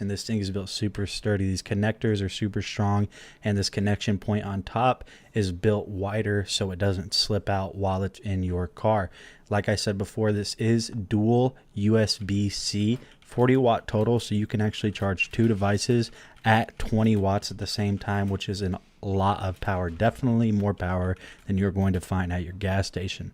And this thing is built super sturdy. These connectors are super strong, and this connection point on top is built wider so it doesn't slip out while it's in your car. Like I said before, this is dual USB-C, 40 watt total, so you can actually charge 2 devices at 20 watts at the same time, which is a lot of power. Definitely more power than you're going to find at your gas station.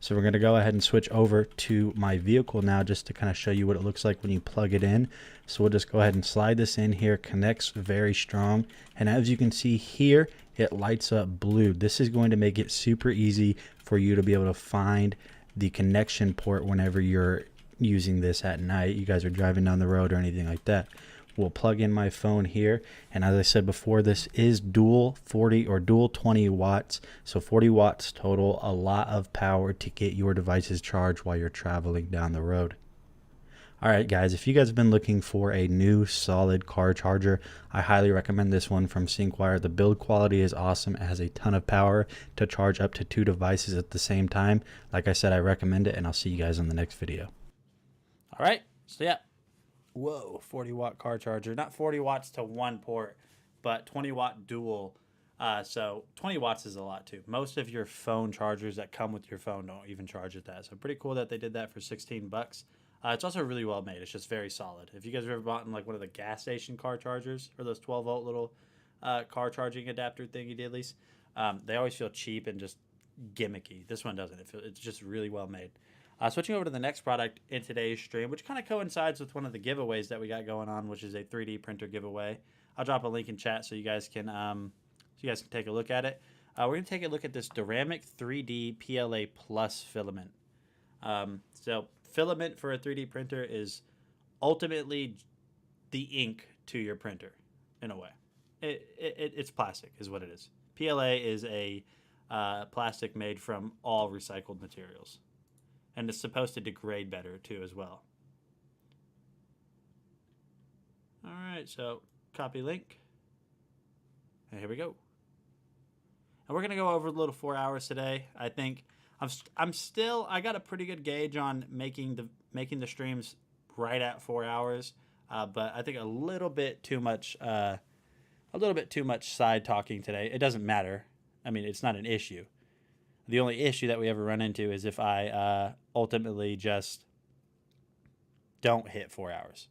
So we're going to go ahead and switch over to my vehicle now, just to kind of show you what it looks like when you plug it in. So we'll just go ahead and slide this in here. Connects very strong, and as you can see here, it lights up blue. This is going to make it super easy for you to be able to find the connection port whenever you're using this at night. You guys are driving down the road or anything like that. We'll plug in my phone here, and as I said before, this is dual 40 or dual 20 watts, so 40 watts total. A lot of power to get your devices charged while you're traveling down the road. All right, guys, if you guys have been looking for a new solid car charger, I highly recommend this one from Simcom. The build quality is awesome. It has a ton of power to charge up to 2 devices at the same time. Like I said, I recommend it, and I'll see you guys in the next video. All right, so yeah. Whoa, 40 watt car charger. Not 40 watts to one port, but 20 watt dual. So 20 watts is a lot too. Most of your phone chargers that come with your phone don't even charge at that. So pretty cool that they did that for 16 bucks. It's also really well made. It's just very solid. If you guys have ever bought in like one of the gas station car chargers, or those 12 volt little car charging adapter thingy diddlies, they always feel cheap and just gimmicky. This one doesn't. It's just really well made. Switching over to the next product in today's stream, which kind of coincides with one of the giveaways that we got going on, which is a 3D printer giveaway. I'll drop a link in chat so you guys can take a look at it. We're going to take a look at this Doorbell 3D PLA Plus filament. So filament for a 3D printer is ultimately the ink to your printer, in a way. It's plastic is what it is. PLA is a plastic made from all recycled materials. And it's supposed to degrade better, too, as well. All right, so copy link. And here we go. And we're going to go over a little 4 hours today. I think I got a pretty good gauge on making the streams right at 4 hours. But I think a little bit too much side talking today. It doesn't matter. I mean, it's not an issue. The only issue that we ever run into is if I ultimately just don't hit 4 hours.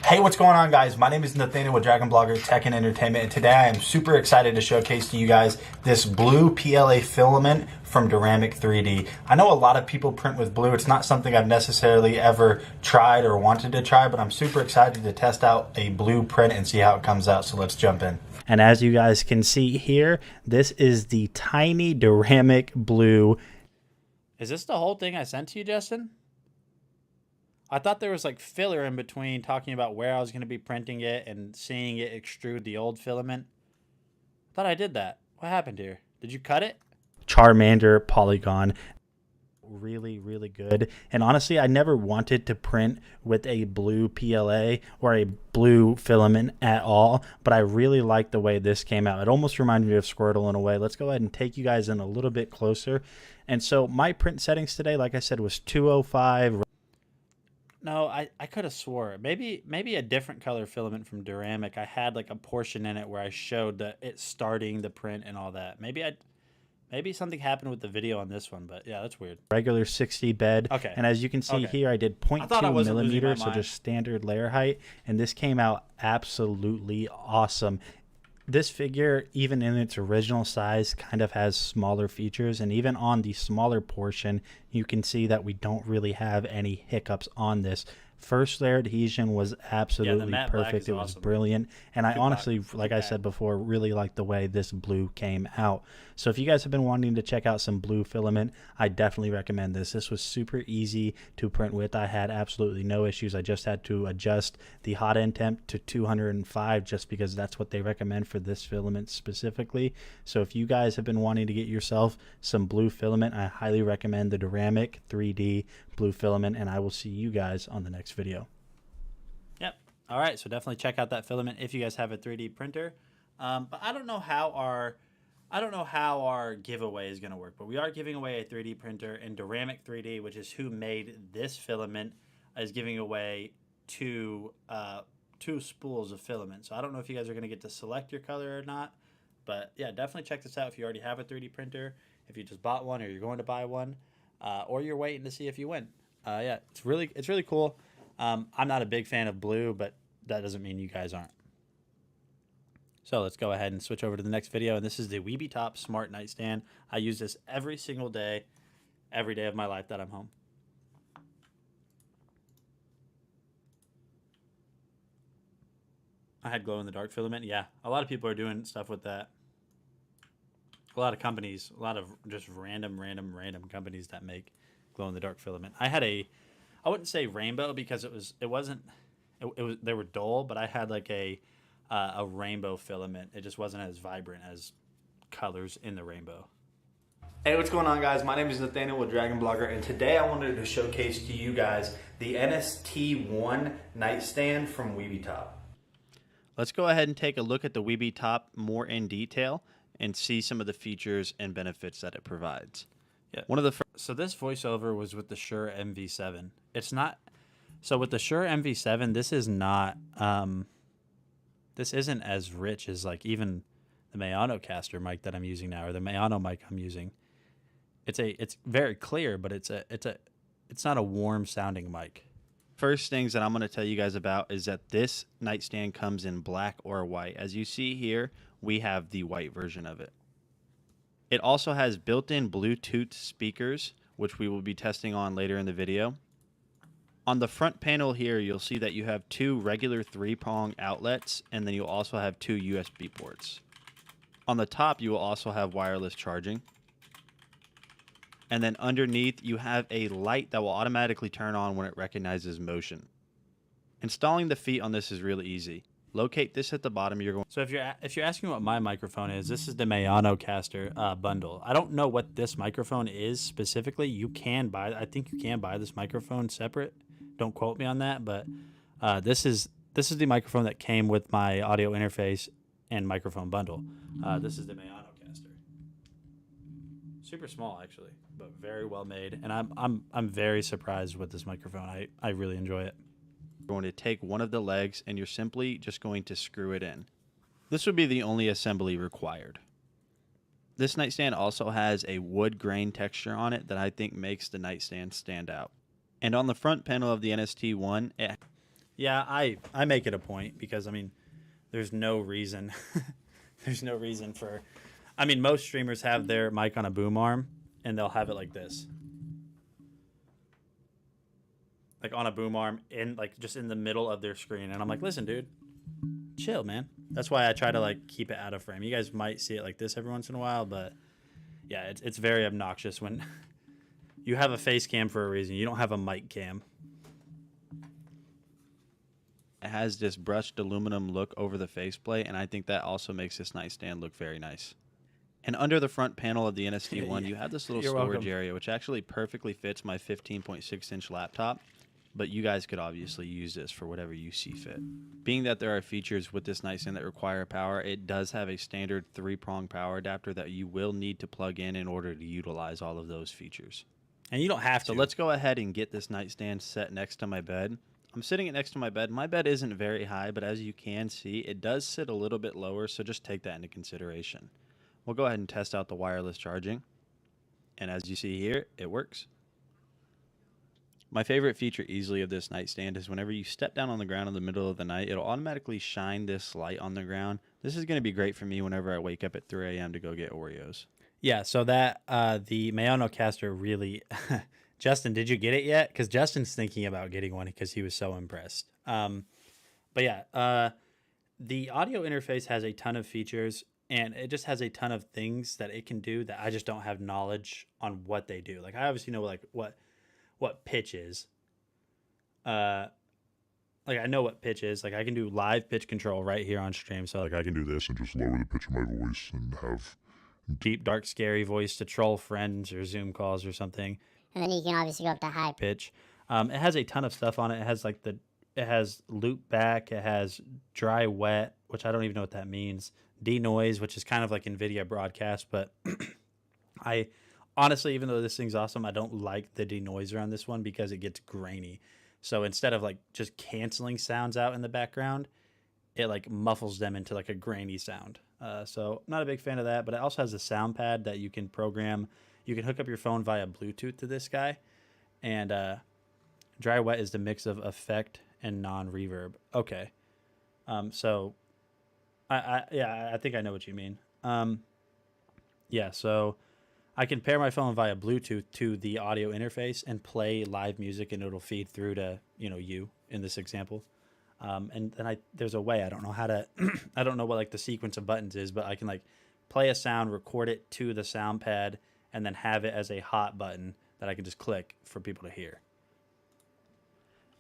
Hey, what's going on, guys? My name is Nathaniel with Dragon Blogger Tech and Entertainment, and today I am super excited to showcase to you guys this blue PLA filament from Doorbell 3D. I know a lot of people print with blue. It's not something I've necessarily ever tried or wanted to try, but I'm super excited to test out a blue print and see how it comes out, so let's jump in. And as you guys can see here, this is the tiny Doorbell blue. Is this the whole thing I sent to you, Justin? I thought there was like filler in between talking about where I was going to be printing it and seeing it extrude the old filament. I thought I did that. What happened here? Did you cut it? Charmander polygon. Really, really good. And honestly, I never wanted to print with a blue PLA or a blue filament at all, but I really like the way this came out. It almost reminded me of Squirtle in a way. Let's go ahead and take you guys in a little bit closer. And so my print settings today, like I said, was 205. No, I could have swore. Maybe a different color filament from Doorbell. I had like a portion in it where I showed that it's starting the print and all that. Maybe something happened with the video on this one, but yeah, that's weird. Regular 60 bed. Okay. And as you can see here, I did 0.2 millimeters, so just standard layer height. And this came out absolutely awesome. This figure, even in its original size, kind of has smaller features. And even on the smaller portion, you can see that we don't really have any hiccups on this. First layer adhesion was absolutely matte black perfect. is It was awesome. brilliant. And I Good honestly, black. like I said before, really like the way this blue came out. So if you guys have been wanting to check out some blue filament, I definitely recommend this. This was super easy to print with. I had absolutely no issues. I just had to adjust the hot end temp to 205 just because that's what they recommend for this filament specifically. So if you guys have been wanting to get yourself some blue filament, I highly recommend the Duramic 3D blue filament, and I will see you guys on the next video. Yep. All right. So definitely check out that filament if you guys have a 3D printer. But I don't know how our giveaway is going to work. But we are giving away a 3D printer, and Duramic 3D, which is who made this filament, is giving away two spools of filament. So I don't know if you guys are going to get to select your color or not. But yeah, definitely check this out if you already have a 3D printer, if you just bought one or you're going to buy one, or you're waiting to see if you win. Yeah, it's really cool. I'm not a big fan of blue, but that doesn't mean you guys aren't. So let's go ahead and switch over to the next video. And this is the Weeby Top Smart Nightstand. I use this every single day, every day of my life that I'm home. I had glow-in-the-dark filament. Yeah, a lot of people are doing stuff with that. A lot of companies, a lot of just random companies that make glow-in-the-dark filament. I had I wouldn't say rainbow because it was they were dull, but I had like a rainbow filament. It just wasn't as vibrant as colors in the rainbow. Hey, what's going on, guys? My name is Nathaniel with Dragon Blogger, and today I wanted to showcase to you guys the NST1 nightstand from Weeby Top. Let's go ahead and take a look at the Weeby Top more in detail and see some of the features and benefits that it provides. Yeah. So this voiceover was with the Shure MV7. It's not. So with the Shure MV7, this is not. This isn't as rich as like even the Mayanocaster mic that I'm using now, or the Mayano mic I'm using. It's very clear, but it's not a warm sounding mic. First things that I'm going to tell you guys about is that this nightstand comes in black or white. As you see here, we have the white version of it. It also has built-in Bluetooth speakers, which we will be testing on later in the video. On the front panel here, you'll see that you have two regular 3-prong outlets, and then you'll also have two USB ports. On the top, you will also have wireless charging. And then underneath, you have a light that will automatically turn on when it recognizes motion. Installing the feet on this is really easy. Locate this at the bottom. So if you're asking what my microphone is, this is the Mayanocaster bundle. I don't know what this microphone is specifically. You can buy. I think you can buy this microphone separate. Don't quote me on that, but this is the microphone that came with my audio interface and microphone bundle. This is the Mayanocaster. Super small actually, but very well made, and I'm very surprised with this microphone. I really enjoy it. You're going to take one of the legs and you're simply just going to screw it in. This would be the only assembly required. This nightstand also has a wood grain texture on it that I think makes the nightstand stand out. And on the front panel of the NST1, yeah, I make it a point because I mean, there's no reason, for. I mean, most streamers have their mic on a boom arm, and they'll have it like this. Like on a boom arm, just in the middle of their screen. And I'm like, listen, dude, chill, man. That's why I try to like keep it out of frame. You guys might see it like this every once in a while, but yeah, it's very obnoxious when you have a face cam for a reason. You don't have a mic cam. it has this brushed aluminum look over the faceplate, and I think that also makes this nightstand look very nice. And under the front panel of the NST1, you have this little storage area, which actually perfectly fits my 15.6-inch laptop. But you guys could obviously use this for whatever you see fit. Being that there are features with this nightstand that require power, it does have a standard 3-prong power adapter that you will need to plug in order to utilize all of those features. And you don't have to. So let's go ahead and get this nightstand set next to my bed. I'm sitting it next to my bed. My bed isn't very high, but as you can see, it does sit a little bit lower, so just take that into consideration. We'll go ahead and test out the wireless charging. And as you see here, it works. My favorite feature easily of this nightstand is whenever you step down on the ground in the middle of the night, it'll automatically shine this light on the ground. This is going to be great for me whenever I wake up at 3 a.m. to go get Oreos. Yeah, so that the Mayanocaster really Justin, did you get it yet? Because Justin's thinking about getting one because he was so impressed. But yeah, the audio interface has a ton of features, and it just has a ton of things that it can do that I just don't have knowledge on what they do. Like I obviously know like what pitch is. Like I know what pitch is. Like I can do live pitch control right here on stream. So like I can do this and just lower the pitch of my voice and have deep, dark, scary voice to troll friends or Zoom calls or something. And then you can obviously go up to high pitch. It has a ton of stuff on it. It has like it has loop back. It has dry wet, which I don't even know what that means. Denoise, which is kind of like NVIDIA broadcast, but I honestly, even though this thing's awesome, I don't like the denoiser on this one because it gets grainy. So instead of like just canceling sounds out in the background, it like muffles them into like a grainy sound. So I'm not a big fan of that, but it also has a sound pad that you can program. You can hook up your phone via Bluetooth to this guy. And dry wet is the mix of effect and non-reverb. Okay. So I think I know what you mean. Yeah, so I can pair my phone via Bluetooth to the audio interface and play live music, and it'll feed through to, you in this example. And then there's a way, I don't know how to, I don't know what like the sequence of buttons is, but I can like play a sound, record it to the sound pad, and then have it as a hot button that I can just click for people to hear.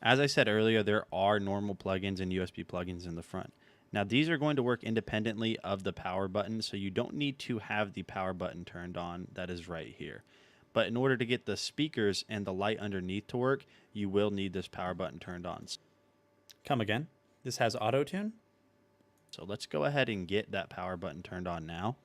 As I said earlier, there are normal plugins and USB plugins in the front. Now these are going to work independently of the power button, so you don't need to have the power button turned on. That is right here. But in order to get the speakers and the light underneath to work, you will need this power button turned on. Come again. This has auto tune. So let's go ahead and get that power button turned on now.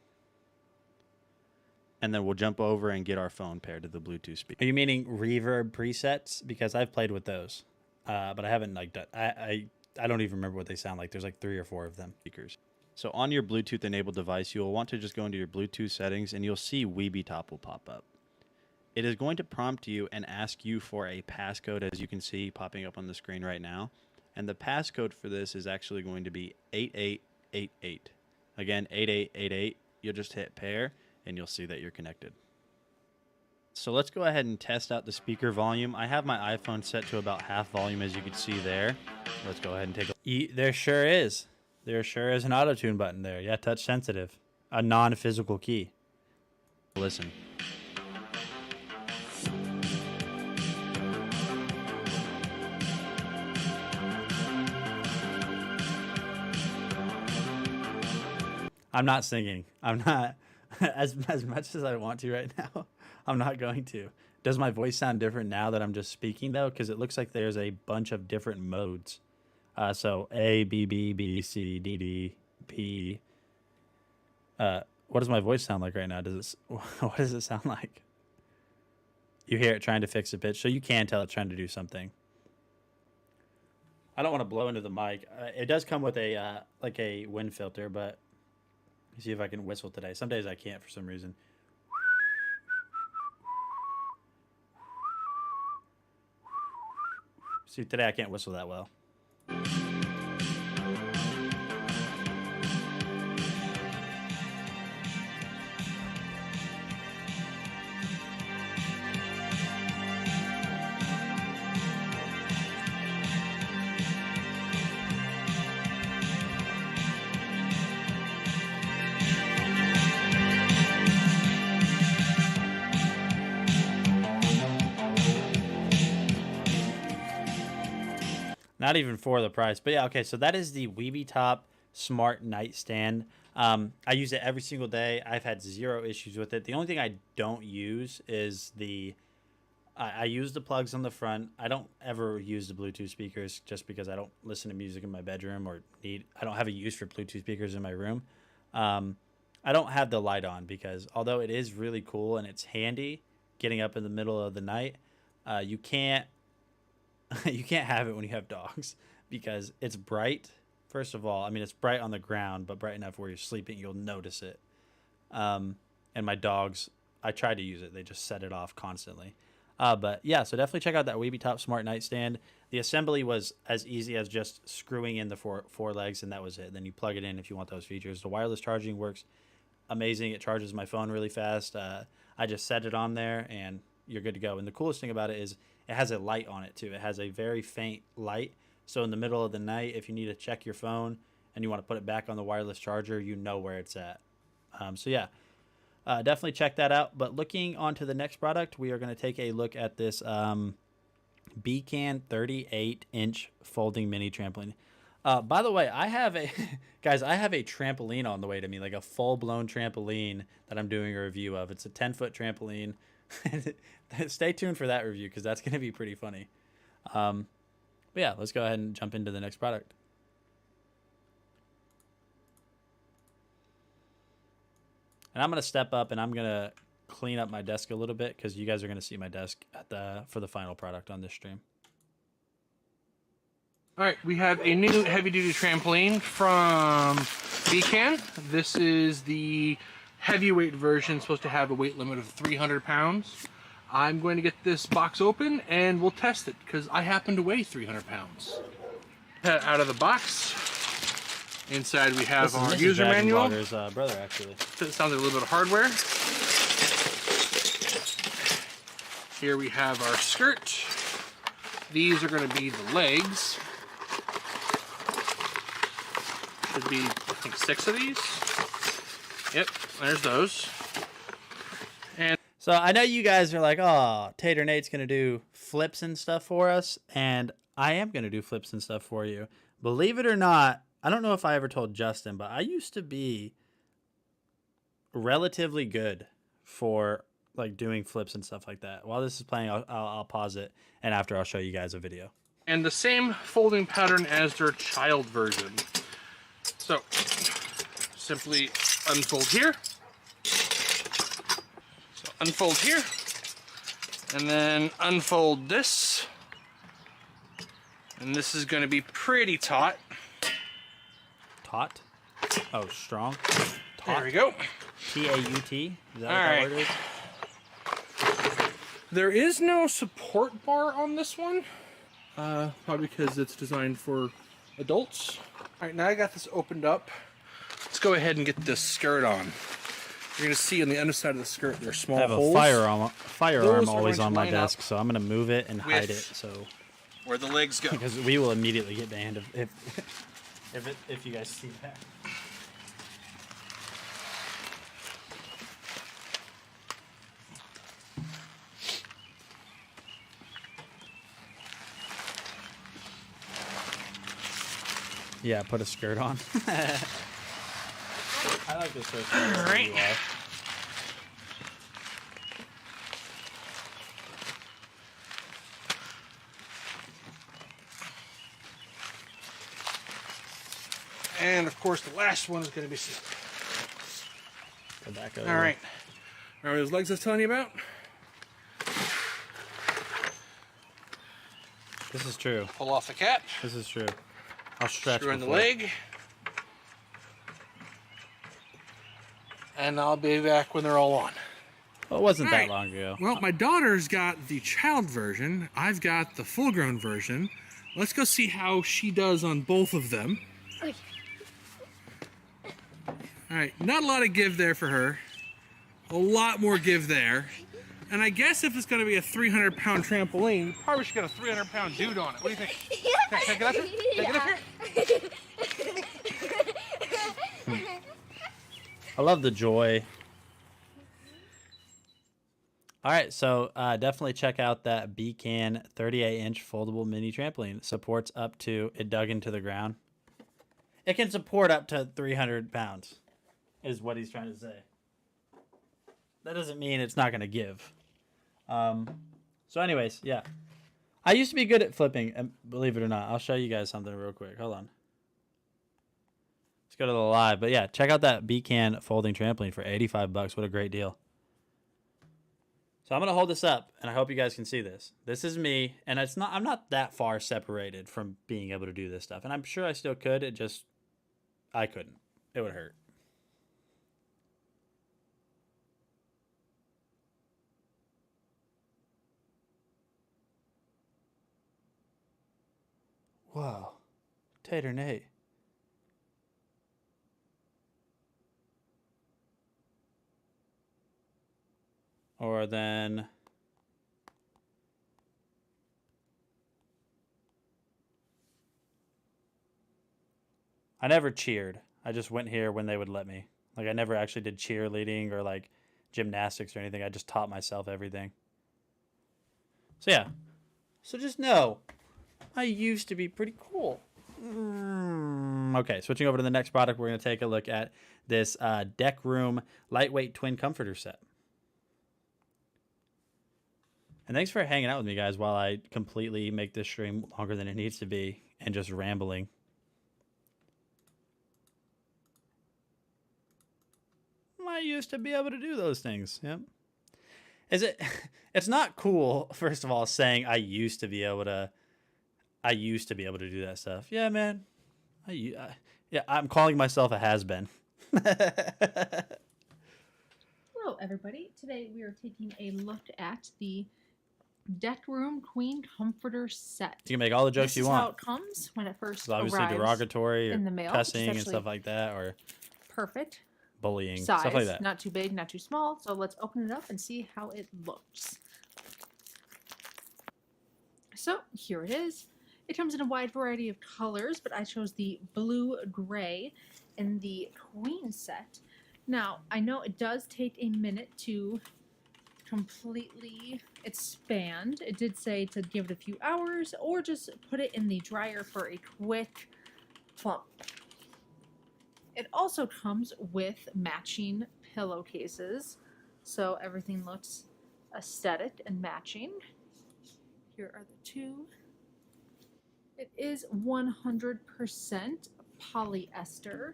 And then we'll jump over and get our phone paired to the Bluetooth speaker. Are you meaning reverb presets? Because I've played with those, but I haven't like done. I don't even remember what they sound like. There's like 3 or 4 of them speakers. So on your Bluetooth enabled device, you'll want to just go into your Bluetooth settings and you'll see Weeby Top will pop up. It is going to prompt you and ask you for a passcode, as you can see popping up on the screen right now. And the passcode for this is actually going to be 8888. Again, 8888. You'll just hit pair and you'll see that you're connected. So let's go ahead and test out the speaker volume. I have my iPhone set to about half volume, as you can see there. Let's go ahead and take a... There sure is. There sure is an auto-tune button there. Yeah, touch sensitive. A non-physical key. Listen. I'm not singing. I'm not... as much as I want to right now, I'm not going to. Does my voice sound different now that I'm just speaking, though? Because it looks like there's a bunch of different modes. So A, B, B, B, C, D, D, P. What does my voice sound like right now? What does it sound like? You hear it trying to fix a pitch, so you can tell it's trying to do something. I don't want to blow into the mic. It does come with a like a wind filter, but let me see if I can whistle today. Some days I can't for some reason. See, today I can't whistle that well. Not even for the price. But yeah, okay, so that is the Weeby Top Smart Nightstand. I use it every single day. I've had 0 issues with it. The only thing I don't use is I use the plugs on the front. I don't ever use the Bluetooth speakers just because I don't listen to music in my bedroom or I don't have a use for Bluetooth speakers in my room. I don't have the light on because although it is really cool and it's handy getting up in the middle of the night, you can't have it when you have dogs because it's bright. First of all, I mean, it's bright on the ground, but bright enough where you're sleeping, you'll notice it. And my dogs, I try to use it. They just set it off constantly. But yeah, so definitely check out that Weeby Top Smart Nightstand. The assembly was as easy as just screwing in the four legs, and that was it. Then you plug it in if you want those features. The wireless charging works amazing. It charges my phone really fast. I just set it on there, and you're good to go. And the coolest thing about it is it has a light on it too. It has a very faint light. So in the middle of the night, if you need to check your phone and you want to put it back on the wireless charger, you know where it's at. So yeah, definitely check that out. But looking on to the next product, we are going to take a look at this Beacon 38-inch folding mini trampoline. By the way, I have a guys, I have a trampoline on the way to me, like a full-blown trampoline that I'm doing a review of. It's a 10-foot trampoline. Stay tuned for that review because that's going to be pretty funny. But yeah, let's go ahead and jump into the next product. And I'm going to step up and I'm going to clean up my desk a little bit because you guys are going to see my desk at for the final product on this stream. All right, we have a new heavy-duty trampoline from Beacon. This is the heavyweight version, supposed to have a weight limit of 300 pounds. I'm going to get this box open and we'll test it because I happen to weigh 300 pounds. Out of the box. Inside we have our user manual. Blogger's brother, actually. It sounds like a little bit of hardware. Here we have our skirt. These are going to be the legs. Should be, I think, 6 of these. Yep, there's those. And so I know you guys are like, oh, Tater Nate's going to do flips and stuff for us. And I am going to do flips and stuff for you. Believe it or not, I don't know if I ever told Justin, but I used to be relatively good for like doing flips and stuff like that. While this is playing, I'll pause it, and after I'll show you guys a video. And the same folding pattern as their child version. So, simply unfold here. So unfold here, and then unfold this. And this is going to be pretty taut. Taut? Oh, strong. Taut. There we go. T-A-U-T? Is that what All that word is? There is no support bar on this one. Probably because it's designed for adults. All right, now I got this opened up. Let's go ahead and get this skirt on. You're going to see on the underside of the skirt there are small holes. I have a firearm Those are always going to on my line desk, up so I'm going to move it and hide it. with So where the legs go. because we will immediately get banned if you guys see that. Yeah, put a skirt on. I like this shirt. All right. And of course, the last one is going to be. Go back All right. Remember those legs I was telling you about? This is true. Pull off the cap. This is true. I'll stretch. Screw in the before. leg. And I'll be back when they're all on. Well, it wasn't All that right. long ago. Well, my daughter's got the child version. I've got the full-grown version. Let's go see how she does on both of them. All right, not a lot of give there for her. A lot more give there. And I guess if it's going to be a 300-pound trampoline, you probably should get a 300-pound dude on it. What do you think? Can I get up here? Can I get up here? I love the joy. All right, so definitely check out that Beacon 38-inch foldable mini trampoline. It supports up to, it dug into the ground. It can support up to 300 pounds, is what he's trying to say. That doesn't mean it's not going to give. So anyways, yeah. I used to be good at flipping, and believe it or not. I'll show you guys something real quick. Hold on. Let's go to the live. But yeah, check out that Beacon folding trampoline for 85 bucks. What a great deal. So I'm going to hold this up, and I hope you guys can see this. This is me, and I'm not that far separated from being able to do this stuff. And I'm sure I still could. I couldn't. It would hurt. Wow. Tater Nate. Or then I never cheered. I just went here when they would let me. Like, I never actually did cheerleading or, like, gymnastics or anything. I just taught myself everything. So, yeah. So just know, I used to be pretty cool. Okay, switching over to the next product, we're going to take a look at this Deck Room Lightweight Twin Comforter Set. And thanks for hanging out with me, guys, while I completely make this stream longer than it needs to be and just rambling. I used to be able to do those things. Yep. Is it? It's not cool. First of all, saying I used to be able to do that stuff. Yeah, man. Yeah, I'm calling myself a has-been. Hello, everybody. Today we are taking a look at the Deck Room Queen Comforter Set. You can make all the jokes you want. This is how it comes when it first It's obviously arrives derogatory or in the mail. cussing and stuff like that, or perfect bullying, size, stuff like that. not too big, not too small. So let's open it up and see how it looks. So here it is. It comes in a wide variety of colors, but I chose the blue gray in the queen set. Now, I know it does take a minute to completely expand. It did say to give it a few hours or just put it in the dryer for a quick plump. It also comes with matching pillowcases, so everything looks aesthetic and matching. Here are the two. It is 100% polyester,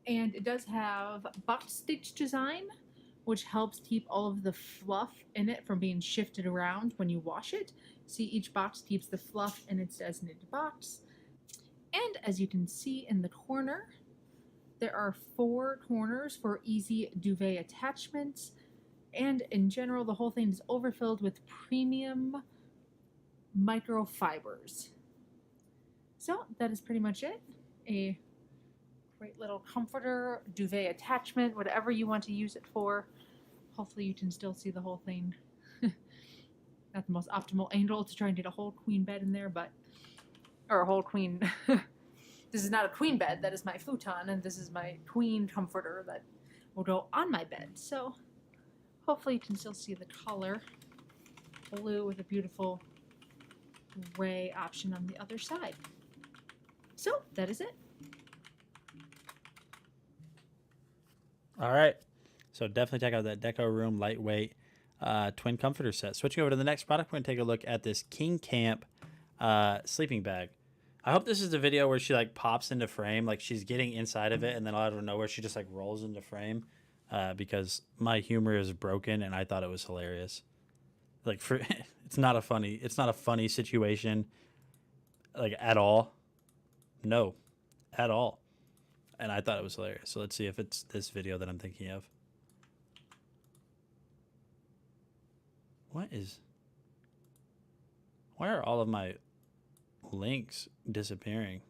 and it does have box stitch design, which helps keep all of the fluff in it from being shifted around when you wash it. See, each box keeps the fluff in its designated box. And as you can see in the corner, there are 4 corners for easy duvet attachments, and in general, the whole thing is overfilled with premium microfibers. So that is pretty much it. A great little comforter, duvet attachment, whatever you want to use it for. Hopefully you can still see the whole thing. Not the most optimal angle to try and get a whole queen bed in there, but, or a whole queen. This is not a queen bed, that is my futon, and this is my queen comforter that will go on my bed. So hopefully you can still see the color. Blue with a beautiful gray option on the other side. So that is it. All right. So definitely check out that Deco Room Lightweight Twin Comforter Set. Switching over to the next product, we're going to take a look at this King Camp sleeping bag. I hope this is the video where she like pops into frame, like she's getting inside of it, and then out of nowhere she just like rolls into frame, because my humor is broken and I thought it was hilarious. Like it's not a funny situation, like at all. No, at all. And I thought it was hilarious. So let's see if it's this video that I'm thinking of. Why are all of my links disappearing?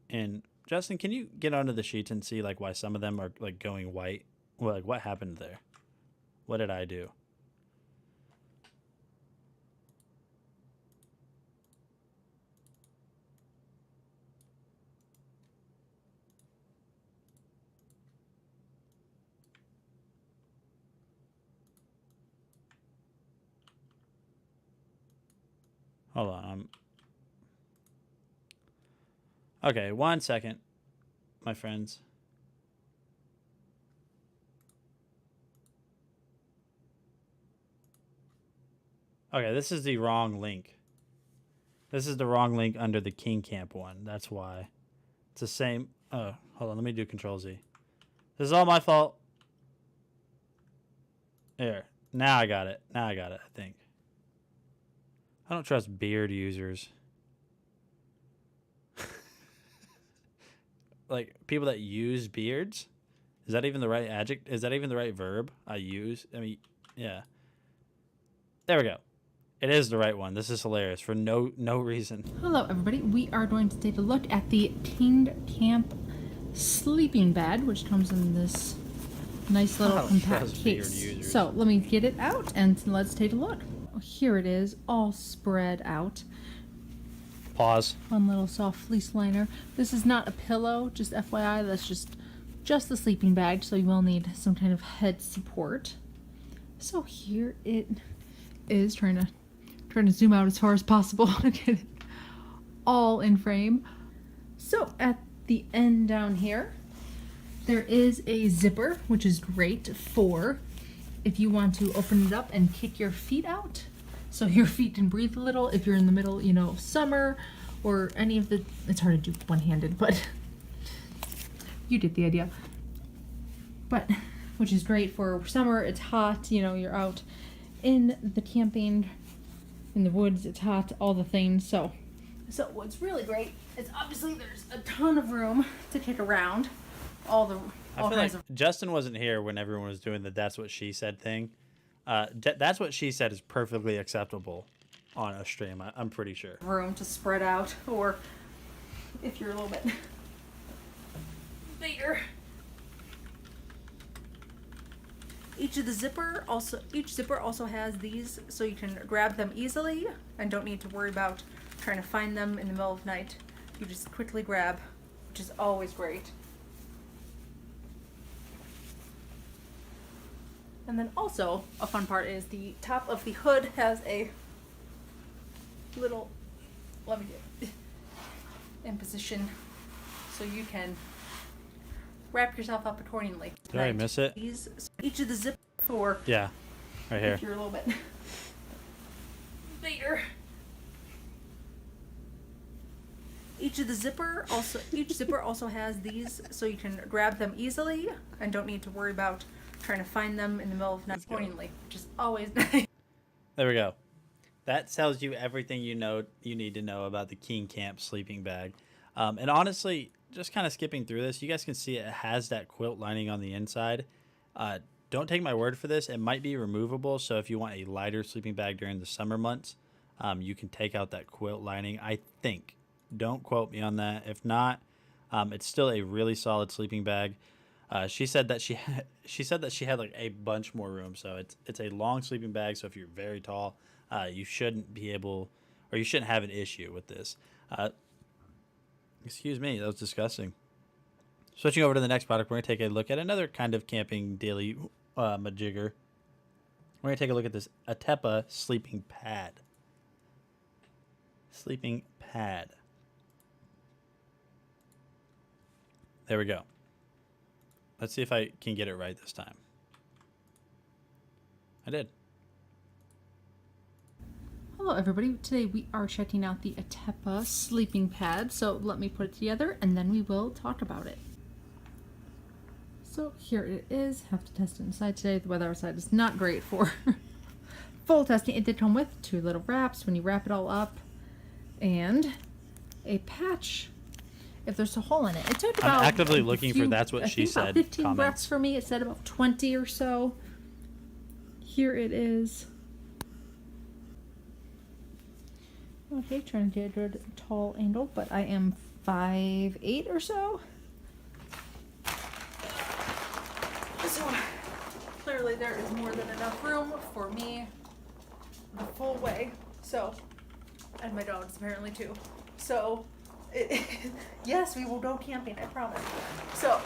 And Justin, can you get onto the sheets and see like why some of them are like going white? Well, like what happened there? What did I do? Hold on. Okay, 1 second, my friends. Okay, this is the wrong link. This is the wrong link under the King Camp one. That's why. It's the same. Oh, hold on. Let me do Control Z. This is all my fault. There. Now I got it. I think. I don't trust beard users. Like people that use beards. Is that even the right adjective? Is that even the right verb? I mean, yeah. There we go. It is the right one. This is hilarious for no reason. Hello, everybody. We are going to take a look at the King Camp sleeping bed, which comes in this nice little compact case. So let me get it out and let's take a look. Here it is, all spread out. Pause. One little soft fleece liner. This is not a pillow, just FYI. That's just the sleeping bag, so you will need some kind of head support. So here it is, trying to zoom out as far as possible to get it all in frame. So at the end down here, there is a zipper, which is great for if you want to open it up and kick your feet out, so your feet can breathe a little if you're in the middle, you know, of summer or any of the, it's hard to do one-handed, but you get the idea. But, which is great for summer, it's hot, you know, you're out in the camping, in the woods, it's hot, all the things. So what's really great is obviously there's a ton of room to kick around. I feel like Justin wasn't here when everyone was doing the "that's what she said" thing. That's what she said is perfectly acceptable on a stream. I'm pretty sure. Room to spread out, or if you're a little bit bigger. Each zipper also has these, so you can grab them easily and don't need to worry about trying to find them in the middle of the night. You just quickly grab, which is always great. And then also, a fun part is the top of the hood has a little, let me get in position so you can wrap yourself up accordingly. Did I miss it? Each of the zip for, yeah, right here. if you're a little bit bigger. Each zipper also has these, so you can grab them easily and don't need to worry about trying to find them in the middle of the night accordingly, which is always nice. There we go. That tells you everything you need to know about the King Camp sleeping bag. And honestly, just kind of skipping through this, you guys can see it has that quilt lining on the inside. Don't take my word for this. It might be removable, so if you want a lighter sleeping bag during the summer months, you can take out that quilt lining, I think. Don't quote me on that. If not, it's still a really solid sleeping bag. She said that she had like a bunch more room, so it's a long sleeping bag. So if you're very tall, you shouldn't be able, or you shouldn't have an issue with this. Excuse me, that was disgusting. Switching over to the next product, we're gonna take a look at another kind of camping daily majigger. We're gonna take a look at this Atepa sleeping pad. Sleeping pad. There we go. Let's see if I can get it right this time. I did. Hello everybody, today we are checking out the Atepa sleeping pad, so let me put it together and then we will talk about it. So here it is, have to test it inside today. The weather outside is not great for full testing. It did come with 2 little wraps when you wrap it all up and a patch if there's a hole in it. It took about I'm actively looking for that's what she said. About 15 comments. wraps for me. It said about 20 or so. Here it is. Okay, trying to get a good tall angle, but I am 5'8" or so. So clearly there is more than enough room for me the full way. So, and my dogs apparently too. So, yes, we will go camping, I promise. So,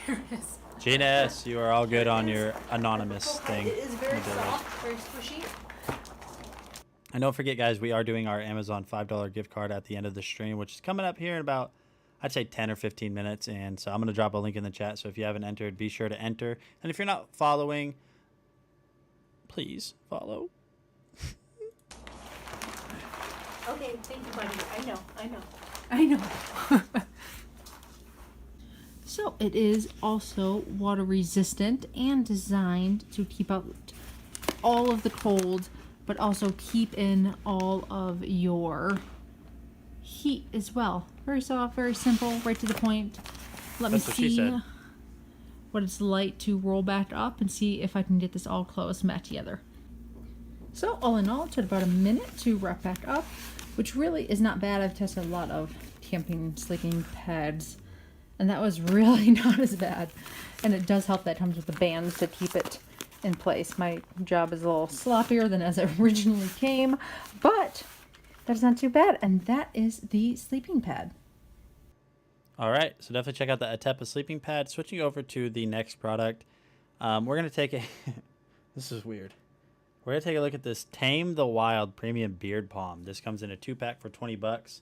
here it is. Gina, you are all good on your anonymous thing. It is very soft, very squishy. And don't forget, guys, we are doing our Amazon $5 gift card at the end of the stream, which is coming up here in about, I'd say 10 or 15 minutes. And so I'm going to drop a link in the chat. So if you haven't entered, be sure to enter. And if you're not following, please follow. Okay, thank you, buddy. I know. So it is also water resistant and designed to keep out all of the cold, but also keep in all of your heat as well. Very soft, very simple, right to the point. Let me see what it's like to roll back up and see if I can get this all close back together. So all in all, it took about a minute to wrap back up, which really is not bad. I've tested a lot of camping sleeping pads, and that was really not as bad. And it does help that it comes with the bands to keep it in place. My job is a little sloppier than as it originally came, but That's not too bad. And that is the sleeping pad. All right, so definitely check out the Atepa sleeping pad. Switching over to the next product, we're going to take a... This is weird. We're going to take a look at this Tame the Wild Premium Beard Palm. This comes in a 2-pack for $20.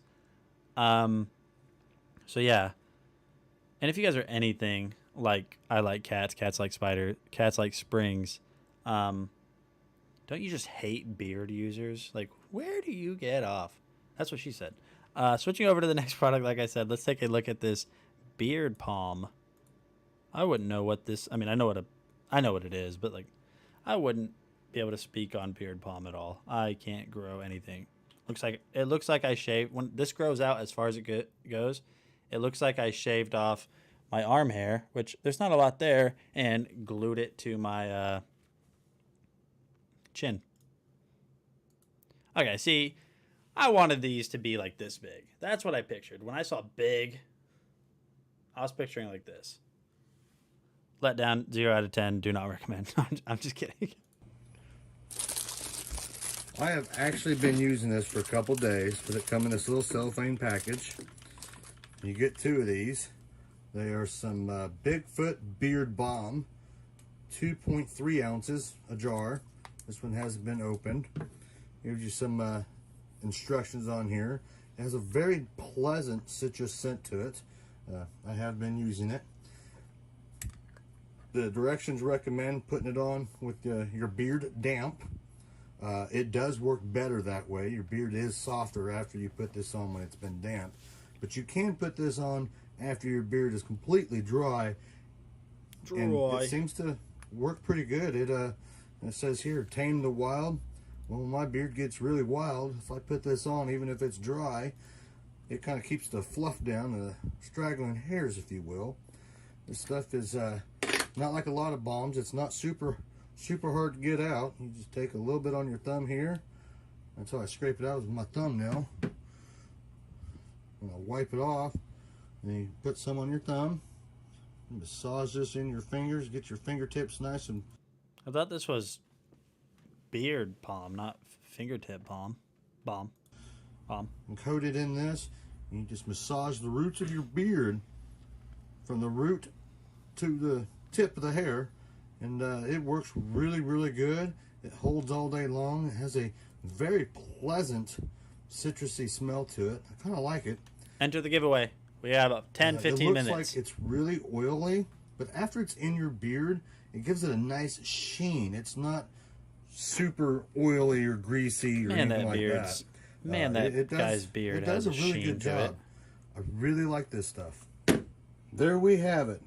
So yeah. And if you guys are anything like I like cats, cats like spider, cats like springs, don't you just hate beard users? Like, where do you get off? That's what she said. Switching over to the next product, like I said, let's take a look at this beard palm. I wouldn't know what this... I mean, I know what it is, but like, I wouldn't be able to speak on beard palm at all. I can't grow anything. It looks like I shaved... When this grows out as far as it goes, it looks like I shaved off my arm hair, which there's not a lot there, and glued it to my chin. Okay, see, I wanted these to be like this big. That's what I pictured. When I saw big, I was picturing like this. Let down, 0 out of 10. Do not recommend. I'm just kidding. I have actually been using this for a couple days, but it comes in this little cellophane package. You get 2 of these. They are some Bigfoot Beard Balm, 2.3 ounces a jar. This one hasn't been opened. Gives you some instructions on here. It has a very pleasant citrus scent to it. I have been using it. The directions recommend putting it on with your beard damp. It does work better that way. Your beard is softer after you put this on when it's been damp. But you can put this on after your beard is completely dry. And it seems to work pretty good. It says here, Tame the Wild. Well, when my beard gets really wild, if I put this on, even if it's dry, it kind of keeps the fluff down, the straggling hairs, if you will. This stuff is not like a lot of balms. It's not super hard to get out. You just take a little bit on your thumb here. That's how I scrape it out with my thumbnail. I'm gonna wipe it off. And you put some on your thumb. Massage this in your fingers. Get your fingertips nice and... I thought this was beard palm, not fingertip palm. Balm. And coat it in this. And you just massage the roots of your beard from the root to the tip of the hair. And it works really, really good. It holds all day long. It has a very pleasant citrusy smell to it. I kind of like it. Enter the giveaway. We have about 10, 15 minutes. It looks like it's really oily, but after it's in your beard, it gives it a nice sheen. It's not super oily or greasy or anything like that. Man, that guy's beard has a really good job. I really like this stuff. There we have it.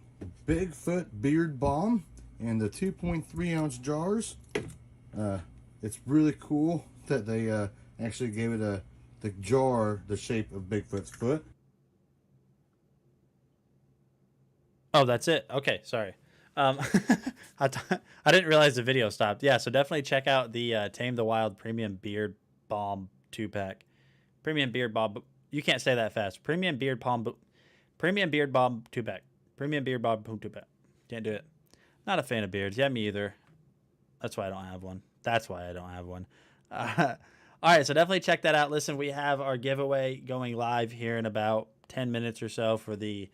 Bigfoot Beard Balm in the 2.3 ounce jars. It's really cool that they actually gave it the jar the shape of Bigfoot's foot. Oh, that's it. Okay, sorry. I didn't realize the video stopped. Yeah, so definitely check out the Tame the Wild Premium Beard Balm 2-pack. Premium Beard Balm. You can't say that fast. Premium Beard Balm 2-pack. Premium Beard Balm 2-pack. Can't do it. Not a fan of beards. Yeah, me either. That's why I don't have one. All right, so definitely check that out. Listen, we have our giveaway going live here in about 10 minutes or so for the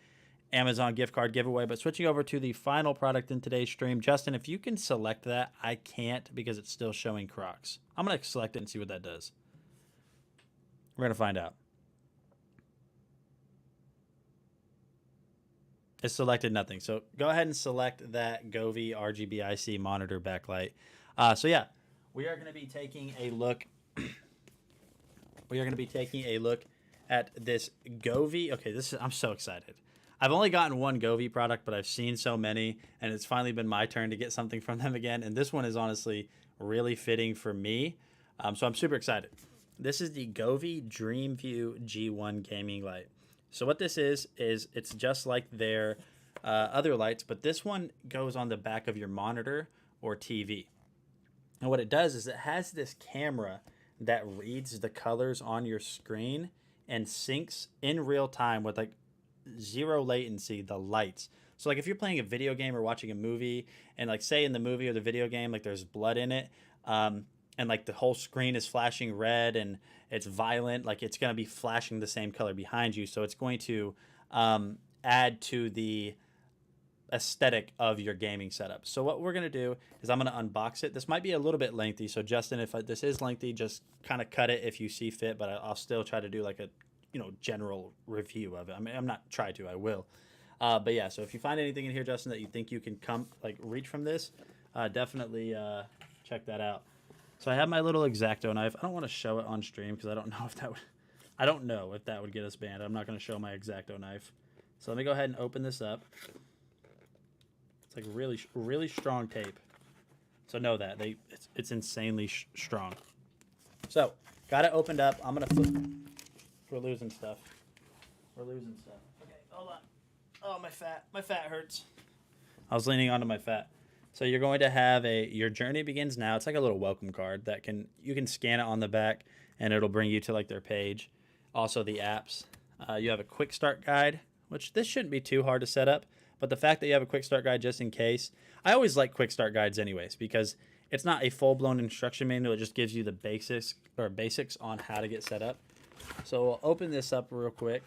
Amazon gift card giveaway. But switching over to the final product in today's stream, Justin, if you can select that, I can't because it's still showing Crocs. I'm going to select it and see what that does. We're going to find out. It's selected nothing. So go ahead and select that Govee RGBIC monitor backlight. So yeah, we are going to be taking a look. At this Govee. Okay, I'm so excited. I've only gotten one Govee product, but I've seen so many, and it's finally been my turn to get something from them again. And this one is honestly really fitting for me. So I'm super excited. This is the Govee DreamView G1 gaming light. So what this is it's just like their other lights, but this one goes on the back of your monitor or TV. And what it does is it has this camera that reads the colors on your screen and syncs in real time with like zero latency the lights. So like if you're playing a video game or watching a movie, and like say in the movie or the video game like there's blood in it, and like the whole screen is flashing red and it's violent, like it's going to be flashing the same color behind you. So it's going to add to the aesthetic of your gaming setup. So what we're going to do is I'm going to unbox it. This might be a little bit lengthy. So Justin, if this is lengthy, just kind of cut it if you see fit, but I'll still try to do like a, general review of it. I mean, I'm not try to, I will. But yeah, so if you find anything in here, Justin, that you think you can reach from this, definitely check that out. So I have my little X-Acto knife. I don't want to show it on stream because I don't know if that would get us banned. I'm not going to show my X-Acto knife. So let me go ahead and open this up. It's like really, really strong tape. So know that it's insanely strong. So got it opened up. I'm gonna flip. We're losing stuff. Okay, hold on. Oh, my fat hurts. I was leaning onto my fat. So you're going to have your journey begins now. It's like a little welcome card that you can scan it on the back and it'll bring you to like their page. Also the apps. You have a quick start guide, which this shouldn't be too hard to set up, but the fact that you have a quick start guide just in case. I always like quick start guides anyways because it's not a full-blown instruction manual. It just gives you the basics on how to get set up. So we'll open this up real quick.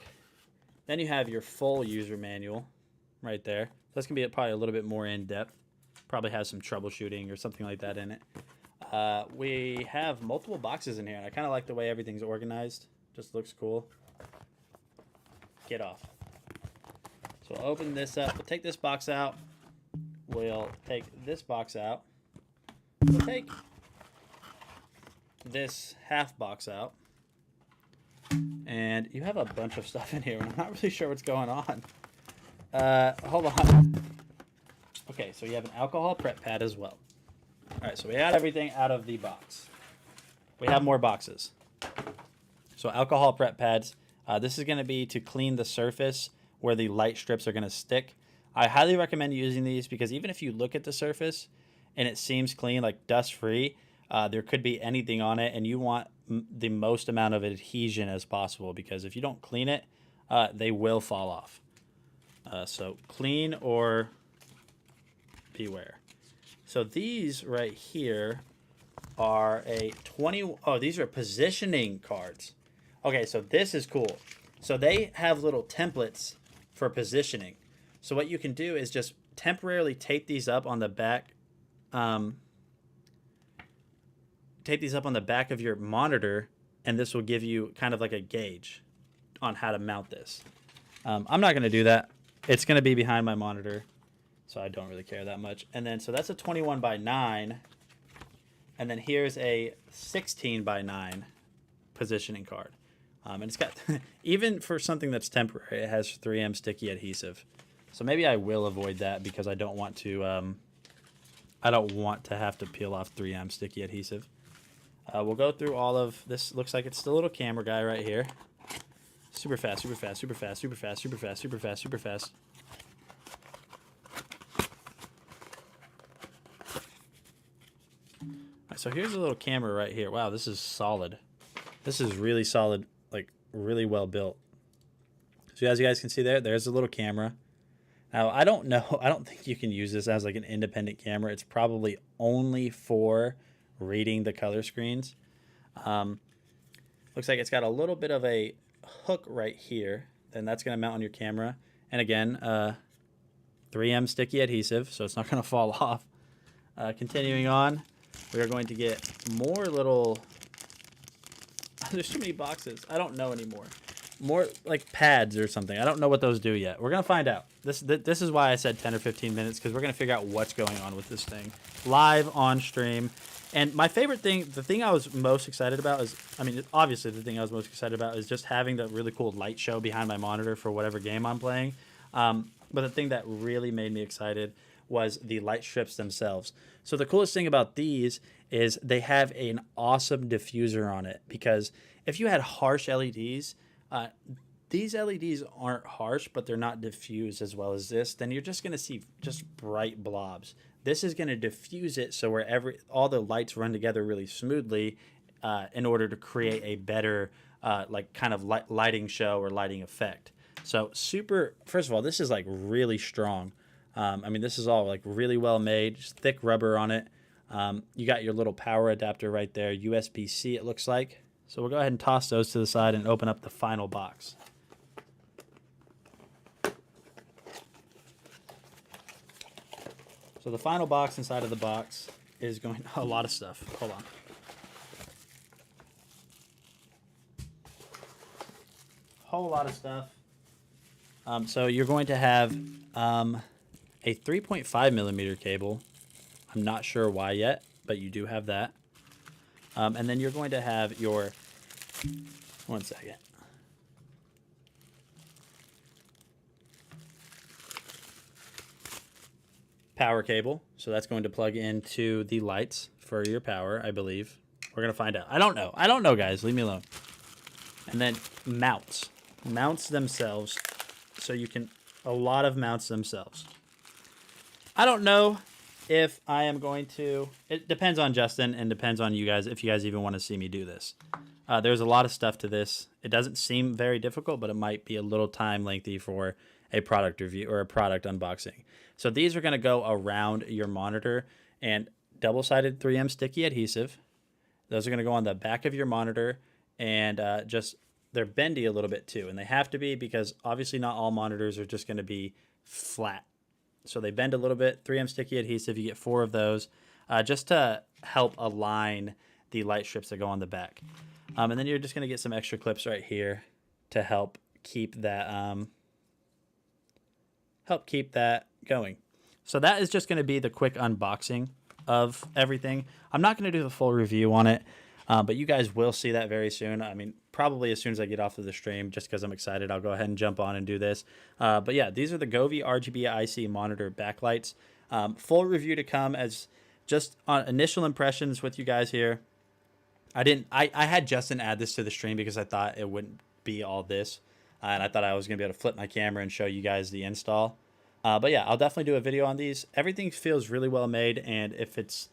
Then you have your full user manual right there. So that's going to be probably a little bit more in-depth. Probably has some troubleshooting or something like that in it. We have multiple boxes in here, and I kind of like the way everything's organized. Just looks cool. Get off. So we'll open this up. We'll take this box out. We'll take this box out. We'll take this half box out. And you have a bunch of stuff in here, and I'm not really sure what's going on. Hold on. Okay, so you have an alcohol prep pad as well. All right, so we had everything out of the box. We have more boxes. So alcohol prep pads. This is going to be to clean the surface where the light strips are going to stick. I highly recommend using these because even if you look at the surface and it seems clean, like dust-free, there could be anything on it, and you want the most amount of adhesion as possible because if you don't clean it, they will fall off. So clean or beware. So these right here are these are positioning cards. Okay, so this is cool. So they have little templates for positioning. So what you can do is just temporarily tape these up on the back. Tape these up on the back of your monitor, and this will give you kind of like a gauge on how to mount this. I'm not going to do that. It's going to be behind my monitor, so I don't really care that much. And then, so that's a 21x9, and then here's a 16x9 positioning card. And it's got, even for something that's temporary, it has 3M sticky adhesive. So maybe I will avoid that because I don't want to have to peel off 3M sticky adhesive. We'll go through all of this. Looks like it's the little camera guy right here. Super fast, super fast, super fast, super fast, super fast, super fast, super fast. Right, so here's a little camera right here. Wow, this is solid. This is really solid, like really well built. So as you guys can see there's a little camera. Now, I don't know. I don't think you can use this as like an independent camera. It's probably only for reading the color screens. Looks like it's got a little bit of a hook right here. Then that's going to mount on your camera. And again, 3M sticky adhesive, so it's not going to fall off. Continuing on, we are going to get more little... There's too many boxes. I don't know anymore. More like pads or something. I don't know what those do yet. We're going to find out. This is why I said 10 or 15 minutes, because we're going to figure out what's going on with this thing live on stream. And my favorite thing, the thing I was most excited about is, I mean, obviously the thing I was most excited about is just having the really cool light show behind my monitor for whatever game I'm playing. But the thing that really made me excited was the light strips themselves. So the coolest thing about these is they have an awesome diffuser on it, because if you had harsh LEDs, these LEDs aren't harsh, but they're not diffused as well as this, then you're just going to see just bright blobs. This is going to diffuse it so where all the lights run together really smoothly in order to create a better like kind of lighting show or lighting effect. So first of all, this is like really strong. I mean, this is all like really well made, just thick rubber on it. You got your little power adapter right there, USB-C it looks like. So we'll go ahead and toss those to the side and open up the final box. So the final box inside of the box is going a lot of stuff. Hold on. Whole lot of stuff. So you're going to have a 3.5 millimeter cable. I'm not sure why yet, but you do have that. And then you're going to have your, one second. Power cable. So that's going to plug into the lights for your power, I believe. We're going to find out. I don't know. I don't know, guys. Leave me alone. And then mounts. Mounts themselves. So you can, a lot of mounts themselves. I don't know if I am going to, it depends on Justin and depends on you guys, if you guys even want to see me do this. There's a lot of stuff to this. It doesn't seem very difficult, but it might be a little time lengthy for a product review or a product unboxing. So these are going to go around your monitor, and double-sided 3M sticky adhesive. Those are going to go on the back of your monitor, and just they're bendy a little bit too, and they have to be because obviously not all monitors are just going to be flat. So they bend a little bit. 3M sticky adhesive, you get 4 of those just to help align the light strips that go on the back. And then you're just going to get some extra clips right here to help keep that going. So that is just going to be the quick unboxing of everything. I'm not going to do the full review on it, but you guys will see that very soon. I mean, probably as soon as I get off of the stream, just because I'm excited, I'll go ahead and jump on and do this. But yeah, these are the Govee RGB IC monitor backlights. Full review to come as just on initial impressions with you guys here. I had Justin add this to the stream because I thought it wouldn't be all this. And I thought I was going to be able to flip my camera and show you guys the install. But yeah, I'll definitely do a video on these. Everything feels really well made, and if it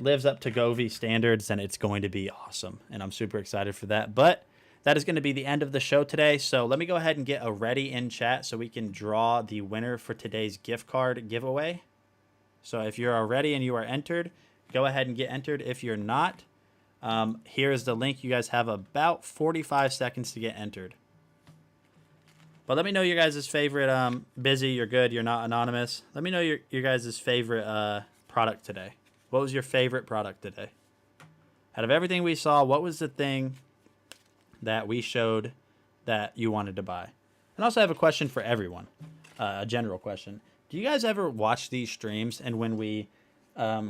lives up to Govee standards, then it's going to be awesome, and I'm super excited for that. But that is going to be the end of the show today, so let me go ahead and get a ready in chat so we can draw the winner for today's gift card giveaway. So if you're already and you are entered, go ahead and get entered. If you're not, here is the link. You guys have about 45 seconds to get entered. But let me know your guys' favorite, busy, you're good, you're not anonymous. Let me know your guys' favorite product today. What was your favorite product today? Out of everything we saw, what was the thing that we showed that you wanted to buy? And also I have a question for everyone, a general question. Do you guys ever watch these streams and when we, I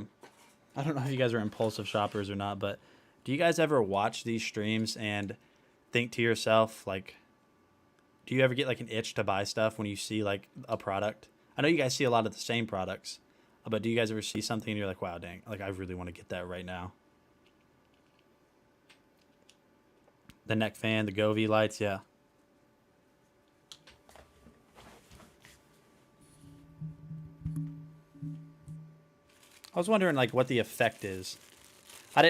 don't know if you guys are impulsive shoppers or not, but do you guys ever watch these streams and think to yourself, like, do you ever get like an itch to buy stuff when you see like a product? I know you guys see a lot of the same products, but do you guys ever see something and you're like, wow, dang, like I really want to get that right now? The neck fan, the Govee lights, yeah. I was wondering like what the effect is. I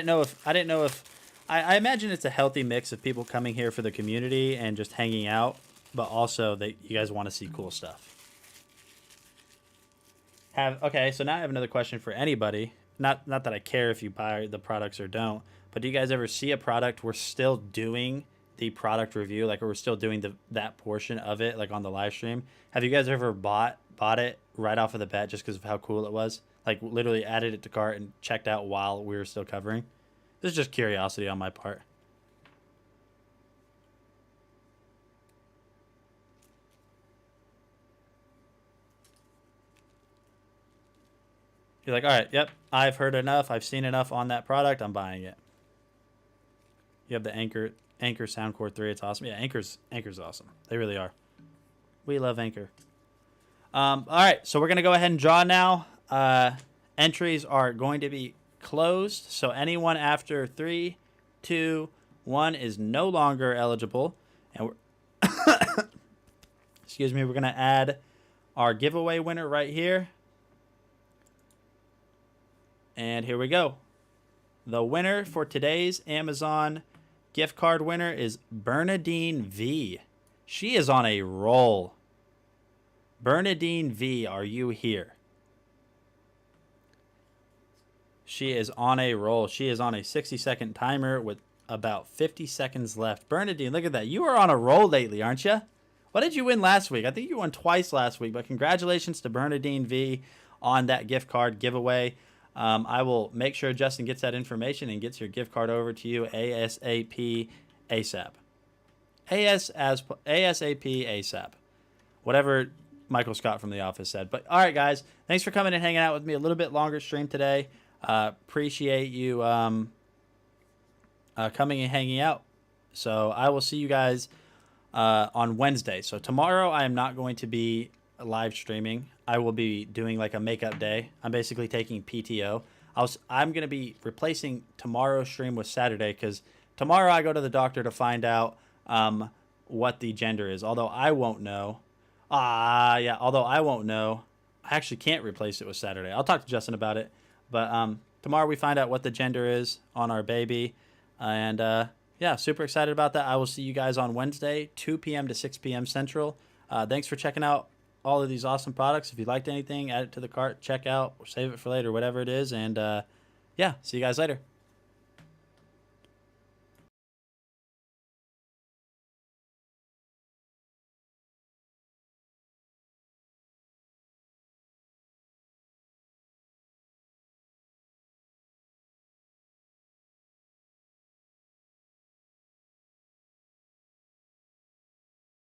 imagine it's a healthy mix of people coming here for the community and just hanging out, but also that you guys want to see cool stuff. Okay, so now I have another question for anybody. Not that I care if you buy the products or don't, but do you guys ever see a product we're still doing the product review, like we're still doing that portion of it, like on the live stream? Have you guys ever bought it right off of the bat just because of how cool it was? Like literally added it to cart and checked out while we were still covering? This is just curiosity on my part. You're like, all right, yep, I've heard enough. I've seen enough on that product. I'm buying it. You have the Anchor Soundcore 3. It's awesome. Yeah, Anchor's awesome. They really are. We love Anchor. All right, so we're going to go ahead and draw now. Entries are going to be closed. So anyone after 3, 2, 1 is no longer eligible. And we're excuse me, we're going to add our giveaway winner right here. And here we go. The winner for today's Amazon gift card winner is Bernadine V. She is on a roll. Bernadine V, are you here? She is on a roll. She is on a 60-second timer with about 50 seconds left. Bernadine, look at that. You are on a roll lately, aren't you? What did you win last week? I think you won twice last week, but congratulations to Bernadine V on that gift card giveaway. I will make sure Justin gets that information and gets your gift card over to you ASAP ASAP. ASAP ASAP. Whatever Michael Scott from The Office said. But all right, guys, thanks for coming and hanging out with me. A little bit longer stream today. Appreciate you coming and hanging out. So I will see you guys on Wednesday. So tomorrow I am not going to be live streaming. I will be doing like a makeup day. I'm basically taking PTO. I'm going to be replacing tomorrow's stream with Saturday because tomorrow I go to the doctor to find out what the gender is. Although I won't know. Although I won't know. I actually can't replace it with Saturday. I'll talk to Justin about it. But tomorrow we find out what the gender is on our baby. And yeah, super excited about that. I will see you guys on Wednesday, 2 p.m. to 6 p.m. Central. Thanks for checking out all of these awesome products. If you liked anything, add it to the cart, check out, or save it for later, whatever it is. And yeah, see you guys later.